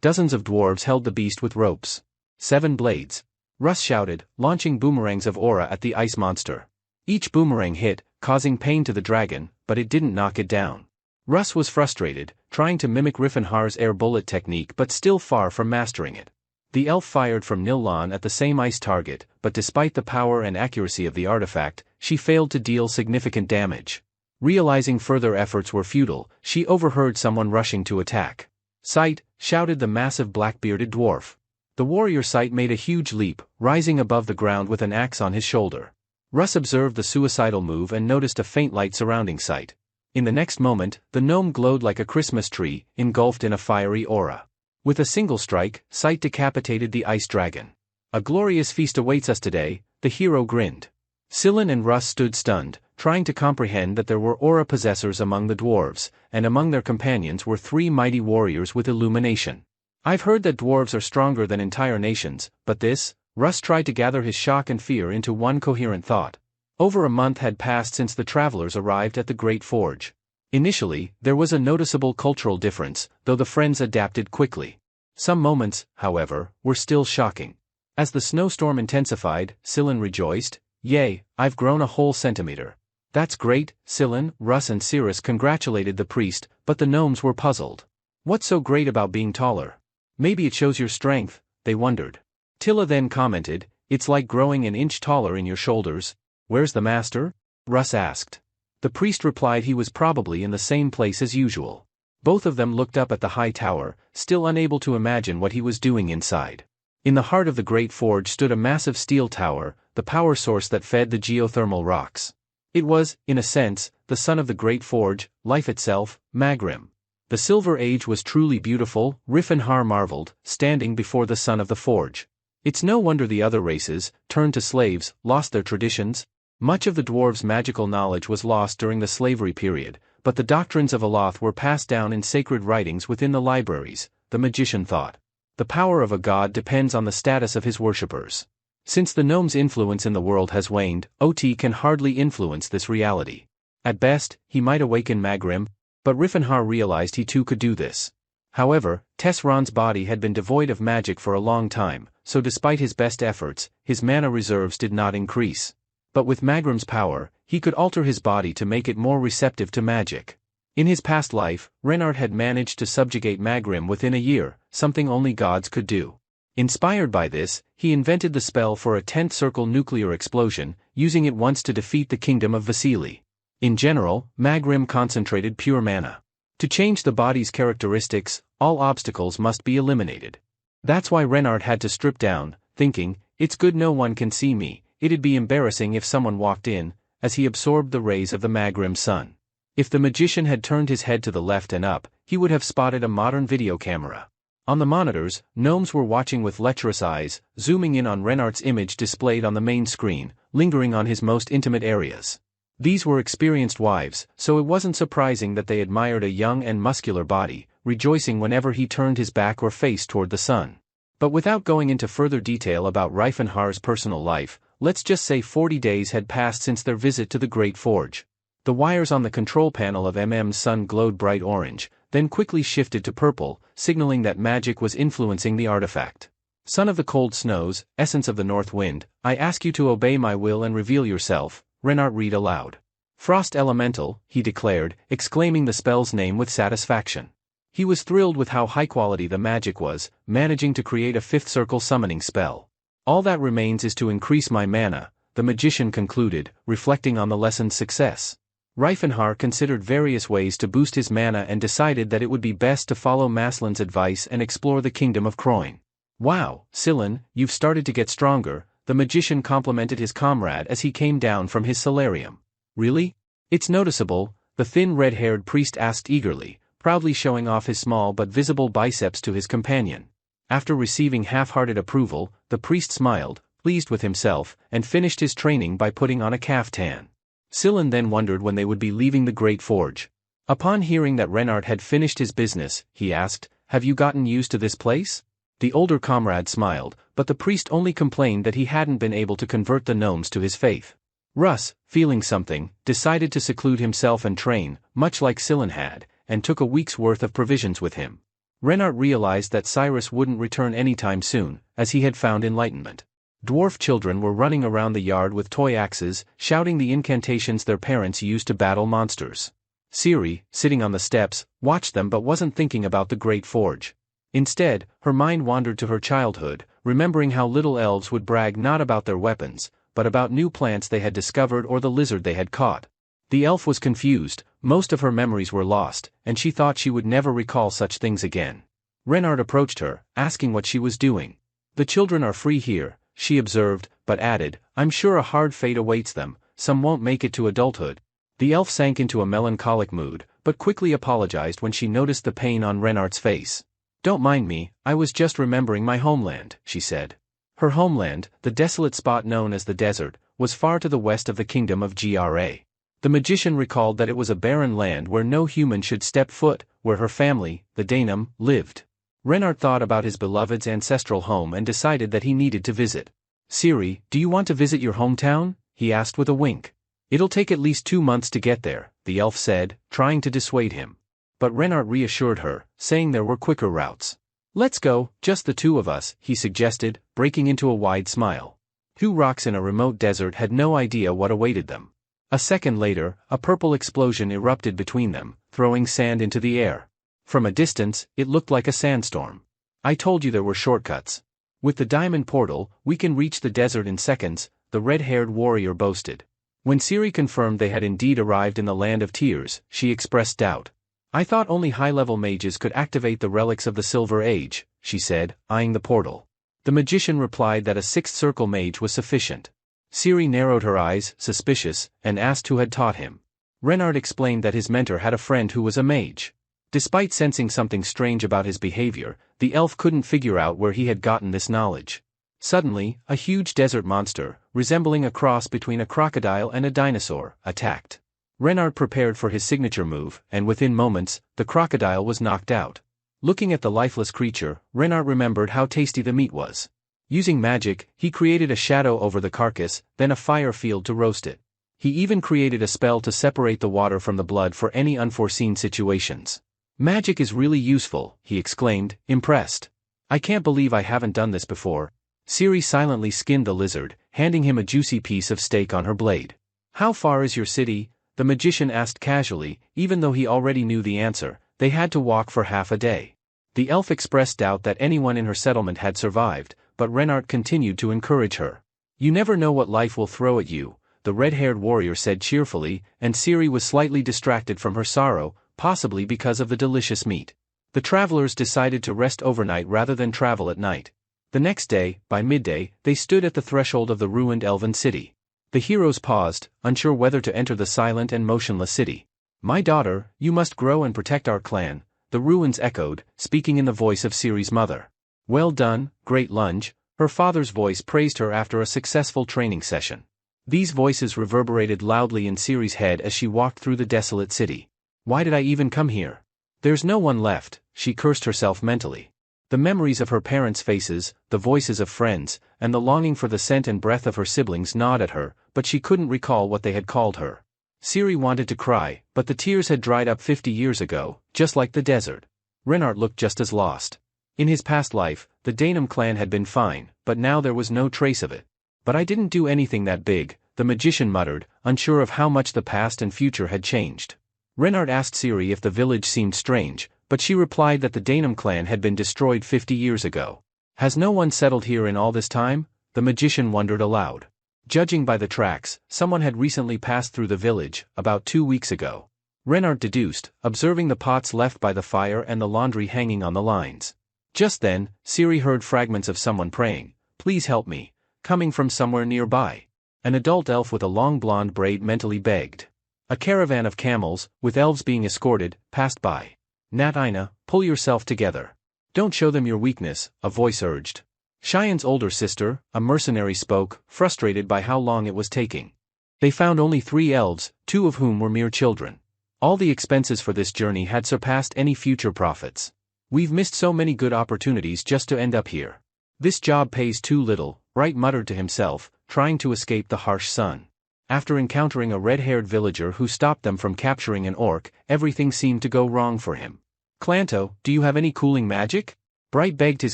Dozens of dwarves held the beast with ropes. 7 blades. Russ shouted, launching boomerangs of aura at the ice monster. Each boomerang hit, causing pain to the dragon, but it didn't knock it down. Russ was frustrated, trying to mimic Riffenhar's air bullet technique but still far from mastering it. The elf fired from Nillan at the same ice target, but despite the power and accuracy of the artifact, she failed to deal significant damage. Realizing further efforts were futile, she overheard someone rushing to attack. "Sight!" shouted the massive black-bearded dwarf. The warrior Sight made a huge leap, rising above the ground with an axe on his shoulder. Russ observed the suicidal move and noticed a faint light surrounding Sight. In the next moment, the gnome glowed like a Christmas tree, engulfed in a fiery aura. With a single strike, Sight decapitated the ice dragon. "A glorious feast awaits us today," the hero grinned. Sillin and Russ stood stunned, trying to comprehend that there were aura possessors among the dwarves, and among their companions were 3 mighty warriors with illumination. "I've heard that dwarves are stronger than entire nations, but this?" Russ tried to gather his shock and fear into one coherent thought. Over a month had passed since the travelers arrived at the Great Forge. Initially, there was a noticeable cultural difference, though the friends adapted quickly. Some moments, however, were still shocking. As the snowstorm intensified, Sillin rejoiced, "Yay, I've grown a whole centimeter." "That's great, Sillin." Russ and Cirrus congratulated the priest, but the gnomes were puzzled. "What's so great about being taller?" "Maybe it shows your strength," they wondered. Tilla then commented, "It's like growing an inch taller in your shoulders." "Where's the master?" Russ asked. The priest replied he was probably in the same place as usual. Both of them looked up at the high tower, still unable to imagine what he was doing inside. In the heart of the great forge stood a massive steel tower, the power source that fed the geothermal rocks. It was, in a sense, the son of the great forge, life itself, Magrim. The Silver Age was truly beautiful, Riffenhar marveled, standing before the son of the forge. It's no wonder the other races, turned to slaves, lost their traditions. Much of the dwarves' magical knowledge was lost during the slavery period, but the doctrines of Aloth were passed down in sacred writings within the libraries, the magician thought. The power of a god depends on the status of his worshippers. Since the gnome's influence in the world has waned, Ot can hardly influence this reality. At best, he might awaken Magrim, but Riffenhar realized he too could do this. However, Tesron's body had been devoid of magic for a long time, so despite his best efforts, his mana reserves did not increase. But with Magrim's power, he could alter his body to make it more receptive to magic. In his past life, Renard had managed to subjugate Magrim within a year, something only gods could do. Inspired by this, he invented the spell for a 10th circle nuclear explosion, using it once to defeat the kingdom of Vasily. In general, Magrim concentrated pure mana. To change the body's characteristics, all obstacles must be eliminated. That's why Renard had to strip down, thinking, "It's good no one can see me. It'd be embarrassing if someone walked in," as he absorbed the rays of the Magrim sun. If the magician had turned his head to the left and up, he would have spotted a modern video camera. On the monitors, gnomes were watching with lecherous eyes, zooming in on Renard's image displayed on the main screen, lingering on his most intimate areas. These were experienced wives, so it wasn't surprising that they admired a young and muscular body, rejoicing whenever he turned his back or face toward the sun. But without going into further detail about Riefenhar's personal life, let's just say 40 days had passed since their visit to the Great Forge. The wires on the control panel of MM's sun glowed bright orange, then quickly shifted to purple, signaling that magic was influencing the artifact. "Son of the cold snows, essence of the north wind, I ask you to obey my will and reveal yourself," Renard read aloud. "Frost Elemental," he declared, exclaiming the spell's name with satisfaction. He was thrilled with how high quality the magic was, managing to create a 5th circle summoning spell. "All that remains is to increase my mana," the magician concluded, reflecting on the lesson's success. Riefenhar considered various ways to boost his mana and decided that it would be best to follow Maslin's advice and explore the kingdom of Croin. "Wow, Sillin, you've started to get stronger," the magician complimented his comrade as he came down from his solarium. "Really? It's noticeable," the thin red-haired priest asked eagerly, proudly showing off his small but visible biceps to his companion. After receiving half-hearted approval, the priest smiled, pleased with himself, and finished his training by putting on a caftan. Sillin then wondered when they would be leaving the Great Forge. Upon hearing that Renard had finished his business, he asked, "Have you gotten used to this place?" The older comrade smiled, but the priest only complained that he hadn't been able to convert the gnomes to his faith. Russ, feeling something, decided to seclude himself and train, much like Sillin had, and took a week's worth of provisions with him. Renard realized that Cyrus wouldn't return anytime soon, as he had found enlightenment. Dwarf children were running around the yard with toy axes, shouting the incantations their parents used to battle monsters. Ciri, sitting on the steps, watched them but wasn't thinking about the Great Forge. Instead, her mind wandered to her childhood, remembering how little elves would brag not about their weapons, but about new plants they had discovered or the lizard they had caught. The elf was confused, most of her memories were lost, and she thought she would never recall such things again. Renard approached her, asking what she was doing. "The children are free here," she observed, but added, "I'm sure a hard fate awaits them, some won't make it to adulthood." The elf sank into a melancholic mood, but quickly apologized when she noticed the pain on Renard's face. "Don't mind me, I was just remembering my homeland," she said. Her homeland, the desolate spot known as the desert, was far to the west of the kingdom of Gra. The magician recalled that it was a barren land where no human should step foot, where her family, the Dainam, lived. Renard thought about his beloved's ancestral home and decided that he needed to visit. "Ciri, do you want to visit your hometown?" he asked with a wink. It'll take at least 2 months to get there, the elf said, trying to dissuade him. But Renard reassured her, saying there were quicker routes. Let's go, just the two of us, he suggested, breaking into a wide smile. 2 rocks in a remote desert had no idea what awaited them. A second later, a purple explosion erupted between them, throwing sand into the air. From a distance, it looked like a sandstorm. I told you there were shortcuts. With the diamond portal, we can reach the desert in seconds, the red-haired warrior boasted. When Siri confirmed they had indeed arrived in the Land of Tears, she expressed doubt. I thought only high-level mages could activate the relics of the Silver Age, she said, eyeing the portal. The magician replied that a 6th circle mage was sufficient. Siri narrowed her eyes, suspicious, and asked who had taught him. Renard explained that his mentor had a friend who was a mage. Despite sensing something strange about his behavior, the elf couldn't figure out where he had gotten this knowledge. Suddenly, a huge desert monster, resembling a cross between a crocodile and a dinosaur, attacked. Renard prepared for his signature move, and within moments, the crocodile was knocked out. Looking at the lifeless creature, Renard remembered how tasty the meat was. Using magic, he created a shadow over the carcass, then a fire field to roast it. He even created a spell to separate the water from the blood for any unforeseen situations. Magic is really useful, he exclaimed, impressed. I can't believe I haven't done this before. Siri silently skinned the lizard, handing him a juicy piece of steak on her blade. How far is your city? The magician asked casually, even though he already knew the answer. They had to walk for half a day. The elf expressed doubt that anyone in her settlement had survived, but Renard continued to encourage her. You never know what life will throw at you, the red-haired warrior said cheerfully, and Siri was slightly distracted from her sorrow, possibly because of the delicious meat. The travelers decided to rest overnight rather than travel at night. The next day, by midday, they stood at the threshold of the ruined elven city. The heroes paused, unsure whether to enter the silent and motionless city. My daughter, you must grow and protect our clan, the ruins echoed, speaking in the voice of Siri's mother. Well done, great lunge, her father's voice praised her after a successful training session. These voices reverberated loudly in Siri's head as she walked through the desolate city. Why did I even come here? There's no one left, she cursed herself mentally. The memories of her parents' faces, the voices of friends, and the longing for the scent and breath of her siblings gnawed at her, but she couldn't recall what they had called her. Siri wanted to cry, but the tears had dried up 50 years ago, just like the desert. Renard looked just as lost. In his past life, the Danem clan had been fine, but now there was no trace of it. But I didn't do anything that big, the magician muttered, unsure of how much the past and future had changed. Renard asked Siri if the village seemed strange, but she replied that the Danem clan had been destroyed 50 years ago. Has no one settled here in all this time? The magician wondered aloud. Judging by the tracks, someone had recently passed through the village, about 2 weeks ago. Renard deduced, observing the pots left by the fire and the laundry hanging on the lines. Just then, Siri heard fragments of someone praying, "Please help me," coming from somewhere nearby. An adult elf with a long blonde braid mentally begged. A caravan of camels, with elves being escorted, passed by. Nat Ina, pull yourself together. Don't show them your weakness, a voice urged. Cheyenne's older sister, a mercenary spoke, frustrated by how long it was taking. They found only 3 elves, 2 of whom were mere children. All the expenses for this journey had surpassed any future profits. We've missed so many good opportunities just to end up here. This job pays too little, Bright muttered to himself, trying to escape the harsh sun. After encountering a red-haired villager who stopped them from capturing an orc, everything seemed to go wrong for him. Clanto, do you have any cooling magic? Bright begged his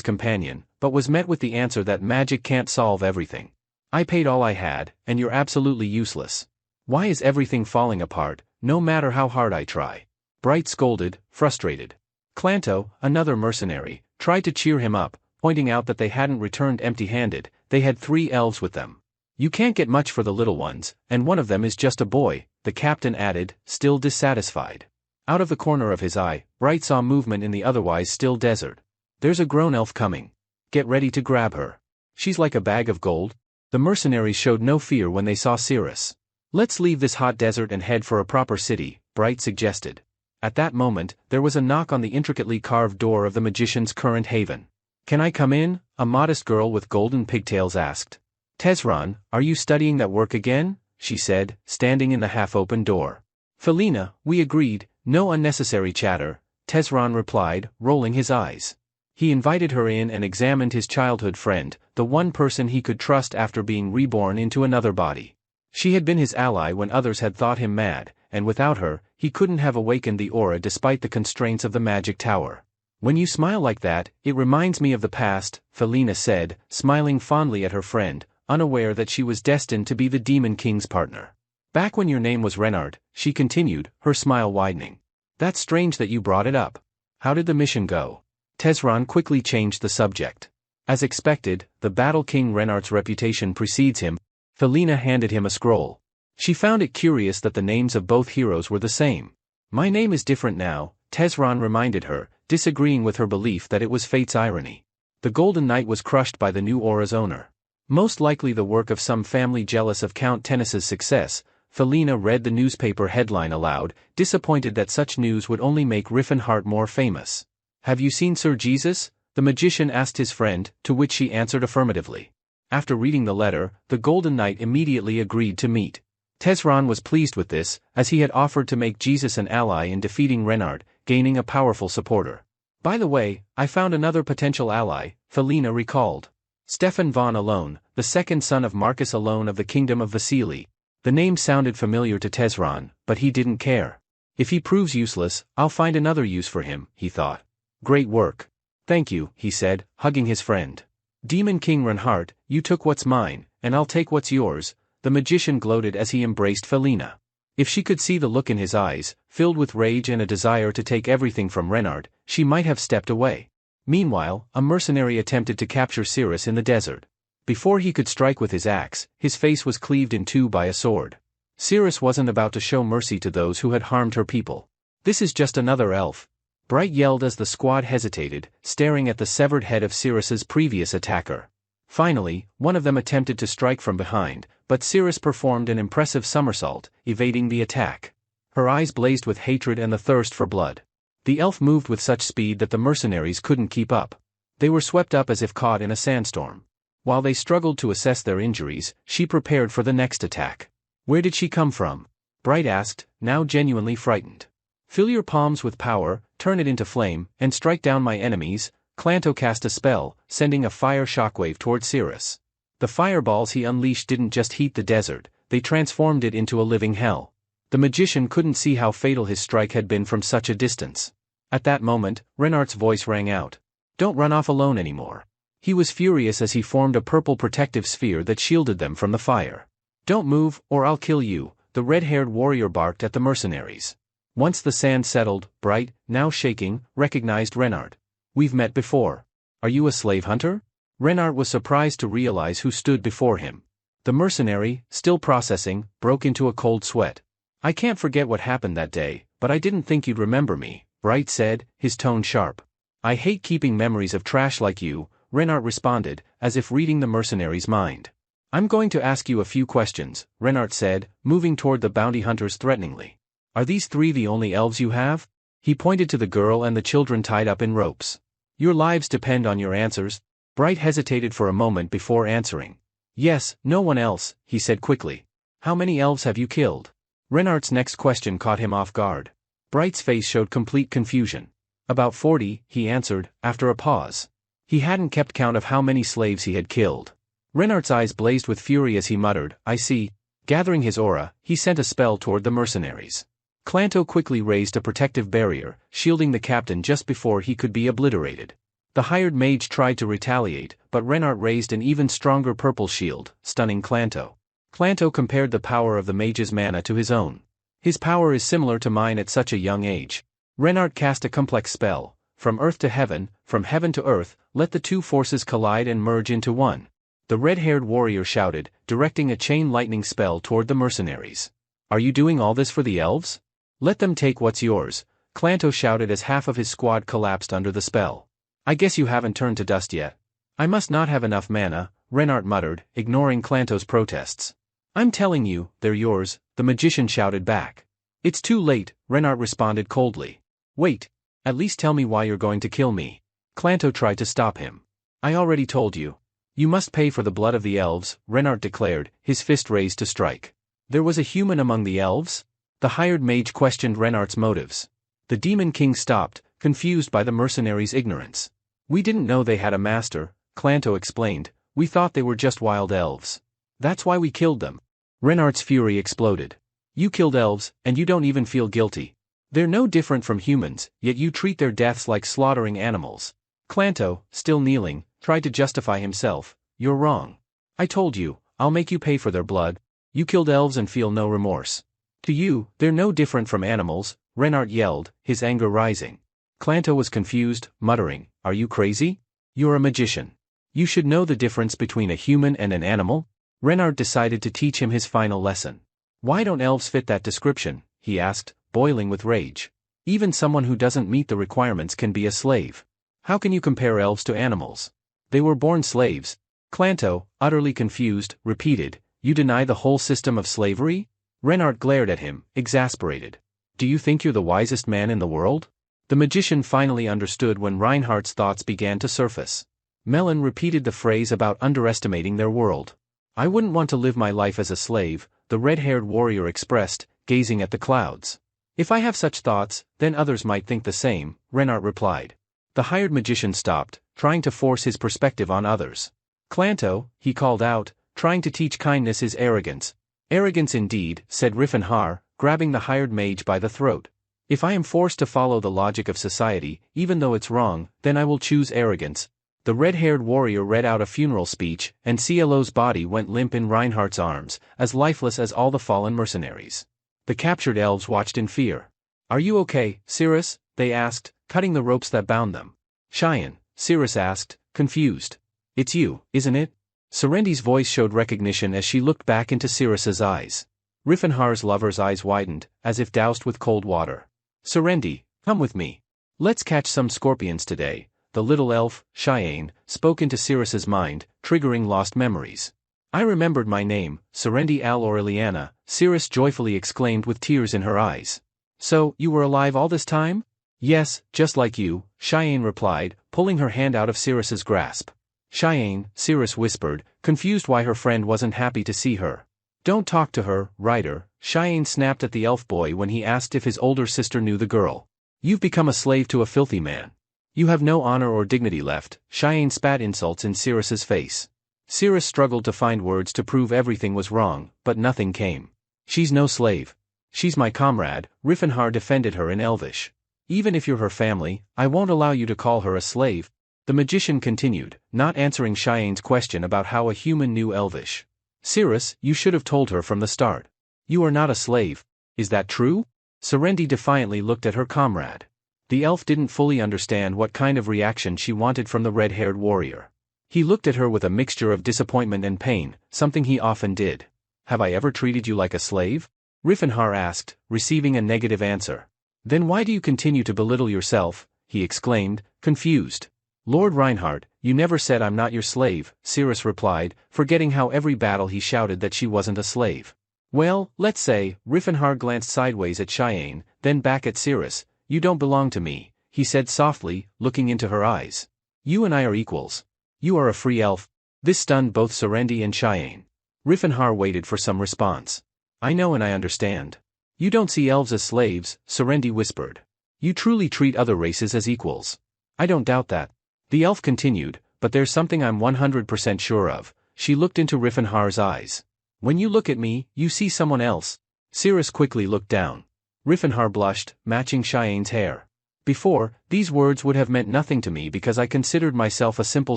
companion, but was met with the answer that magic can't solve everything. I paid all I had, and you're absolutely useless. Why is everything falling apart, no matter how hard I try? Bright scolded, frustrated. Clanto, another mercenary, tried to cheer him up, pointing out that they hadn't returned empty-handed, they had 3 elves with them. You can't get much for the little ones, and one of them is just a boy, the captain added, still dissatisfied. Out of the corner of his eye, Bright saw movement in the otherwise still desert. There's a grown elf coming. Get ready to grab her. She's like a bag of gold. The mercenaries showed no fear when they saw Cirrus. Let's leave this hot desert and head for a proper city, Bright suggested. At that moment, there was a knock on the intricately carved door of the magician's current haven. Can I come in? A modest girl with golden pigtails asked. Tesran, are you studying that work again? She said, standing in the half-open door. Felina, we agreed, no unnecessary chatter, Tesran replied, rolling his eyes. He invited her in and examined his childhood friend, the one person he could trust after being reborn into another body. She had been his ally when others had thought him mad, and without her, he couldn't have awakened the aura despite the constraints of the magic tower. When you smile like that, it reminds me of the past, Felina said, smiling fondly at her friend, unaware that she was destined to be the Demon King's partner. Back when your name was Renard, she continued, her smile widening. That's strange that you brought it up. How did the mission go? Tesran quickly changed the subject. As expected, the Battle King Renard's reputation precedes him. Felina handed him a scroll. She found it curious that the names of both heroes were the same. My name is different now, Tesran reminded her, disagreeing with her belief that it was fate's irony. The Golden Knight was crushed by the new aura's owner. Most likely the work of some family jealous of Count Tennis's success. Felina read the newspaper headline aloud, disappointed that such news would only make Riffenhart more famous. Have you seen Sir Jesus? The magician asked his friend, to which she answered affirmatively. After reading the letter, the Golden Knight immediately agreed to meet. Tesran was pleased with this, as he had offered to make Jesus an ally in defeating Renard, gaining a powerful supporter. By the way, I found another potential ally, Felina recalled. Stefan von Alone, the second son of Marcus Alone of the Kingdom of Vasili. The name sounded familiar to Tesran, but he didn't care. If he proves useless, I'll find another use for him, he thought. Great work. Thank you, he said, hugging his friend. Demon King Reinhardt, you took what's mine, and I'll take what's yours, the magician gloated as he embraced Felina. If she could see the look in his eyes, filled with rage and a desire to take everything from Renard, she might have stepped away. Meanwhile, a mercenary attempted to capture Cirrus in the desert. Before he could strike with his axe, his face was cleaved in two by a sword. Cirrus wasn't about to show mercy to those who had harmed her people. This is just another elf. Bright yelled as the squad hesitated, staring at the severed head of Cirrus's previous attacker. Finally, one of them attempted to strike from behind, but Cirrus performed an impressive somersault, evading the attack. Her eyes blazed with hatred and the thirst for blood. The elf moved with such speed that the mercenaries couldn't keep up. They were swept up as if caught in a sandstorm. While they struggled to assess their injuries, she prepared for the next attack. Where did she come from? Bright asked, now genuinely frightened. Fill your palms with power, turn it into flame, and strike down my enemies. Clanto cast a spell, sending a fire shockwave toward Cirrus. The fireballs he unleashed didn't just heat the desert, they transformed it into a living hell. The magician couldn't see how fatal his strike had been from such a distance. At that moment, Renard's voice rang out. Don't run off alone anymore. He was furious as he formed a purple protective sphere that shielded them from the fire. Don't move, or I'll kill you, the red-haired warrior barked at the mercenaries. Once the sand settled, Bright, now shaking, recognized Renard. We've met before. Are you a slave hunter? Renard was surprised to realize who stood before him. The mercenary, still processing, broke into a cold sweat. I can't forget what happened that day, but I didn't think you'd remember me, Bright said, his tone sharp. I hate keeping memories of trash like you, Renard responded, as if reading the mercenary's mind. I'm going to ask you a few questions, Renard said, moving toward the bounty hunters threateningly. Are these three the only elves you have? He pointed to the girl and the children tied up in ropes. Your lives depend on your answers. Bright hesitated for a moment before answering. Yes, no one else, he said quickly. How many elves have you killed? Renard's next question caught him off guard. Bright's face showed complete confusion. About 40, he answered, after a pause. He hadn't kept count of how many slaves he had killed. Renard's eyes blazed with fury as he muttered, I see. Gathering his aura, he sent a spell toward the mercenaries. Clanto quickly raised a protective barrier, shielding the captain just before he could be obliterated. The hired mage tried to retaliate, but Renard raised an even stronger purple shield, stunning Clanto. Clanto compared the power of the mage's mana to his own. His power is similar to mine at such a young age. Renard cast a complex spell. From earth to heaven, from heaven to earth, let the two forces collide and merge into one. The red-haired warrior shouted, directing a chain lightning spell toward the mercenaries. Are you doing all this for the elves? Let them take what's yours, Clanto shouted as half of his squad collapsed under the spell. I guess you haven't turned to dust yet. I must not have enough mana, Renard muttered, ignoring Clanto's protests. I'm telling you, they're yours, the magician shouted back. It's too late, Renard responded coldly. Wait. At least tell me why you're going to kill me. Clanto tried to stop him. I already told you. You must pay for the blood of the elves, Renard declared, his fist raised to strike. There was a human among the elves? The hired mage questioned Renard's motives. The Demon King stopped, confused by the mercenaries' ignorance. We didn't know they had a master, Clanto explained. We thought they were just wild elves. That's why we killed them. Renart's fury exploded. You killed elves, and you don't even feel guilty. They're no different from humans, yet you treat their deaths like slaughtering animals. Clanto, still kneeling, tried to justify himself. You're wrong. I told you, I'll make you pay for their blood. You killed elves and feel no remorse. To you, they're no different from animals, Renart yelled, his anger rising. Clanto was confused, muttering, Are you crazy? You're a magician. You should know the difference between a human and an animal? Renart decided to teach him his final lesson. Why don't elves fit that description? He asked, boiling with rage. Even someone who doesn't meet the requirements can be a slave. How can you compare elves to animals? They were born slaves. Clanto, utterly confused, repeated, You deny the whole system of slavery? Renart glared at him, exasperated. Do you think you're the wisest man in the world? The magician finally understood when Reinhardt's thoughts began to surface. Melon repeated the phrase about underestimating their world. I wouldn't want to live my life as a slave, the red-haired warrior expressed, gazing at the clouds. If I have such thoughts, then others might think the same, Renart replied. The hired magician stopped, trying to force his perspective on others. Clanto, he called out, trying to teach kindness is arrogance. Arrogance indeed, said Riffenhar, grabbing the hired mage by the throat. If I am forced to follow the logic of society, even though it's wrong, then I will choose arrogance. The red-haired warrior read out a funeral speech, and Cielo's body went limp in Reinhardt's arms, as lifeless as all the fallen mercenaries. The captured elves watched in fear. Are you okay, Cirrus? They asked, cutting the ropes that bound them. Cheyenne, Cirrus asked, confused. It's you, isn't it? Serendi's voice showed recognition as she looked back into Cirrus's eyes. Riffenhar's lover's eyes widened, as if doused with cold water. Serendi, come with me. Let's catch some scorpions today. The little elf, Cheyenne, spoke into Cirrus's mind, triggering lost memories. I remembered my name, Serendi Al Aureliana, Cirrus joyfully exclaimed with tears in her eyes. So, you were alive all this time? Yes, just like you, Cheyenne replied, pulling her hand out of Cirrus's grasp. Cheyenne, Cirrus whispered, confused why her friend wasn't happy to see her. Don't talk to her, Ryder, Cheyenne snapped at the elf boy when he asked if his older sister knew the girl. You've become a slave to a filthy man. You have no honor or dignity left, Cheyenne spat insults in Cirrus's face. Cirrus struggled to find words to prove everything was wrong, but nothing came. She's no slave. She's my comrade, Riffenhar defended her in Elvish. Even if you're her family, I won't allow you to call her a slave. The magician continued, not answering Cheyenne's question about how a human knew Elvish. Cirrus, you should have told her from the start. You are not a slave. Is that true? Serendi defiantly looked at her comrade. The elf didn't fully understand what kind of reaction she wanted from the red-haired warrior. He looked at her with a mixture of disappointment and pain, something he often did. Have I ever treated you like a slave? Riffenhar asked, receiving a negative answer. Then why do you continue to belittle yourself? He exclaimed, confused. Lord Reinhardt, you never said I'm not your slave, Cirrus replied, forgetting how every battle he shouted that she wasn't a slave. Well, let's say, Riffenhar glanced sideways at Cheyenne, then back at Cirrus. You don't belong to me, he said softly, looking into her eyes. You and I are equals. You are a free elf. This stunned both Serendi and Cheyenne. Riffenhar waited for some response. I know and I understand. You don't see elves as slaves, Serendi whispered. You truly treat other races as equals. I don't doubt that. The elf continued, but there's something I'm 100% sure of. She looked into Riffenhar's eyes. When you look at me, you see someone else. Cirrus quickly looked down. Riffenhar blushed, matching Cheyenne's hair. Before, these words would have meant nothing to me because I considered myself a simple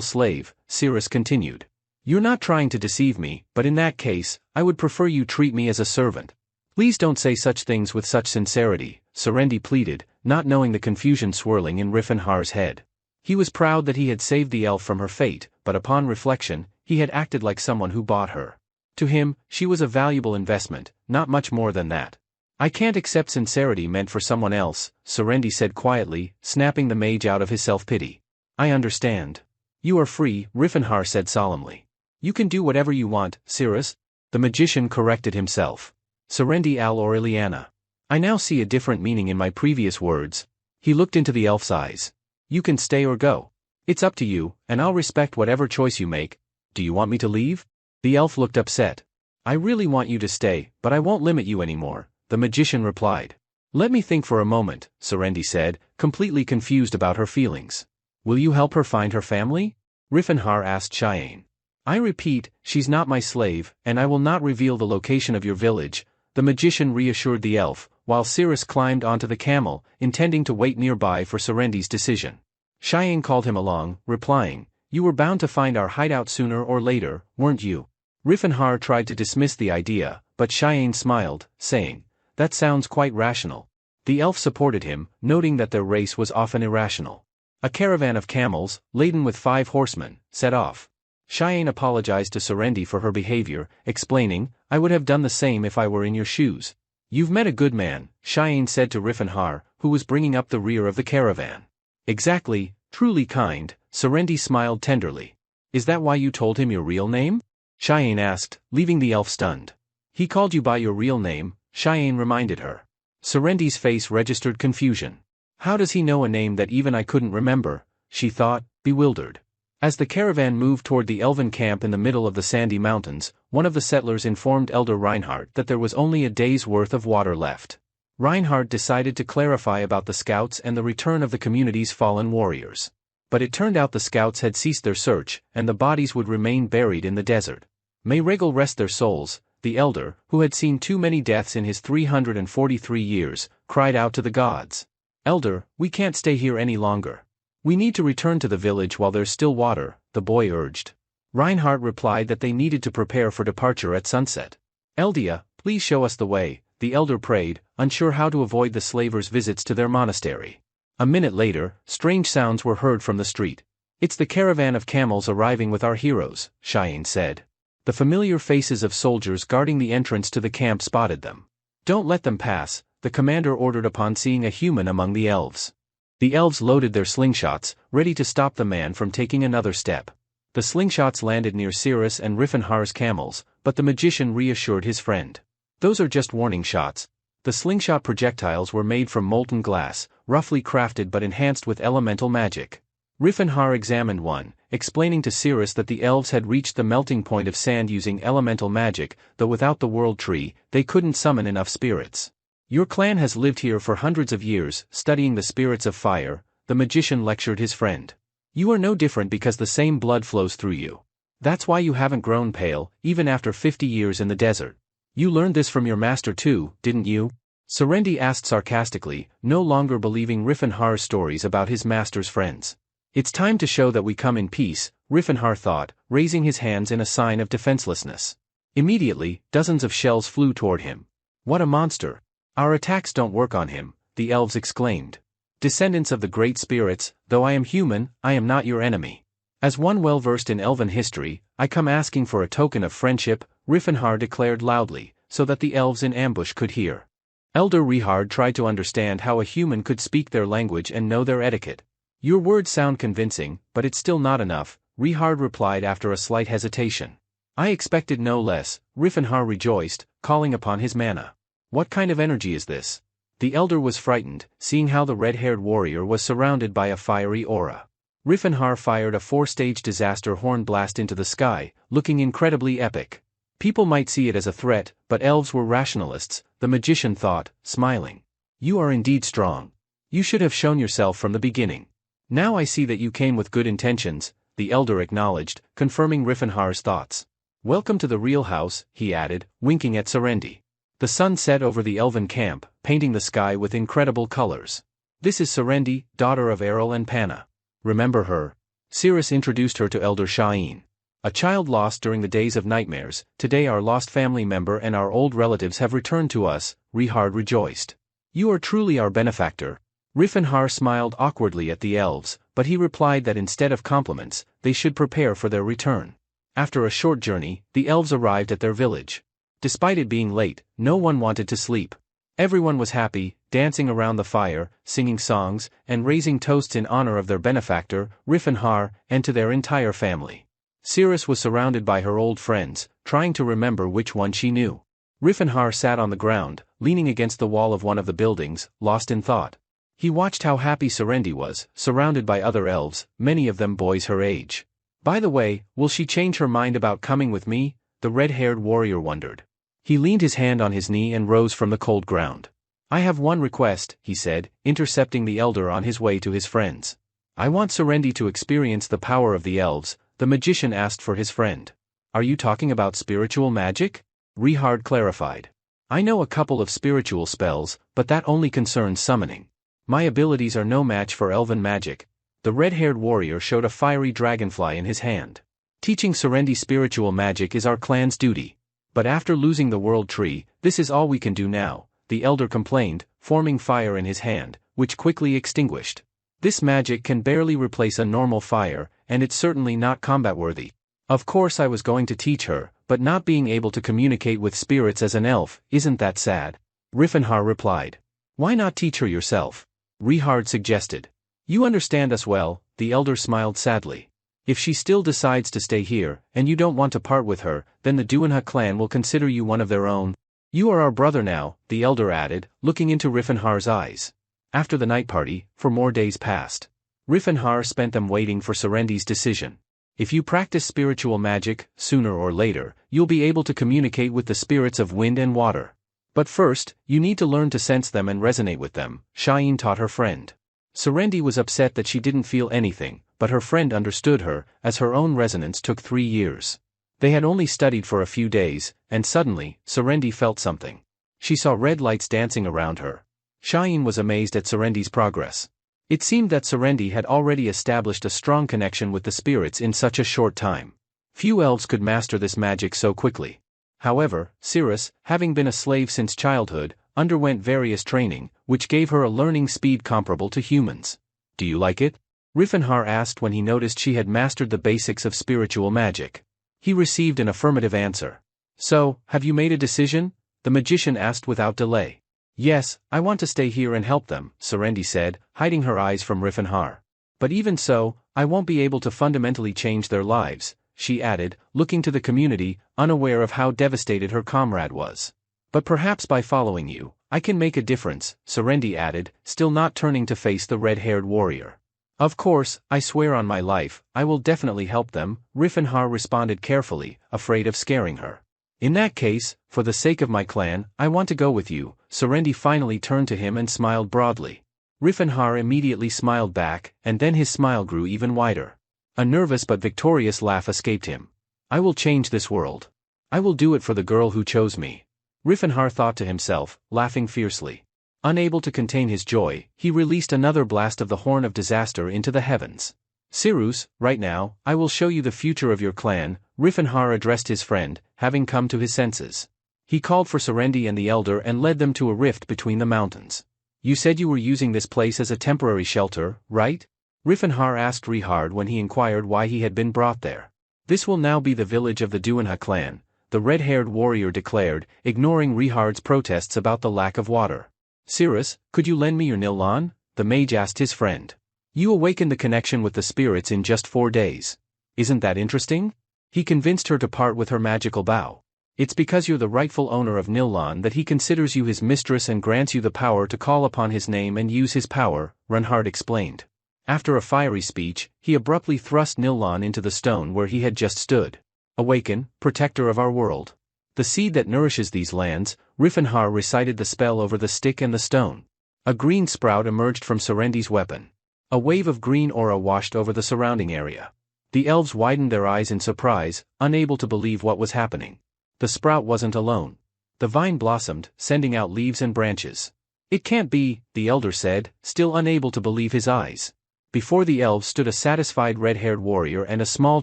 slave, Cirrus continued. You're not trying to deceive me, but in that case, I would prefer you treat me as a servant. Please don't say such things with such sincerity, Serendi pleaded, not knowing the confusion swirling in Riffenhar's head. He was proud that he had saved the elf from her fate, but upon reflection, he had acted like someone who bought her. To him, she was a valuable investment, not much more than that. I can't accept sincerity meant for someone else, Serendi said quietly, snapping the mage out of his self-pity. I understand. You are free, Riffenhar said solemnly. You can do whatever you want, Cirrus. The magician corrected himself. Serendi Al Aureliana. I now see a different meaning in my previous words. He looked into the elf's eyes. You can stay or go. It's up to you, and I'll respect whatever choice you make. Do you want me to leave? The elf looked upset. I really want you to stay, but I won't limit you anymore, the magician replied. Let me think for a moment, Serendi said, completely confused about her feelings. Will you help her find her family? Riffenhar asked Cheyenne. I repeat, she's not my slave, and I will not reveal the location of your village, the magician reassured the elf, while Cirrus climbed onto the camel, intending to wait nearby for Serendi's decision. Cheyenne called him along, replying, "You were bound to find our hideout sooner or later, weren't you?" Riffenhar tried to dismiss the idea, but Cheyenne smiled, saying, "That sounds quite rational." The elf supported him, noting that their race was often irrational. A caravan of camels, laden with 5 horsemen, set off. Cheyenne apologized to Serendi for her behavior, explaining, "I would have done the same if I were in your shoes." "You've met a good man," Cheyenne said to Riffenhar, who was bringing up the rear of the caravan. "Exactly, truly kind," Serendi smiled tenderly. "Is that why you told him your real name?" Cheyenne asked, leaving the elf stunned. "He called you by your real name," Cheyenne reminded her. Serendi's face registered confusion. "How does he know a name that even I couldn't remember?" she thought, bewildered. As the caravan moved toward the elven camp in the middle of the sandy mountains, one of the settlers informed Elder Reinhardt that there was only a day's worth of water left. Reinhardt decided to clarify about the scouts and the return of the community's fallen warriors. But it turned out the scouts had ceased their search, and the bodies would remain buried in the desert. May Regal rest their souls, the elder, who had seen too many deaths in his 343 years, cried out to the gods. "Elder, we can't stay here any longer. We need to return to the village while there's still water," the boy urged. Reinhardt replied that they needed to prepare for departure at sunset. "Eldia, please show us the way," the elder prayed, unsure how to avoid the slavers' visits to their monastery. A minute later, strange sounds were heard from the street. "It's the caravan of camels arriving with our heroes," Cheyenne said. The familiar faces of soldiers guarding the entrance to the camp spotted them. "Don't let them pass," the commander ordered upon seeing a human among the elves. The elves loaded their slingshots, ready to stop the man from taking another step. The slingshots landed near Cirrus and Riffenhar's camels, but the magician reassured his friend. "Those are just warning shots." The slingshot projectiles were made from molten glass, roughly crafted but enhanced with elemental magic. Riffenhar examined one, explaining to Cirrus that the elves had reached the melting point of sand using elemental magic, though without the world tree, they couldn't summon enough spirits. "Your clan has lived here for hundreds of years, studying the spirits of fire," the magician lectured his friend. "You are no different because the same blood flows through you. That's why you haven't grown pale, even after 50 years in the desert. You learned this from your master too, didn't you?" Serendi asked sarcastically, no longer believing Riffenhar's stories about his master's friends. "It's time to show that we come in peace," Riffenhar thought, raising his hands in a sign of defenselessness. Immediately, dozens of shells flew toward him. "What a monster! Our attacks don't work on him," the elves exclaimed. "Descendants of the great spirits, though I am human, I am not your enemy. As one well versed in elven history, I come asking for a token of friendship," Riffenhar declared loudly, so that the elves in ambush could hear. Elder Rehard tried to understand how a human could speak their language and know their etiquette. "Your words sound convincing, but it's still not enough," Rehard replied after a slight hesitation. "I expected no less," Riffenhar rejoiced, calling upon his mana. "What kind of energy is this?" The elder was frightened, seeing how the red-haired warrior was surrounded by a fiery aura. Riffenhar fired a 4-stage disaster horn blast into the sky, looking incredibly epic. People might see it as a threat, but elves were rationalists, the magician thought, smiling. "You are indeed strong. You should have shown yourself from the beginning. Now I see that you came with good intentions," the elder acknowledged, confirming Riffenhar's thoughts. "Welcome to the real house," he added, winking at Serendi. The sun set over the elven camp, painting the sky with incredible colors. "This is Serendi, daughter of Errol and Panna. Remember her?" Cirrus introduced her to Elder Cheyenne. "A child lost during the days of nightmares, today our lost family member and our old relatives have returned to us," Rehard rejoiced. "You are truly our benefactor." Riffenhar smiled awkwardly at the elves, but he replied that instead of compliments, they should prepare for their return. After a short journey, the elves arrived at their village. Despite it being late, no one wanted to sleep. Everyone was happy, dancing around the fire, singing songs, and raising toasts in honor of their benefactor, Riffenhar, and to their entire family. Cirrus was surrounded by her old friends, trying to remember which one she knew. Riffenhar sat on the ground, leaning against the wall of one of the buildings, lost in thought. He watched how happy Serendi was, surrounded by other elves, many of them boys her age. "By the way, will she change her mind about coming with me?" the red-haired warrior wondered. He leaned his hand on his knee and rose from the cold ground. "I have one request," he said, intercepting the elder on his way to his friends. "I want Serendi to experience the power of the elves, The magician asked for his friend. Are you talking about spiritual magic? Reinhard clarified. I know a couple of spiritual spells, but that only concerns summoning. My abilities are no match for elven magic. The red-haired warrior showed a fiery dragonfly in his hand. Teaching Serendi spiritual magic is our clan's duty. But after losing the world tree, this is all we can do now, the elder complained, forming fire in his hand, which quickly extinguished. This magic can barely replace a normal fire, and it's certainly not combat-worthy. Of course I was going to teach her, but not being able to communicate with spirits as an elf, isn't that sad? Riffenhar replied. Why not teach her yourself? Reinhard suggested. You understand us well, the elder smiled sadly. If she still decides to stay here, and you don't want to part with her, then the Duinha clan will consider you one of their own. You are our brother now, the elder added, looking into Riffenhar's eyes. After the night party, for more days passed. Riffenhar spent them waiting for Serendi's decision. If you practice spiritual magic, sooner or later, you'll be able to communicate with the spirits of wind and water. But first, you need to learn to sense them and resonate with them, Shine taught her friend. Serendi was upset that she didn't feel anything, but her friend understood her, as her own resonance took 3 years. They had only studied for a few days, and suddenly, Serendi felt something. She saw red lights dancing around her. Shine was amazed at Serendi's progress. It seemed that Serendi had already established a strong connection with the spirits in such a short time. Few elves could master this magic so quickly. However, Cirrus, having been a slave since childhood, underwent various training, which gave her a learning speed comparable to humans. Do you like it? Riffenhar asked when he noticed she had mastered the basics of spiritual magic. He received an affirmative answer. So, have you made a decision? The magician asked without delay. Yes, I want to stay here and help them, Serendi said, hiding her eyes from Riffenhar. But even so, I won't be able to fundamentally change their lives, she added, looking to the community, unaware of how devastated her comrade was. But perhaps by following you, I can make a difference, Serendi added, still not turning to face the red-haired warrior. Of course, I swear on my life, I will definitely help them, Riffenhar responded carefully, afraid of scaring her. In that case, for the sake of my clan, I want to go with you, Serendi finally turned to him and smiled broadly. Riffenhar immediately smiled back, and then his smile grew even wider. A nervous but victorious laugh escaped him. I will change this world. I will do it for the girl who chose me. Riffenhar thought to himself, laughing fiercely. Unable to contain his joy, he released another blast of the Horn of Disaster into the heavens. Cirrus, right now, I will show you the future of your clan, Riffenhar addressed his friend, having come to his senses. He called for Serendi and the elder and led them to a rift between the mountains. You said you were using this place as a temporary shelter, right? Riffenhar asked Reinhard when he inquired why he had been brought there. This will now be the village of the Duinha clan, the red-haired warrior declared, ignoring Reinhard's protests about the lack of water. Cirrus, could you lend me your Nillan? The mage asked his friend. You awakened the connection with the spirits in just 4 days. Isn't that interesting? He convinced her to part with her magical bow. It's because you're the rightful owner of Nillan that he considers you his mistress and grants you the power to call upon his name and use his power, Reinhard explained. After a fiery speech, he abruptly thrust Nillan into the stone where he had just stood. Awaken, protector of our world. The seed that nourishes these lands, Riffenhar recited the spell over the stick and the stone. A green sprout emerged from Serendi's weapon. A wave of green aura washed over the surrounding area. The elves widened their eyes in surprise, unable to believe what was happening. The sprout wasn't alone. The vine blossomed, sending out leaves and branches. It can't be, the elder said, still unable to believe his eyes. Before the elves stood a satisfied red-haired warrior and a small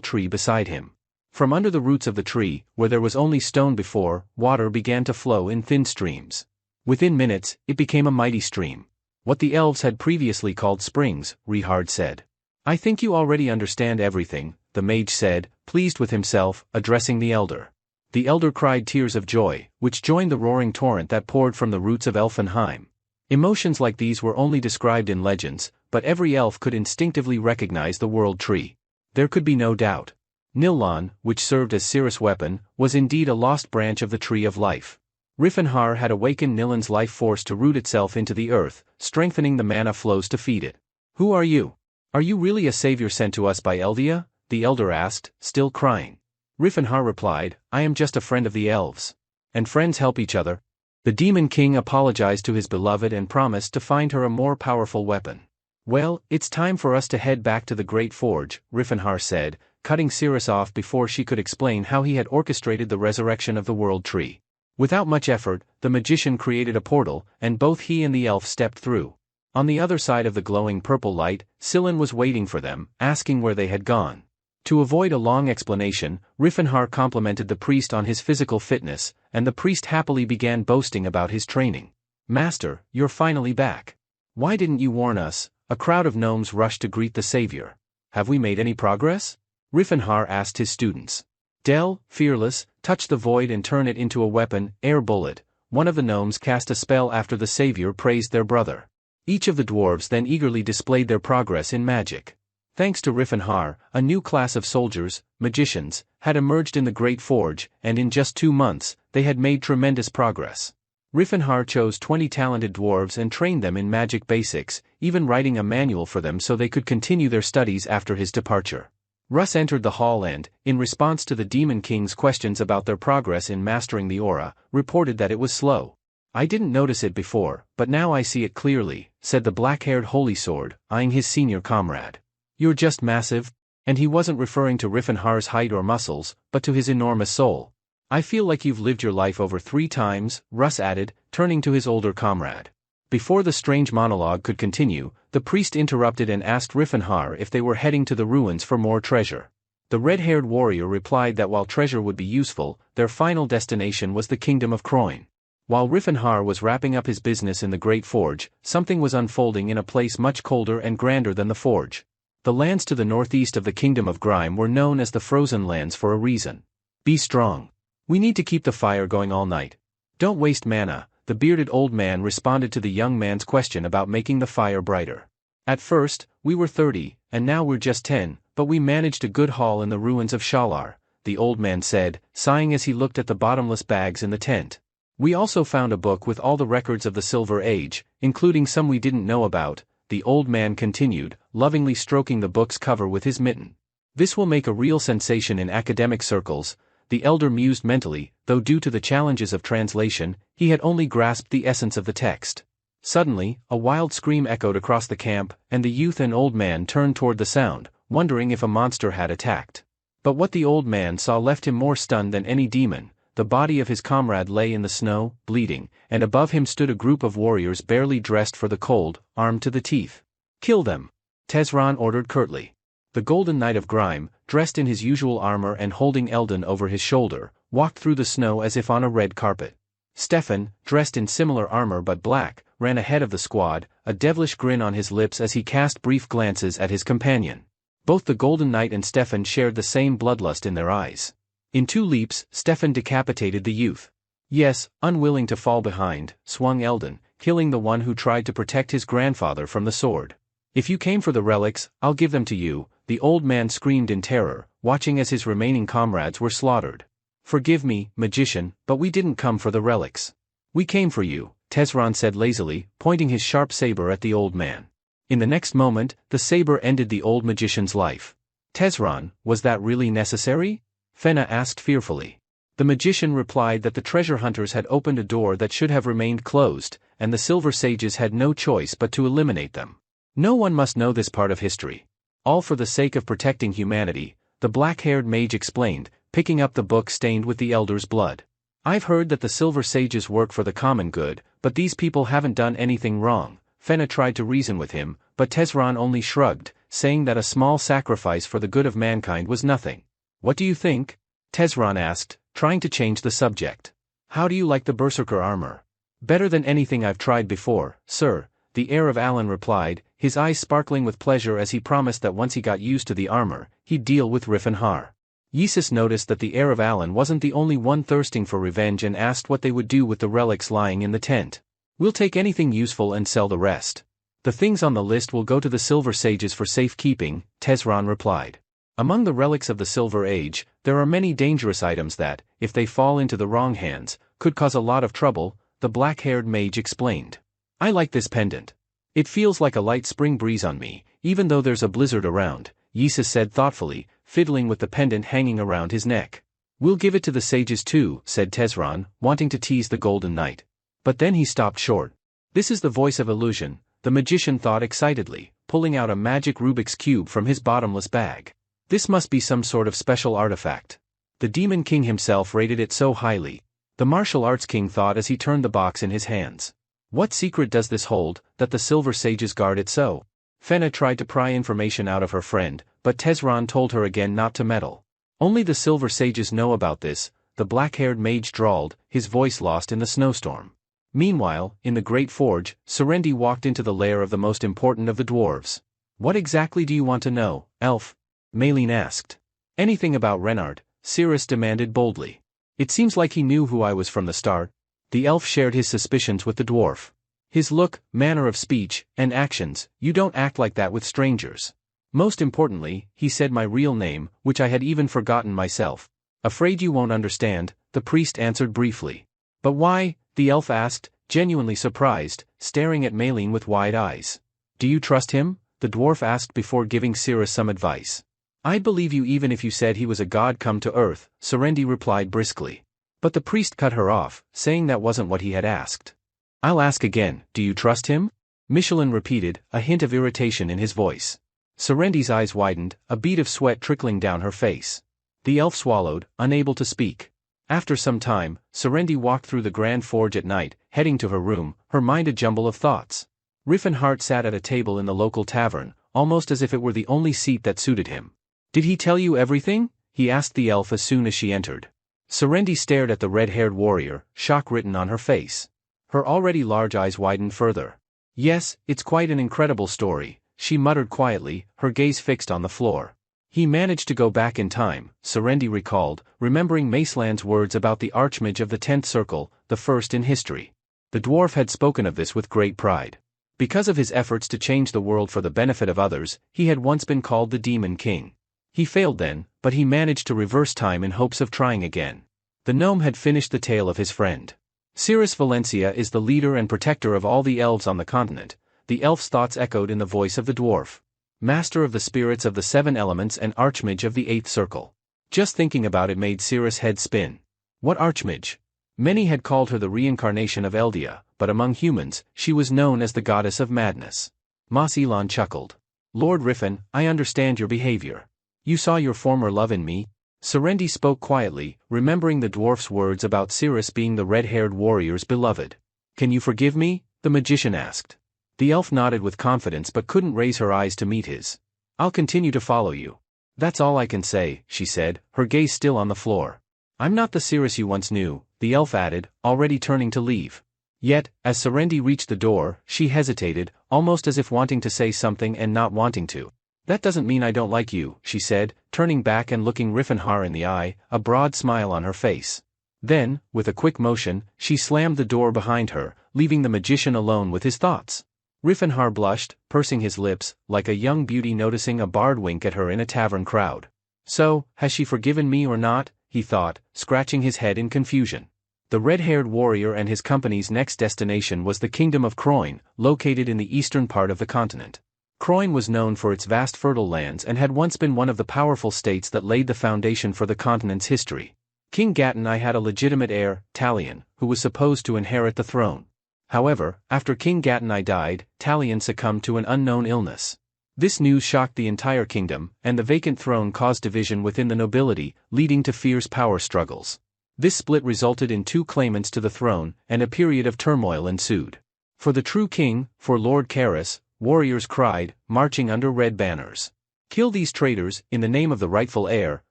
tree beside him. From under the roots of the tree, where there was only stone before, water began to flow in thin streams. Within minutes, it became a mighty stream. What the elves had previously called springs, Reinhard said. I think you already understand everything, the mage said, pleased with himself, addressing the elder. The elder cried tears of joy, which joined the roaring torrent that poured from the roots of Elfenheim. Emotions like these were only described in legends, but every elf could instinctively recognize the world tree. There could be no doubt. Nillan, which served as Cirrus' weapon, was indeed a lost branch of the Tree of Life. Riffenhar had awakened Nillan's life force to root itself into the earth, strengthening the mana flows to feed it. Who are you? Are you really a savior sent to us by Eldia? The elder asked, still crying. Riffenhar replied, I am just a friend of the elves. And friends help each other. The Demon King apologized to his beloved and promised to find her a more powerful weapon. Well, it's time for us to head back to the Great Forge, Riffenhar said, cutting Cirrus off before she could explain how he had orchestrated the resurrection of the World Tree. Without much effort, the magician created a portal, and both he and the elf stepped through. On the other side of the glowing purple light, Sillin was waiting for them, asking where they had gone. To avoid a long explanation, Riffenhar complimented the priest on his physical fitness, and the priest happily began boasting about his training. "Master, you're finally back. Why didn't you warn us?" A crowd of gnomes rushed to greet the savior. "Have we made any progress?" Riffenhar asked his students. Del, fearless, touch the void and turn it into a weapon, air bullet. One of the gnomes cast a spell after the savior praised their brother. Each of the dwarves then eagerly displayed their progress in magic. Thanks to Riffenhar, a new class of soldiers, magicians, had emerged in the Great Forge, and in just 2 months, they had made tremendous progress. Riffenhar chose 20 talented dwarves and trained them in magic basics, even writing a manual for them so they could continue their studies after his departure. Russ entered the hall and, in response to the Demon King's questions about their progress in mastering the aura, reported that it was slow. "I didn't notice it before, but now I see it clearly," said the black-haired Holy Sword, eyeing his senior comrade. "You're just massive." And he wasn't referring to Riffenhar's height or muscles, but to his enormous soul. "I feel like you've lived your life over 3 times, Russ added, turning to his older comrade. Before the strange monologue could continue, the priest interrupted and asked Riffenhar if they were heading to the ruins for more treasure. The red-haired warrior replied that while treasure would be useful, their final destination was the kingdom of Croin. While Riffenhar was wrapping up his business in the Great Forge, something was unfolding in a place much colder and grander than the Forge. The lands to the northeast of the Kingdom of Grime were known as the Frozen Lands for a reason. "Be strong. We need to keep the fire going all night. Don't waste mana," the bearded old man responded to the young man's question about making the fire brighter. "At first, we were 30, and now we're just 10, but we managed a good haul in the ruins of Shalar," the old man said, sighing as he looked at the bottomless bags in the tent. "We also found a book with all the records of the Silver Age, including some we didn't know about," the old man continued, lovingly stroking the book's cover with his mitten. "This will make a real sensation in academic circles," the elder mused mentally, though due to the challenges of translation, he had only grasped the essence of the text. Suddenly, a wild scream echoed across the camp, and the youth and old man turned toward the sound, wondering if a monster had attacked. But what the old man saw left him more stunned than any demon. The body of his comrade lay in the snow, bleeding, and above him stood a group of warriors barely dressed for the cold, armed to the teeth. "Kill them!" Tezran ordered curtly. The Golden Knight of Grime, dressed in his usual armor and holding Eldon over his shoulder, walked through the snow as if on a red carpet. Stefan, dressed in similar armor but black, ran ahead of the squad, a devilish grin on his lips as he cast brief glances at his companion. Both the Golden Knight and Stefan shared the same bloodlust in their eyes. In 2 leaps, Stefan decapitated the youth. Yes, unwilling to fall behind, swung Eldon, killing the one who tried to protect his grandfather from the sword. "If you came for the relics, I'll give them to you," the old man screamed in terror, watching as his remaining comrades were slaughtered. "Forgive me, magician, but we didn't come for the relics. We came for you," Tezran said lazily, pointing his sharp saber at the old man. In the next moment, the saber ended the old magician's life. "Tezran, was that really necessary?" Fenna asked fearfully. The magician replied that the treasure hunters had opened a door that should have remained closed, and the Silver Sages had no choice but to eliminate them. "No one must know this part of history. All for the sake of protecting humanity," the black-haired mage explained, picking up the book stained with the elder's blood. "I've heard that the Silver Sages work for the common good, but these people haven't done anything wrong." Fenna tried to reason with him, but Tezran only shrugged, saying that a small sacrifice for the good of mankind was nothing. "What do you think?" Tezran asked, trying to change the subject. "How do you like the Berserker armor?" "Better than anything I've tried before, sir," the heir of Alan replied, his eyes sparkling with pleasure as he promised that once he got used to the armor, he'd deal with Riffenhar. Yeesus noticed that the heir of Alan wasn't the only one thirsting for revenge and asked what they would do with the relics lying in the tent. "We'll take anything useful and sell the rest. The things on the list will go to the Silver Sages for safekeeping," Tezran replied. "Among the relics of the Silver Age, there are many dangerous items that, if they fall into the wrong hands, could cause a lot of trouble," the black-haired mage explained. "I like this pendant. It feels like a light spring breeze on me, even though there's a blizzard around," Yeesus said thoughtfully, fiddling with the pendant hanging around his neck. "We'll give it to the sages too," said Tezran, wanting to tease the Golden Knight. But then he stopped short. "This is the voice of illusion," the magician thought excitedly, pulling out a magic Rubik's Cube from his bottomless bag. This must be some sort of special artifact. The Demon King himself rated it so highly. The martial arts king thought as he turned the box in his hands. What secret does this hold, that the Silver Sages guard it so? Fena tried to pry information out of her friend, but Tezran told her again not to meddle. Only the Silver Sages know about this, the black-haired mage drawled, his voice lost in the snowstorm. Meanwhile, in the Great Forge, Serendi walked into the lair of the most important of the dwarves. What exactly do you want to know, elf? Maylene asked. Anything about Renard, Cirrus demanded boldly. It seems like he knew who I was from the start. The elf shared his suspicions with the dwarf. His look, manner of speech, and actions, you don't act like that with strangers. Most importantly, he said my real name, which I had even forgotten myself. Afraid you won't understand, the priest answered briefly. But why? The elf asked, genuinely surprised, staring at Maylene with wide eyes. Do you trust him? The dwarf asked before giving Cirrus some advice. I'd believe you even if you said he was a god come to earth, Serendi replied briskly. But the priest cut her off, saying that wasn't what he had asked. I'll ask again, do you trust him? Michelin repeated, a hint of irritation in his voice. Serendi's eyes widened, a bead of sweat trickling down her face. The elf swallowed, unable to speak. After some time, Serendi walked through the Grand Forge at night, heading to her room, her mind a jumble of thoughts. Riffenhart sat at a table in the local tavern, almost as if it were the only seat that suited him. Did he tell you everything? He asked the elf as soon as she entered. Serendi stared at the red-haired warrior, shock written on her face. Her already large eyes widened further. Yes, it's quite an incredible story, she muttered quietly, her gaze fixed on the floor. He managed to go back in time, Serendi recalled, remembering Maceland's words about the Archmage of the 10th Circle, the first in history. The dwarf had spoken of this with great pride. Because of his efforts to change the world for the benefit of others, he had once been called the Demon King. He failed then, but he managed to reverse time in hopes of trying again. The gnome had finished the tale of his friend. Cirrus Valencia is the leader and protector of all the elves on the continent. The elf's thoughts echoed in the voice of the dwarf. Master of the spirits of the 7 elements and Archmage of the 8th Circle. Just thinking about it made Cirrus' head spin. What Archmage? Many had called her the reincarnation of Eldia, but among humans, she was known as the goddess of madness. Mas Elon chuckled. Lord Riffin, I understand your behavior. You saw your former love in me? Serendi spoke quietly, remembering the dwarf's words about Cirrus being the red-haired warrior's beloved. Can you forgive me? The magician asked. The elf nodded with confidence but couldn't raise her eyes to meet his. I'll continue to follow you. That's all I can say, she said, her gaze still on the floor. I'm not the Cirrus you once knew, the elf added, already turning to leave. Yet, as Serendi reached the door, she hesitated, almost as if wanting to say something and not wanting to. That doesn't mean I don't like you, she said, turning back and looking Riffenhar in the eye, a broad smile on her face. Then, with a quick motion, she slammed the door behind her, leaving the magician alone with his thoughts. Riffenhar blushed, pursing his lips, like a young beauty noticing a bard wink at her in a tavern crowd. So, has she forgiven me or not? He thought, scratching his head in confusion. The red-haired warrior and his company's next destination was the Kingdom of Croyne, located in the eastern part of the continent. Croyne was known for its vast fertile lands and had once been one of the powerful states that laid the foundation for the continent's history. King Gatenai had a legitimate heir, Talion, who was supposed to inherit the throne. However, after King Gatenai died, Talion succumbed to an unknown illness. This news shocked the entire kingdom, and the vacant throne caused division within the nobility, leading to fierce power struggles. This split resulted in 2 claimants to the throne, and a period of turmoil ensued. For the true king, for Lord Karis, warriors cried, marching under red banners. Kill these traitors, in the name of the rightful heir,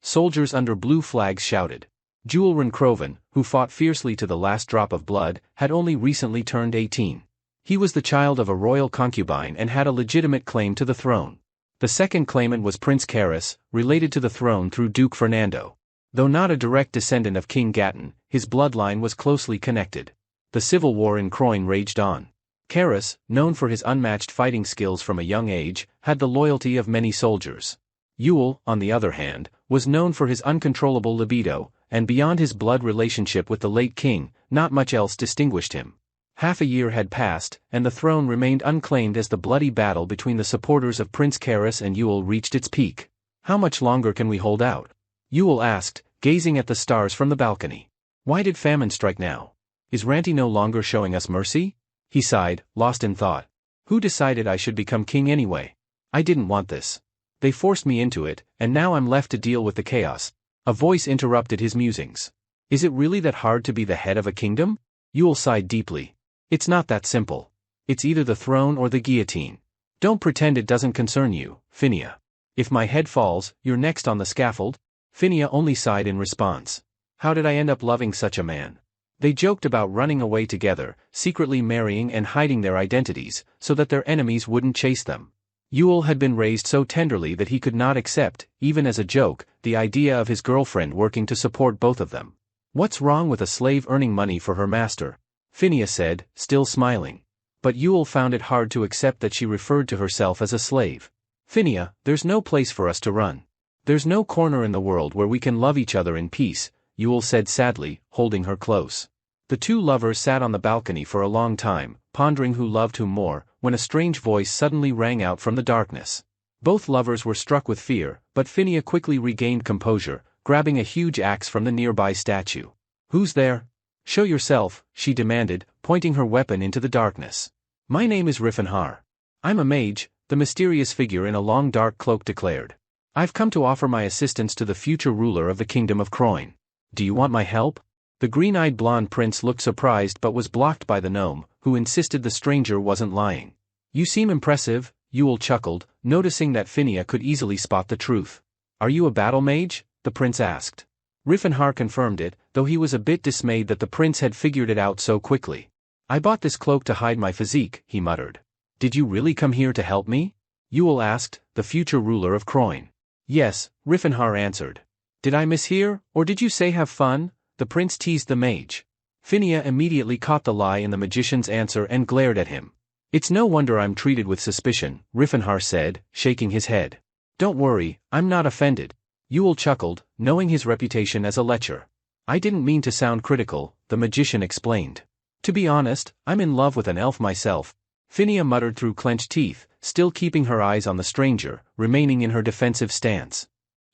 soldiers under blue flags shouted. Julren Croven, who fought fiercely to the last drop of blood, had only recently turned 18. He was the child of a royal concubine and had a legitimate claim to the throne. The second claimant was Prince Karis, related to the throne through Duke Fernando. Though not a direct descendant of King Gaten, his bloodline was closely connected. The civil war in Croyne raged on. Karis, known for his unmatched fighting skills from a young age, had the loyalty of many soldiers. Yule, on the other hand, was known for his uncontrollable libido, and beyond his blood relationship with the late king, not much else distinguished him. Half a year had passed, and the throne remained unclaimed as the bloody battle between the supporters of Prince Karis and Yule reached its peak. How much longer can we hold out? Yule asked, gazing at the stars from the balcony. Why did famine strike now? Is Ranti no longer showing us mercy? He sighed, lost in thought. Who decided I should become king anyway? I didn't want this. They forced me into it, and now I'm left to deal with the chaos. A voice interrupted his musings. Is it really that hard to be the head of a kingdom? Yule sighed deeply. It's not that simple. It's either the throne or the guillotine. Don't pretend it doesn't concern you, Phinia. If my head falls, you're next on the scaffold? Phinia only sighed in response. How did I end up loving such a man? They joked about running away together, secretly marrying and hiding their identities, so that their enemies wouldn't chase them. Yule had been raised so tenderly that he could not accept, even as a joke, the idea of his girlfriend working to support both of them. What's wrong with a slave earning money for her master? Phinia said, still smiling. But Yule found it hard to accept that she referred to herself as a slave. Phinia, there's no place for us to run. There's no corner in the world where we can love each other in peace, Yule said sadly, holding her close. The two lovers sat on the balcony for a long time, pondering who loved whom more, when a strange voice suddenly rang out from the darkness. Both lovers were struck with fear, but Phinia quickly regained composure, grabbing a huge axe from the nearby statue. Who's there? Show yourself, she demanded, pointing her weapon into the darkness. My name is Riffenhar. I'm a mage, the mysterious figure in a long dark cloak declared. I've come to offer my assistance to the future ruler of the kingdom of Croin. Do you want my help? The green-eyed blonde prince looked surprised but was blocked by the gnome, who insisted the stranger wasn't lying. You seem impressive, Yule chuckled, noticing that Phinia could easily spot the truth. Are you a battle mage? The prince asked. Riffenhar confirmed it, though he was a bit dismayed that the prince had figured it out so quickly. I bought this cloak to hide my physique, he muttered. Did you really come here to help me? Yule asked, the future ruler of Croin. Yes, Riffenhar answered. Did I mishear, or did you say have fun? The prince teased the mage. Phinia immediately caught the lie in the magician's answer and glared at him. It's no wonder I'm treated with suspicion, Riffenhar said, shaking his head. Don't worry, I'm not offended. Yule chuckled, knowing his reputation as a lecher. I didn't mean to sound critical, the magician explained. To be honest, I'm in love with an elf myself. Phinia muttered through clenched teeth, still keeping her eyes on the stranger, remaining in her defensive stance.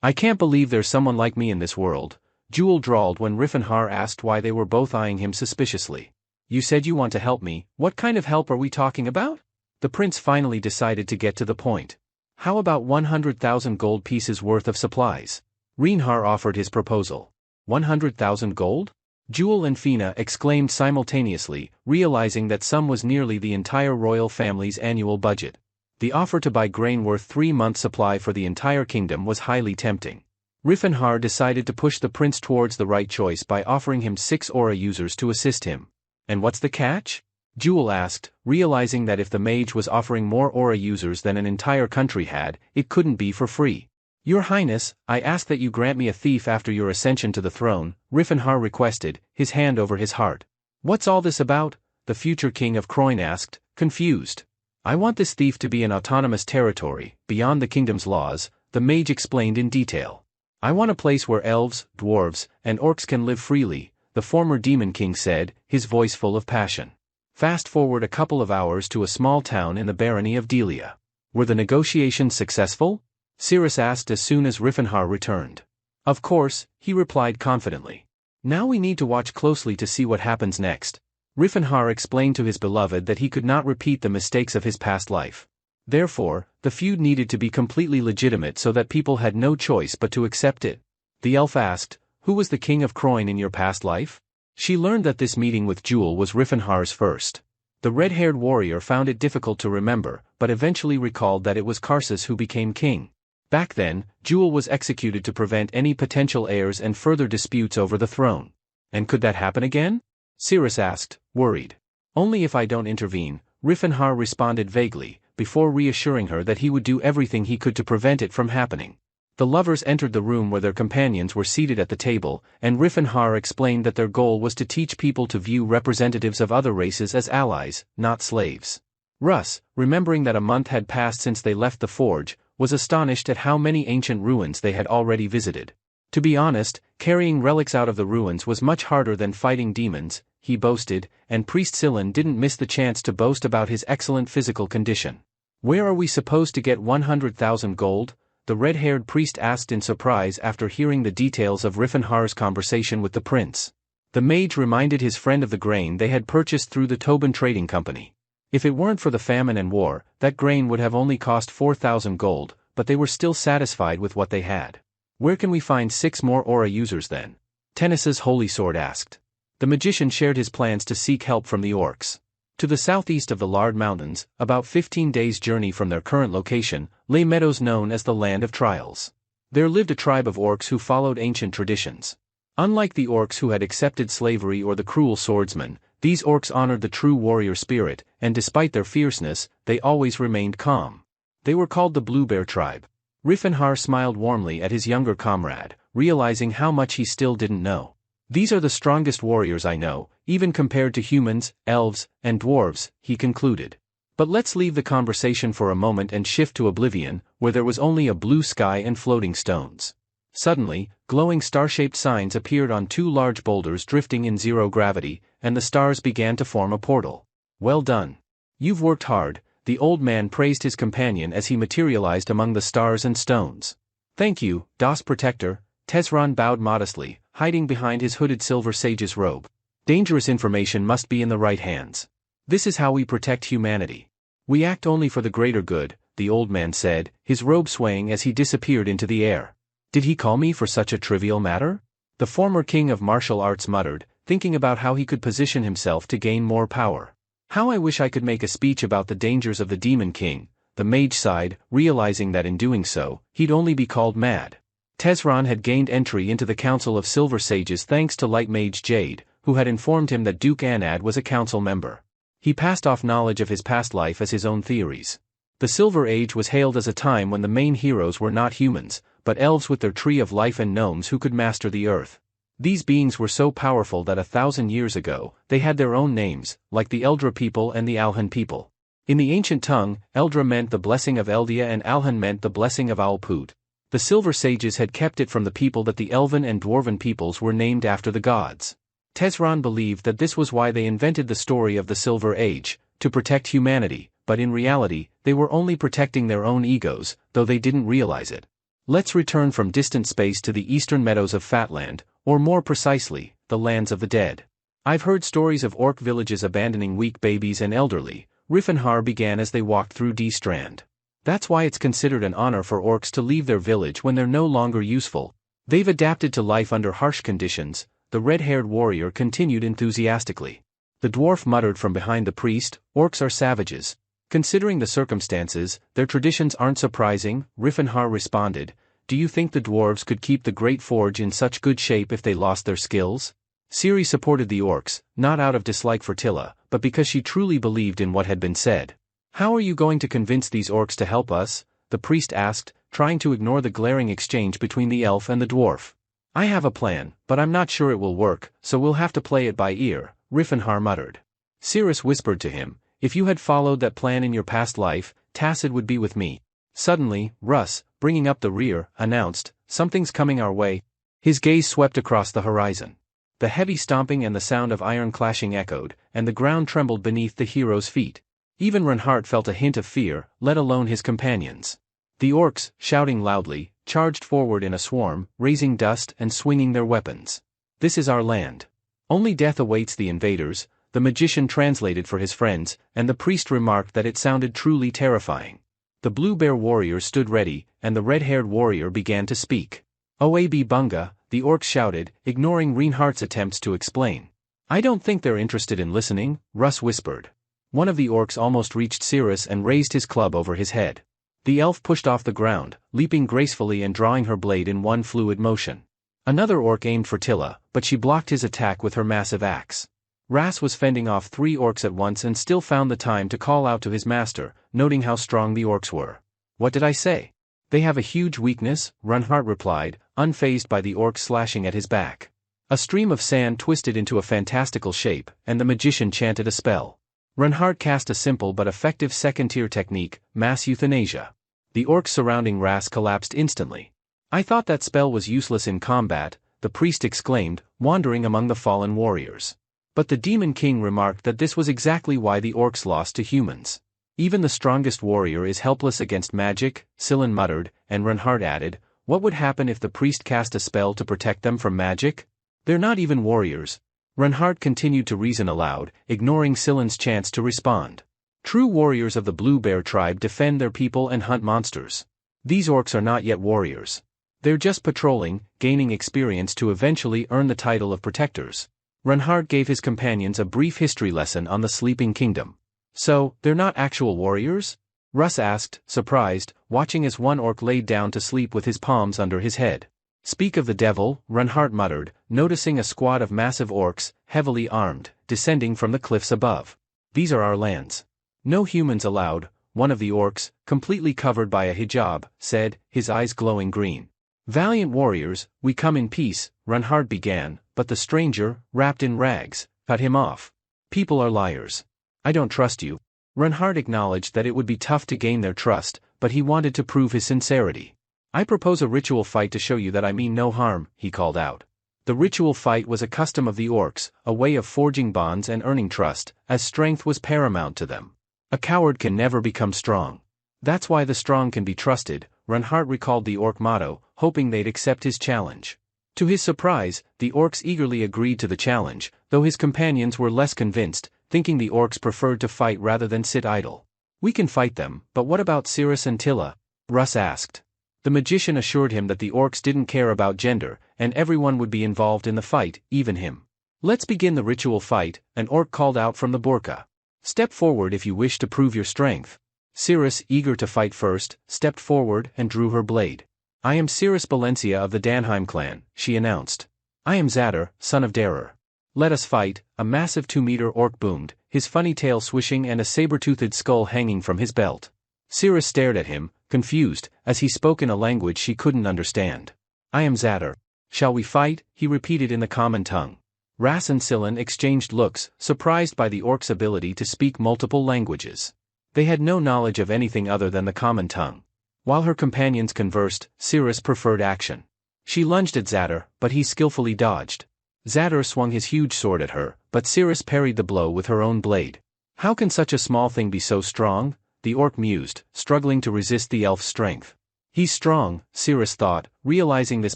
I can't believe there's someone like me in this world, Jewel drawled when Riffenhar asked why they were both eyeing him suspiciously. You said you want to help me, what kind of help are we talking about? The prince finally decided to get to the point. How about 100,000 gold pieces worth of supplies? Reinhar offered his proposal. 100,000 gold? Jewel and Fina exclaimed simultaneously, realizing that sum was nearly the entire royal family's annual budget. The offer to buy grain worth 3 months' supply for the entire kingdom was highly tempting. Riffenhar decided to push the prince towards the right choice by offering him 6 aura users to assist him. And what's the catch? Jewel asked, realizing that if the mage was offering more aura users than an entire country had, it couldn't be for free. Your Highness, I ask that you grant me a thief after your ascension to the throne, Riffenhar requested, his hand over his heart. What's all this about? The future king of Croin asked, confused. I want this thief to be an autonomous territory, beyond the kingdom's laws, the mage explained in detail. I want a place where elves, dwarves, and orcs can live freely, the former demon king said, his voice full of passion. Fast forward a couple of hours to a small town in the barony of Delia. Were the negotiations successful? Cirrus asked as soon as Riffenhar returned. Of course, he replied confidently. Now we need to watch closely to see what happens next. Riffenhar explained to his beloved that he could not repeat the mistakes of his past life. Therefore, the feud needed to be completely legitimate so that people had no choice but to accept it. The elf asked, who was the king of Croin in your past life? She learned that this meeting with Jewel was Riffenhar's first. The red-haired warrior found it difficult to remember, but eventually recalled that it was Karsus who became king. Back then, Jewel was executed to prevent any potential heirs and further disputes over the throne. And could that happen again? Cirrus asked, worried. Only if I don't intervene, Riffenhar responded vaguely, before reassuring her that he would do everything he could to prevent it from happening. The lovers entered the room where their companions were seated at the table, and Riffenhar explained that their goal was to teach people to view representatives of other races as allies, not slaves. Russ, remembering that a month had passed since they left the forge, was astonished at how many ancient ruins they had already visited. To be honest, carrying relics out of the ruins was much harder than fighting demons, he boasted, and Priest Silan didn't miss the chance to boast about his excellent physical condition. Where are we supposed to get 100,000 gold? The red-haired priest asked in surprise after hearing the details of Riffenhar's conversation with the prince. The mage reminded his friend of the grain they had purchased through the Tobin Trading Company. If it weren't for the famine and war, that grain would have only cost 4,000 gold, but they were still satisfied with what they had. Where can we find 6 more aura users then? Tennis's holy sword asked. The magician shared his plans to seek help from the orcs. To the southeast of the Lard Mountains, about 15 days' journey from their current location, lay meadows known as the Land of Trials. There lived a tribe of orcs who followed ancient traditions. Unlike the orcs who had accepted slavery or the cruel swordsman, these orcs honored the true warrior spirit, and despite their fierceness, they always remained calm. They were called the Blue Bear Tribe. Riffenhar smiled warmly at his younger comrade, realizing how much he still didn't know. These are the strongest warriors I know, even compared to humans, elves, and dwarves, he concluded. But let's leave the conversation for a moment and shift to Oblivion, where there was only a blue sky and floating stones. Suddenly, glowing star-shaped signs appeared on 2 large boulders drifting in zero gravity, and the stars began to form a portal. Well done. You've worked hard, the old man praised his companion as he materialized among the stars and stones. Thank you, Das Protector, Tezron bowed modestly, hiding behind his hooded silver sage's robe. Dangerous information must be in the right hands. This is how we protect humanity. We act only for the greater good, the old man said, his robe swaying as he disappeared into the air. Did he call me for such a trivial matter? The former king of martial arts muttered, thinking about how he could position himself to gain more power. How I wish I could make a speech about the dangers of the Demon King, the mage sighed, realizing that in doing so, he'd only be called mad. Tezron had gained entry into the Council of Silver Sages thanks to Light Mage Jade, who had informed him that Duke Anad was a council member. He passed off knowledge of his past life as his own theories. The Silver Age was hailed as a time when the main heroes were not humans, but elves with their tree of life and gnomes who could master the earth. These beings were so powerful that 1,000 years ago, they had their own names, like the Eldra people and the Alhan people. In the ancient tongue, Eldra meant the blessing of Eldia and Alhan meant the blessing of Aulput. The Silver Sages had kept it from the people that the Elven and Dwarven peoples were named after the gods. Tezron believed that this was why they invented the story of the Silver Age, to protect humanity, but in reality, they were only protecting their own egos, though they didn't realize it. Let's return from distant space to the eastern meadows of Fatland, or more precisely, the lands of the dead. I've heard stories of orc villages abandoning weak babies and elderly, Riffenhar began as they walked through D Strand. That's why it's considered an honor for orcs to leave their village when they're no longer useful. They've adapted to life under harsh conditions, the red-haired warrior continued enthusiastically. The dwarf muttered from behind the priest, orcs are savages. Considering the circumstances, their traditions aren't surprising, Riffenhar responded. Do you think the dwarves could keep the Great Forge in such good shape if they lost their skills? Ciri supported the orcs, not out of dislike for Tilla, but because she truly believed in what had been said. How are you going to convince these orcs to help us? The priest asked, trying to ignore the glaring exchange between the elf and the dwarf. I have a plan, but I'm not sure it will work, so we'll have to play it by ear, Riffenhar muttered. Cirrus whispered to him, if you had followed that plan in your past life, Tacit would be with me. Suddenly, Russ, bringing up the rear, announced, something's coming our way. His gaze swept across the horizon. The heavy stomping and the sound of iron clashing echoed, and the ground trembled beneath the hero's feet. Even Reinhardt felt a hint of fear, let alone his companions. The orcs, shouting loudly, charged forward in a swarm, raising dust and swinging their weapons. This is our land. Only death awaits the invaders, the magician translated for his friends, and the priest remarked that it sounded truly terrifying. The blue bear warrior stood ready, and the red-haired warrior began to speak. Oab Bunga, the orcs shouted, ignoring Reinhardt's attempts to explain. I don't think they're interested in listening, Russ whispered. One of the orcs almost reached Cirrus and raised his club over his head. The elf pushed off the ground, leaping gracefully and drawing her blade in one fluid motion. Another orc aimed for Tilla, but she blocked his attack with her massive axe. Ras was fending off 3 orcs at once and still found the time to call out to his master, noting how strong the orcs were. What did I say? They have a huge weakness, Reinhardt replied, unfazed by the orcs slashing at his back. A stream of sand twisted into a fantastical shape, and the magician chanted a spell. Reinhardt cast a simple but effective second-tier technique, mass euthanasia. The orcs surrounding Ras collapsed instantly. I thought that spell was useless in combat, the priest exclaimed, wandering among the fallen warriors. But the Demon King remarked that this was exactly why the orcs lost to humans. Even the strongest warrior is helpless against magic, Sillin muttered, and Reinhardt added, what would happen if the priest cast a spell to protect them from magic? They're not even warriors. Reinhardt continued to reason aloud, ignoring Sillin's chance to respond. True warriors of the Blue Bear tribe defend their people and hunt monsters. These orcs are not yet warriors. They're just patrolling, gaining experience to eventually earn the title of protectors. Reinhardt gave his companions a brief history lesson on the Sleeping Kingdom. So, they're not actual warriors? Russ asked, surprised, watching as one orc laid down to sleep with his palms under his head. Speak of the devil, Reinhardt muttered, noticing a squad of massive orcs, heavily armed, descending from the cliffs above. These are our lands. No humans allowed, one of the orcs, completely covered by a hijab, said, his eyes glowing green. Valiant warriors, we come in peace, Reinhardt began, but the stranger, wrapped in rags, cut him off. People are liars. I don't trust you. Reinhardt acknowledged that it would be tough to gain their trust, but he wanted to prove his sincerity. I propose a ritual fight to show you that I mean no harm, he called out. The ritual fight was a custom of the orcs, a way of forging bonds and earning trust, as strength was paramount to them. A coward can never become strong. That's why the strong can be trusted, Reinhardt recalled the orc motto, hoping they'd accept his challenge. To his surprise, the orcs eagerly agreed to the challenge, though his companions were less convinced, thinking the orcs preferred to fight rather than sit idle. We can fight them, but what about Cirrus and Tilla? Russ asked. The magician assured him that the orcs didn't care about gender, and everyone would be involved in the fight, even him. Let's begin the ritual fight, an orc called out from the burqa. Step forward if you wish to prove your strength. Cirrus, eager to fight first, stepped forward and drew her blade. I am Cirrus Valencia of the Danheim clan, she announced. I am Zadar, son of Darer. Let us fight, a massive 2-meter orc boomed, his funny tail swishing and a saber-toothed skull hanging from his belt. Cirrus stared at him, confused, as he spoke in a language she couldn't understand. I am Zadar. Shall we fight? He repeated in the common tongue. Ras and Scylan exchanged looks, surprised by the orc's ability to speak multiple languages. They had no knowledge of anything other than the common tongue. While her companions conversed, Cirrus preferred action. She lunged at Zadar, but he skillfully dodged. Zadar swung his huge sword at her, but Cirrus parried the blow with her own blade. How can such a small thing be so strong? The orc mused, struggling to resist the elf's strength. He's strong, Cirrus thought, realizing this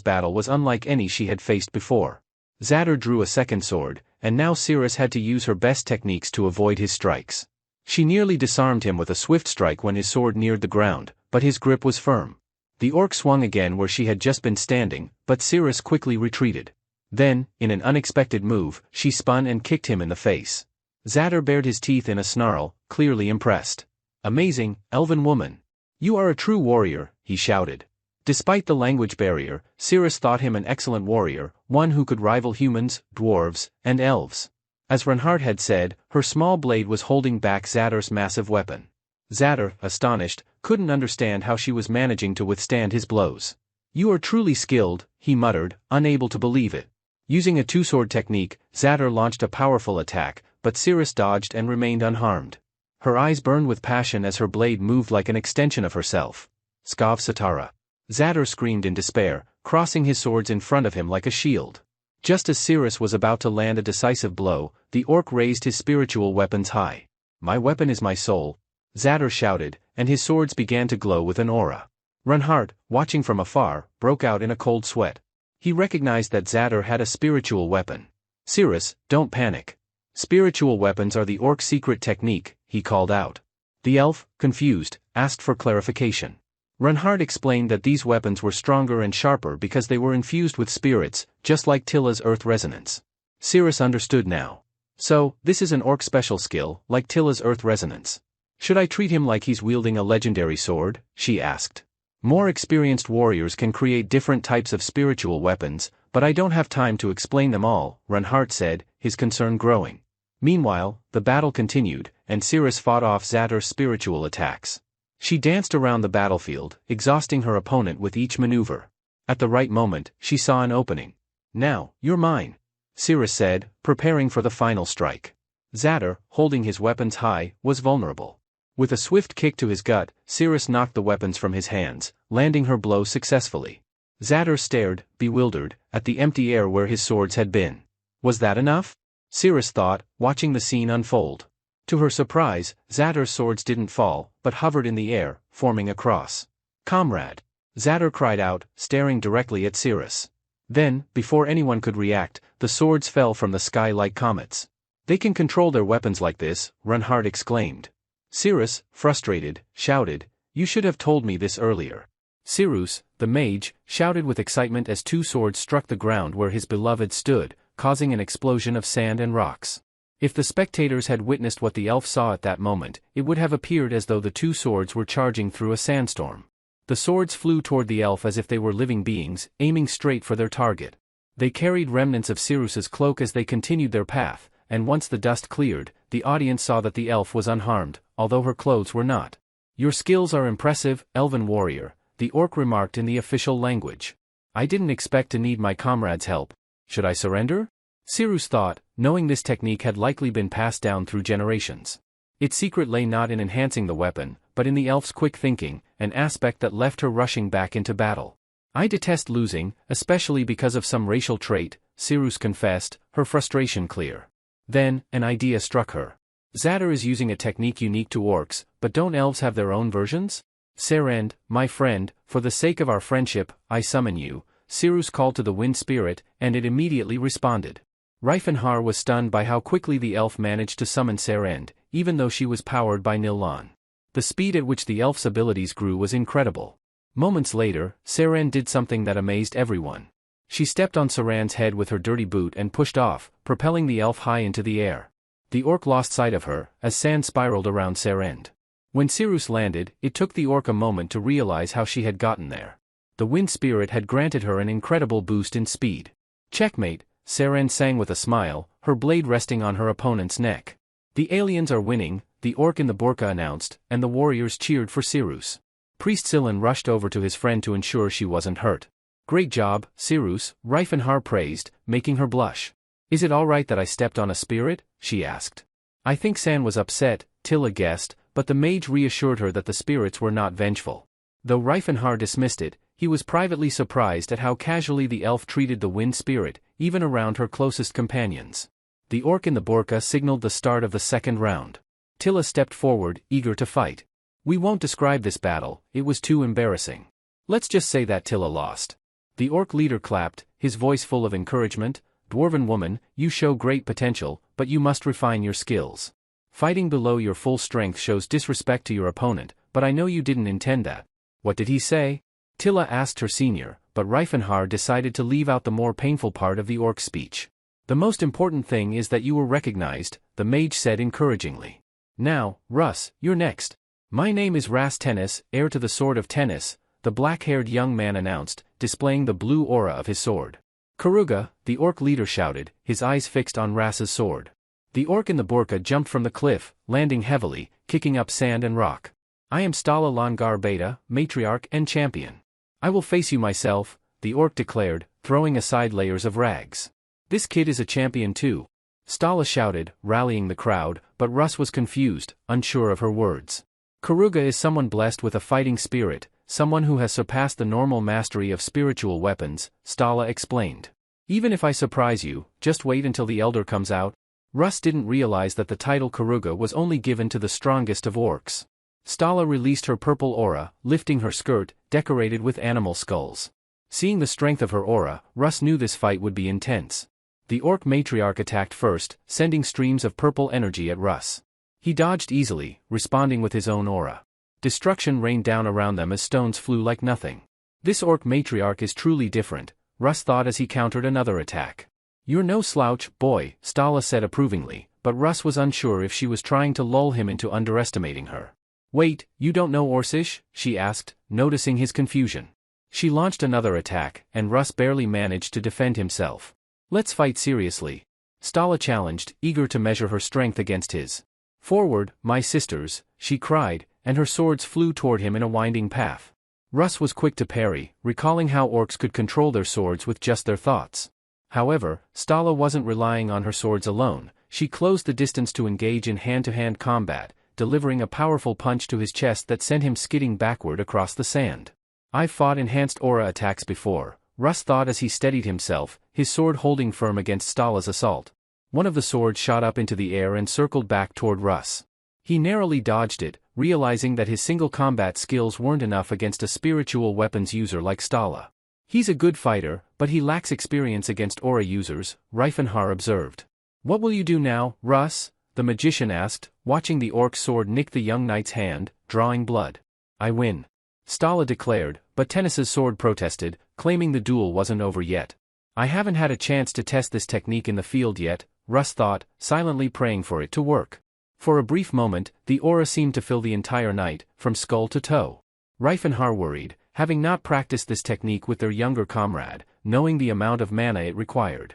battle was unlike any she had faced before. Zadar drew a second sword, and now Cirrus had to use her best techniques to avoid his strikes. She nearly disarmed him with a swift strike when his sword neared the ground, but his grip was firm. The orc swung again where she had just been standing, but Cirrus quickly retreated. Then, in an unexpected move, she spun and kicked him in the face. Zadar bared his teeth in a snarl, clearly impressed. Amazing, elven woman. You are a true warrior, he shouted. Despite the language barrier, Cirrus thought him an excellent warrior, one who could rival humans, dwarves, and elves. As Reinhardt had said, her small blade was holding back Zadar's massive weapon. Zadar, astonished, couldn't understand how she was managing to withstand his blows. You are truly skilled, he muttered, unable to believe it. Using a two-sword technique, Zadar launched a powerful attack, but Cirrus dodged and remained unharmed. Her eyes burned with passion as her blade moved like an extension of herself. Skav Satara. Zadar screamed in despair, crossing his swords in front of him like a shield. Just as Cirrus was about to land a decisive blow, the orc raised his spiritual weapons high. My weapon is my soul, Zadar shouted, and his swords began to glow with an aura. Reinhardt, watching from afar, broke out in a cold sweat. He recognized that Zadar had a spiritual weapon. Cirrus, don't panic. Spiritual weapons are the orc's secret technique, he called out. The elf, confused, asked for clarification. Reinhardt explained that these weapons were stronger and sharper because they were infused with spirits, just like Tilla's earth resonance. Cirrus understood now. So, this is an orc special skill, like Tilla's earth resonance. Should I treat him like he's wielding a legendary sword? She asked. More experienced warriors can create different types of spiritual weapons, but I don't have time to explain them all, Reinhardt said, his concern growing. Meanwhile, the battle continued, and Cirrus fought off Zadar's spiritual attacks. She danced around the battlefield, exhausting her opponent with each maneuver. At the right moment, she saw an opening. Now, you're mine, Cirrus said, preparing for the final strike. Zadar, holding his weapons high, was vulnerable. With a swift kick to his gut, Cirrus knocked the weapons from his hands, landing her blow successfully. Zadar stared, bewildered, at the empty air where his swords had been. Was that enough? Cirrus thought, watching the scene unfold. To her surprise, Zadar's swords didn't fall, but hovered in the air, forming a cross. Comrade! Zadar cried out, staring directly at Cirrus. Then, before anyone could react, the swords fell from the sky like comets. They can control their weapons like this, Reinhardt exclaimed. Cirrus, frustrated, shouted, You should have told me this earlier. Cyrus, the mage, shouted with excitement as two swords struck the ground where his beloved stood, causing an explosion of sand and rocks. If the spectators had witnessed what the elf saw at that moment, it would have appeared as though the two swords were charging through a sandstorm. The swords flew toward the elf as if they were living beings, aiming straight for their target. They carried remnants of Cyrus's cloak as they continued their path, and once the dust cleared, the audience saw that the elf was unharmed, although her clothes were not. "Your skills are impressive, elven warrior," the orc remarked in the official language. "I didn't expect to need my comrades' help. Should I surrender?" Cyrus thought, knowing this technique had likely been passed down through generations. Its secret lay not in enhancing the weapon, but in the elf's quick thinking, an aspect that left her rushing back into battle. "I detest losing, especially because of some racial trait," Cyrus confessed, her frustration clear. Then, an idea struck her. "Zadar is using a technique unique to orcs, but don't elves have their own versions? Serend, my friend, for the sake of our friendship, I summon you," Cyrus called to the wind spirit, and it immediately responded. Reifenhar was stunned by how quickly the elf managed to summon Serend, even though she was powered by Nillan. The speed at which the elf's abilities grew was incredible. Moments later, Serend did something that amazed everyone. She stepped on Serend's head with her dirty boot and pushed off, propelling the elf high into the air. The orc lost sight of her, as sand spiraled around Serend. When Cyrus landed, it took the orc a moment to realize how she had gotten there. The wind spirit had granted her an incredible boost in speed. "Checkmate," Serend sang with a smile, her blade resting on her opponent's neck. "The aliens are winning," the orc in the burqa announced, and the warriors cheered for Cyrus. Priest Silan rushed over to his friend to ensure she wasn't hurt. "Great job, Cyrus," Reifenhar praised, making her blush. "Is it all right that I stepped on a spirit?" she asked. "I think San was upset," Tilla guessed, but the mage reassured her that the spirits were not vengeful. Though Reifenhar dismissed it, he was privately surprised at how casually the elf treated the wind spirit, even around her closest companions. The orc in the burqa signaled the start of the second round. Tilla stepped forward, eager to fight. "We won't describe this battle, it was too embarrassing. Let's just say that Tilla lost." The orc leader clapped, his voice full of encouragement. "Dwarven woman, you show great potential, but you must refine your skills. Fighting below your full strength shows disrespect to your opponent, but I know you didn't intend that." "What did he say?" Tilla asked her senior, but Reifenhar decided to leave out the more painful part of the orc's speech. "The most important thing is that you were recognized," the mage said encouragingly. "Now, Russ, you're next." "My name is Ras Tennis, heir to the sword of Tennis," the black-haired young man announced, displaying the blue aura of his sword. "Karuga," the orc leader shouted, his eyes fixed on Ras's sword. The orc in the burqa jumped from the cliff, landing heavily, kicking up sand and rock. "I am Stala Longar Beta, matriarch and champion. I will face you myself," the orc declared, throwing aside layers of rags. "This kid is a champion too," Stala shouted, rallying the crowd, but Russ was confused, unsure of her words. "Karuga is someone blessed with a fighting spirit, someone who has surpassed the normal mastery of spiritual weapons," Stala explained. "Even if I surprise you, just wait until the elder comes out." Russ didn't realize that the title Karuga was only given to the strongest of orcs. Stala released her purple aura, lifting her skirt, decorated with animal skulls. Seeing the strength of her aura, Russ knew this fight would be intense. The orc matriarch attacked first, sending streams of purple energy at Russ. He dodged easily, responding with his own aura. Destruction rained down around them as stones flew like nothing. "This orc matriarch is truly different," Russ thought as he countered another attack. "You're no slouch, boy," Stala said approvingly, but Russ was unsure if she was trying to lull him into underestimating her. "Wait, you don't know Orsish?" she asked, noticing his confusion. She launched another attack, and Russ barely managed to defend himself. "Let's fight seriously," Stala challenged, eager to measure her strength against his. "Forward, my sisters," she cried, and her swords flew toward him in a winding path. Russ was quick to parry, recalling how orcs could control their swords with just their thoughts. However, Stala wasn't relying on her swords alone. She closed the distance to engage in hand-to-hand combat, delivering a powerful punch to his chest that sent him skidding backward across the sand. "I've fought enhanced aura attacks before," Russ thought as he steadied himself, his sword holding firm against Stala's assault. One of the swords shot up into the air and circled back toward Russ. He narrowly dodged it, realizing that his single combat skills weren't enough against a spiritual weapons user like Stala. "He's a good fighter, but he lacks experience against aura users," Reifenhar observed. "What will you do now, Russ?" the magician asked, watching the orc's sword nick the young knight's hand, drawing blood. "I win." Stala declared, but Tennis's sword protested, claiming the duel wasn't over yet. I haven't had a chance to test this technique in the field yet, Russ thought, silently praying for it to work. For a brief moment, the aura seemed to fill the entire night, from skull to toe. Reifenhar worried, having not practiced this technique with their younger comrade, knowing the amount of mana it required.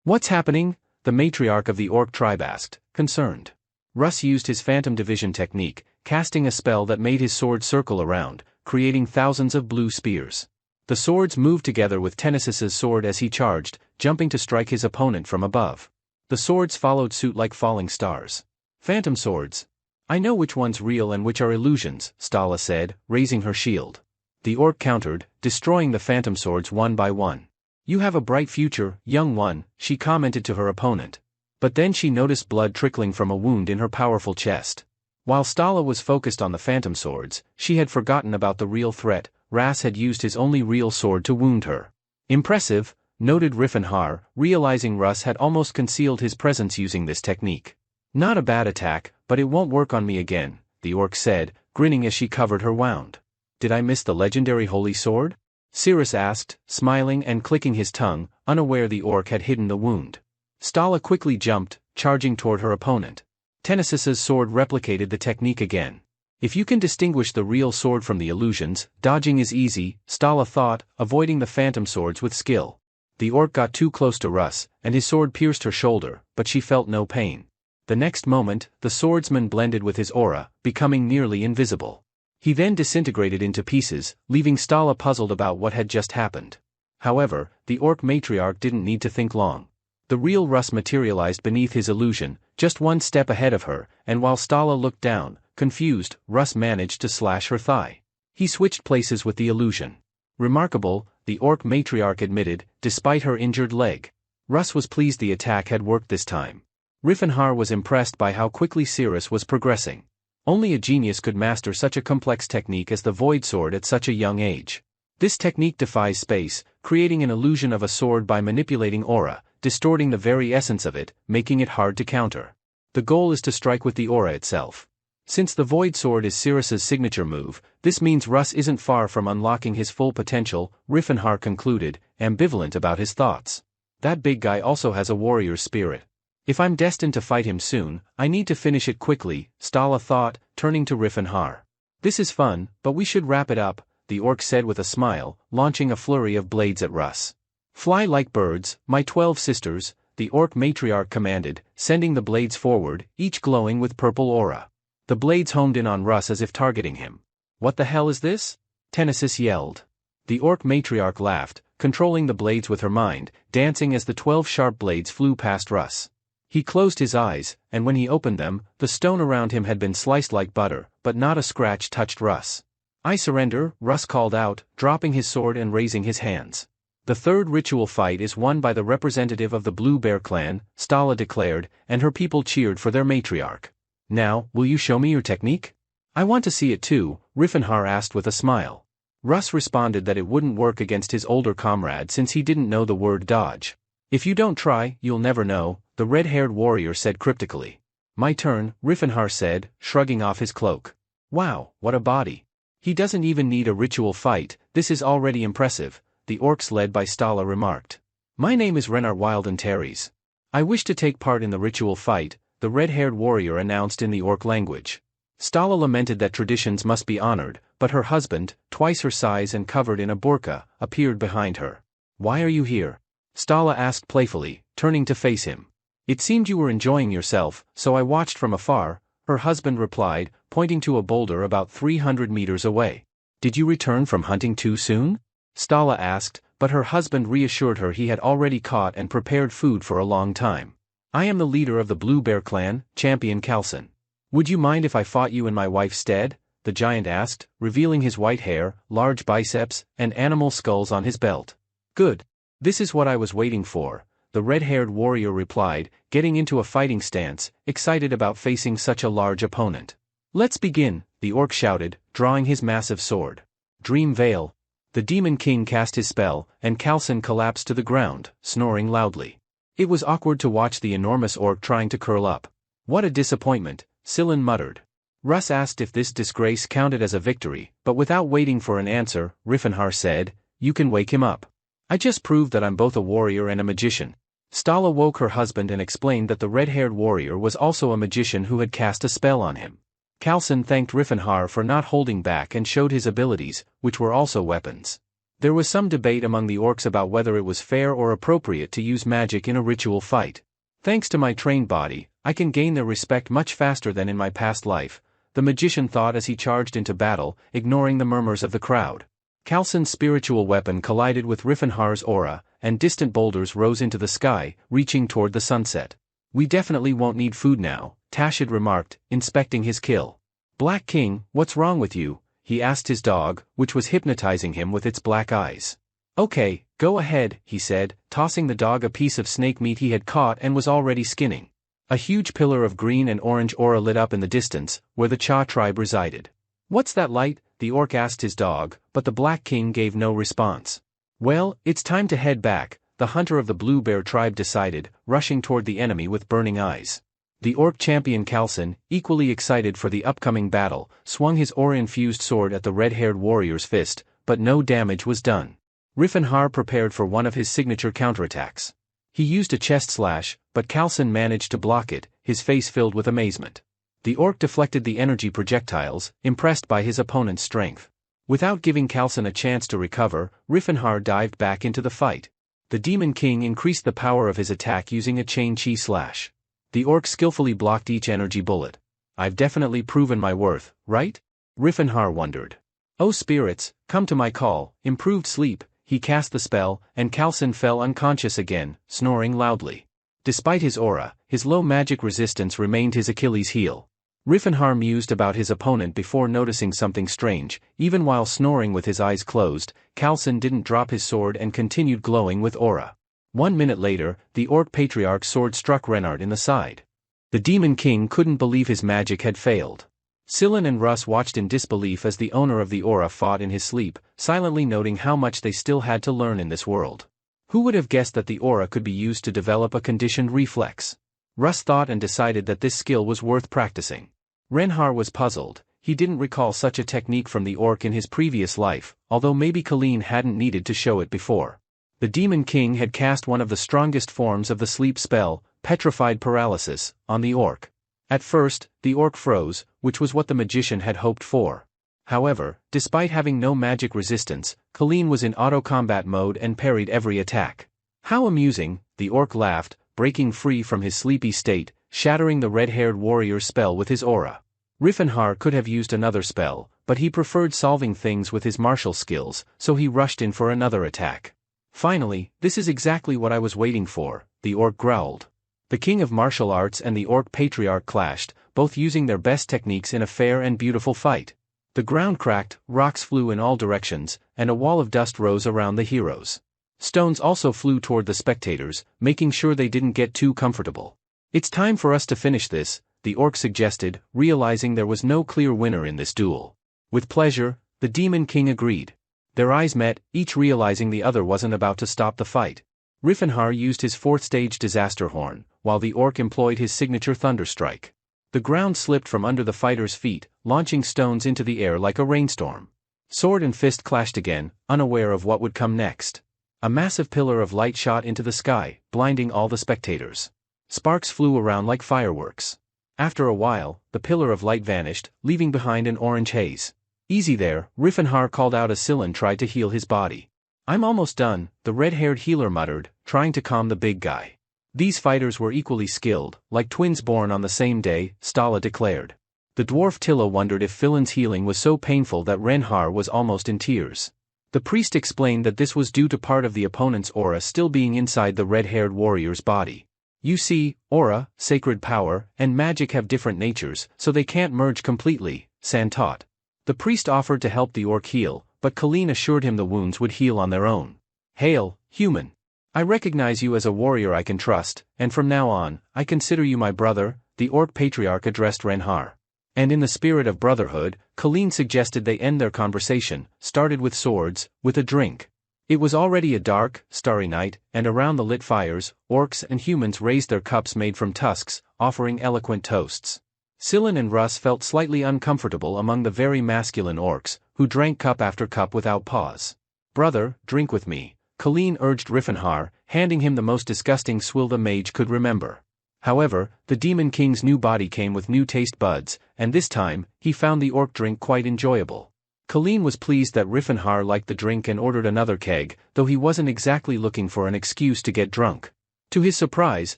What's happening? The matriarch of the orc tribe asked, concerned. Russ used his phantom division technique, casting a spell that made his sword circle around, creating thousands of blue spears. The swords moved together with Tennis's sword as he charged, jumping to strike his opponent from above. The swords followed suit like falling stars. Phantom swords. I know which one's real and which are illusions, Stala said, raising her shield. The orc countered, destroying the phantom swords one by one. You have a bright future, young one, she commented to her opponent. But then she noticed blood trickling from a wound in her powerful chest. While Stala was focused on the phantom swords, she had forgotten about the real threat. Ras had used his only real sword to wound her. Impressive, noted Riffenhar, realizing Russ had almost concealed his presence using this technique. Not a bad attack, but it won't work on me again, the orc said, grinning as she covered her wound. Did I miss the legendary holy sword? Cirrus asked, smiling and clicking his tongue, unaware the orc had hidden the wound. Stala quickly jumped, charging toward her opponent. Tennis's sword replicated the technique again. If you can distinguish the real sword from the illusions, dodging is easy, Stala thought, avoiding the phantom swords with skill. The orc got too close to Russ, and his sword pierced her shoulder, but she felt no pain. The next moment, the swordsman blended with his aura, becoming nearly invisible. He then disintegrated into pieces, leaving Stala puzzled about what had just happened. However, the orc matriarch didn't need to think long. The real Russ materialized beneath his illusion, just one step ahead of her, and while Stala looked down, confused, Russ managed to slash her thigh. He switched places with the illusion. Remarkable, the orc matriarch admitted, despite her injured leg. Russ was pleased the attack had worked this time. Riffenhar was impressed by how quickly Cirrus was progressing. Only a genius could master such a complex technique as the Void Sword at such a young age. This technique defies space, creating an illusion of a sword by manipulating aura, distorting the very essence of it, making it hard to counter. The goal is to strike with the aura itself. Since the Void Sword is Cirrus's signature move, this means Russ isn't far from unlocking his full potential, Riffenhar concluded, ambivalent about his thoughts. That big guy also has a warrior's spirit. If I'm destined to fight him soon, I need to finish it quickly, Stala thought, turning to Riffenhar. This is fun, but we should wrap it up, the orc said with a smile, launching a flurry of blades at Russ. Fly like birds, my 12 sisters, the orc matriarch commanded, sending the blades forward, each glowing with purple aura. The blades homed in on Russ as if targeting him. What the hell is this? Tennis yelled. The orc matriarch laughed, controlling the blades with her mind, dancing as the 12 sharp blades flew past Russ. He closed his eyes, and when he opened them, the stone around him had been sliced like butter, but not a scratch touched Russ. I surrender, Russ called out, dropping his sword and raising his hands. The third ritual fight is won by the representative of the Blue Bear clan, Stala declared, and her people cheered for their matriarch. Now, will you show me your technique? I want to see it too, Riffenhar asked with a smile. Russ responded that it wouldn't work against his older comrade since he didn't know the word dodge. If you don't try, you'll never know, the red-haired warrior said cryptically. My turn, Riffenhar said, shrugging off his cloak. Wow, what a body. He doesn't even need a ritual fight, this is already impressive, the orcs led by Stala remarked. My name is Renar Wildenterries. I wish to take part in the ritual fight, the red-haired warrior announced in the orc language. Stala lamented that traditions must be honored, but her husband, twice her size and covered in a burqa, appeared behind her. Why are you here? Stala asked playfully, turning to face him. It seemed you were enjoying yourself, so I watched from afar, her husband replied, pointing to a boulder about 300 meters away. Did you return from hunting too soon? Stala asked, but her husband reassured her he had already caught and prepared food for a long time. I am the leader of the Blue Bear clan, Champion Kalson. Would you mind if I fought you in my wife's stead? The giant asked, revealing his white hair, large biceps, and animal skulls on his belt. Good. This is what I was waiting for, the red-haired warrior replied, getting into a fighting stance, excited about facing such a large opponent. Let's begin, the orc shouted, drawing his massive sword. Dream Veil. The Demon King cast his spell, and Kalson collapsed to the ground, snoring loudly. It was awkward to watch the enormous orc trying to curl up. What a disappointment, Sillin muttered. Russ asked if this disgrace counted as a victory, but without waiting for an answer, Riffenhar said, "You can wake him up. I just proved that I'm both a warrior and a magician." Stala woke her husband and explained that the red-haired warrior was also a magician who had cast a spell on him. Kalson thanked Riffenhar for not holding back and showed his abilities, which were also weapons. There was some debate among the orcs about whether it was fair or appropriate to use magic in a ritual fight. "Thanks to my trained body, I can gain their respect much faster than in my past life," the magician thought as he charged into battle, ignoring the murmurs of the crowd. Kalson's spiritual weapon collided with Riffenhar's aura, and distant boulders rose into the sky, reaching toward the sunset. "We definitely won't need food now," Tashid remarked, inspecting his kill. "Black King, what's wrong with you?" he asked his dog, which was hypnotizing him with its black eyes. "Okay, go ahead," he said, tossing the dog a piece of snake meat he had caught and was already skinning. A huge pillar of green and orange aura lit up in the distance, where the Cha tribe resided. "What's that light?" the orc asked his dog, but the Black King gave no response. "Well, it's time to head back," the hunter of the Blue Bear tribe decided, rushing toward the enemy with burning eyes. The orc champion Kalson, equally excited for the upcoming battle, swung his aura-infused sword at the red-haired warrior's fist, but no damage was done. Riffenhar prepared for one of his signature counterattacks. He used a chest slash, but Kalson managed to block it, his face filled with amazement. The orc deflected the energy projectiles, impressed by his opponent's strength. Without giving Kalson a chance to recover, Riffenhar dived back into the fight. The Demon King increased the power of his attack using a chain chi slash. The orc skillfully blocked each energy bullet. "I've definitely proven my worth, right?" Riffenhar wondered. "Oh spirits, come to my call." Improved sleep, he cast the spell, and Kalson fell unconscious again, snoring loudly. Despite his aura, his low magic resistance remained his Achilles heel. Riffenhar mused about his opponent before noticing something strange. Even while snoring with his eyes closed, Kalson didn't drop his sword and continued glowing with aura. 1 minute later, the Orc Patriarch's sword struck Renard in the side. The Demon King couldn't believe his magic had failed. Sillin and Russ watched in disbelief as the owner of the aura fought in his sleep, silently noting how much they still had to learn in this world. Who would have guessed that the aura could be used to develop a conditioned reflex? Russ thought and decided that this skill was worth practicing. Renhar was puzzled. He didn't recall such a technique from the orc in his previous life, although maybe Colleen hadn't needed to show it before. The Demon King had cast one of the strongest forms of the sleep spell, Petrified Paralysis, on the orc. At first, the orc froze, which was what the magician had hoped for. However, despite having no magic resistance, Colleen was in auto-combat mode and parried every attack. "How amusing," the orc laughed, breaking free from his sleepy state, shattering the red-haired warrior's spell with his aura. Riffenhar could have used another spell, but he preferred solving things with his martial skills, so he rushed in for another attack. "Finally, this is exactly what I was waiting for," the orc growled. The King of Martial Arts and the Orc Patriarch clashed, both using their best techniques in a fair and beautiful fight. The ground cracked, rocks flew in all directions, and a wall of dust rose around the heroes. Stones also flew toward the spectators, making sure they didn't get too comfortable. "It's time for us to finish this," the orc suggested, realizing there was no clear winner in this duel. "With pleasure," the Demon King agreed. Their eyes met, each realizing the other wasn't about to stop the fight. Riffenhar used his fourth-stage disaster horn, while the orc employed his signature thunderstrike. The ground slipped from under the fighters' feet, launching stones into the air like a rainstorm. Sword and fist clashed again, unaware of what would come next. A massive pillar of light shot into the sky, blinding all the spectators. Sparks flew around like fireworks. After a while, the pillar of light vanished, leaving behind an orange haze. "Easy there," Riffenhar called out as Sillin tried to heal his body. "I'm almost done," the red-haired healer muttered, trying to calm the big guy. These fighters were equally skilled, like twins born on the same day, Stala declared. The dwarf Tilla wondered if Fillin's healing was so painful that Renhar was almost in tears. The priest explained that this was due to part of the opponent's aura still being inside the red-haired warrior's body. "You see, aura, sacred power, and magic have different natures, so they can't merge completely," San taught. The priest offered to help the orc heal, but Colleen assured him the wounds would heal on their own. "Hail, human. I recognize you as a warrior I can trust, and from now on, I consider you my brother," the Orc Patriarch addressed Renhar. And in the spirit of brotherhood, Colleen suggested they end their conversation, started with swords, with a drink. It was already a dark, starry night, and around the lit fires, orcs and humans raised their cups made from tusks, offering eloquent toasts. Scylla and Russ felt slightly uncomfortable among the very masculine orcs, who drank cup after cup without pause. "Brother, drink with me," Colleen urged Riffenhar, handing him the most disgusting swill the mage could remember. However, the Demon King's new body came with new taste buds, and this time, he found the orc drink quite enjoyable. Colleen was pleased that Riffenhar liked the drink and ordered another keg, though he wasn't exactly looking for an excuse to get drunk. To his surprise,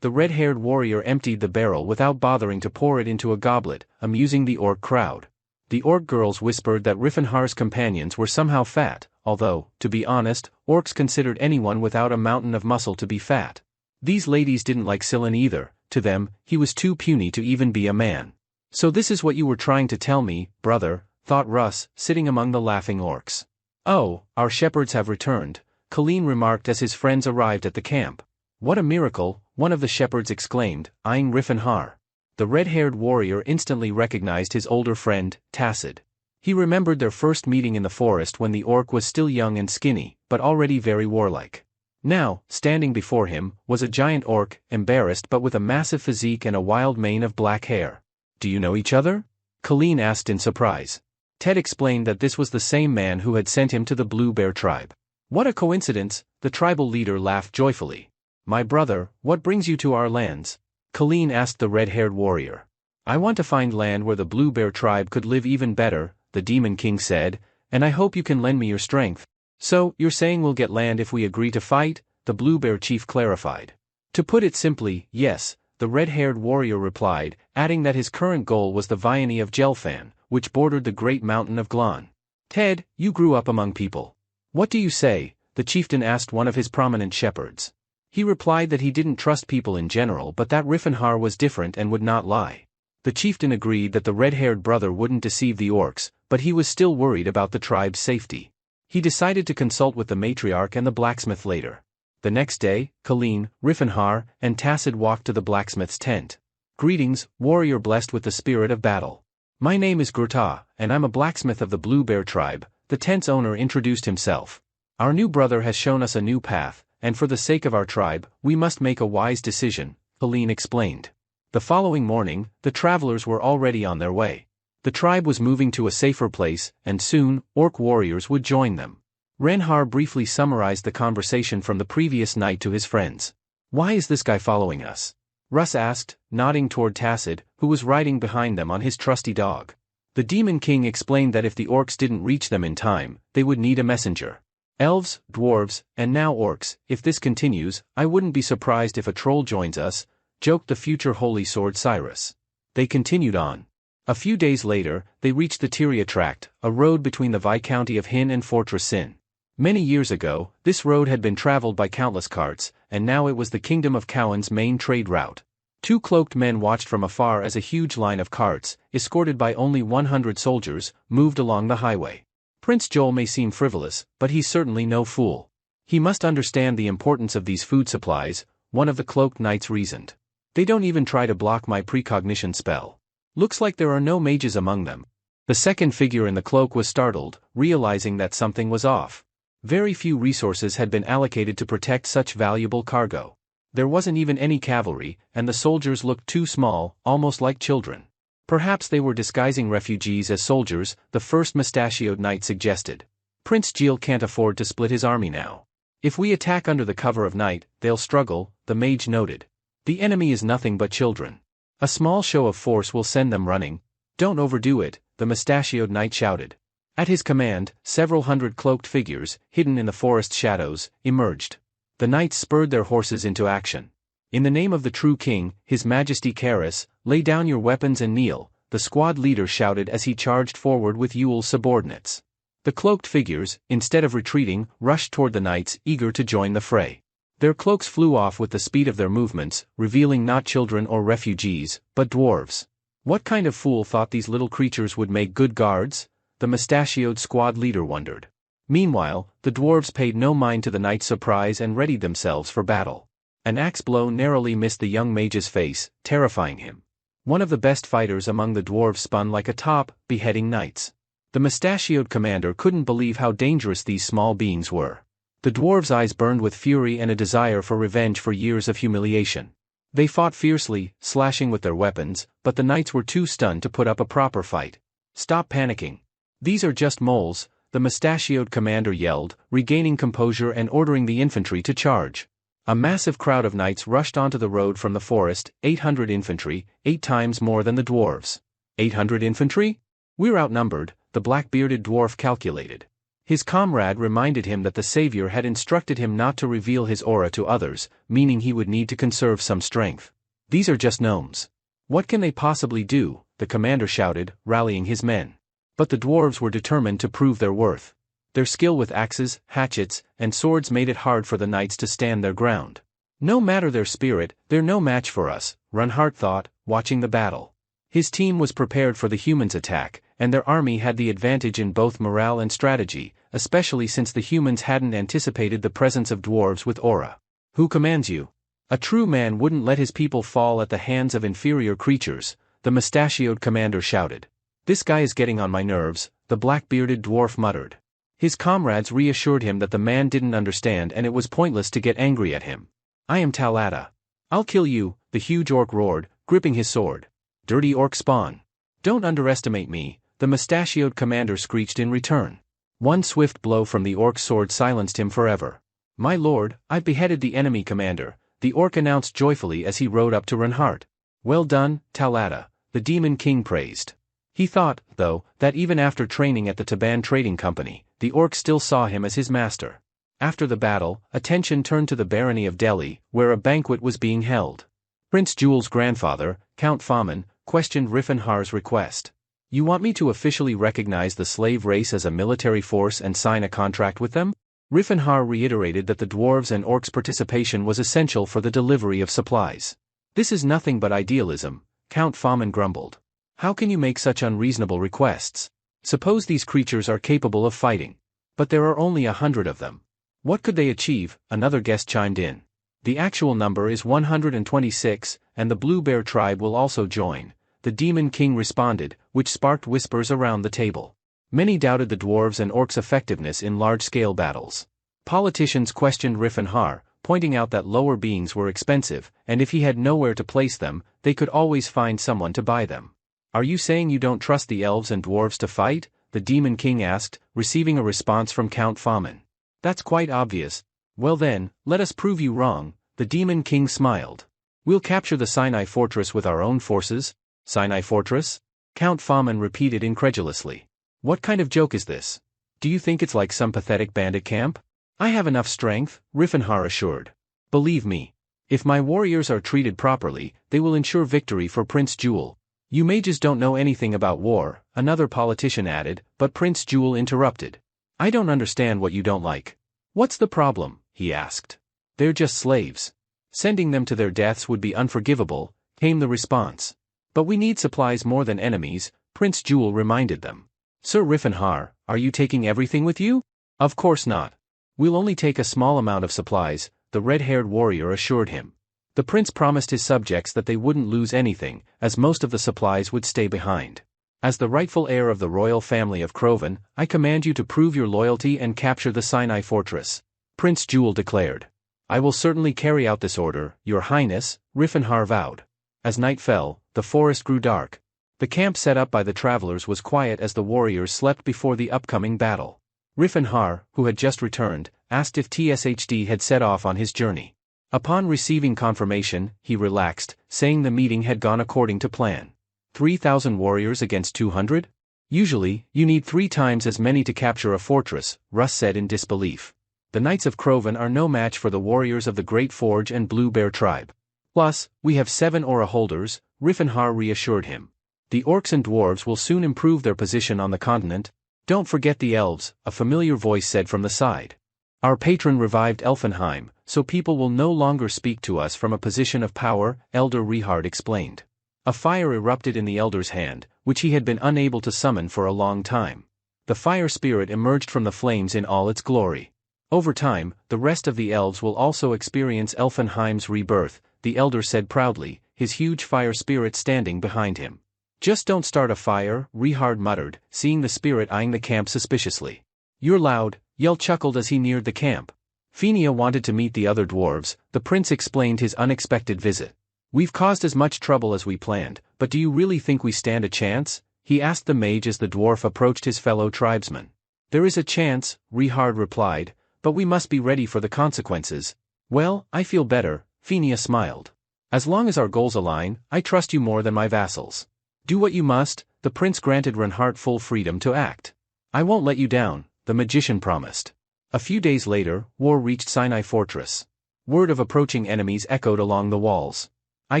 the red-haired warrior emptied the barrel without bothering to pour it into a goblet, amusing the orc crowd. The orc girls whispered that Riffenhar's companions were somehow fat, although, to be honest, orcs considered anyone without a mountain of muscle to be fat. These ladies didn't like Scylla either. To them, he was too puny to even be a man. "So this is what you were trying to tell me, brother," thought Russ, sitting among the laughing orcs. "Oh, our shepherds have returned," Colleen remarked as his friends arrived at the camp. "What a miracle," one of the shepherds exclaimed, eyeing Riffenhar. The red-haired warrior instantly recognized his older friend, Tacid. He remembered their first meeting in the forest when the orc was still young and skinny, but already very warlike. Now, standing before him, was a giant orc, embarrassed but with a massive physique and a wild mane of black hair. "Do you know each other?" Colleen asked in surprise. Ted explained that this was the same man who had sent him to the Blue Bear tribe. "What a coincidence," the tribal leader laughed joyfully. "My brother, what brings you to our lands?" Colleen asked the red-haired warrior. "I want to find land where the Blue Bear tribe could live even better," the Demon King said, "and I hope you can lend me your strength." "So, you're saying we'll get land if we agree to fight?" the Blue Bear chief clarified. "To put it simply, yes," the red-haired warrior replied, adding that his current goal was the Vianney of Gelfan, which bordered the great mountain of Glon. "Ted, you grew up among people. What do you say?" the chieftain asked one of his prominent shepherds. He replied that he didn't trust people in general but that Riffenhar was different and would not lie. The chieftain agreed that the red-haired brother wouldn't deceive the orcs, but he was still worried about the tribe's safety. He decided to consult with the matriarch and the blacksmith later. The next day, Colleen, Riffenhar, and Tacid walked to the blacksmith's tent. "Greetings, warrior blessed with the spirit of battle. My name is Grota, and I'm a blacksmith of the Blue Bear tribe," the tent's owner introduced himself. "Our new brother has shown us a new path, and for the sake of our tribe, we must make a wise decision," Colleen explained. The following morning, the travelers were already on their way. The tribe was moving to a safer place, and soon, orc warriors would join them. Renhar briefly summarized the conversation from the previous night to his friends. "Why is this guy following us?" Russ asked, nodding toward Tacid, who was riding behind them on his trusty dog. The Demon King explained that if the orcs didn't reach them in time, they would need a messenger. "Elves, dwarves, and now orcs, if this continues, I wouldn't be surprised if a troll joins us," joked the future Holy Sword Cyrus. They continued on. A few days later, they reached the Tyria Tract, a road between the Viscounty of Hin and Fortress Sin. Many years ago, this road had been traveled by countless carts, and now it was the Kingdom of Cowan's main trade route. Two cloaked men watched from afar as a huge line of carts, escorted by only 100 soldiers, moved along the highway. Prince Joel may seem frivolous, but he's certainly no fool. "He must understand the importance of these food supplies," one of the cloaked knights reasoned. "They don't even try to block my precognition spell. Looks like there are no mages among them." The second figure in the cloak was startled, realizing that something was off. Very few resources had been allocated to protect such valuable cargo. There wasn't even any cavalry, and the soldiers looked too small, almost like children. Perhaps they were disguising refugees as soldiers, the first mustachioed knight suggested. "Prince Gil can't afford to split his army now. If we attack under the cover of night, they'll struggle," the mage noted. "The enemy is nothing but children. A small show of force will send them running." "Don't overdo it," the mustachioed knight shouted. At his command, several hundred cloaked figures, hidden in the forest shadows, emerged. The knights spurred their horses into action. "In the name of the true king, His Majesty Karis, lay down your weapons and kneel," the squad leader shouted as he charged forward with Yule's subordinates. The cloaked figures, instead of retreating, rushed toward the knights, eager to join the fray. Their cloaks flew off with the speed of their movements, revealing not children or refugees, but dwarves. "What kind of fool thought these little creatures would make good guards?" the mustachioed squad leader wondered. Meanwhile, the dwarves paid no mind to the knight's surprise and readied themselves for battle. An axe blow narrowly missed the young mage's face, terrifying him. One of the best fighters among the dwarves spun like a top, beheading knights. The mustachioed commander couldn't believe how dangerous these small beings were. The dwarves' eyes burned with fury and a desire for revenge for years of humiliation. They fought fiercely, slashing with their weapons, but the knights were too stunned to put up a proper fight. "Stop panicking. These are just moles," the mustachioed commander yelled, regaining composure and ordering the infantry to charge. A massive crowd of knights rushed onto the road from the forest, 800 infantry, 8 times more than the dwarves. 800 infantry? We're outnumbered, the black-bearded dwarf calculated. His comrade reminded him that the savior had instructed him not to reveal his aura to others, meaning he would need to conserve some strength. "These are just gnomes. What can they possibly do?" the commander shouted, rallying his men. But the dwarves were determined to prove their worth. Their skill with axes, hatchets, and swords made it hard for the knights to stand their ground. "No matter their spirit, they're no match for us," Reinhardt thought, watching the battle. His team was prepared for the humans' attack, and their army had the advantage in both morale and strategy, especially since the humans hadn't anticipated the presence of dwarves with aura. "Who commands you?" A true man wouldn't let his people fall at the hands of inferior creatures, the mustachioed commander shouted. "This guy is getting on my nerves," the black-bearded dwarf muttered. His comrades reassured him that the man didn't understand and it was pointless to get angry at him. "I am Talata. I'll kill you," the huge orc roared, gripping his sword. "Dirty orc spawn. Don't underestimate me," the mustachioed commander screeched in return. One swift blow from the orc's sword silenced him forever. "My lord, I've beheaded the enemy commander," the orc announced joyfully as he rode up to Reinhardt. "Well done, Talata," the demon king praised. He thought, though, that even after training at the Taban Trading Company, the orc still saw him as his master. After the battle, attention turned to the barony of Delhi, where a banquet was being held. Prince Jewel's grandfather, Count Famin, questioned Riffenhar's request. "You want me to officially recognize the slave race as a military force and sign a contract with them?" Riffenhar reiterated that the dwarves and orcs' participation was essential for the delivery of supplies. "This is nothing but idealism," Count Famin grumbled. "How can you make such unreasonable requests? Suppose these creatures are capable of fighting. But there are only 100 of them. What could they achieve?" another guest chimed in. "The actual number is 126, and the Blue Bear tribe will also join," the Demon King responded, which sparked whispers around the table. Many doubted the dwarves and orcs' effectiveness in large-scale battles. Politicians questioned Riffenhar, pointing out that lower beings were expensive, and if he had nowhere to place them, they could always find someone to buy them. "Are you saying you don't trust the elves and dwarves to fight?" the Demon King asked, receiving a response from Count Famin. "That's quite obvious." "Well then, let us prove you wrong," the Demon King smiled. "We'll capture the Sinai Fortress with our own forces." "Sinai Fortress?" Count Famin repeated incredulously. "What kind of joke is this? Do you think it's like some pathetic bandit camp?" "I have enough strength," Riffenhar assured. "Believe me. If my warriors are treated properly, they will ensure victory for Prince Jewel." "You mages don't know anything about war," another politician added, but Prince Jewel interrupted. "I don't understand what you don't like." "What's the problem?" he asked. "They're just slaves. Sending them to their deaths would be unforgivable," came the response. "But we need supplies more than enemies," Prince Jewel reminded them. "Sir Riffenhar, are you taking everything with you?" "Of course not. We'll only take a small amount of supplies," the red-haired warrior assured him. The prince promised his subjects that they wouldn't lose anything, as most of the supplies would stay behind. "As the rightful heir of the royal family of Crovan, I command you to prove your loyalty and capture the Sinai Fortress," Prince Jewel declared. "I will certainly carry out this order, Your Highness," Riffenhar vowed. As night fell, the forest grew dark. The camp set up by the travelers was quiet as the warriors slept before the upcoming battle. Riffenhar, who had just returned, asked if TSHD had set off on his journey. Upon receiving confirmation, he relaxed, saying the meeting had gone according to plan. 3,000 warriors against 200? "Usually, you need 3 times as many to capture a fortress," Russ said in disbelief. "The Knights of Crovan are no match for the warriors of the Great Forge and Blue Bear tribe. Plus, we have 7 aura holders," Riffenhar reassured him. "The orcs and dwarves will soon improve their position on the continent." "Don't forget the elves," a familiar voice said from the side. "Our patron revived Elfenheim, so people will no longer speak to us from a position of power," Elder Rehard explained. A fire erupted in the elder's hand, which he had been unable to summon for a long time. The fire spirit emerged from the flames in all its glory. "Over time, the rest of the elves will also experience Elfenheim's rebirth," the elder said proudly, his huge fire spirit standing behind him. "Just don't start a fire," Rehard muttered, seeing the spirit eyeing the camp suspiciously. "You're loud," Yell chuckled as he neared the camp. Fenia wanted to meet the other dwarves, the prince explained his unexpected visit. We've caused as much trouble as we planned, but do you really think we stand a chance? He asked the mage as the dwarf approached his fellow tribesman. There is a chance, Reinhard replied, but we must be ready for the consequences. Well, I feel better, Phineas smiled. As long as our goals align, I trust you more than my vassals. Do what you must, the prince granted Reinhardt full freedom to act. I won't let you down, the magician promised. A few days later, war reached Sinai Fortress. Word of approaching enemies echoed along the walls. I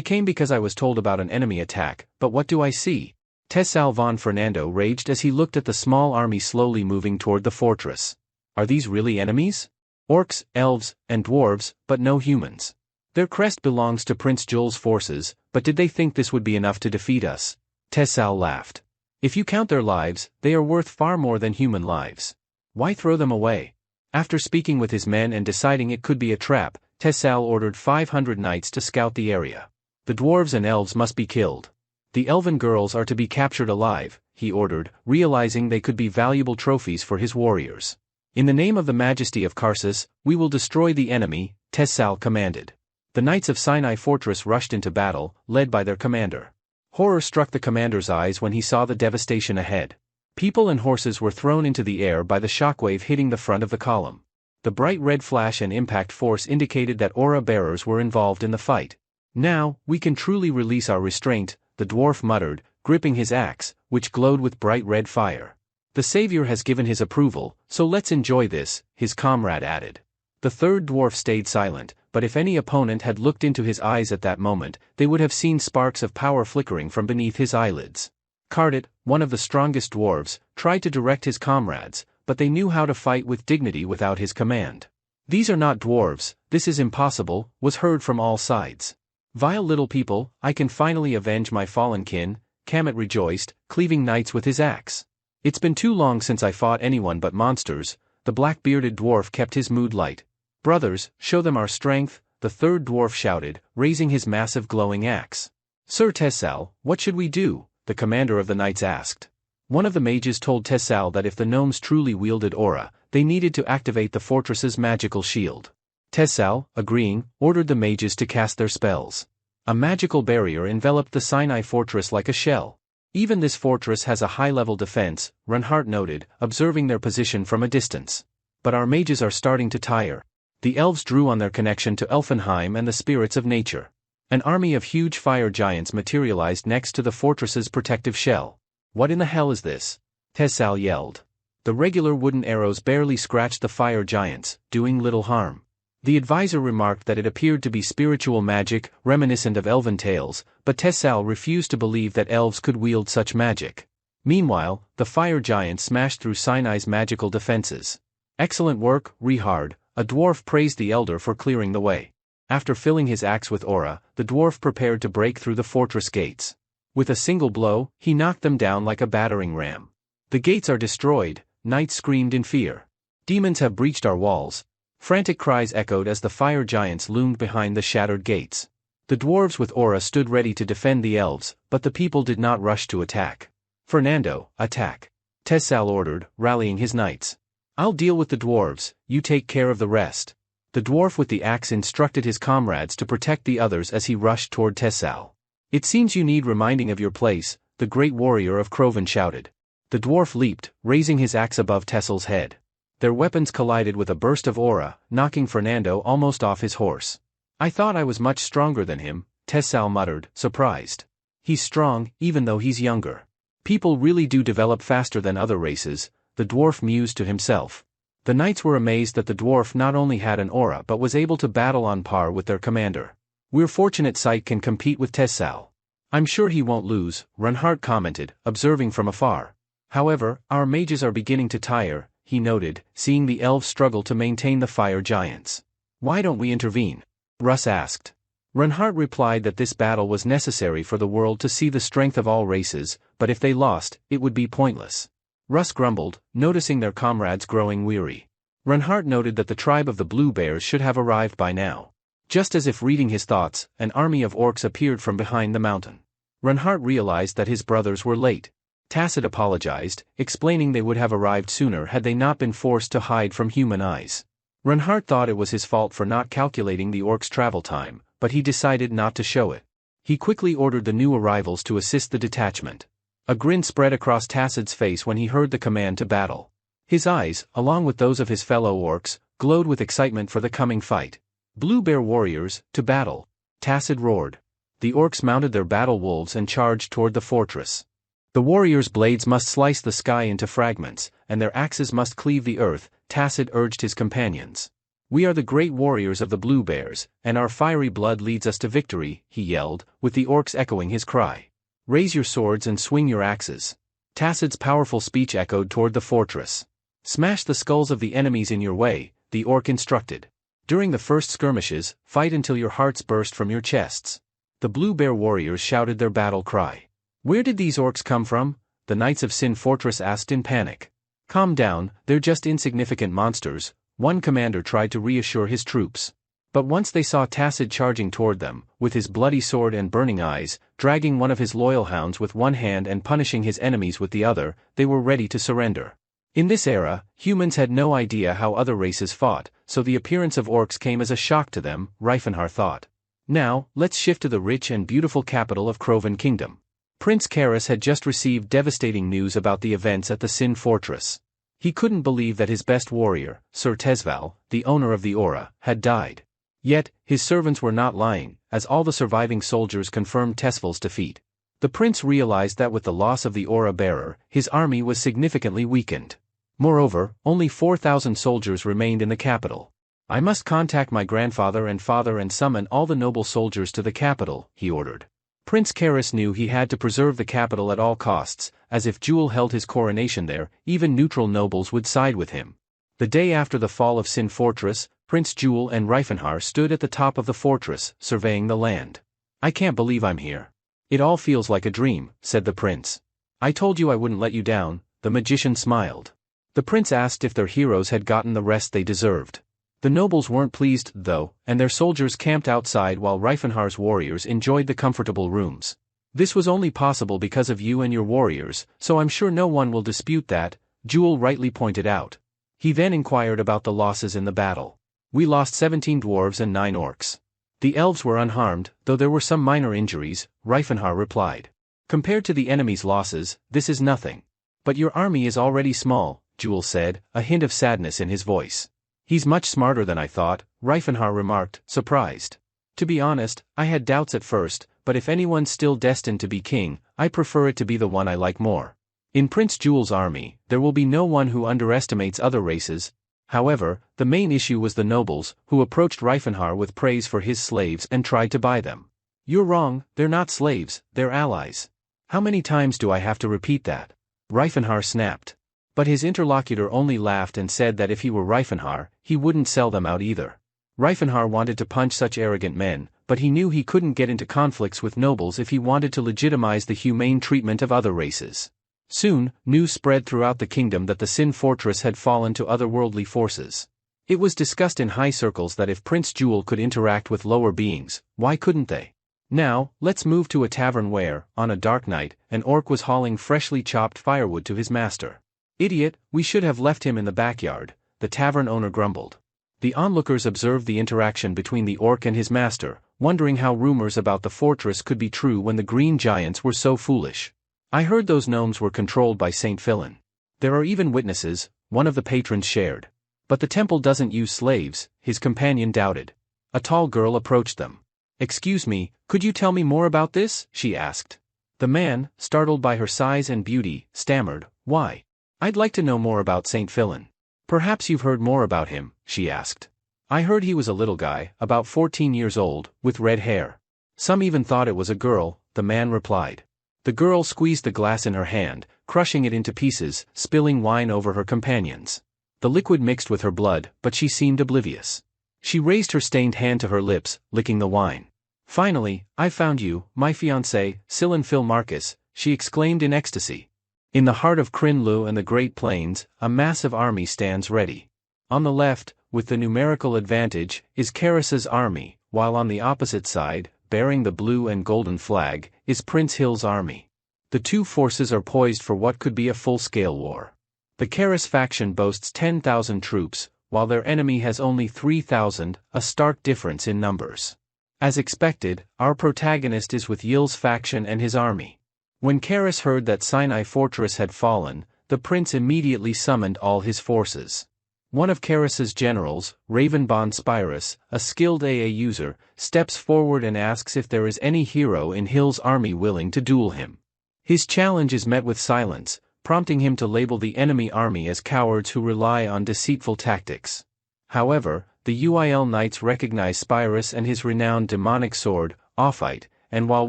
came because I was told about an enemy attack, but what do I see? Tessal von Fernando raged as he looked at the small army slowly moving toward the fortress. Are these really enemies? Orcs, elves, and dwarves, but no humans. Their crest belongs to Prince Jul's forces, but did they think this would be enough to defeat us? Tessal laughed. If you count their lives, they are worth far more than human lives. Why throw them away? After speaking with his men and deciding it could be a trap, Tessal ordered 500 knights to scout the area. The dwarves and elves must be killed. The elven girls are to be captured alive, he ordered, realizing they could be valuable trophies for his warriors. In the name of the majesty of Karsus, we will destroy the enemy, Tessal commanded. The knights of Sinai Fortress rushed into battle, led by their commander. Horror struck the commander's eyes when he saw the devastation ahead. People and horses were thrown into the air by the shockwave hitting the front of the column. The bright red flash and impact force indicated that aura bearers were involved in the fight. Now, we can truly release our restraint, the dwarf muttered, gripping his axe, which glowed with bright red fire. The savior has given his approval, so let's enjoy this, his comrade added. The third dwarf stayed silent, but if any opponent had looked into his eyes at that moment, they would have seen sparks of power flickering from beneath his eyelids. Kardit, one of the strongest dwarves, tried to direct his comrades, but they knew how to fight with dignity without his command. These are not dwarves, this is impossible, was heard from all sides. Vile little people, I can finally avenge my fallen kin, Kamet rejoiced, cleaving knights with his axe. It's been too long since I fought anyone but monsters, the black-bearded dwarf kept his mood light. Brothers, show them our strength, the third dwarf shouted, raising his massive glowing axe. Sir Tessal, what should we do? The commander of the knights asked. One of the mages told Tessal that if the gnomes truly wielded aura, they needed to activate the fortress's magical shield. Tessal, agreeing, ordered the mages to cast their spells. A magical barrier enveloped the Sinai fortress like a shell. Even this fortress has a high-level defense, Reinhardt noted, observing their position from a distance. But our mages are starting to tire. The elves drew on their connection to Elfenheim and the spirits of nature. An army of huge fire giants materialized next to the fortress's protective shell. What in the hell is this? Tessal yelled. The regular wooden arrows barely scratched the fire giants, doing little harm. The advisor remarked that it appeared to be spiritual magic, reminiscent of elven tales, but Tessal refused to believe that elves could wield such magic. Meanwhile, the fire giants smashed through Sinai's magical defenses. Excellent work, Reinhard, a dwarf praised the elder for clearing the way. After filling his axe with aura, the dwarf prepared to break through the fortress gates. With a single blow, he knocked them down like a battering ram. The gates are destroyed, knights screamed in fear. Demons have breached our walls. Frantic cries echoed as the fire giants loomed behind the shattered gates. The dwarves with aura stood ready to defend the elves, but the people did not rush to attack. Fernando, attack. Tessal ordered, rallying his knights. I'll deal with the dwarves, you take care of the rest. The dwarf with the axe instructed his comrades to protect the others as he rushed toward Tessal. It seems you need reminding of your place, the great warrior of Crovan shouted. The dwarf leaped, raising his axe above Tessal's head. Their weapons collided with a burst of aura, knocking Fernando almost off his horse. I thought I was much stronger than him, Tessal muttered, surprised. He's strong, even though he's younger. People really do develop faster than other races, the dwarf mused to himself. The knights were amazed that the dwarf not only had an aura but was able to battle on par with their commander. We're fortunate Sight can compete with Tessal. I'm sure he won't lose, Reinhardt commented, observing from afar. However, our mages are beginning to tire, he noted, seeing the elves struggle to maintain the fire giants. Why don't we intervene? Russ asked. Reinhardt replied that this battle was necessary for the world to see the strength of all races, but if they lost, it would be pointless. Russ grumbled, noticing their comrades growing weary. Reinhardt noted that the tribe of the Blue Bears should have arrived by now. Just as if reading his thoughts, an army of orcs appeared from behind the mountain. Reinhardt realized that his brothers were late. Tacit apologized, explaining they would have arrived sooner had they not been forced to hide from human eyes. Reinhardt thought it was his fault for not calculating the orcs' travel time, but he decided not to show it. He quickly ordered the new arrivals to assist the detachment. A grin spread across Tassad's face when he heard the command to battle. His eyes, along with those of his fellow orcs, glowed with excitement for the coming fight. Blue Bear warriors, to battle! Tassad roared. The orcs mounted their battle wolves and charged toward the fortress. The warriors' blades must slice the sky into fragments, and their axes must cleave the earth, Tassad urged his companions. We are the great warriors of the Blue Bears, and our fiery blood leads us to victory, he yelled, with the orcs echoing his cry. Raise your swords and swing your axes. Tassad's powerful speech echoed toward the fortress. Smash the skulls of the enemies in your way, the orc instructed. During the first skirmishes, fight until your hearts burst from your chests. The Blue Bear warriors shouted their battle cry. Where did these orcs come from? The Knights of Sin Fortress asked in panic. Calm down, they're just insignificant monsters, one commander tried to reassure his troops. But once they saw Tassad charging toward them, with his bloody sword and burning eyes, dragging one of his loyal hounds with one hand and punishing his enemies with the other, they were ready to surrender. In this era, humans had no idea how other races fought, so the appearance of orcs came as a shock to them, Reifenhar thought. Now, let's shift to the rich and beautiful capital of Crovan Kingdom. Prince Karis had just received devastating news about the events at the Sin Fortress. He couldn't believe that his best warrior, Sir Tesval, the owner of the aura, had died. Yet, his servants were not lying, as all the surviving soldiers confirmed Tesval's defeat. The prince realized that with the loss of the aura bearer, his army was significantly weakened. Moreover, only 4,000 soldiers remained in the capital. I must contact my grandfather and father and summon all the noble soldiers to the capital, he ordered. Prince Karis knew he had to preserve the capital at all costs, as if Jewel held his coronation there, even neutral nobles would side with him. The day after the fall of Sin Fortress, Prince Jewel and Reifenhar stood at the top of the fortress, surveying the land. I can't believe I'm here. It all feels like a dream, said the prince. I told you I wouldn't let you down, the magician smiled. The prince asked if their heroes had gotten the rest they deserved. The nobles weren't pleased, though, and their soldiers camped outside while Reifenhar's warriors enjoyed the comfortable rooms. This was only possible because of you and your warriors, so I'm sure no one will dispute that, Jewel rightly pointed out. He then inquired about the losses in the battle. We lost 17 dwarves and 9 orcs. The elves were unharmed, though there were some minor injuries, Reifenhar replied. Compared to the enemy's losses, this is nothing. But your army is already small, Jewel said, a hint of sadness in his voice. He's much smarter than I thought, Reifenhar remarked, surprised. To be honest, I had doubts at first, but if anyone's still destined to be king, I prefer it to be the one I like more. In Prince Jewel's army, there will be no one who underestimates other races. However, the main issue was the nobles, who approached Reifenhar with praise for his slaves and tried to buy them. You're wrong, they're not slaves, they're allies. How many times do I have to repeat that? Reifenhar snapped. But his interlocutor only laughed and said that if he were Reifenhar, he wouldn't sell them out either. Reifenhar wanted to punch such arrogant men, but he knew he couldn't get into conflicts with nobles if he wanted to legitimize the humane treatment of other races. Soon, news spread throughout the kingdom that the Sin Fortress had fallen to otherworldly forces. It was discussed in high circles that if Prince Jewel could interact with lower beings, why couldn't they? Now, let's move to a tavern where, on a dark night, an orc was hauling freshly chopped firewood to his master. Idiot, we should have left him in the backyard, the tavern owner grumbled. The onlookers observed the interaction between the orc and his master, wondering how rumors about the fortress could be true when the green giants were so foolish. I heard those gnomes were controlled by Saint Philin. There are even witnesses, one of the patrons shared. But the temple doesn't use slaves, his companion doubted. A tall girl approached them. Excuse me, could you tell me more about this? She asked. The man, startled by her size and beauty, stammered, why? I'd like to know more about Saint Philin. Perhaps you've heard more about him, she asked. I heard he was a little guy, about 14 years old, with red hair. Some even thought it was a girl, the man replied. The girl squeezed the glass in her hand, crushing it into pieces, spilling wine over her companions. The liquid mixed with her blood, but she seemed oblivious. She raised her stained hand to her lips, licking the wine. Finally, I found you, my fiancé, Silin Phil Marcus, she exclaimed in ecstasy. In the heart of Krinlu and the Great Plains, a massive army stands ready. On the left, with the numerical advantage, is Karis's army, while on the opposite side, bearing the blue and golden flag, is Prince Hill's army. The two forces are poised for what could be a full-scale war. The Karis faction boasts 10,000 troops, while their enemy has only 3,000, a stark difference in numbers. As expected, our protagonist is with Yil's faction and his army. When Karis heard that Sinai Fortress had fallen, the prince immediately summoned all his forces. One of Karis's generals, Ravenbond Spyrus, a skilled AA user, steps forward and asks if there is any hero in Hill's army willing to duel him. His challenge is met with silence, prompting him to label the enemy army as cowards who rely on deceitful tactics. However, the UIL knights recognize Spyrus and his renowned demonic sword, Ophite, and while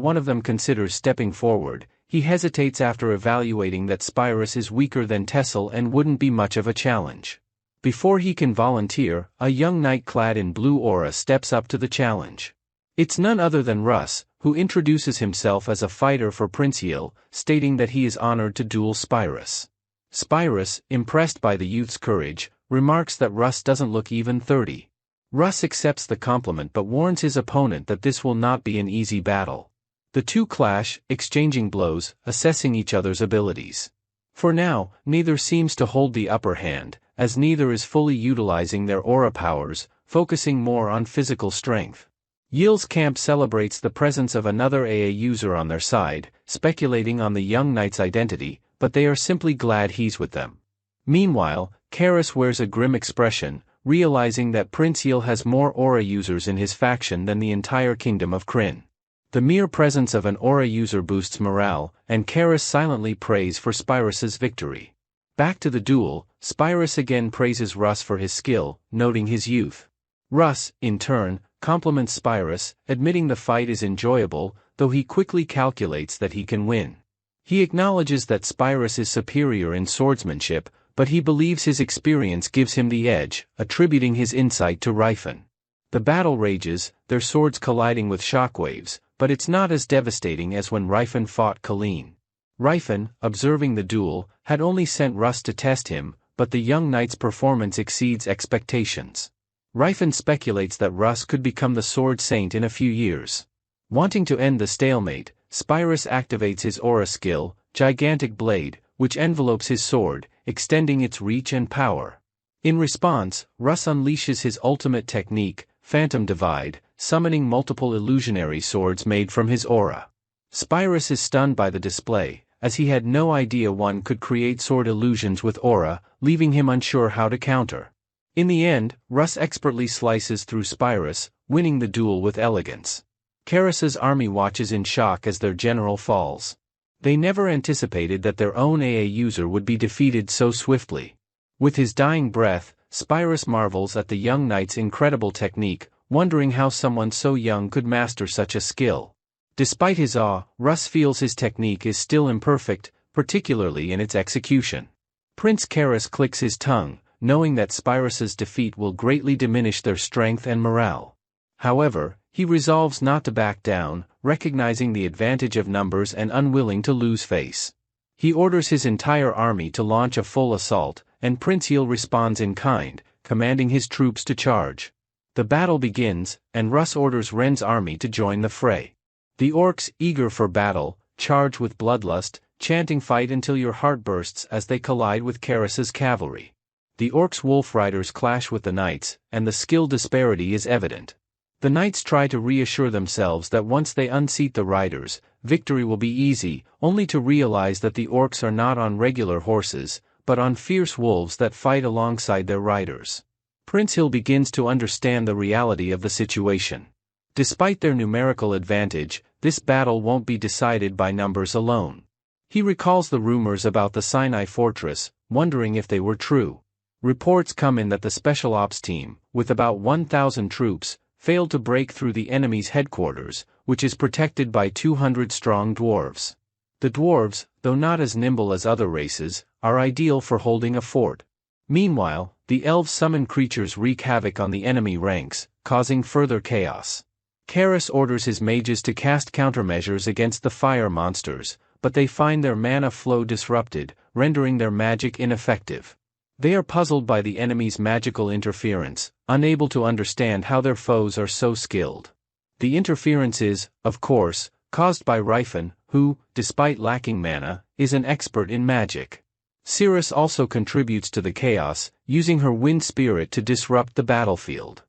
one of them considers stepping forward, he hesitates after evaluating that Spyrus is weaker than Tessel and wouldn't be much of a challenge. Before he can volunteer, a young knight clad in blue aura steps up to the challenge. It's none other than Russ, who introduces himself as a fighter for Prince Yil, stating that he is honored to duel Spyrus. Spyrus, impressed by the youth's courage, remarks that Russ doesn't look even 30. Russ accepts the compliment but warns his opponent that this will not be an easy battle. The two clash, exchanging blows, assessing each other's abilities. For now, neither seems to hold the upper hand, as neither is fully utilizing their aura powers, focusing more on physical strength. Yil's camp celebrates the presence of another AA user on their side, speculating on the young knight's identity, but they are simply glad he's with them. Meanwhile, Karis wears a grim expression, realizing that Prince Yil has more aura users in his faction than the entire kingdom of Kryn. The mere presence of an aura user boosts morale, and Karis silently prays for Spyrus's victory. Back to the duel, Spyrus again praises Russ for his skill, noting his youth. Russ, in turn, compliments Spyrus, admitting the fight is enjoyable, though he quickly calculates that he can win. He acknowledges that Spyrus is superior in swordsmanship, but he believes his experience gives him the edge, attributing his insight to Rifen. The battle rages, their swords colliding with shockwaves, but it's not as devastating as when Rifen fought Colleen. Rifen, observing the duel, had only sent Russ to test him, but the young knight's performance exceeds expectations. Rifen speculates that Russ could become the Sword Saint in a few years. Wanting to end the stalemate, Spyrus activates his aura skill, Gigantic Blade, which envelopes his sword, extending its reach and power. In response, Russ unleashes his ultimate technique, Phantom Divide, summoning multiple illusionary swords made from his aura. Spyrus is stunned by the display, as he had no idea one could create sword illusions with aura, leaving him unsure how to counter. In the end, Russ expertly slices through Spyrus, winning the duel with elegance. Karis's army watches in shock as their general falls. They never anticipated that their own AA user would be defeated so swiftly. With his dying breath, Spyrus marvels at the young knight's incredible technique, wondering how someone so young could master such a skill. Despite his awe, Russ feels his technique is still imperfect, particularly in its execution. Prince Karis clicks his tongue, knowing that Spyrus's defeat will greatly diminish their strength and morale. However, he resolves not to back down, recognizing the advantage of numbers and unwilling to lose face. He orders his entire army to launch a full assault, and Prince Yil responds in kind, commanding his troops to charge. The battle begins, and Russ orders Ren's army to join the fray. The orcs, eager for battle, charge with bloodlust, chanting "Fight until your heart bursts" as they collide with Karis's cavalry. The orcs' wolf riders clash with the knights, and the skill disparity is evident. The knights try to reassure themselves that once they unseat the riders, victory will be easy, only to realize that the orcs are not on regular horses, but on fierce wolves that fight alongside their riders. Prince Hill begins to understand the reality of the situation. Despite their numerical advantage, this battle won't be decided by numbers alone. He recalls the rumors about the Sinai Fortress, wondering if they were true. Reports come in that the Special Ops team, with about 1,000 troops, failed to break through the enemy's headquarters, which is protected by 200-strong dwarves. The dwarves, though not as nimble as other races, are ideal for holding a fort. Meanwhile, the elves summon creatures wreak havoc on the enemy ranks, causing further chaos. Karis orders his mages to cast countermeasures against the fire monsters, but they find their mana flow disrupted, rendering their magic ineffective. They are puzzled by the enemy's magical interference, unable to understand how their foes are so skilled. The interference is, of course, caused by Rifen, who, despite lacking mana, is an expert in magic. Cirrus also contributes to the chaos, using her wind spirit to disrupt the battlefield.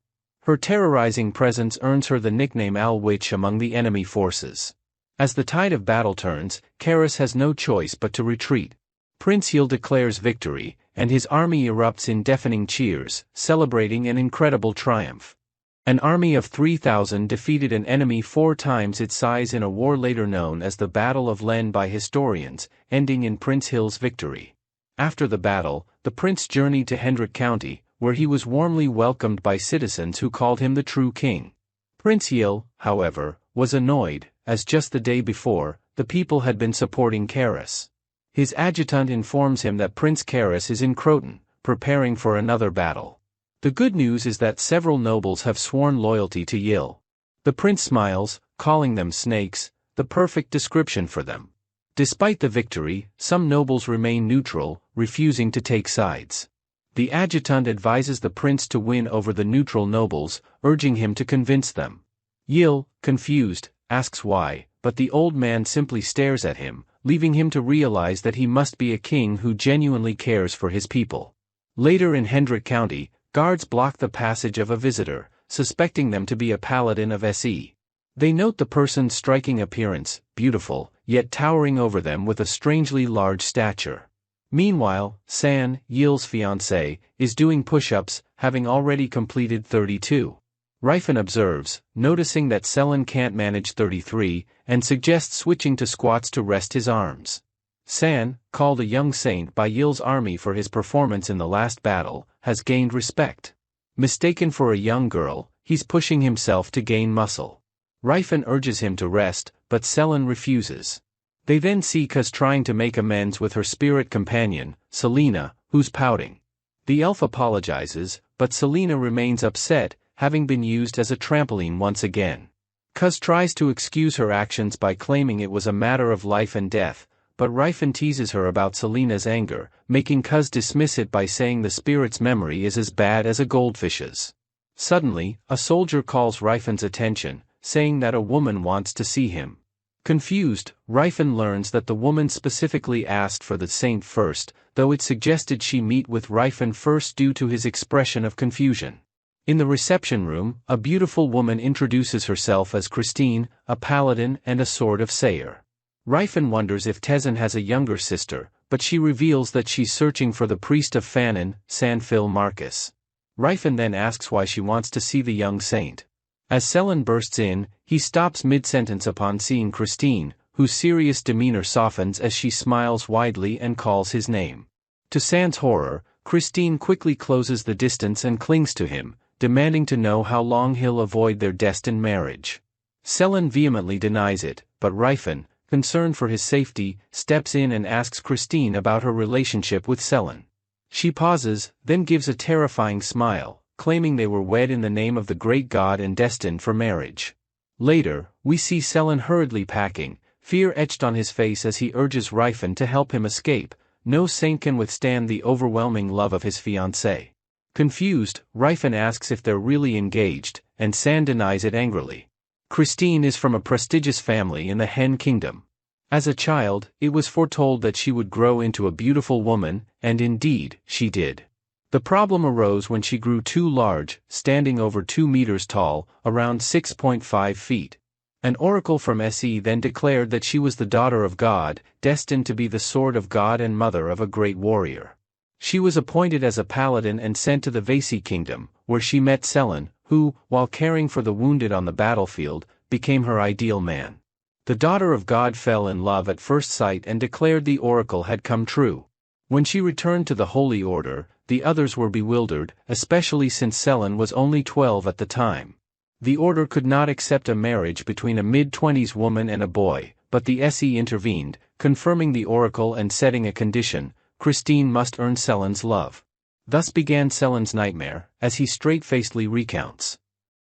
Her terrorizing presence earns her the nickname Owl Witch among the enemy forces. As the tide of battle turns, Karis has no choice but to retreat. Prince Yil declares victory, and his army erupts in deafening cheers, celebrating an incredible triumph. An army of 3,000 defeated an enemy 4 times its size in a war later known as the Battle of Len by historians, ending in Prince Yil's victory. After the battle, the prince journeyed to Hendrik County, where he was warmly welcomed by citizens who called him the true king. Prince Yil, however, was annoyed, as just the day before, the people had been supporting Karis. His adjutant informs him that Prince Karis is in Croton, preparing for another battle. The good news is that several nobles have sworn loyalty to Yil. The prince smiles, calling them snakes, the perfect description for them. Despite the victory, some nobles remain neutral, refusing to take sides. The adjutant advises the prince to win over the neutral nobles, urging him to convince them. Yil, confused, asks why, but the old man simply stares at him, leaving him to realize that he must be a king who genuinely cares for his people. Later in Hendrik County, guards block the passage of a visitor, suspecting them to be a paladin of Se. They note the person's striking appearance, beautiful, yet towering over them with a strangely large stature. Meanwhile, San, Yil's fiancée, is doing push-ups, having already completed 32. Rifen observes, noticing that Selen can't manage 33, and suggests switching to squats to rest his arms. San, called a young saint by Yil's army for his performance in the last battle, has gained respect. Mistaken for a young girl, he's pushing himself to gain muscle. Rifen urges him to rest, but Selen refuses. They then see Kaz trying to make amends with her spirit companion, Selena, who's pouting. The elf apologizes, but Selena remains upset, having been used as a trampoline once again. Kaz tries to excuse her actions by claiming it was a matter of life and death, but Rifen teases her about Selena's anger, making Kaz dismiss it by saying the spirit's memory is as bad as a goldfish's. Suddenly, a soldier calls Rifen's attention, saying that a woman wants to see him. Confused, Rifen learns that the woman specifically asked for the saint first, though it suggested she meet with Rifen first due to his expression of confusion. In the reception room, a beautiful woman introduces herself as Christine, a paladin and a sword of Sayer. Rifen wonders if Tezen has a younger sister, but she reveals that she's searching for the priest of Fanon, Sanfil Marcus. Rifen then asks why she wants to see the young saint. As Selen bursts in, he stops mid-sentence upon seeing Christine, whose serious demeanor softens as she smiles widely and calls his name. To San's horror, Christine quickly closes the distance and clings to him, demanding to know how long he'll avoid their destined marriage. Selen vehemently denies it, but Rifen, concerned for his safety, steps in and asks Christine about her relationship with Selen. She pauses, then gives a terrifying smile, claiming they were wed in the name of the great god and destined for marriage. Later, we see Selen hurriedly packing, fear etched on his face as he urges Rifen to help him escape. No saint can withstand the overwhelming love of his fiancée. Confused, Rifen asks if they're really engaged, and San denies it angrily. Christine is from a prestigious family in the Hen Kingdom. As a child, it was foretold that she would grow into a beautiful woman, and indeed, she did. The problem arose when she grew too large, standing over 2 meters tall, around 6.5 feet. An oracle from Se then declared that she was the daughter of God, destined to be the sword of God and mother of a great warrior. She was appointed as a paladin and sent to the Vesi kingdom, where she met Selen, who, while caring for the wounded on the battlefield, became her ideal man. The daughter of God fell in love at first sight and declared the oracle had come true. When she returned to the Holy Order, the others were bewildered, especially since Selen was only 12 at the time. The order could not accept a marriage between a mid-20s woman and a boy, but the Se intervened, confirming the oracle and setting a condition: Christine must earn Selen's love. Thus began Selen's nightmare, as he straight-facedly recounts.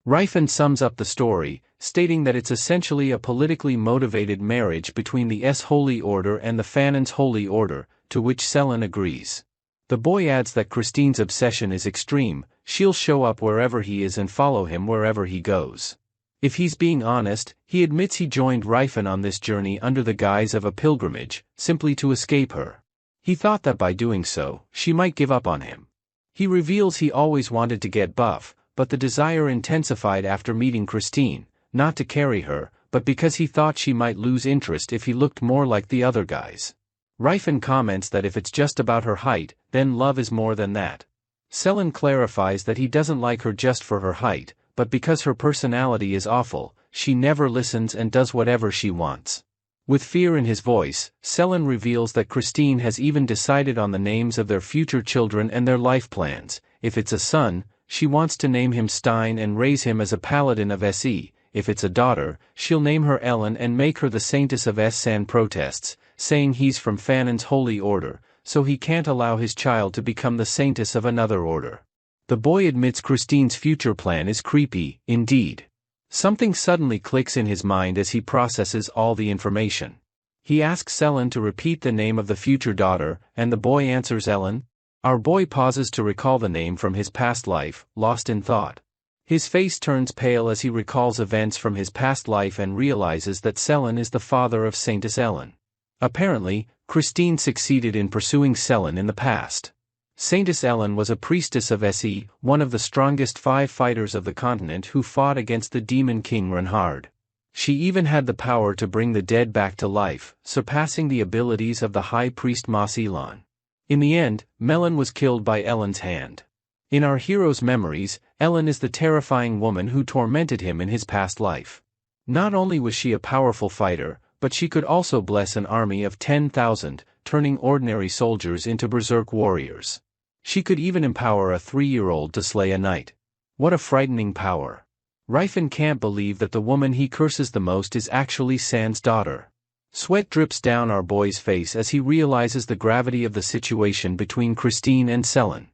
Rifen sums up the story, stating that it's essentially a politically motivated marriage between the Holy Order and the Fanon's Holy Order, to which Selen agrees. The boy adds that Christine's obsession is extreme, she'll show up wherever he is and follow him wherever he goes. If he's being honest, he admits he joined Rifen on this journey under the guise of a pilgrimage, simply to escape her. He thought that by doing so, she might give up on him. He reveals he always wanted to get buff, but the desire intensified after meeting Christine, not to carry her, but because he thought she might lose interest if he looked more like the other guys. Rifen comments that if it's just about her height, then love is more than that. Selen clarifies that he doesn't like her just for her height, but because her personality is awful, she never listens and does whatever she wants. With fear in his voice, Selen reveals that Christine has even decided on the names of their future children and their life plans. If it's a son, she wants to name him Stein and raise him as a paladin of SE. If it's a daughter, she'll name her Ellen and make her the saintess of S. San protests, saying he's from Fanon's holy order, so he can't allow his child to become the saintess of another order. The boy admits Christine's future plan is creepy, indeed. Something suddenly clicks in his mind as he processes all the information. He asks Selen to repeat the name of the future daughter, and the boy answers Ellen. Our boy pauses to recall the name from his past life, lost in thought. His face turns pale as he recalls events from his past life and realizes that Selen is the father of Saintess Ellen. Apparently, Christine succeeded in pursuing Selen in the past. Saintess Ellen was a priestess of Se, one of the strongest 5 fighters of the continent who fought against the demon king Reinhard. She even had the power to bring the dead back to life, surpassing the abilities of the high priest Mas Elon. In the end, Melon was killed by Ellen's hand. In our hero's memories, Ellen is the terrifying woman who tormented him in his past life. Not only was she a powerful fighter, but she could also bless an army of 10,000, turning ordinary soldiers into berserk warriors. She could even empower a 3-year-old to slay a knight. What a frightening power. Rifen can't believe that the woman he curses the most is actually San's daughter. Sweat drips down our boy's face as he realizes the gravity of the situation between Christine and Selen.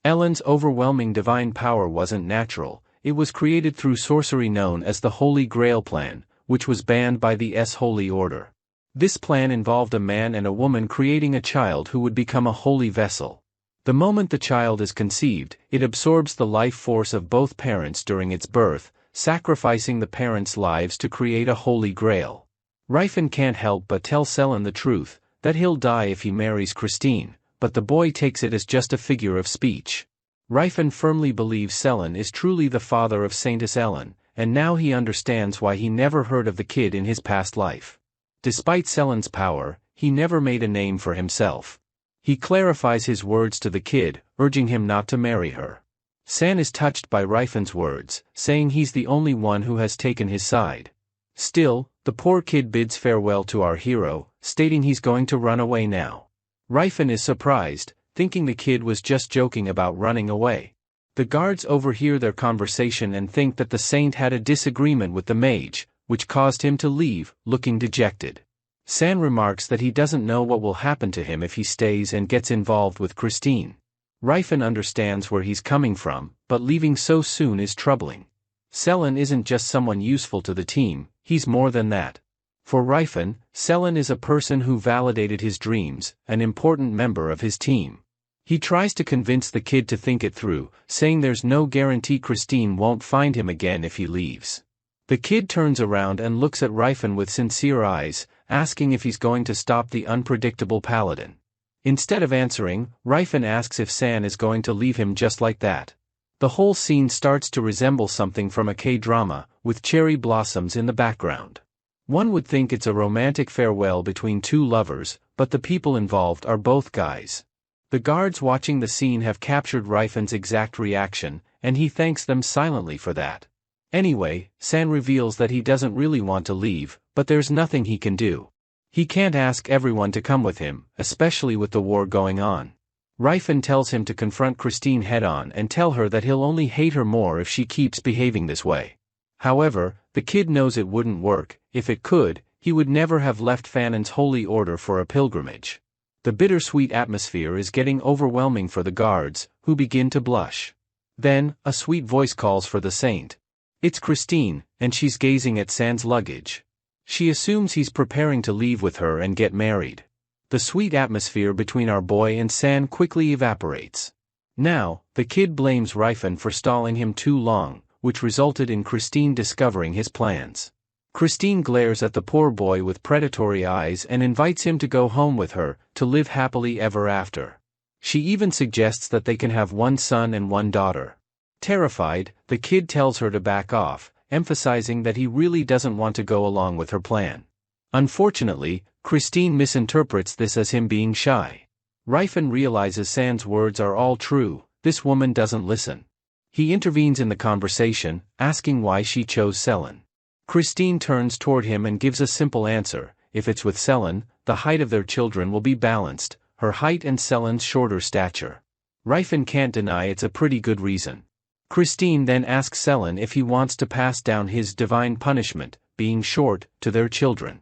Ellen's overwhelming divine power wasn't natural, it was created through sorcery known as the Holy Grail Plan, which was banned by the Holy Order. This plan involved a man and a woman creating a child who would become a holy vessel. The moment the child is conceived, it absorbs the life force of both parents during its birth, sacrificing the parents' lives to create a holy grail. Rifen can't help but tell Selen the truth, that he'll die if he marries Christine, but the boy takes it as just a figure of speech. Rifen firmly believes Selen is truly the father of Saintess Ellen, and now he understands why he never heard of the kid in his past life. Despite Selen's power, he never made a name for himself. He clarifies his words to the kid, urging him not to marry her. San is touched by Rifen's words, saying he's the only one who has taken his side. Still, the poor kid bids farewell to our hero, stating he's going to run away now. Rifen is surprised, thinking the kid was just joking about running away. The guards overhear their conversation and think that the saint had a disagreement with the mage, which caused him to leave, looking dejected. San remarks that he doesn't know what will happen to him if he stays and gets involved with Christine. Rifen understands where he's coming from, but leaving so soon is troubling. Selen isn't just someone useful to the team, he's more than that. For Rifen, Selen is a person who validated his dreams, an important member of his team. He tries to convince the kid to think it through, saying there's no guarantee Christine won't find him again if he leaves. The kid turns around and looks at Rifen with sincere eyes, asking if he's going to stop the unpredictable paladin. Instead of answering, Rifen asks if San is going to leave him just like that. The whole scene starts to resemble something from a K-drama, with cherry blossoms in the background. One would think it's a romantic farewell between 2 lovers, but the people involved are both guys. The guards watching the scene have captured Rifen's exact reaction, and he thanks them silently for that. Anyway, San reveals that he doesn't really want to leave, but there's nothing he can do. He can't ask everyone to come with him, especially with the war going on. Rifen tells him to confront Christine head-on and tell her that he'll only hate her more if she keeps behaving this way. However, the kid knows it wouldn't work. If it could, he would never have left Fanon's holy order for a pilgrimage. The bittersweet atmosphere is getting overwhelming for the guards, who begin to blush. Then, a sweet voice calls for the saint. It's Christine, and she's gazing at San's luggage. She assumes he's preparing to leave with her and get married. The sweet atmosphere between our boy and San quickly evaporates. Now, the kid blames Rifen for stalling him too long, which resulted in Christine discovering his plans. Christine glares at the poor boy with predatory eyes and invites him to go home with her, to live happily ever after. She even suggests that they can have 1 son and 1 daughter. Terrified, the kid tells her to back off, emphasizing that he really doesn't want to go along with her plan. Unfortunately, Christine misinterprets this as him being shy. Rifen realizes San's words are all true, this woman doesn't listen. He intervenes in the conversation, asking why she chose Selen. Christine turns toward him and gives a simple answer: if it's with Selen, the height of their children will be balanced, her height and Selen's shorter stature. Rifen can't deny it's a pretty good reason. Christine then asks Selen if he wants to pass down his divine punishment, being short, to their children.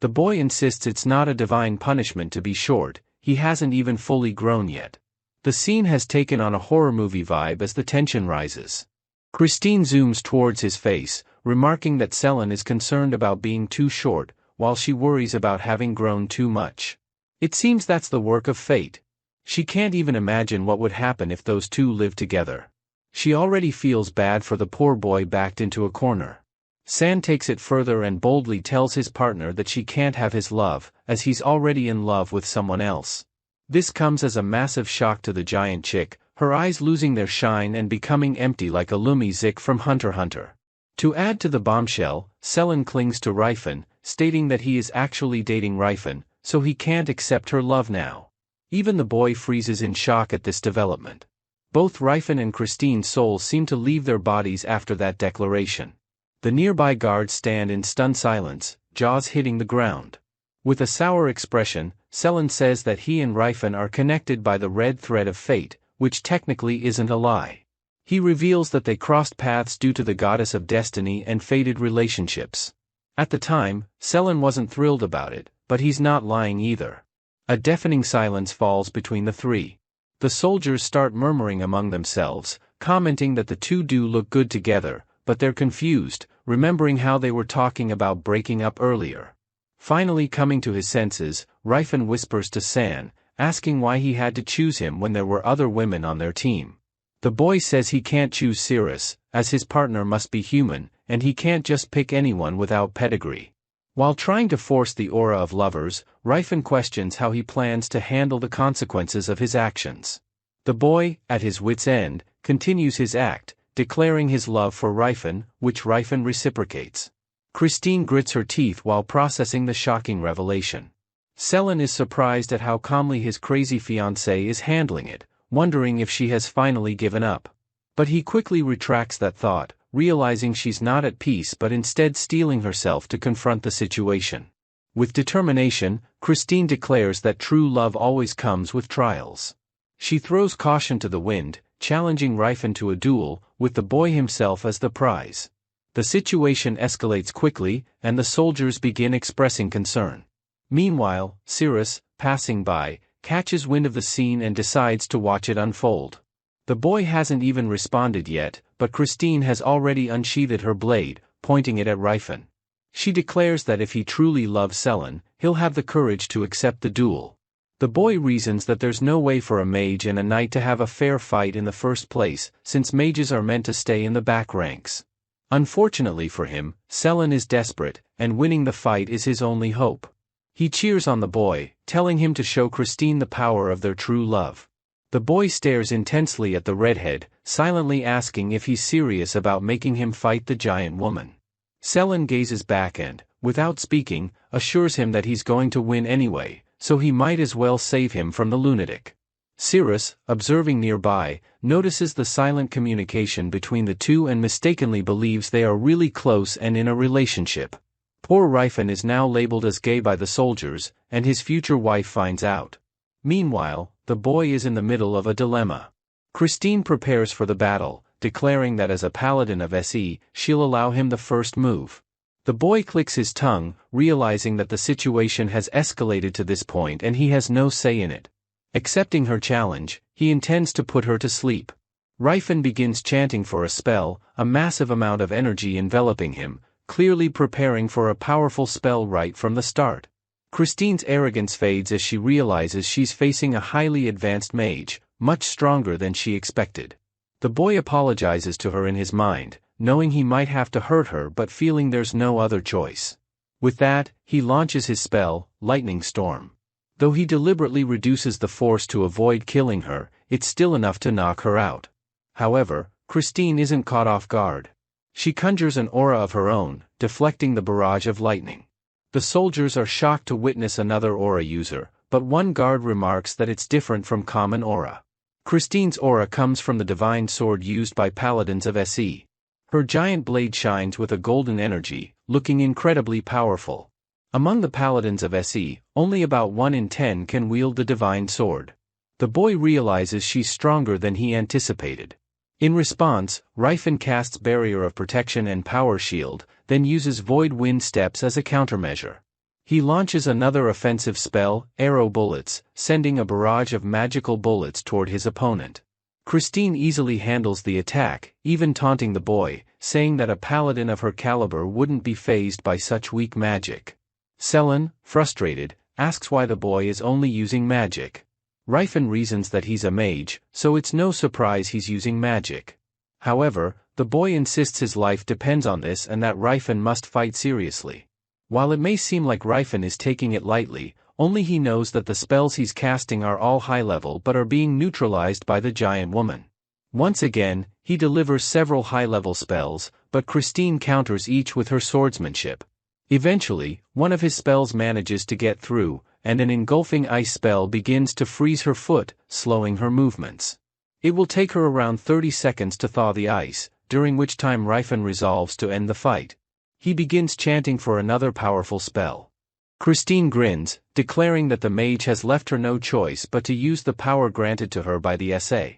The boy insists it's not a divine punishment to be short, he hasn't even fully grown yet. The scene has taken on a horror movie vibe as the tension rises. Christine zooms towards his face, remarking that Selen is concerned about being too short, while she worries about having grown too much. It seems that's the work of fate. She can't even imagine what would happen if those two lived together. She already feels bad for the poor boy backed into a corner. San takes it further and boldly tells his partner that she can't have his love, as he's already in love with someone else. This comes as a massive shock to the giant chick, her eyes losing their shine and becoming empty like a Lumi Zik from Hunter x Hunter. To add to the bombshell, Selen clings to Rifen, stating that he is actually dating Rifen, so he can't accept her love now. Even the boy freezes in shock at this development. Both Rifen and Christine's souls seem to leave their bodies after that declaration. The nearby guards stand in stunned silence, jaws hitting the ground. With a sour expression, Selen says that he and Rifen are connected by the red thread of fate, which technically isn't a lie. He reveals that they crossed paths due to the goddess of destiny and fated relationships. At the time, Selen wasn't thrilled about it, but he's not lying either. A deafening silence falls between the three. The soldiers start murmuring among themselves, commenting that the two do look good together, but they're confused, remembering how they were talking about breaking up earlier. Finally coming to his senses, Rifen whispers to San, asking why he had to choose him when there were other women on their team. The boy says he can't choose Cirrus, as his partner must be human, and he can't just pick anyone without pedigree. While trying to force the aura of lovers, Rifen questions how he plans to handle the consequences of his actions. The boy, at his wit's end, continues his act, declaring his love for Rifen, which Rifen reciprocates. Christine grits her teeth while processing the shocking revelation. Selen is surprised at how calmly his crazy fiancée is handling it, wondering if she has finally given up. But he quickly retracts that thought, realizing she's not at peace but instead steeling herself to confront the situation. With determination, Christine declares that true love always comes with trials. She throws caution to the wind, challenging Rifen to a duel, with the boy himself as the prize. The situation escalates quickly, and the soldiers begin expressing concern. Meanwhile, Cirrus, passing by, catches wind of the scene and decides to watch it unfold. The boy hasn't even responded yet, but Christine has already unsheathed her blade, pointing it at Rifen. She declares that if he truly loves Selen, he'll have the courage to accept the duel. The boy reasons that there's no way for a mage and a knight to have a fair fight in the first place, since mages are meant to stay in the back ranks. Unfortunately for him, Selen is desperate, and winning the fight is his only hope. He cheers on the boy, telling him to show Christine the power of their true love. The boy stares intensely at the redhead, silently asking if he's serious about making him fight the giant woman. Selen gazes back and, without speaking, assures him that he's going to win anyway, so he might as well save him from the lunatic. Cirrus, observing nearby, notices the silent communication between the two and mistakenly believes they are really close and in a relationship. Poor Rifen is now labeled as gay by the soldiers, and his future wife finds out. Meanwhile, the boy is in the middle of a dilemma. Christine prepares for the battle, declaring that as a paladin of SE, she'll allow him the first move. The boy clicks his tongue, realizing that the situation has escalated to this point and he has no say in it. Accepting her challenge, he intends to put her to sleep. Rifen begins chanting for a spell, a massive amount of energy enveloping him, clearly preparing for a powerful spell right from the start. Christine's arrogance fades as she realizes she's facing a highly advanced mage, much stronger than she expected. The boy apologizes to her in his mind, knowing he might have to hurt her but feeling there's no other choice. With that, he launches his spell, Lightning Storm. Though he deliberately reduces the force to avoid killing her, it's still enough to knock her out. However, Christine isn't caught off guard. She conjures an aura of her own, deflecting the barrage of lightning. The soldiers are shocked to witness another aura user, but one guard remarks that it's different from common aura. Christine's aura comes from the divine sword used by paladins of SE. Her giant blade shines with a golden energy, looking incredibly powerful. Among the paladins of SE, only about 1 in 10 can wield the divine sword. The boy realizes she's stronger than he anticipated. In response, Rifen casts Barrier of Protection and Power Shield, then uses Void Wind Steps as a countermeasure. He launches another offensive spell, Arrow Bullets, sending a barrage of magical bullets toward his opponent. Christine easily handles the attack, even taunting the boy, saying that a paladin of her caliber wouldn't be fazed by such weak magic. Selen, frustrated, asks why the boy is only using magic. Rifen reasons that he's a mage, so it's no surprise he's using magic. However, the boy insists his life depends on this and that Rifen must fight seriously. While it may seem like Rifen is taking it lightly, only he knows that the spells he's casting are all high level but are being neutralized by the giant woman. Once again, he delivers several high-level spells, but Christine counters each with her swordsmanship. Eventually, one of his spells manages to get through, and an engulfing ice spell begins to freeze her foot, slowing her movements. It will take her around 30 seconds to thaw the ice, during which time Rifen resolves to end the fight. He begins chanting for another powerful spell. Christine grins, declaring that the mage has left her no choice but to use the power granted to her by the SA.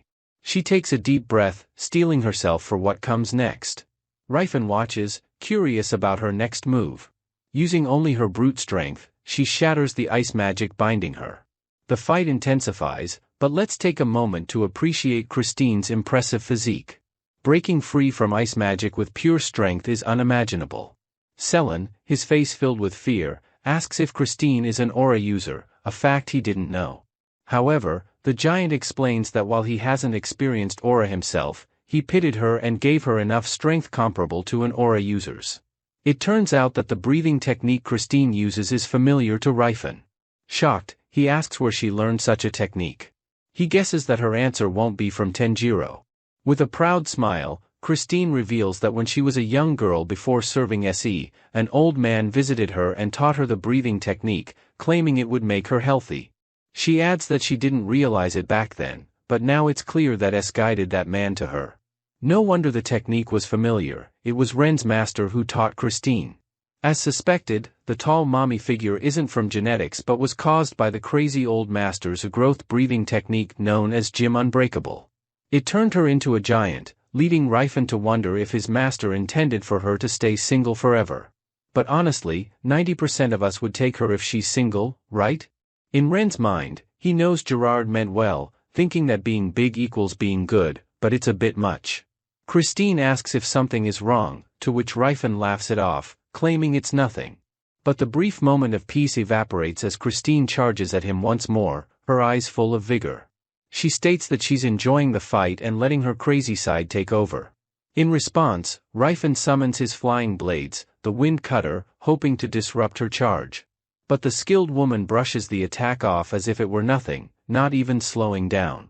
She takes a deep breath, steeling herself for what comes next. Rifen watches, curious about her next move. Using only her brute strength, she shatters the ice magic binding her. The fight intensifies, but let's take a moment to appreciate Christine's impressive physique. Breaking free from ice magic with pure strength is unimaginable. Selen, his face filled with fear, asks if Christine is an aura user, a fact he didn't know. However, the giant explains that while he hasn't experienced aura himself, he pitied her and gave her enough strength comparable to an aura user's. It turns out that the breathing technique Christine uses is familiar to Rifen. Shocked, he asks where she learned such a technique. He guesses that her answer won't be from Tenjiro. With a proud smile, Christine reveals that when she was a young girl before serving SE, an old man visited her and taught her the breathing technique, claiming it would make her healthy. She adds that she didn't realize it back then, but now it's clear that S guided that man to her. No wonder the technique was familiar, it was Ren's master who taught Christine. As suspected, the tall mommy figure isn't from genetics but was caused by the crazy old master's growth breathing technique known as Jim Unbreakable. It turned her into a giant, leading Rifen to wonder if his master intended for her to stay single forever. But honestly, 90% of us would take her if she's single, right? In Ren's mind, he knows Gerard meant well, thinking that being big equals being good, but it's a bit much. Christine asks if something is wrong, to which Rifen laughs it off, claiming it's nothing. But the brief moment of peace evaporates as Christine charges at him once more, her eyes full of vigor. She states that she's enjoying the fight and letting her crazy side take over. In response, Rifen summons his flying blades, the wind cutter, hoping to disrupt her charge. But the skilled woman brushes the attack off as if it were nothing, not even slowing down.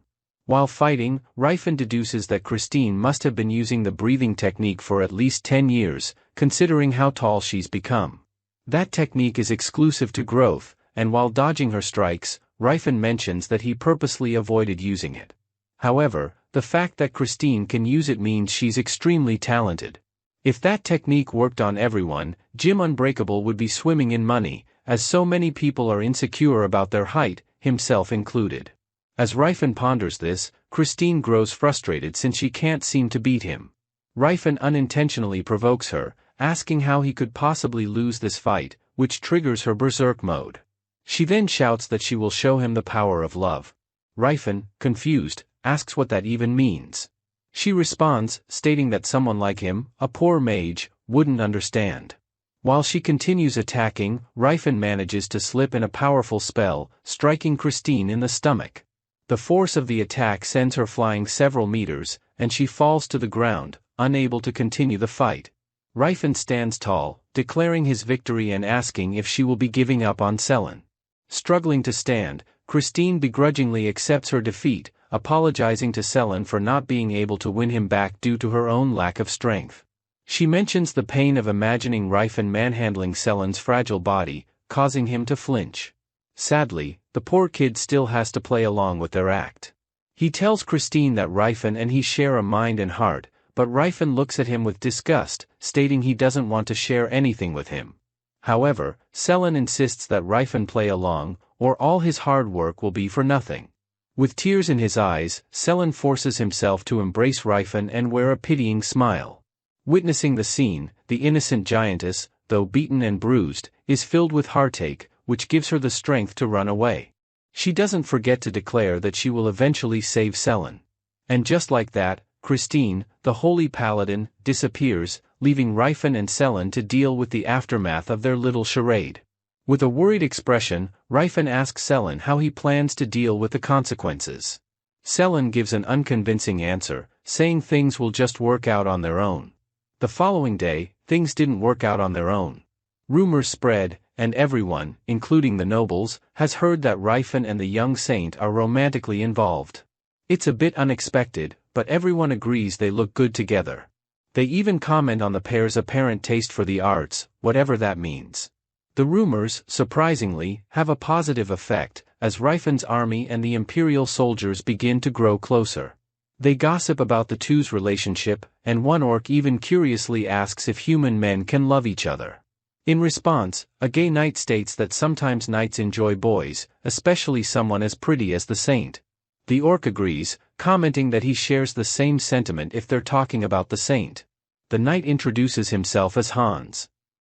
While fighting, Rifen deduces that Christine must have been using the breathing technique for at least 10 years, considering how tall she's become. That technique is exclusive to growth, and while dodging her strikes, Rifen mentions that he purposely avoided using it. However, the fact that Christine can use it means she's extremely talented. If that technique worked on everyone, Jim Unbreakable would be swimming in money, as so many people are insecure about their height, himself included. As Rifen ponders this, Christine grows frustrated since she can't seem to beat him. Rifen unintentionally provokes her, asking how he could possibly lose this fight, which triggers her berserk mode. She then shouts that she will show him the power of love. Rifen, confused, asks what that even means. She responds, stating that someone like him, a poor mage, wouldn't understand. While she continues attacking, Rifen manages to slip in a powerful spell, striking Christine in the stomach. The force of the attack sends her flying several meters, and she falls to the ground, unable to continue the fight. Rifen stands tall, declaring his victory and asking if she will be giving up on Selen. Struggling to stand, Christine begrudgingly accepts her defeat, apologizing to Selen for not being able to win him back due to her own lack of strength. She mentions the pain of imagining Rifen manhandling Selen's fragile body, causing him to flinch. Sadly, the poor kid still has to play along with their act. He tells Christine that Rifen and he share a mind and heart, but Rifen looks at him with disgust, stating he doesn't want to share anything with him. However, Selen insists that Rifen play along, or all his hard work will be for nothing. With tears in his eyes, Selen forces himself to embrace Rifen and wear a pitying smile. Witnessing the scene, the innocent giantess, though beaten and bruised, is filled with heartache, which gives her the strength to run away. She doesn't forget to declare that she will eventually save Selen. And just like that, Christine, the holy paladin, disappears, leaving Rifen and Selen to deal with the aftermath of their little charade. With a worried expression, Rifen asks Selen how he plans to deal with the consequences. Selen gives an unconvincing answer, saying things will just work out on their own. The following day, things didn't work out on their own. Rumors spread, and everyone, including the nobles, has heard that Rifen and the young saint are romantically involved. It's a bit unexpected, but everyone agrees they look good together. They even comment on the pair's apparent taste for the arts, whatever that means. The rumors, surprisingly, have a positive effect, as Rifen's army and the imperial soldiers begin to grow closer. They gossip about the two's relationship, and one orc even curiously asks if human men can love each other. In response, a gay knight states that sometimes knights enjoy boys, especially someone as pretty as the saint. The orc agrees, commenting that he shares the same sentiment if they're talking about the saint. The knight introduces himself as Hans.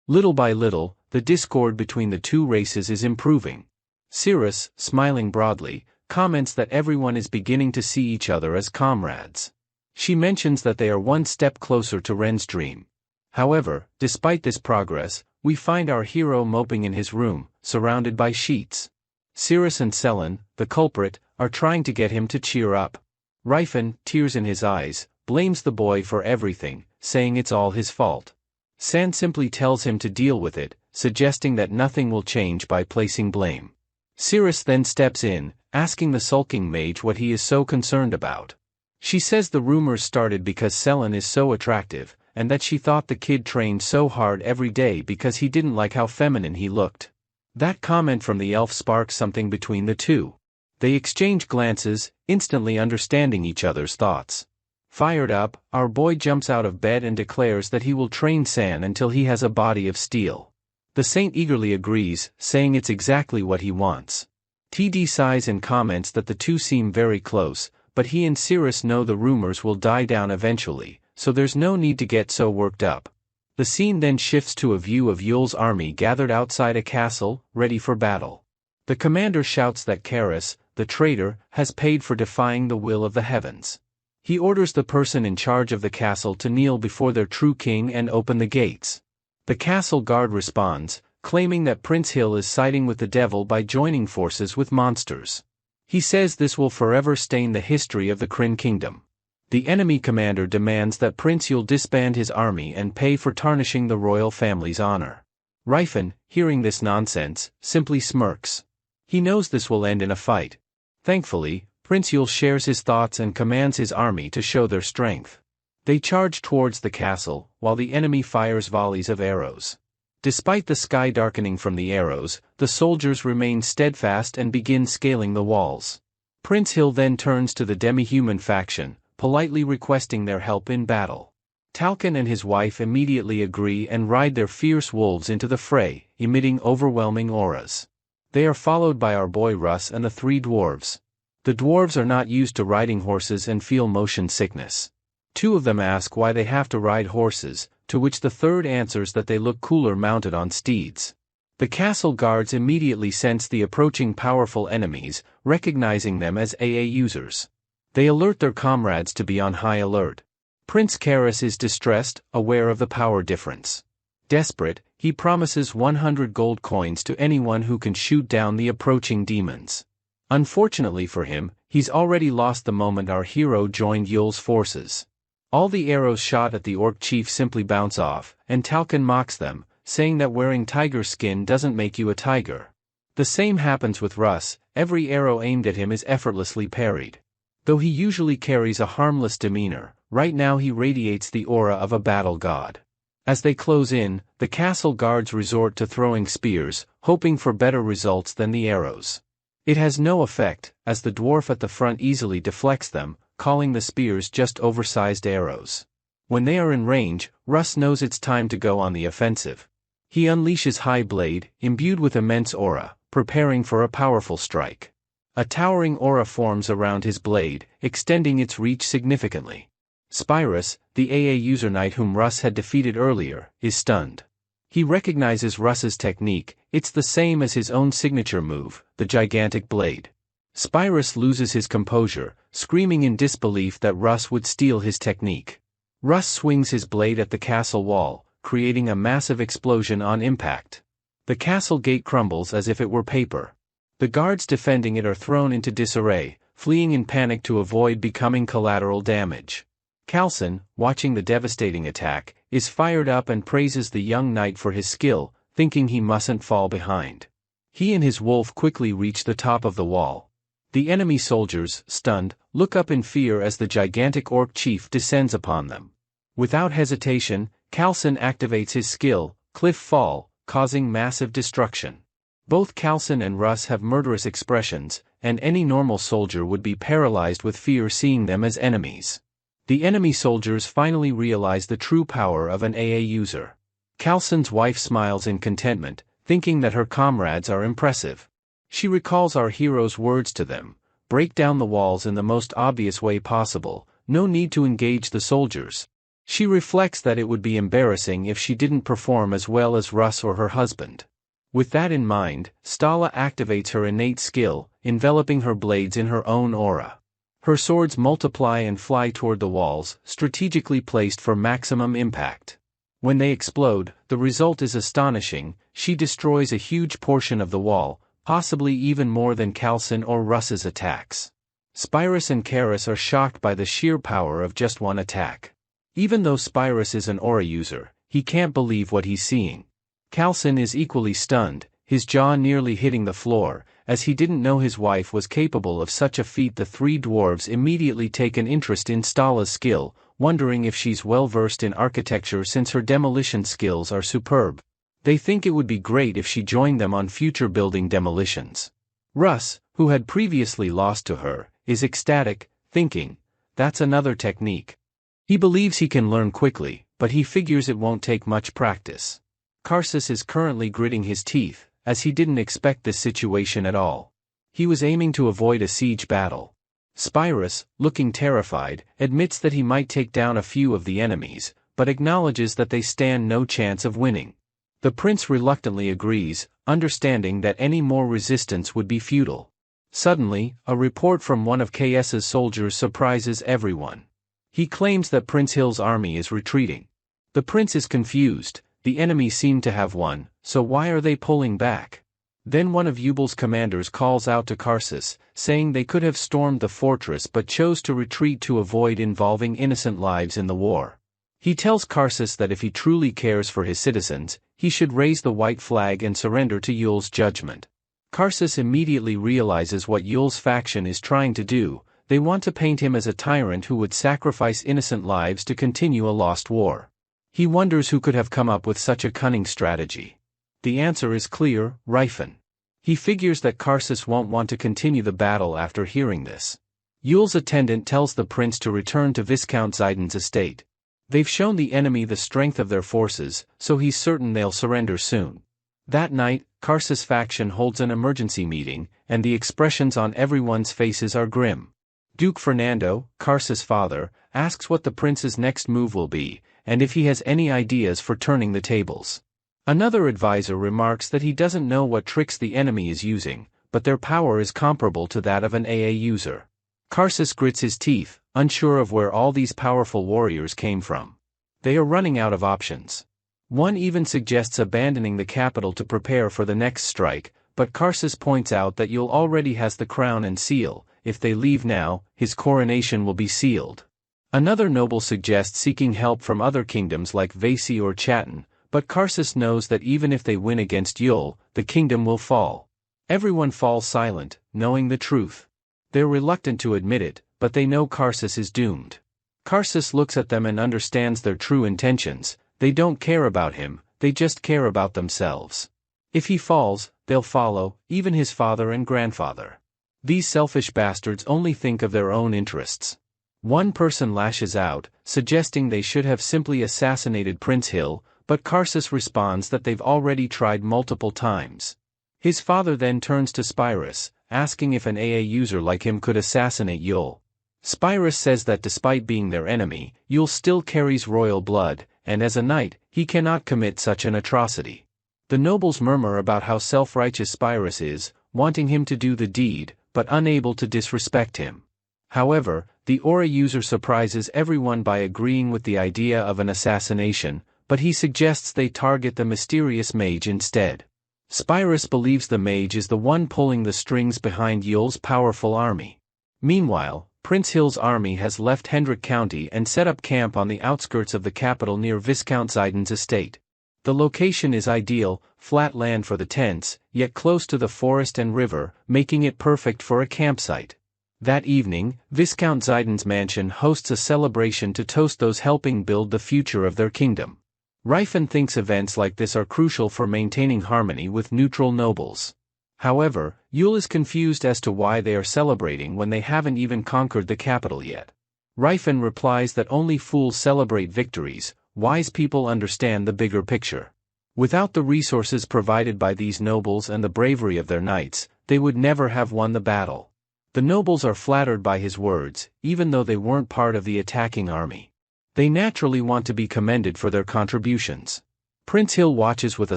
Little by little, the discord between the two races is improving. Cirrus, smiling broadly, comments that everyone is beginning to see each other as comrades. She mentions that they are one step closer to Ren's dream. However, despite this progress, we find our hero moping in his room, surrounded by sheets. Cirrus and Selen, the culprit, are trying to get him to cheer up. Rifen, tears in his eyes, blames the boy for everything, saying it's all his fault. San simply tells him to deal with it, suggesting that nothing will change by placing blame. Cirrus then steps in, asking the sulking mage what he is so concerned about. She says the rumors started because Selen is so attractive, and that she thought the kid trained so hard every day because he didn't like how feminine he looked. That comment from the elf sparks something between the two. They exchange glances, instantly understanding each other's thoughts. Fired up, our boy jumps out of bed and declares that he will train San until he has a body of steel. The saint eagerly agrees, saying it's exactly what he wants. TD sighs and comments that the two seem very close, but he and Cirrus know the rumors will die down eventually, so there's no need to get so worked up. The scene then shifts to a view of Yul's army gathered outside a castle, ready for battle. The commander shouts that Karis, the traitor, has paid for defying the will of the heavens. He orders the person in charge of the castle to kneel before their true king and open the gates. The castle guard responds, claiming that Prince Hill is siding with the devil by joining forces with monsters. He says this will forever stain the history of the Kryn kingdom. The enemy commander demands that Prince Yul disband his army and pay for tarnishing the royal family's honor. Rifen, hearing this nonsense, simply smirks. He knows this will end in a fight. Thankfully, Prince Yul shares his thoughts and commands his army to show their strength. They charge towards the castle, while the enemy fires volleys of arrows. Despite the sky darkening from the arrows, the soldiers remain steadfast and begin scaling the walls. Prince Hill then turns to the demi-human faction, politely requesting their help in battle. Talcon and his wife immediately agree and ride their fierce wolves into the fray, emitting overwhelming auras. They are followed by our boy Russ and the three dwarves. The dwarves are not used to riding horses and feel motion sickness. Two of them ask why they have to ride horses, to which the third answers that they look cooler mounted on steeds. The castle guards immediately sense the approaching powerful enemies, recognizing them as AA users. They alert their comrades to be on high alert. Prince Karis is distressed, aware of the power difference. Desperate, he promises 100 gold coins to anyone who can shoot down the approaching demons. Unfortunately for him, he's already lost the moment our hero joined Yul's forces. All the arrows shot at the orc chief simply bounce off, and Talcon mocks them, saying that wearing tiger skin doesn't make you a tiger. The same happens with Russ, every arrow aimed at him is effortlessly parried. Though he usually carries a harmless demeanor, right now he radiates the aura of a battle god. As they close in, the castle guards resort to throwing spears, hoping for better results than the arrows. It has no effect, as the dwarf at the front easily deflects them, calling the spears just oversized arrows. When they are in range, Russ knows it's time to go on the offensive. He unleashes High Blade, imbued with immense aura, preparing for a powerful strike. A towering aura forms around his blade, extending its reach significantly. Spyrus, the AA user knight whom Russ had defeated earlier, is stunned. He recognizes Russ's technique, it's the same as his own signature move, the gigantic blade. Spyrus loses his composure, screaming in disbelief that Russ would steal his technique. Russ swings his blade at the castle wall, creating a massive explosion on impact. The castle gate crumbles as if it were paper. The guards defending it are thrown into disarray, fleeing in panic to avoid becoming collateral damage. Kalson, watching the devastating attack, is fired up and praises the young knight for his skill, thinking he mustn't fall behind. He and his wolf quickly reach the top of the wall. The enemy soldiers, stunned, look up in fear as the gigantic orc chief descends upon them. Without hesitation, Kalson activates his skill, Cliff Fall, causing massive destruction. Both Kalson and Russ have murderous expressions, and any normal soldier would be paralyzed with fear seeing them as enemies. The enemy soldiers finally realize the true power of an AA user. Kalson's wife smiles in contentment, thinking that her comrades are impressive. She recalls our hero's words to them: break down the walls in the most obvious way possible, no need to engage the soldiers. She reflects that it would be embarrassing if she didn't perform as well as Russ or her husband. With that in mind, Stala activates her innate skill, enveloping her blades in her own aura. Her swords multiply and fly toward the walls, strategically placed for maximum impact. When they explode, the result is astonishing. She destroys a huge portion of the wall, possibly even more than Kalson or Russ's attacks. Spyrus and Karis are shocked by the sheer power of just one attack. Even though Spyrus is an aura user, he can't believe what he's seeing. Kalson is equally stunned, his jaw nearly hitting the floor, as he didn't know his wife was capable of such a feat. The three dwarves immediately take an interest in Stala's skill, wondering if she's well versed in architecture since her demolition skills are superb. They think it would be great if she joined them on future building demolitions. Russ, who had previously lost to her, is ecstatic, thinking, that's another technique. He believes he can learn quickly, but he figures it won't take much practice. Karsus is currently gritting his teeth, as he didn't expect this situation at all. He was aiming to avoid a siege battle. Spyrus, looking terrified, admits that he might take down a few of the enemies, but acknowledges that they stand no chance of winning. The prince reluctantly agrees, understanding that any more resistance would be futile. Suddenly, a report from one of KS's soldiers surprises everyone. He claims that Prince Hill's army is retreating. The prince is confused. The enemy seem to have won, so why are they pulling back? Then one of Yubal's commanders calls out to Karsus, saying they could have stormed the fortress but chose to retreat to avoid involving innocent lives in the war. He tells Karsus that if he truly cares for his citizens, he should raise the white flag and surrender to Yul's judgment. Karsus immediately realizes what Yul's faction is trying to do. They want to paint him as a tyrant who would sacrifice innocent lives to continue a lost war. He wonders who could have come up with such a cunning strategy. The answer is clear: Rifen. He figures that Karsus won't want to continue the battle after hearing this. Yul's attendant tells the prince to return to Viscount Zaiden's estate. They've shown the enemy the strength of their forces, so he's certain they'll surrender soon. That night, Karsus' faction holds an emergency meeting, and the expressions on everyone's faces are grim. Duke Fernando, Karsus' father, asks what the prince's next move will be, and if he has any ideas for turning the tables. Another advisor remarks that he doesn't know what tricks the enemy is using, but their power is comparable to that of an AA user. Karsus grits his teeth, unsure of where all these powerful warriors came from. They are running out of options. One even suggests abandoning the capital to prepare for the next strike, but Karsus points out that Yul already has the crown and seal. If they leave now, his coronation will be sealed. Another noble suggests seeking help from other kingdoms like Vesi or Chatten, but Karsus knows that even if they win against Yul, the kingdom will fall. Everyone falls silent, knowing the truth. They're reluctant to admit it, but they know Karsus is doomed. Karsus looks at them and understands their true intentions. They don't care about him, they just care about themselves. If he falls, they'll follow, even his father and grandfather. These selfish bastards only think of their own interests. One person lashes out, suggesting they should have simply assassinated Prince Hill, but Karsus responds that they've already tried multiple times. His father then turns to Spyrus, asking if an AA user like him could assassinate Yul. Spyrus says that despite being their enemy, Yul still carries royal blood, and as a knight, he cannot commit such an atrocity. The nobles murmur about how self-righteous Spyrus is, wanting him to do the deed, but unable to disrespect him. However, the aura user surprises everyone by agreeing with the idea of an assassination, but he suggests they target the mysterious mage instead. Spyrus believes the mage is the one pulling the strings behind Yul's powerful army. Meanwhile, Prince Hill's army has left Hendrik County and set up camp on the outskirts of the capital near Viscount Zaiden's estate. The location is ideal, flat land for the tents, yet close to the forest and river, making it perfect for a campsite. That evening, Viscount Zaiden's mansion hosts a celebration to toast those helping build the future of their kingdom. Rifen thinks events like this are crucial for maintaining harmony with neutral nobles. However, Yul is confused as to why they are celebrating when they haven't even conquered the capital yet. Rifen replies that only fools celebrate victories, wise people understand the bigger picture. Without the resources provided by these nobles and the bravery of their knights, they would never have won the battle. The nobles are flattered by his words, even though they weren't part of the attacking army. They naturally want to be commended for their contributions. Prince Hill watches with a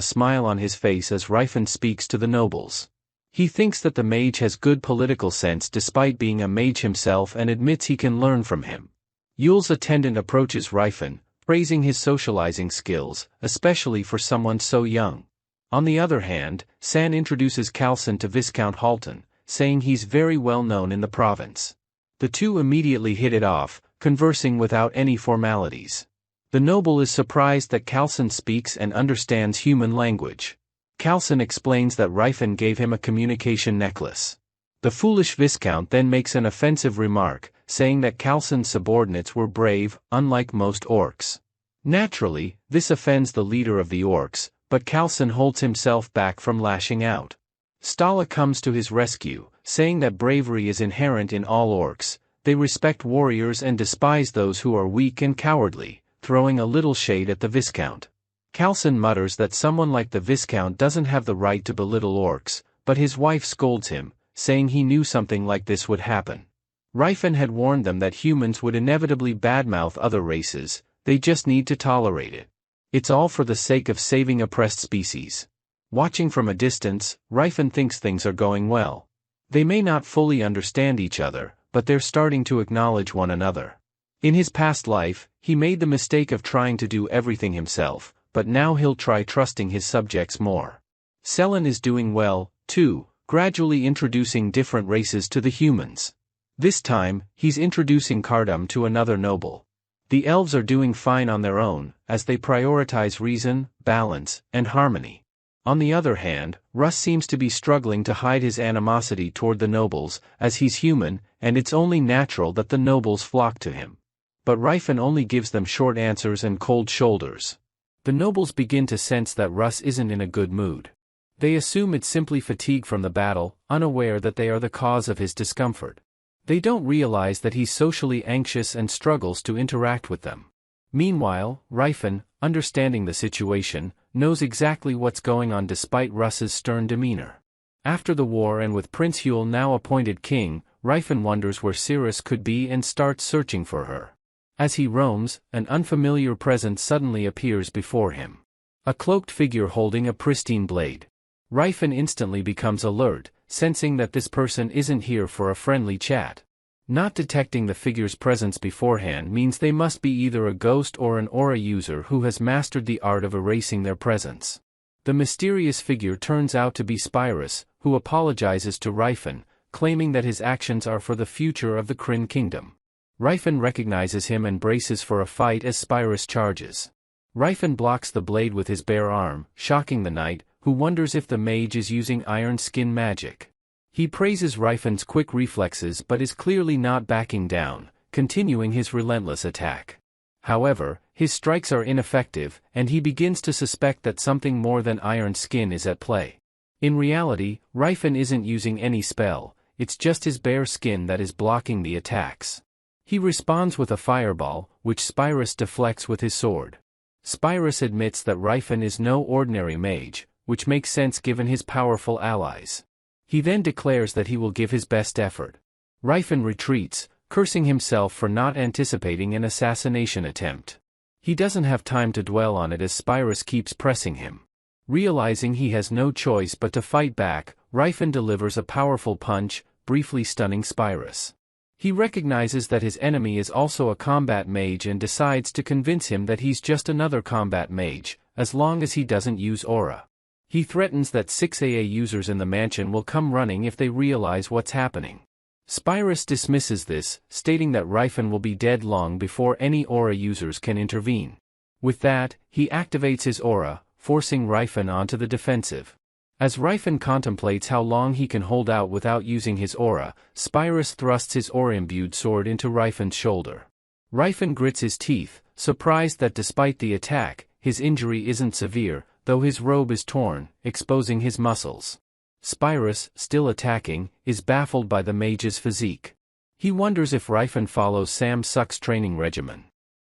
smile on his face as Rifen speaks to the nobles. He thinks that the mage has good political sense despite being a mage himself and admits he can learn from him. Yul's attendant approaches Rifen, praising his socializing skills, especially for someone so young. On the other hand, San introduces Kalson to Viscount Halton, saying he's very well known in the province. The two immediately hit it off, conversing without any formalities. The noble is surprised that Kalson speaks and understands human language. Kalson explains that Rifen gave him a communication necklace. The foolish Viscount then makes an offensive remark, saying that Kalson's subordinates were brave, unlike most orcs. Naturally, this offends the leader of the orcs, but Kalson holds himself back from lashing out. Stala comes to his rescue, saying that bravery is inherent in all orcs. They respect warriors and despise those who are weak and cowardly, throwing a little shade at the Viscount. Kalson mutters that someone like the Viscount doesn't have the right to belittle orcs, but his wife scolds him, saying he knew something like this would happen. Rifen had warned them that humans would inevitably badmouth other races, they just need to tolerate it. It's all for the sake of saving oppressed species. Watching from a distance, Rifen thinks things are going well. They may not fully understand each other, but they're starting to acknowledge one another. In his past life, he made the mistake of trying to do everything himself, but now he'll try trusting his subjects more. Selen is doing well, too, gradually introducing different races to the humans. This time, he's introducing Kardam to another noble. The elves are doing fine on their own, as they prioritize reason, balance, and harmony. On the other hand, Russ seems to be struggling to hide his animosity toward the nobles, as he's human, and it's only natural that the nobles flock to him. But Rifen only gives them short answers and cold shoulders. The nobles begin to sense that Russ isn't in a good mood. They assume it's simply fatigue from the battle, unaware that they are the cause of his discomfort. They don't realize that he's socially anxious and struggles to interact with them. Meanwhile, Rifen, understanding the situation, knows exactly what's going on despite Russ's stern demeanor. After the war and with Prince Huel now appointed king, Rifen wonders where Cirrus could be and starts searching for her. As he roams, an unfamiliar presence suddenly appears before him. A cloaked figure holding a pristine blade. Rifen instantly becomes alert, sensing that this person isn't here for a friendly chat. Not detecting the figure's presence beforehand means they must be either a ghost or an aura user who has mastered the art of erasing their presence. The mysterious figure turns out to be Spyrus, who apologizes to Rifen, claiming that his actions are for the future of the Kryn kingdom. Rifen recognizes him and braces for a fight as Spyrus charges. Rifen blocks the blade with his bare arm, shocking the knight, who wonders if the mage is using iron skin magic. He praises Rifen's quick reflexes but is clearly not backing down, continuing his relentless attack. However, his strikes are ineffective, and he begins to suspect that something more than iron skin is at play. In reality, Rifen isn't using any spell, it's just his bare skin that is blocking the attacks. He responds with a fireball, which Spyrus deflects with his sword. Spyrus admits that Rifen is no ordinary mage, which makes sense given his powerful allies. He then declares that he will give his best effort. Rifen retreats, cursing himself for not anticipating an assassination attempt. He doesn't have time to dwell on it as Spyrus keeps pressing him. Realizing he has no choice but to fight back, Rifen delivers a powerful punch, briefly stunning Spyrus. He recognizes that his enemy is also a combat mage and decides to convince him that he's just another combat mage, as long as he doesn't use aura. He threatens that 6 AA users in the mansion will come running if they realize what's happening. Spyrus dismisses this, stating that Rifen will be dead long before any aura users can intervene. With that, he activates his aura, forcing Rifen onto the defensive. As Rifen contemplates how long he can hold out without using his aura, Spyrus thrusts his aura-imbued sword into Rifen's shoulder. Rifen grits his teeth, surprised that despite the attack, his injury isn't severe, though his robe is torn, exposing his muscles. Spyrus, still attacking, is baffled by the mage's physique. He wonders if Rifen follows Sam Suk's training regimen.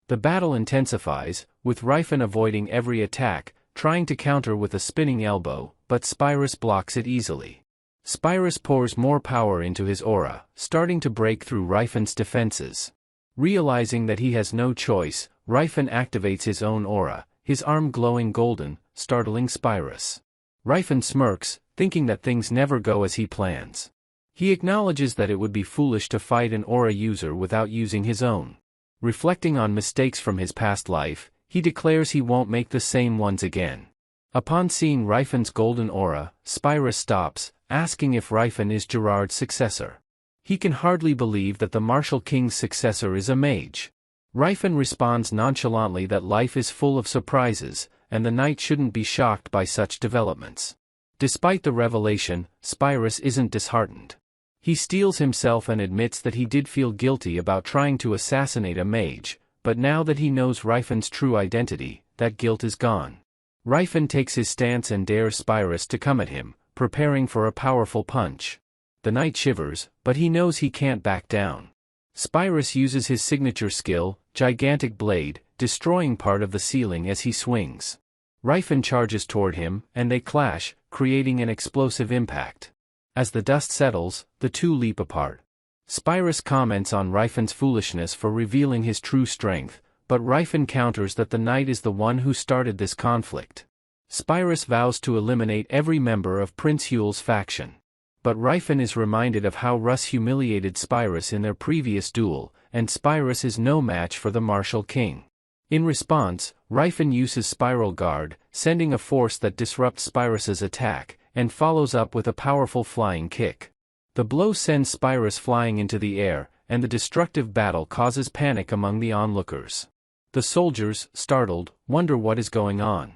The battle intensifies, with Rifen avoiding every attack, trying to counter with a spinning elbow, but Spyrus blocks it easily. Spyrus pours more power into his aura, starting to break through Rifen's defenses. Realizing that he has no choice, Rifen activates his own aura, his arm glowing golden, startling Spyrus. Rifen smirks, thinking that things never go as he plans. He acknowledges that it would be foolish to fight an aura user without using his own. Reflecting on mistakes from his past life, he declares he won't make the same ones again. Upon seeing Rifen's golden aura, Spyrus stops, asking if Rifen is Gerard's successor. He can hardly believe that the martial king's successor is a mage. Rifen responds nonchalantly that life is full of surprises, and the knight shouldn't be shocked by such developments. Despite the revelation, Spyrus isn't disheartened. He steels himself and admits that he did feel guilty about trying to assassinate a mage, but now that he knows Rifen's true identity, that guilt is gone. Rifen takes his stance and dares Spyrus to come at him, preparing for a powerful punch. The knight shivers, but he knows he can't back down. Spyrus uses his signature skill, Gigantic Blade, destroying part of the ceiling as he swings. Rifen charges toward him, and they clash, creating an explosive impact. As the dust settles, the two leap apart. Spyrus comments on Rifen's foolishness for revealing his true strength, but Rifen counters that the knight is the one who started this conflict. Spyrus vows to eliminate every member of Prince Huel's faction. But Rifen is reminded of how Russ humiliated Spyrus in their previous duel, and Spyrus is no match for the martial king. In response, Rifen uses Spiral Guard, sending a force that disrupts Spyrus's attack, and follows up with a powerful flying kick. The blow sends Spyrus flying into the air, and the destructive battle causes panic among the onlookers. The soldiers, startled, wonder what is going on.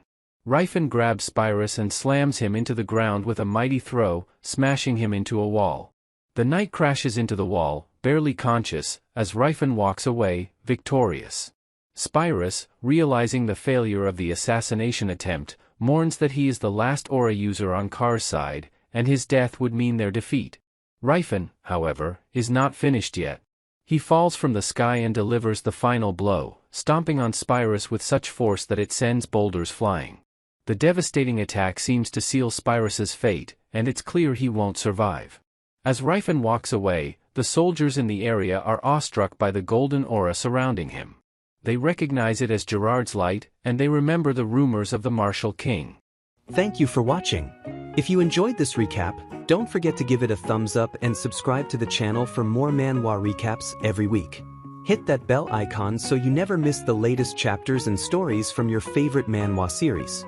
Rifen grabs Spyrus and slams him into the ground with a mighty throw, smashing him into a wall. The knight crashes into the wall, barely conscious, as Rifen walks away, victorious. Spyrus, realizing the failure of the assassination attempt, mourns that he is the last aura user on Kar's side, and his death would mean their defeat. Rifen, however, is not finished yet. He falls from the sky and delivers the final blow, stomping on Spyrus with such force that it sends boulders flying. The devastating attack seems to seal Spyrus's fate, and it's clear he won't survive. As Rifen walks away, the soldiers in the area are awestruck by the golden aura surrounding him. They recognize it as Gerard's light, and they remember the rumors of the martial king. Thank you for watching. If you enjoyed this recap, don't forget to give it a thumbs up and subscribe to the channel for more Manhwa recaps every week. Hit that bell icon so you never miss the latest chapters and stories from your favorite Manhwa series.